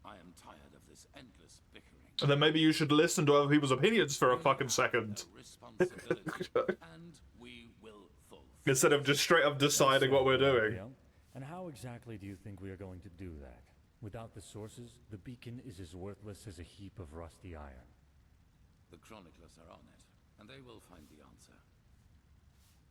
I am tired of this endless bickering. And then maybe you should listen to other people's opinions for a fucking second. And we will fulfill. Instead of just straight up deciding what we're doing. And how exactly do you think we are going to do that? Without the sources, the beacon is as worthless as a heap of rusty iron. The chroniclers are on it, and they will find the answer.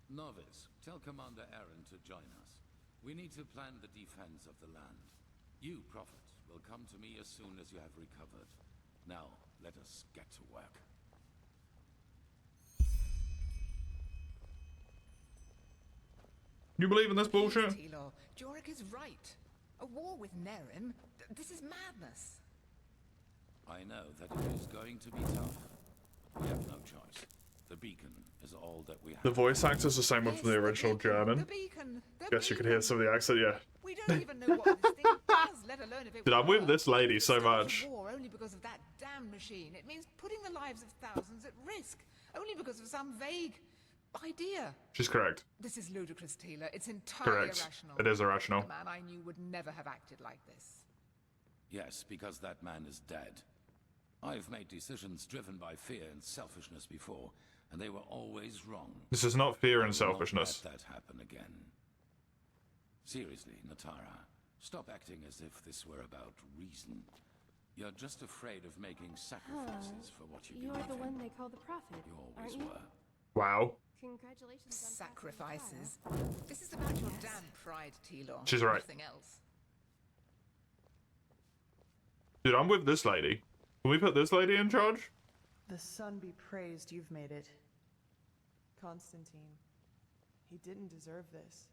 Novice, tell Commander Aaron to join us. We need to plan the defense of the land. You, Prophet, will come to me as soon as you have recovered. Now, let us get to work. You believe in this bullshit? Tilo, Jorik is right. A war with Nerim? This is madness. I know that it is going to be tough. We have no choice. The beacon is all that we have. The voice actor's the same one from the original German. The beacon. Guess you could hear some of the accent, yeah. We don't even know what this thing does, let alone if it Dude, were I'm with her. this lady If so it starts much. a war only because of that damn machine. It means putting the lives of thousands at risk, only because of some vague idea. She's correct. This is ludicrous, Taylor. It's entirely Correct. irrational. It is irrational. The man I knew would never have acted like this. Yes, because that man is dead. I've made decisions driven by fear and selfishness before, and they were always wrong. This is not fear I and will not selfishness. let that happen again. Seriously, Natara, stop acting as if this were about reason. You're just afraid of making sacrifices for what you You're believe the in. one they call the prophet, You aren't always you? were. Wow. Congratulations on Sacrifices. This is about your damn pride, Taylor. She's right. Nothing else. Dude, I'm with this lady. Can we put this lady in charge? The sun be praised you've made it. Constantine, he didn't deserve this.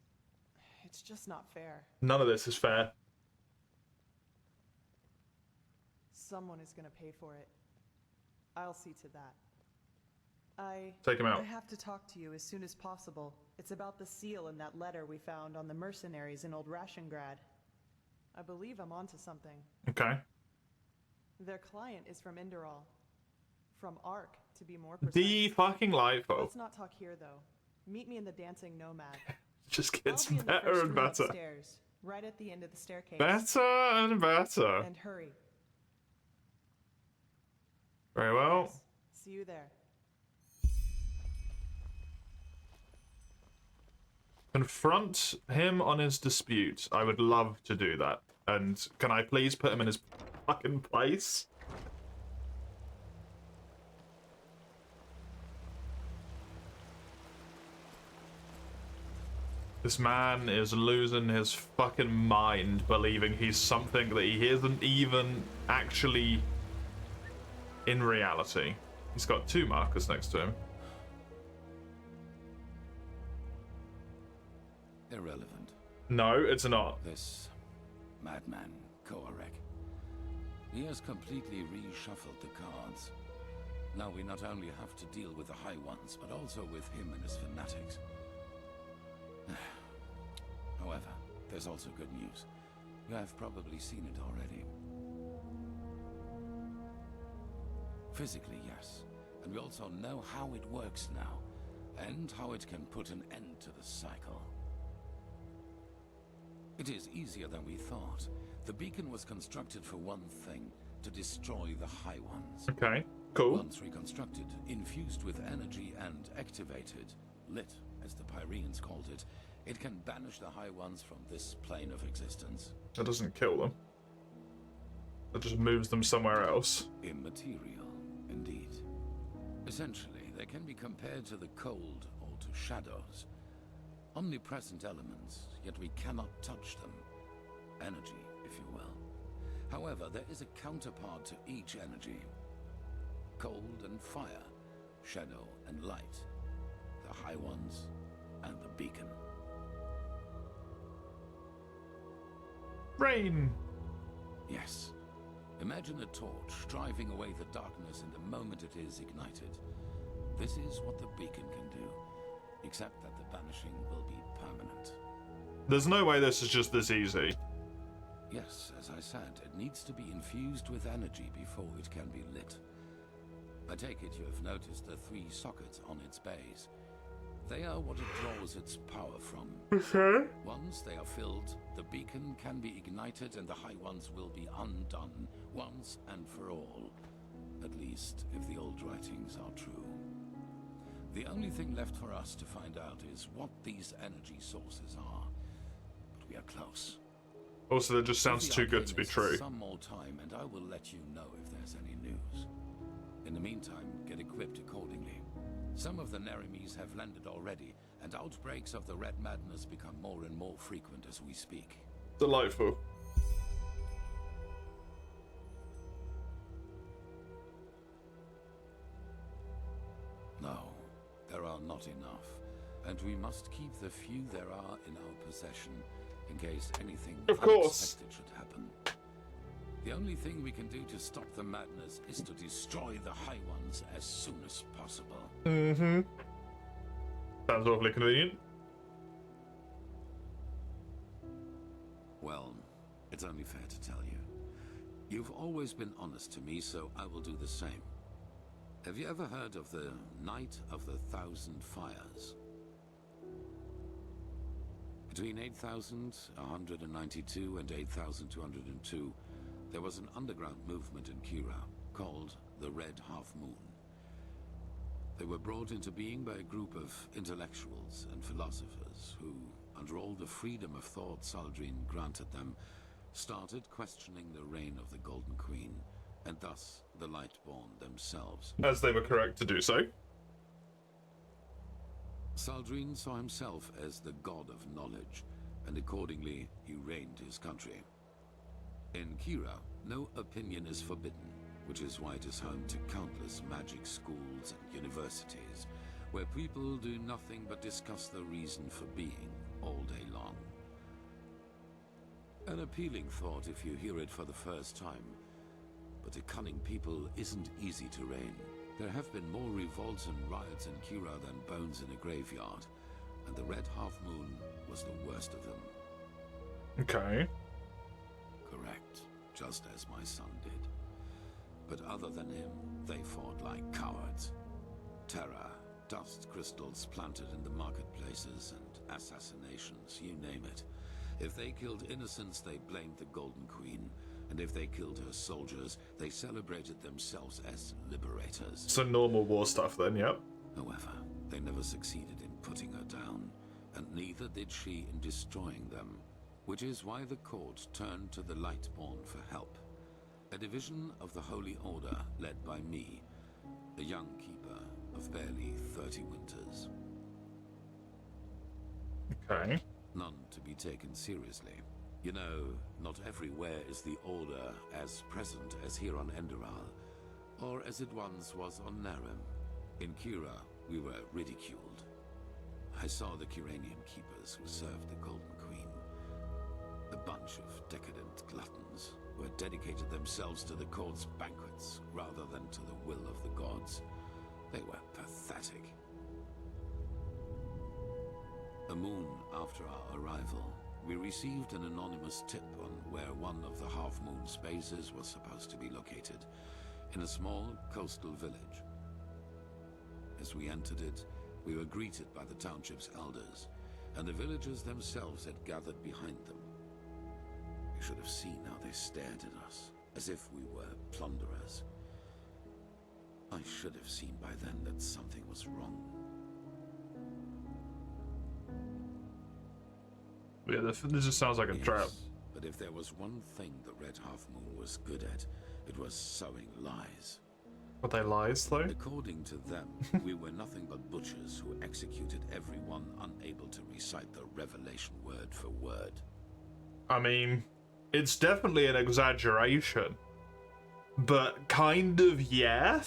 It's just not fair. None of this is fair. Someone is gonna pay for it. I'll see to that. Take him out. I have to talk to you as soon as possible. It's about the seal in that letter we found on the mercenaries in Old Rashengrad. I believe I'm onto something. Okay. Their client is from Enderal. From Ark, to be more precise. The fucking Lightful. Let's not talk here, though. Meet me in the Dancing Nomad. Just gets I'll be in the better first and room better. upstairs, right at the end of the staircase. Better and better. And hurry. Very well. See you there. Confront him on his dispute. I would love to do that. And can I please put him in his fucking place? This man is losing his fucking mind believing he's something that he isn't even actually in reality. He's got two markers next to him. Irrelevant. No, it's not. This madman, Koarek. He has completely reshuffled the cards. Now we not only have to deal with the High Ones, but also with him and his fanatics. However, there's also good news. You have probably seen it already. Physically, yes. And we also know how it works now, and how it can put an end to the cycle. It is easier than we thought. The beacon was constructed for one thing, to destroy the High Ones. Okay, cool. Once reconstructed, infused with energy and activated, lit, as the Pyreans called it, it can banish the High Ones from this plane of existence. That doesn't kill them. That just moves them somewhere else. Immaterial, indeed. Essentially, they can be compared to the cold or to shadows. Omnipresent elements, yet we cannot touch them. Energy, if you will. However, there is a counterpart to each energy. Cold and fire, shadow and light. The High Ones and the beacon. Rain! Yes. Imagine a torch driving away the darkness in the moment it is ignited. This is what the beacon can do, except that the banishing will be permanent. There's no way this is just this easy. Yes, as I said, it needs to be infused with energy before it can be lit. I take it you have noticed the 3 sockets on its base. They are what it draws its power from. Okay. Once they are filled, the beacon can be ignited and the High Ones will be undone, once and for all. At least, if the old writings are true. The only thing left for us to find out is what these energy sources are. But we are close. Also, that just sounds Give the too good to be Arcanists true. Some more time, and I will let you know if there's any news. In the meantime, get equipped accordingly. Some of the Neremes have landed already, and outbreaks of the Red Madness become more and more frequent as we speak. Delightful. No, there are not enough, and we must keep the few there are in our possession, in case anything unexpected should happen. The only thing we can do to stop the madness is to destroy the High Ones as soon as possible. Mm-hmm. Sounds awfully convenient. Well, It's only fair to tell you. You've always been honest to me, so I will do the same. Have you ever heard of the Night of the 1,000 Fires? Between 8,192 and 8,202, there was an underground movement in Kira called the Red Half Moon. They were brought into being by a group of intellectuals and philosophers who, under all the freedom of thought Saldrine granted them, started questioning the reign of the Golden Queen, and thus the Lightborn themselves. As they were correct to do so. Saldrine saw himself as the god of knowledge, and accordingly he reigned his country. In Kira, no opinion is forbidden, which is why it is home to countless magic schools and universities, where people do nothing but discuss the reason for being all day long. An appealing thought if you hear it for the first time, but a cunning people isn't easy to reign. There have been more revolts and riots in Kira than bones in a graveyard, and the Red Half Moon was the worst of them. Okay. Correct, just as my son did. But other than him, they fought like cowards. Terror, dust crystals planted in the marketplaces, and assassinations, you name it. If they killed innocents, they blamed the Golden Queen. And if they killed her soldiers, they celebrated themselves as liberators. So normal war stuff then, yep. However, they never succeeded in putting her down, and neither did she in destroying them, which is why the court turned to the Lightborn for help. A division of the Holy Order led by me, a young keeper of barely 30 winters. Okay. None to be taken seriously. You know, not everywhere is the Order as present as here on Enderal, or as it once was on Narim. In Kira, we were ridiculed. I saw the Kiranian keepers who served the Golden Queen. A bunch of decadent gluttons who had dedicated themselves to the court's banquets rather than to the will of the gods. They were pathetic. A moon after our arrival, we received an anonymous tip on where one of the half-moon's bases was supposed to be located, in a small coastal village. As we entered it, we were greeted by the township's elders, and the villagers themselves had gathered behind them. You should have seen how they stared at us, as if we were plunderers. I should have seen by then that something was wrong. Yeah, this just sounds like a trap. But if there was one thing the Red Half Moon was good at, it was sowing lies. Were they lies, though? According to them, we were nothing but butchers who executed everyone unable to recite the Revelation word for word. I mean, it's definitely an exaggeration. But kind of, yeah.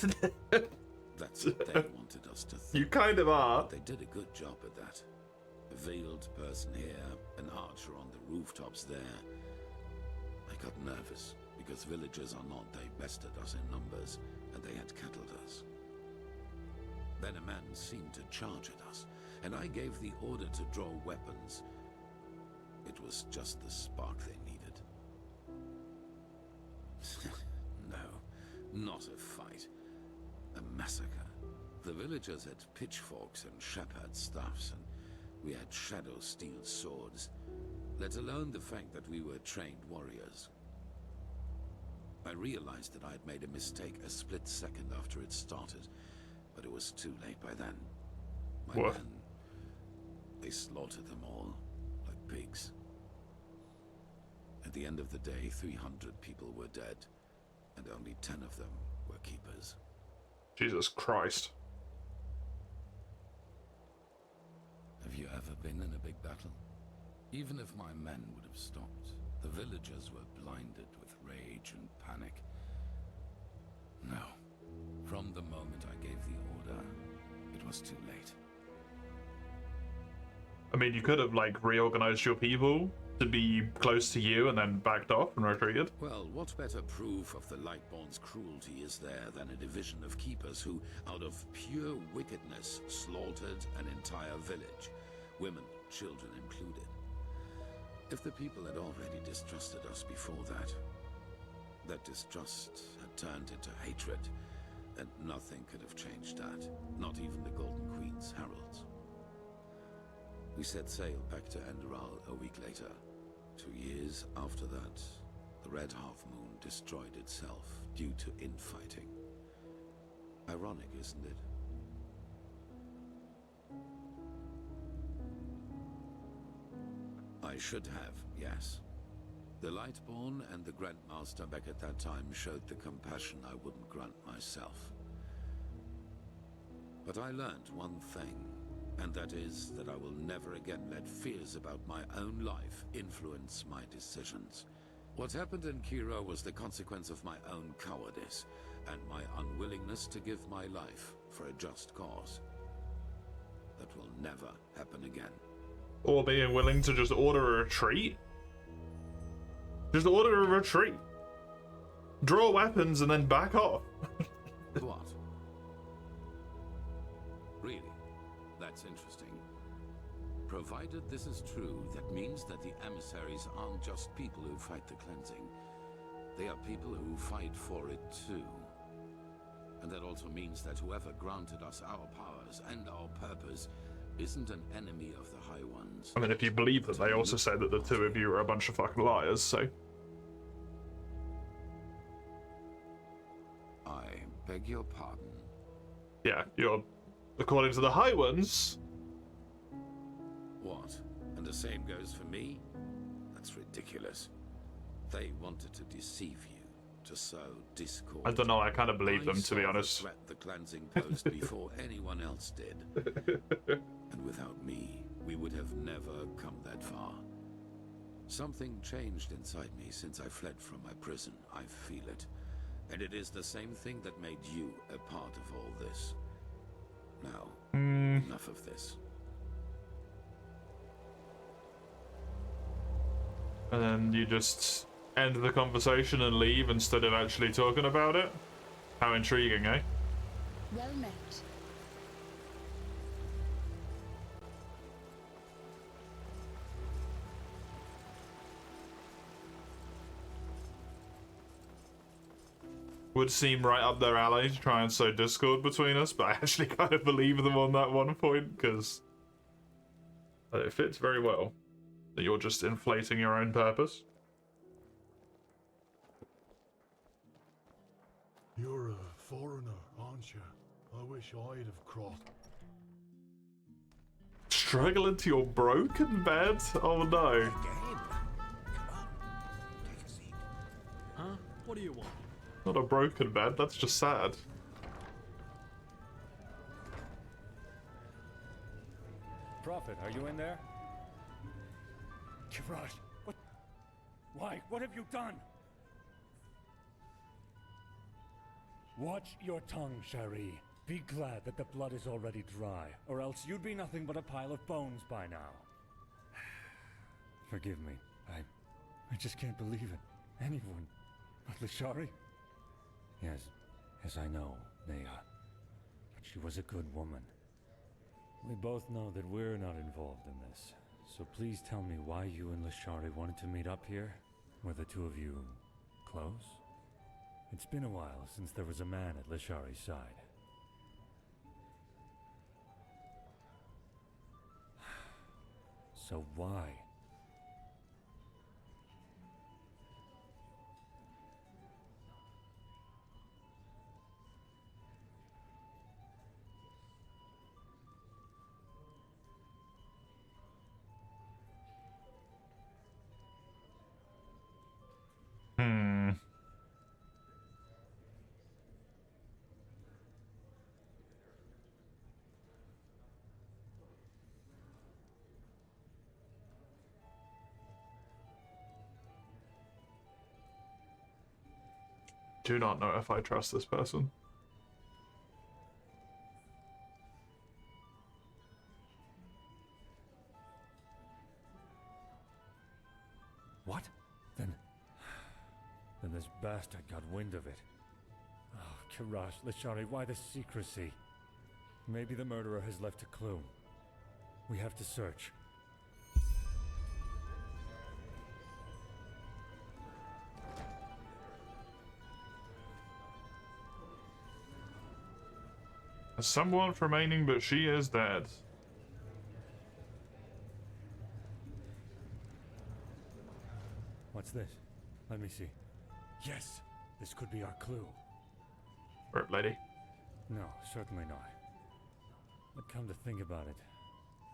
That's what they wanted us to think. You kind of are. But they did a good job at that. A veiled person here, an archer on the rooftops there. I got nervous, because villagers are not, they bested us in numbers, and they had kettled us. Then a man seemed to charge at us, and I gave the order to draw weapons. It was just the spark they needed. No, not a fight. A massacre. The villagers had pitchforks and shepherd staffs, and we had shadow steel swords, let alone the fact that we were trained warriors. I realized that I had made a mistake a split second after it started, but it was too late by then. My men, they slaughtered them all, like pigs. At the end of the day, 300 people were dead, and only 10 of them were keepers. Jesus Christ. Have you ever been in a big battle? Even if my men would have stopped, the villagers were blinded with rage and panic. No. From the moment I gave the order, it was too late. I mean, you could have, like, reorganized your people to be close to you and then backed off and retreated. Well, what better proof of the Lightborn's cruelty is there than a division of keepers who, out of pure wickedness, slaughtered an entire village, women, children included. If the people had already distrusted us before that, that distrust had turned into hatred, and nothing could have changed that, not even the Golden Queen's heralds. We set sail back to Enderal a week later. 2 years after that, the Red Half-Moon destroyed itself due to infighting. Ironic, isn't it? I should have, yes. The Lightborn and the Grandmaster back at that time showed the compassion I wouldn't grant myself. But I learned one thing, and that is that I will never again let fears about my own life influence my decisions. What happened in Kira was the consequence of my own cowardice, and my unwillingness to give my life for a just cause. That will never happen again. Or being willing to just order a retreat? Just order a retreat. Draw weapons and then back off. What? Really? That's interesting. Provided this is true, that means that the emissaries aren't just people who fight the cleansing. They are people who fight for it too. And that also means that whoever granted us our powers and our purpose isn't an enemy of the High Ones. I mean, if you believe that, they also say that the two of you are a bunch of fucking liars, so... I beg your pardon? Yeah, you're... According to the High Ones... What? And the same goes for me? That's ridiculous. They wanted to deceive you, to sow discord. I don't know, I kind of believe them, to be honest. I the cleansing post before anyone else did. And without me, we would have never come that far. Something changed inside me since I fled from my prison. I feel it. And it is the same thing that made you a part of all this. Now, enough of this. And then you just end the conversation and leave instead of actually talking about it? How intriguing, eh? Well met. Would seem right up their alley to try and sow discord between us, but I actually kind of believe them on that one point, because it fits very well that you're just inflating your own purpose. You're a foreigner, aren't you? I wish I'd have crossed. Struggling to your broken bed? Oh no. Huh? What do you want? Not a broken bed, that's just sad. Prophet, are you in there? Kirash, what? Why? What have you done? Watch your tongue, Shari. Be glad that the blood is already dry, or else you'd be nothing but a pile of bones by now. Forgive me. I just can't believe it. Anyone but Lashari? Yes, I know, Nea. But she was a good woman. We both know that we're not involved in this. So please tell me why you and Lashari wanted to meet up here? Were the two of you close? It's been a while since there was a man at Lashari's side. So why? Do not know if I trust this person. What? Then this bastard got wind of it. Oh, Kirash, Lashari, why the secrecy? Maybe the murderer has left a clue. We have to search. There's some warmth remaining, but she is dead. What's this? Let me see. Yes! This could be our clue. Rip, lady. No, certainly not. But come to think about it,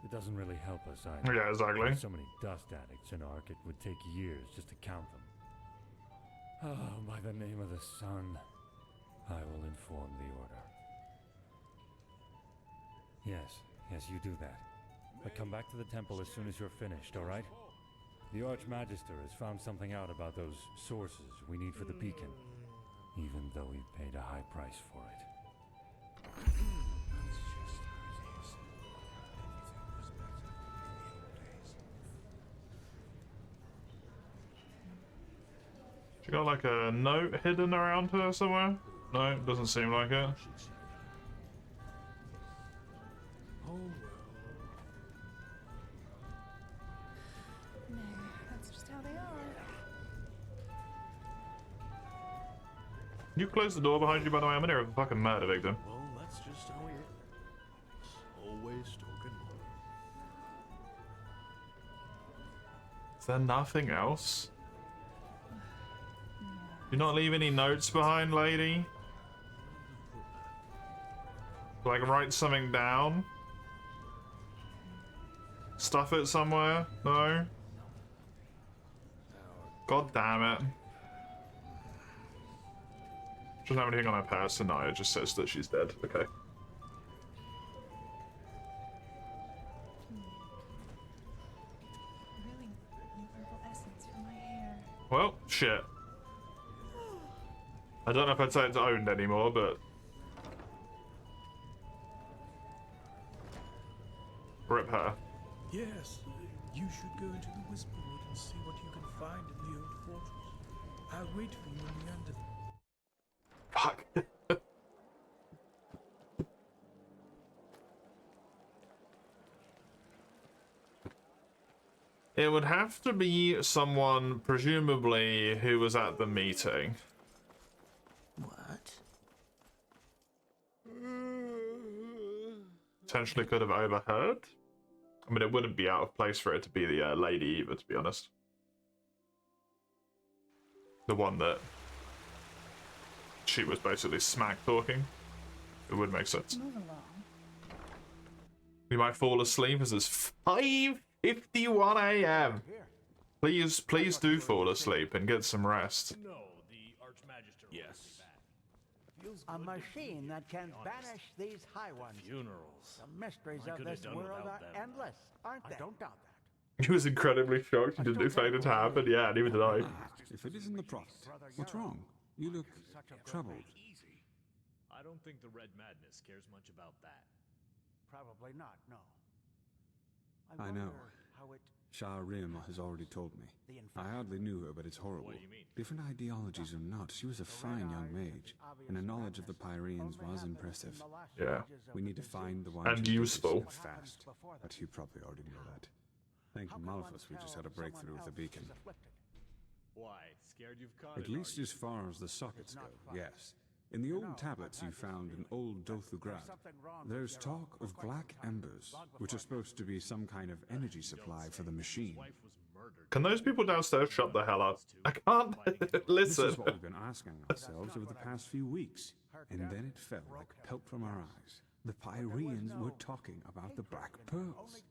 it doesn't really help us either. Yeah, exactly. There's so many dust addicts in Ark, it would take years just to count them. Oh, by the name of the sun, I will inform the Order. Yes, you do that. But come back to the temple as soon as you're finished, alright? The Archmagister has found something out about those sources we need for the beacon, even though he paid a high price for it. She got like a note hidden around her somewhere? No, doesn't seem like it. No, that's just how they are. You close the door behind you, by the way. I'm in here with a fucking murder victim. Well, that's just how he is. Always talking more. Is there nothing else? You not leave any notes behind, lady? Like write something down? Stuff it somewhere? No? God damn it. Doesn't have anything on her person, no, it just says that she's dead. Okay. Really new herbal essence for my hair. Well, shit. I don't know if I'd say it's owned anymore, but... Rip her. Yes, you should go into the Whisperwood and see what you can find in the old fortress. I'll wait for you in the under... Fuck. It would have to be someone, presumably, who was at the meeting. What? Potentially could have overheard. I mean, it wouldn't be out of place for it to be the lady either, to be honest. The one that she was basically smack talking. It would make sense. Move along. We might fall asleep as it's 5:51 a.m. Please do fall asleep and get some rest. No, the Archmagister. Yes. A machine that can banish these high ones. Funerals. The mysteries I of could have this done world without are them. endless, aren't they? I don't doubt that. He was incredibly shocked. He didn't expect it to happen. Yeah, neither did I. If it isn't the Prophet, what's wrong? You look troubled. I don't think the Red Madness cares much about that. Probably not, no. I know. wonder how it... Shah Rim has already told me. I hardly knew her, but it's horrible. What do you mean? Different ideologies or not, she was a fine young mage, and her knowledge of the Pyreans was impressive. Yeah. We need to find the one And useful. fast. But you probably already know that. Thank Malphus we just had a breakthrough with the beacon. Why? Scared you've caught At it, least are you? as far as the sockets go, yes. In the old tablets you found in old Dothugrat, there's talk of black embers, which are supposed to be some kind of energy supply for the machine. Can those people downstairs shut the hell up? I can't listen. This is what we've been asking ourselves over the past few weeks, and then it fell like pelt from our eyes. The Pyreans were talking about the Black Pearls.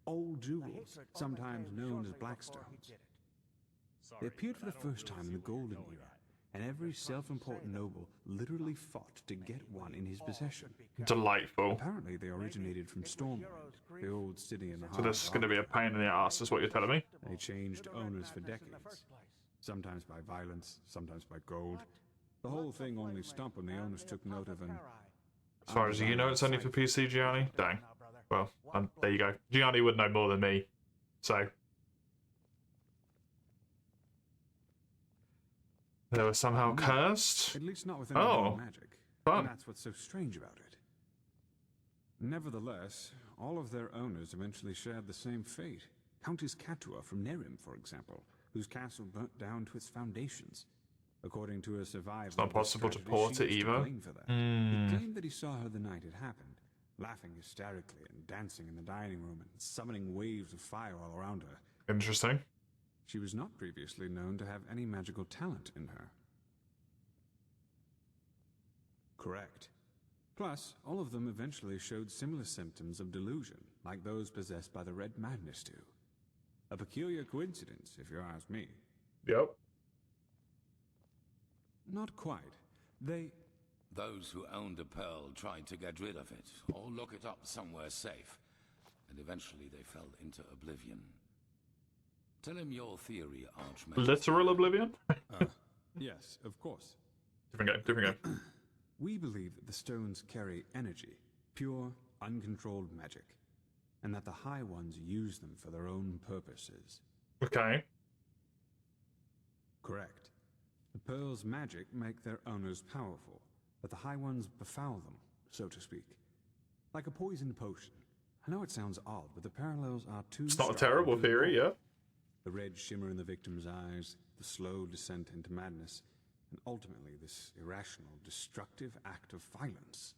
Old jewels, sometimes known as blackstones. They appeared for the first time in the Golden Era, and every self-important noble literally fought to get one in his possession. Delightful. Apparently they originated from Stormwind, the old city in the heart. So this is going to be a pain in the ass, is what you're telling me? They changed owners for decades. Sometimes by violence, sometimes by gold. The whole thing only stopped when the owners took note of an... As far as you know, it's only for PC, Gianni? Dang. Well, there you go. Gianni would know more than me. So... They were somehow cursed? At least not with any magic. Fun. And that's what's so strange about it. Nevertheless, all of their owners eventually shared the same fate. Countess Catua from Nerim, for example, whose castle burnt down to its foundations. According to a survivor, It's not possible to port it either. Blame for that. He claimed that he saw her the night it happened, laughing hysterically and dancing in the dining room and summoning waves of fire all around her. Interesting. She was not previously known to have any magical talent in her. Correct. Plus, all of them eventually showed similar symptoms of delusion, like those possessed by the Red Madness do. A peculiar coincidence, if you ask me. Yep. Not quite. Those who owned a pearl tried to get rid of it, or lock it up somewhere safe, and eventually they fell into oblivion. Tell him your theory, Archmage. Literal oblivion? Yes, of course. Different game. We believe that the stones carry energy, pure, uncontrolled magic, and that the High Ones use them for their own purposes. Okay. Correct. The pearl's magic make their owners powerful, but the High Ones befoul them, so to speak. Like a poisoned potion. I know it sounds odd, but the parallels are too It's not a strong terrible to theory, ignore. yeah. The red shimmer in the victim's eyes, the slow descent into madness, and ultimately this irrational, destructive act of violence.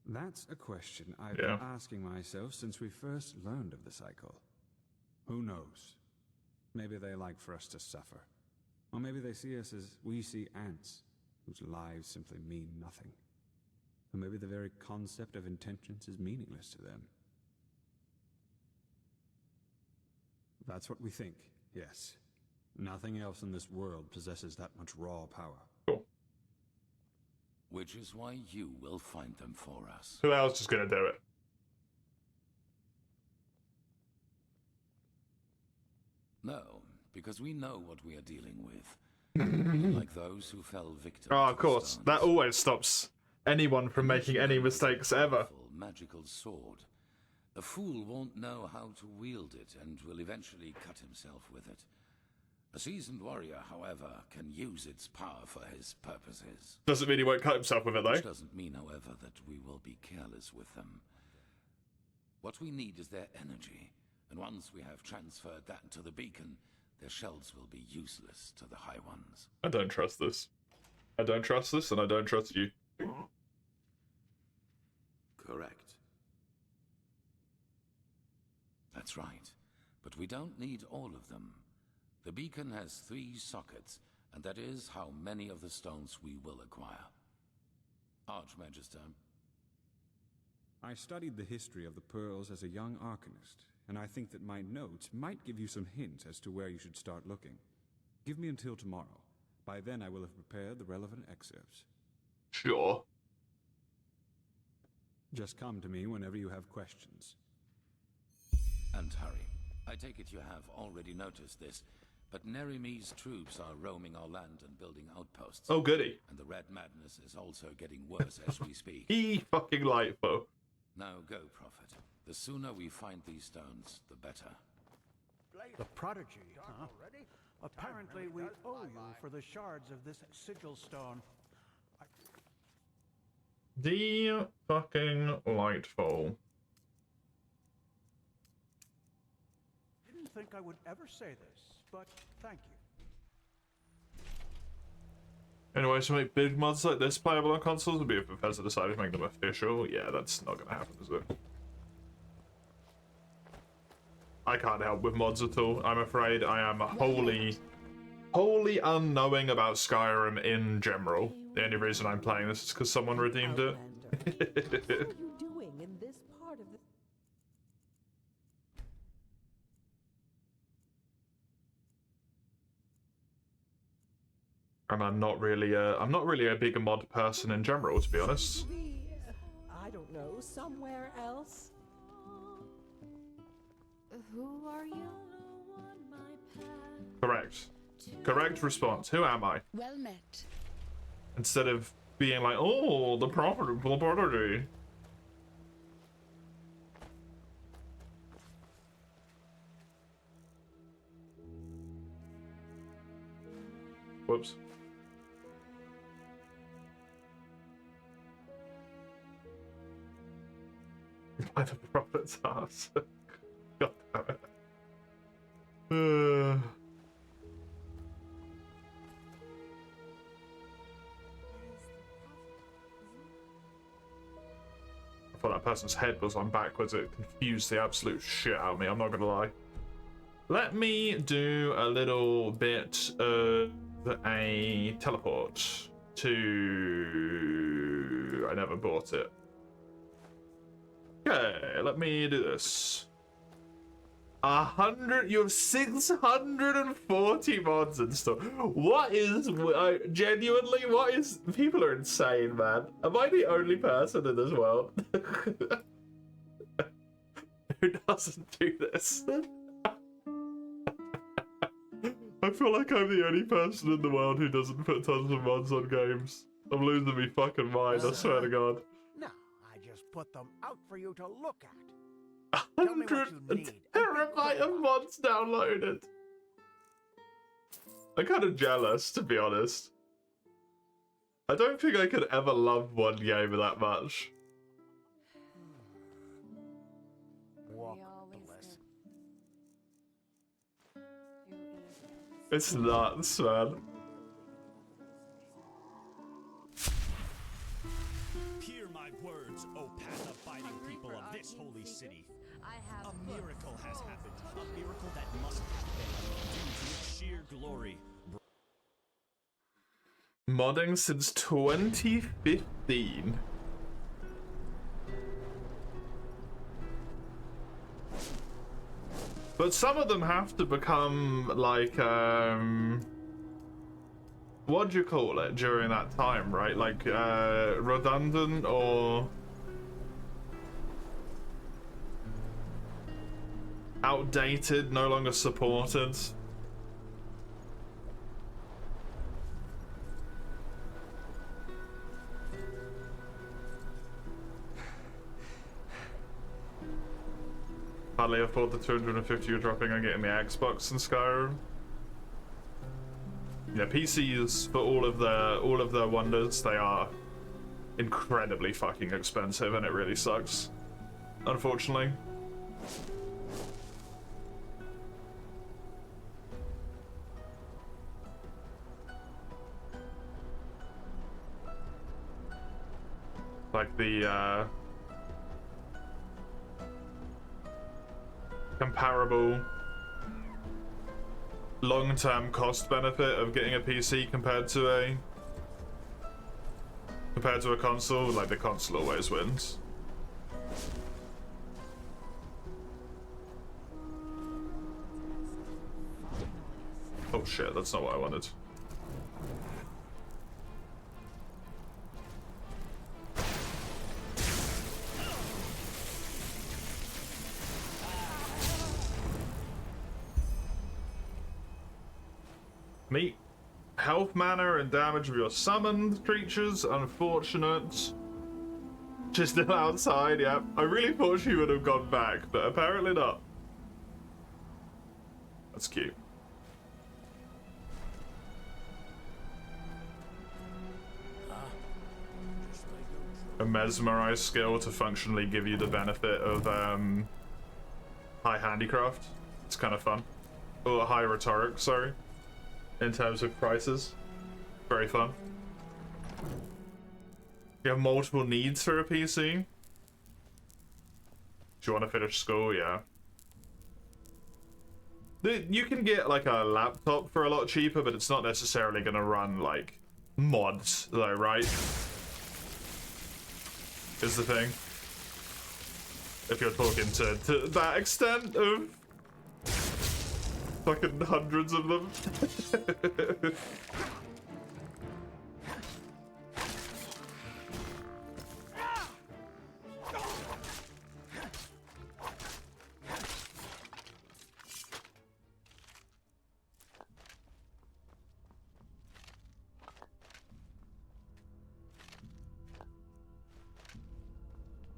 That's a question I've been asking myself since we first learned of the cycle. Who knows? Maybe they like for us to suffer. Or maybe they see us as we see ants, whose lives simply mean nothing. Or maybe the very concept of intentions is meaningless to them. That's what we think, yes. Nothing else in this world possesses that much raw power. Cool. Which is why you will find them for us. Who else is going to do it? No, because we know what we are dealing with. Like those who fell victim Oh, to of course. the That always stops anyone from making any mistakes ever. magical sword. A fool won't know how to wield it and will eventually cut himself with it. A seasoned warrior, however, can use its power for his purposes. Doesn't mean he won't cut himself with it, though. Which doesn't mean, however, that we will be careless with them. What we need is their energy, and once we have transferred that to the beacon, their shells will be useless to the High Ones. I don't trust this. I don't trust this, and I don't trust you. Correct. That's right. But we don't need all of them. The beacon has 3 sockets, and that is how many of the stones we will acquire. Archmagister. I studied the history of the pearls as a young arcanist, and I think that my notes might give you some hints as to where you should start looking. Give me until tomorrow. By then I will have prepared the relevant excerpts. Sure. Just come to me whenever you have questions. And hurry. I take it you have already noticed this, but Nerimi's troops are roaming our land and building outposts. Oh, goody. And the Red Madness is also getting worse as we speak. Fucking lightful. Now go, Prophet. The sooner we find these stones, the better. The prodigy, huh? Apparently we owe you for the shards of this sigil stone. The fucking lightful. Didn't think I would ever say this, but thank you. Anyway, to make big mods like this playable on consoles would be if Bethesda decided to make them official. Yeah, that's not gonna happen, is it? I can't help with mods at all. I'm afraid I am wholly unknowing about Skyrim in general. The only reason I'm playing this is because someone redeemed it. What are you doing in this part of the... And I'm not really a big mod person in general, to be honest. I don't know, somewhere else? Who are you? Correct. Correct response. Who am I? Well met. Instead of being like, oh, the property. Whoops. By the prophet's ass. God damn it. I thought that person's head was on backwards. It confused the absolute shit out of me, I'm not gonna lie. Let me do a little bit of a teleport to... I never bought it. Okay, let me do this. 100, you have 640 mods and stuff. What is, genuinely, what is, people are insane, man. Am I the only person in this world who doesn't do this? I feel like I'm the only person in the world who doesn't put tons of mods on games. I'm losing me fucking mind, I swear to God. No, I just put them out for you to look at. 100 terabyte of mods downloaded. I'm kind of jealous, to be honest. I don't think I could ever love one game that much. Walk the lesson. It's nuts, man. Hear my words, O path-abiding people of this holy city. A miracle has happened. A miracle that must happen due to its sheer glory. Modding since 2015. But some of them have to become like, what do you call it during that time, right? Like, redundant or outdated, no longer supported. Hardly afford the 250 you're dropping on getting the Xbox and Skyrim. Yeah, PCs for all of their wonders, they are incredibly fucking expensive, and it really sucks, unfortunately. Like the comparable long-term cost benefit of getting a PC compared to a console, like the console always wins. Oh shit, that's not what I wanted. Meet health, mana, and damage of your summoned creatures. Unfortunate. She's still outside, yeah. I really thought she would have gone back, but apparently not. That's cute. A mesmerize skill to functionally give you the benefit of high handicraft. It's kind of fun. Or high rhetoric, sorry. In terms of prices. Very fun. You have multiple needs for a PC? Do you want to finish school? Yeah. You can get like a laptop for a lot cheaper, but it's not necessarily going to run like mods though, right? Is the thing. If you're talking to that extent of fucking hundreds of them.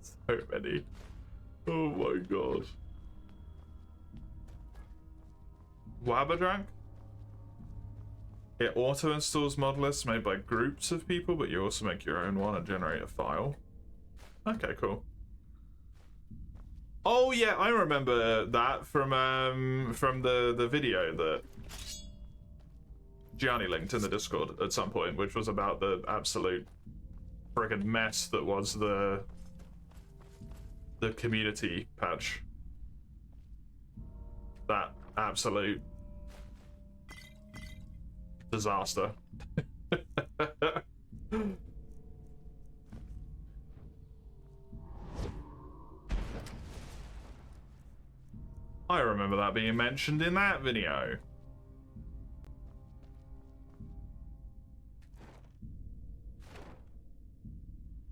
So many. Oh my god. Wabadrank? It auto-installs mod lists made by groups of people, but you also make your own one and generate a file. Okay, cool. Oh yeah, I remember that from the video that Gianni linked in the Discord at some point, which was about the absolute friggin' mess that was the community patch. That absolute disaster. I remember that being mentioned in that video.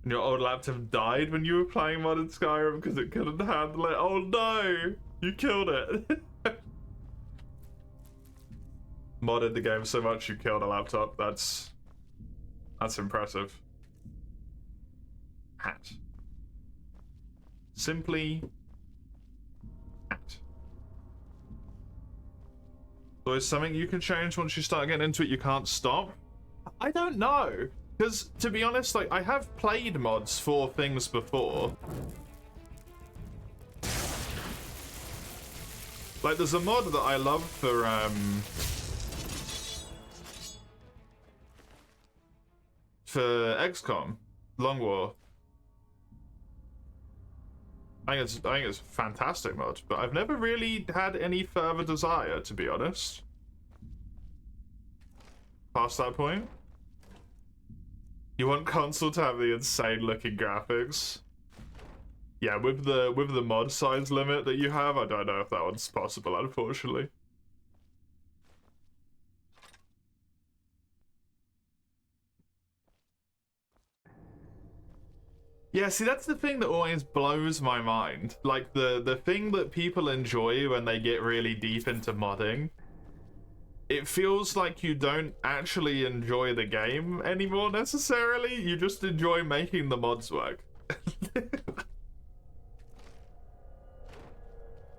Your old laptop died when you were playing modded Skyrim because it couldn't handle it. Oh no! You killed it. Modded the game so much you killed a laptop. That's impressive. Hat. Simply hat. So is something you can change once you start getting into it you can't stop? I don't know. Because, to be honest, like, I have played mods for things before. Like, there's a mod that I love for XCOM, Long War. I think it's a fantastic mod, but I've never really had any further desire, to be honest. Past that point. You want console to have the insane looking graphics? Yeah, with the mod size limit that you have, I don't know if that one's possible, unfortunately. Yeah, see, that's the thing that always blows my mind. Like, the thing that people enjoy when they get really deep into modding, it feels like you don't actually enjoy the game anymore, necessarily. You just enjoy making the mods work.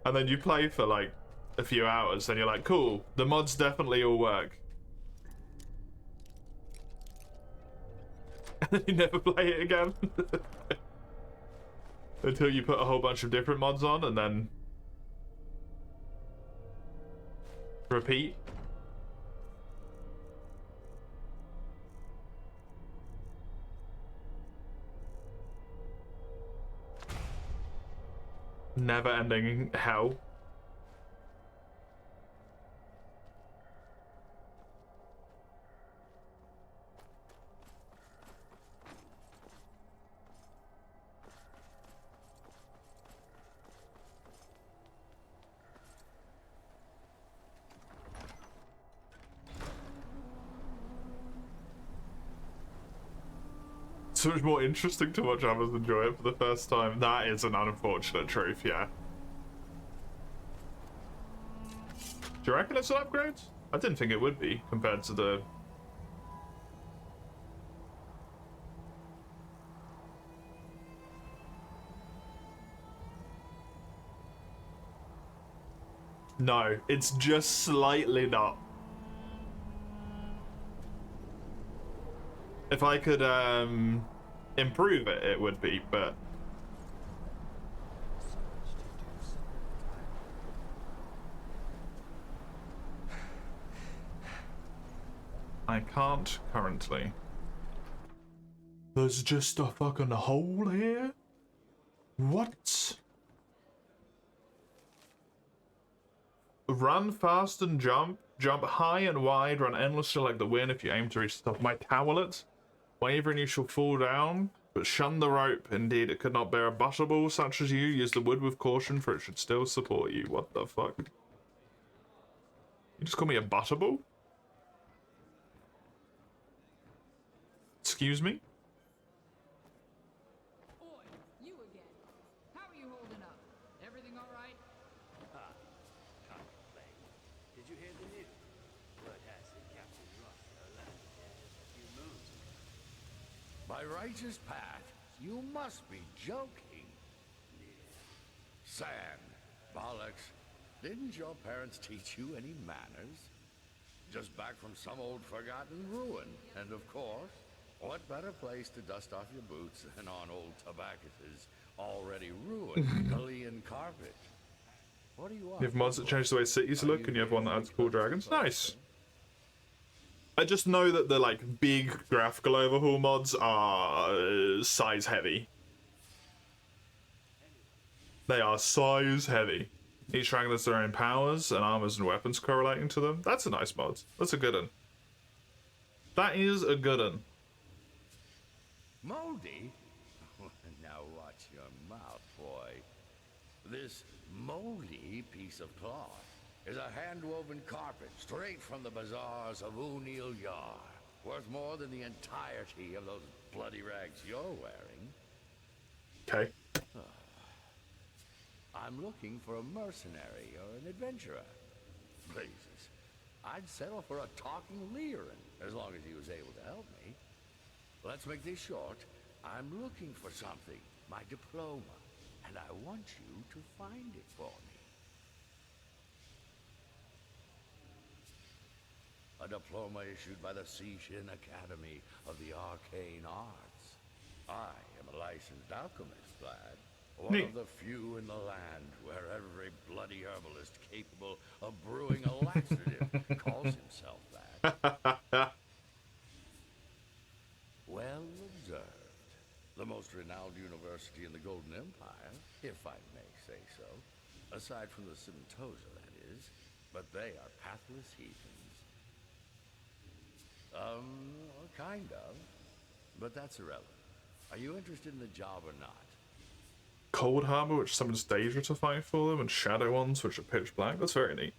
And then you play for, like, a few hours, and you're like, cool, the mods definitely all work. And then you never play it again. Until you put a whole bunch of different mods on, and then repeat. Never-ending hell. So much more interesting to watch others enjoy it for the first time. That is an unfortunate truth, yeah. Do you reckon it's an upgrade? I didn't think it would be, compared to the... No, it's just slightly not. If I could, improve it, it would be, but... I can't currently. There's just a fucking hole here? What? Run fast and jump. Jump high and wide. Run endlessly like the wind if you aim to reach the top. My towelet. Waver and you shall fall down. But shun the rope. Indeed, it could not bear a butterball such as you. Use the wood with caution, for it should still support you. What the fuck? You just call me a butterball? Excuse me? Oi, you again. How are you holding up? Everything all right? Can't complain. Did you hear the news? Word has it Captain Ross landed here just a few moons ago. By righteous Pat, you must be joking. Sam, bollocks. Didn't your parents teach you any manners? Just back from some old forgotten ruin. And of course, what better place to dust off your boots than on old Tobacus's already ruined Galilean carpet. What do you want? You have mods that change the way cities look, and you have one that adds cool dragons. Nice. I just know that the like big graphical overhaul mods are size heavy. They are size heavy. Each dragon has their own powers and armors and weapons correlating to them. That's a nice mod. That's a good one. That is a good one. Moldy? Now watch your mouth, boy. This moldy piece of cloth is a hand-woven carpet straight from the bazaars of O'Neill Yar, worth more than the entirety of those bloody rags you're wearing. Okay. I'm looking for a mercenary or an adventurer. Jesus, I'd settle for a talking Lyran as long as he was able to help me. Let's make this short. I'm looking for something, my diploma, and I want you to find it for me. A diploma issued by the Sishin Academy of the Arcane Arts. I am a licensed alchemist, lad. One of the few in the land where every bloody herbalist capable of brewing a laxative calls himself that. Well observed. The most renowned university in the Golden Empire, if I may say so. Aside from the Simtosa, that is. But they are pathless heathens. Kind of. But that's irrelevant. Are you interested in the job or not? Cold Harbor, which summons Daedra to fight for them, and Shadow ones, which are pitch black. That's very neat.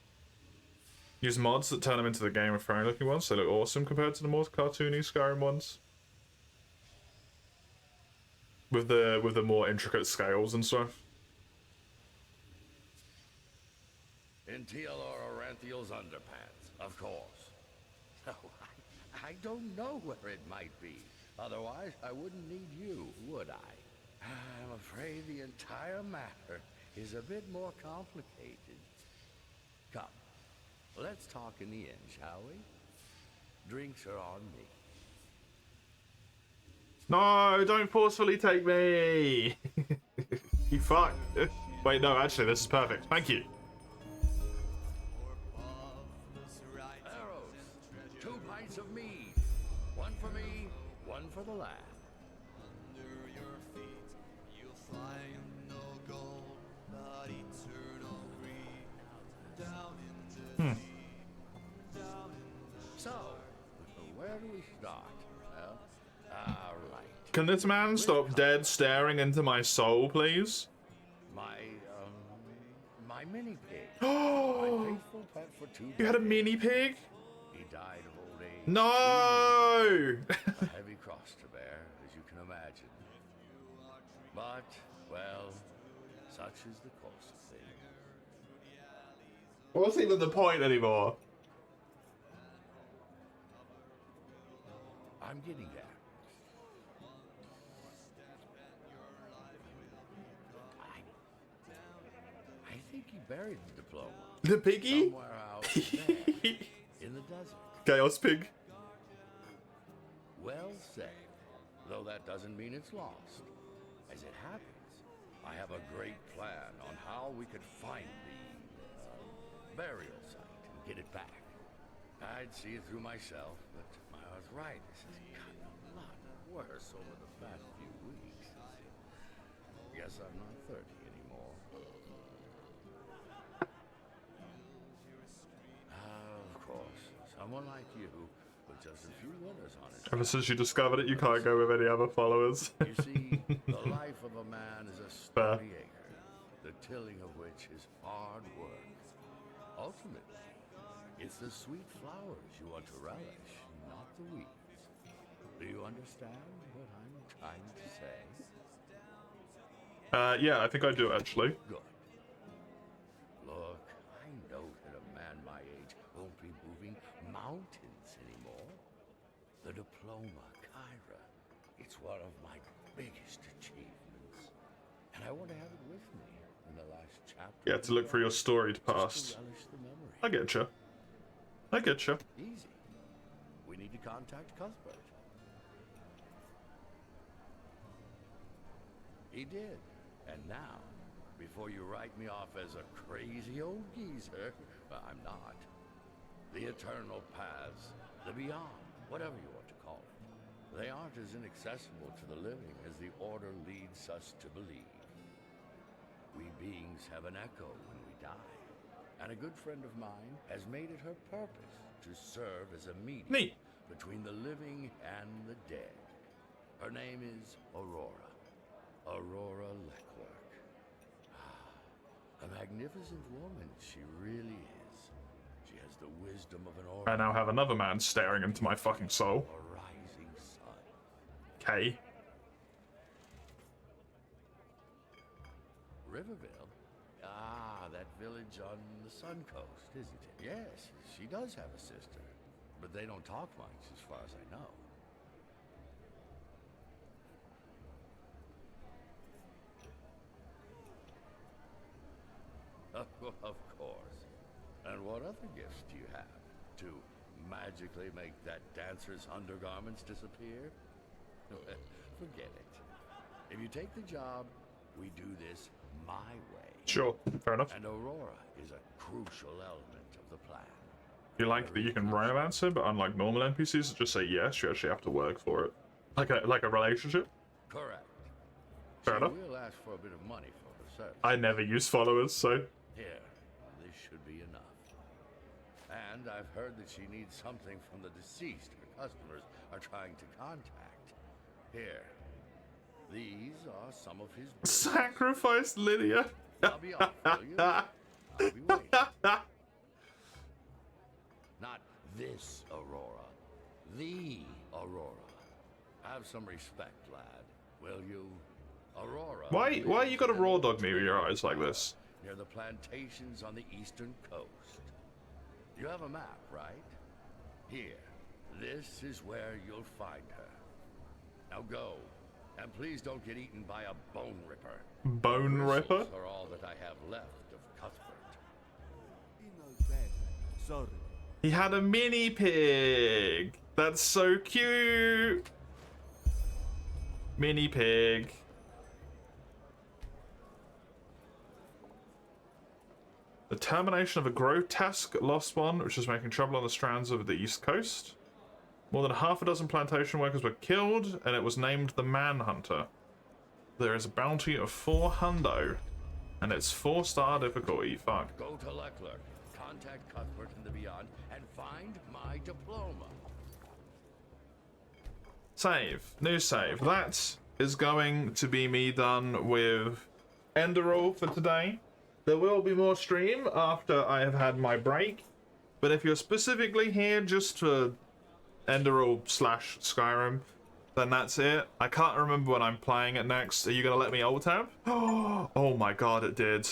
Use mods that turn them into the Game of Thrones looking ones, so they look awesome compared to the more cartoony Skyrim ones. With the more intricate scales and stuff. In Tealor Oranthiel's underpants, of course. No, I don't know where it might be. Otherwise, I wouldn't need you, would I? I'm afraid the entire matter is a bit more complicated. Come, let's talk in the inn, shall we? Drinks are on me. No, don't forcefully take me! You fuck. Wait, no, actually, this is perfect. Thank you. Arrows, 2 pints of mead. One for me, one for the lad. So, where do we start? Well, all right. Can this man stop dead staring into my soul, please? My mini pig. My faithful pet for 2 You had a decades. mini pig? He died of old age. No! A heavy cross to bear, as you can imagine. But, well, such is the course of things. What's even the point anymore? I'm getting there. I think he buried the diploma. The piggy? Somewhere out there, in the desert. Chaos pig. Well said. Though that doesn't mean it's lost. As it happens, I have a great plan on how we could find the burial site and get it back. I'd see it through myself, but my arthritis has gotten a lot worse over the past few weeks. Guess I'm not 30 anymore. Of course, someone like you, with just a few winters on his Ever since you discovered it, you can't go with any other followers. You see, the life of a man is a stony acre, the tilling of which is hard work. Ultimately, it's the sweet flowers you want to relish, not the weeds. Do you understand what I'm trying to say? Yeah, I think I do, actually. Good. Look, I know that a man my age won't be moving mountains anymore. The diploma, Kyra, it's one of my biggest achievements. And I want to have it with me in the last chapter. Yeah, to look for your storied past. I get you. I get you. Easy. We need to contact Cuthbert. He did. And now, before you write me off as a crazy old geezer, I'm not. The eternal paths, the beyond, whatever you want to call it, they aren't as inaccessible to the living as the Order leads us to believe. We beings have an echo when we die, and a good friend of mine has made it her purpose to serve as a medium between the living and the dead. Her name is Aurora. Aurora Leclerc. A magnificent woman she really is. She has the wisdom of an order. I now have another man staring into my fucking soul. A rising sun. Okay. Riverville? Ah, that village on the Sun Coast, isn't it? Yes, she does have a sister. But they don't talk much, as far as I know. Of course. And what other gifts do you have? To magically make that dancer's undergarments disappear? Forget it. If you take the job, we do this my way. Sure, fair enough. And Aurora is a crucial element of the plan. You like that you can romance her, but unlike normal NPCs that just say yes, you actually have to work for it. Like a relationship? Correct. Fair enough. We'll ask for a bit of money for her service. I never use followers, so... Here, this should be enough. And I've heard that she needs something from the deceased her customers are trying to contact. Here, these are some of his... Sacrifice Lydia! I'll be off, will you? I'll be waiting. Not this Aurora. The Aurora. Have some respect, lad. Will you? Aurora. Why you gotta raw dog me with your eyes like this? Near the plantations on the eastern coast. You have a map, right? Here. This is where you'll find her. Now go. And please don't get eaten by a bone ripper. Bone ripper? Are all that I have left of Cuthbert. Sorry. He had a mini pig. That's so cute. Mini pig. The termination of a grotesque lost one, which is making trouble on the strands of the east coast. More than half a dozen plantation workers were killed, and it was named the Manhunter. There is a bounty of 4 hundo, and it's 4-star difficulty. Fuck. Go to Leclerc, contact Cuthbert and the Beyond, and find my diploma. Save. New save. That is going to be me done with Enderal for today. There will be more stream after I have had my break, but if you're specifically here just for Enderal / Skyrim, then that's it. I can't remember when I'm playing it next. Are you gonna let me alt tab? Oh my god, it did.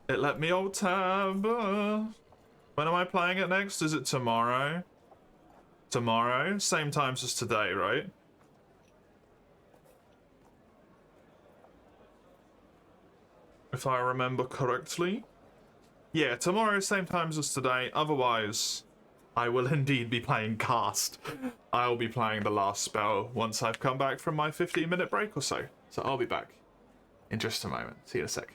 It let me alt tab. When am I playing it next? Is it tomorrow? Tomorrow? Same times as today, right? If I remember correctly. Yeah, tomorrow, same times as today. Otherwise, I will indeed be playing Cast. I'll be playing the last spell once I've come back from my 15-minute break or so. So I'll be back in just a moment. See you in a sec.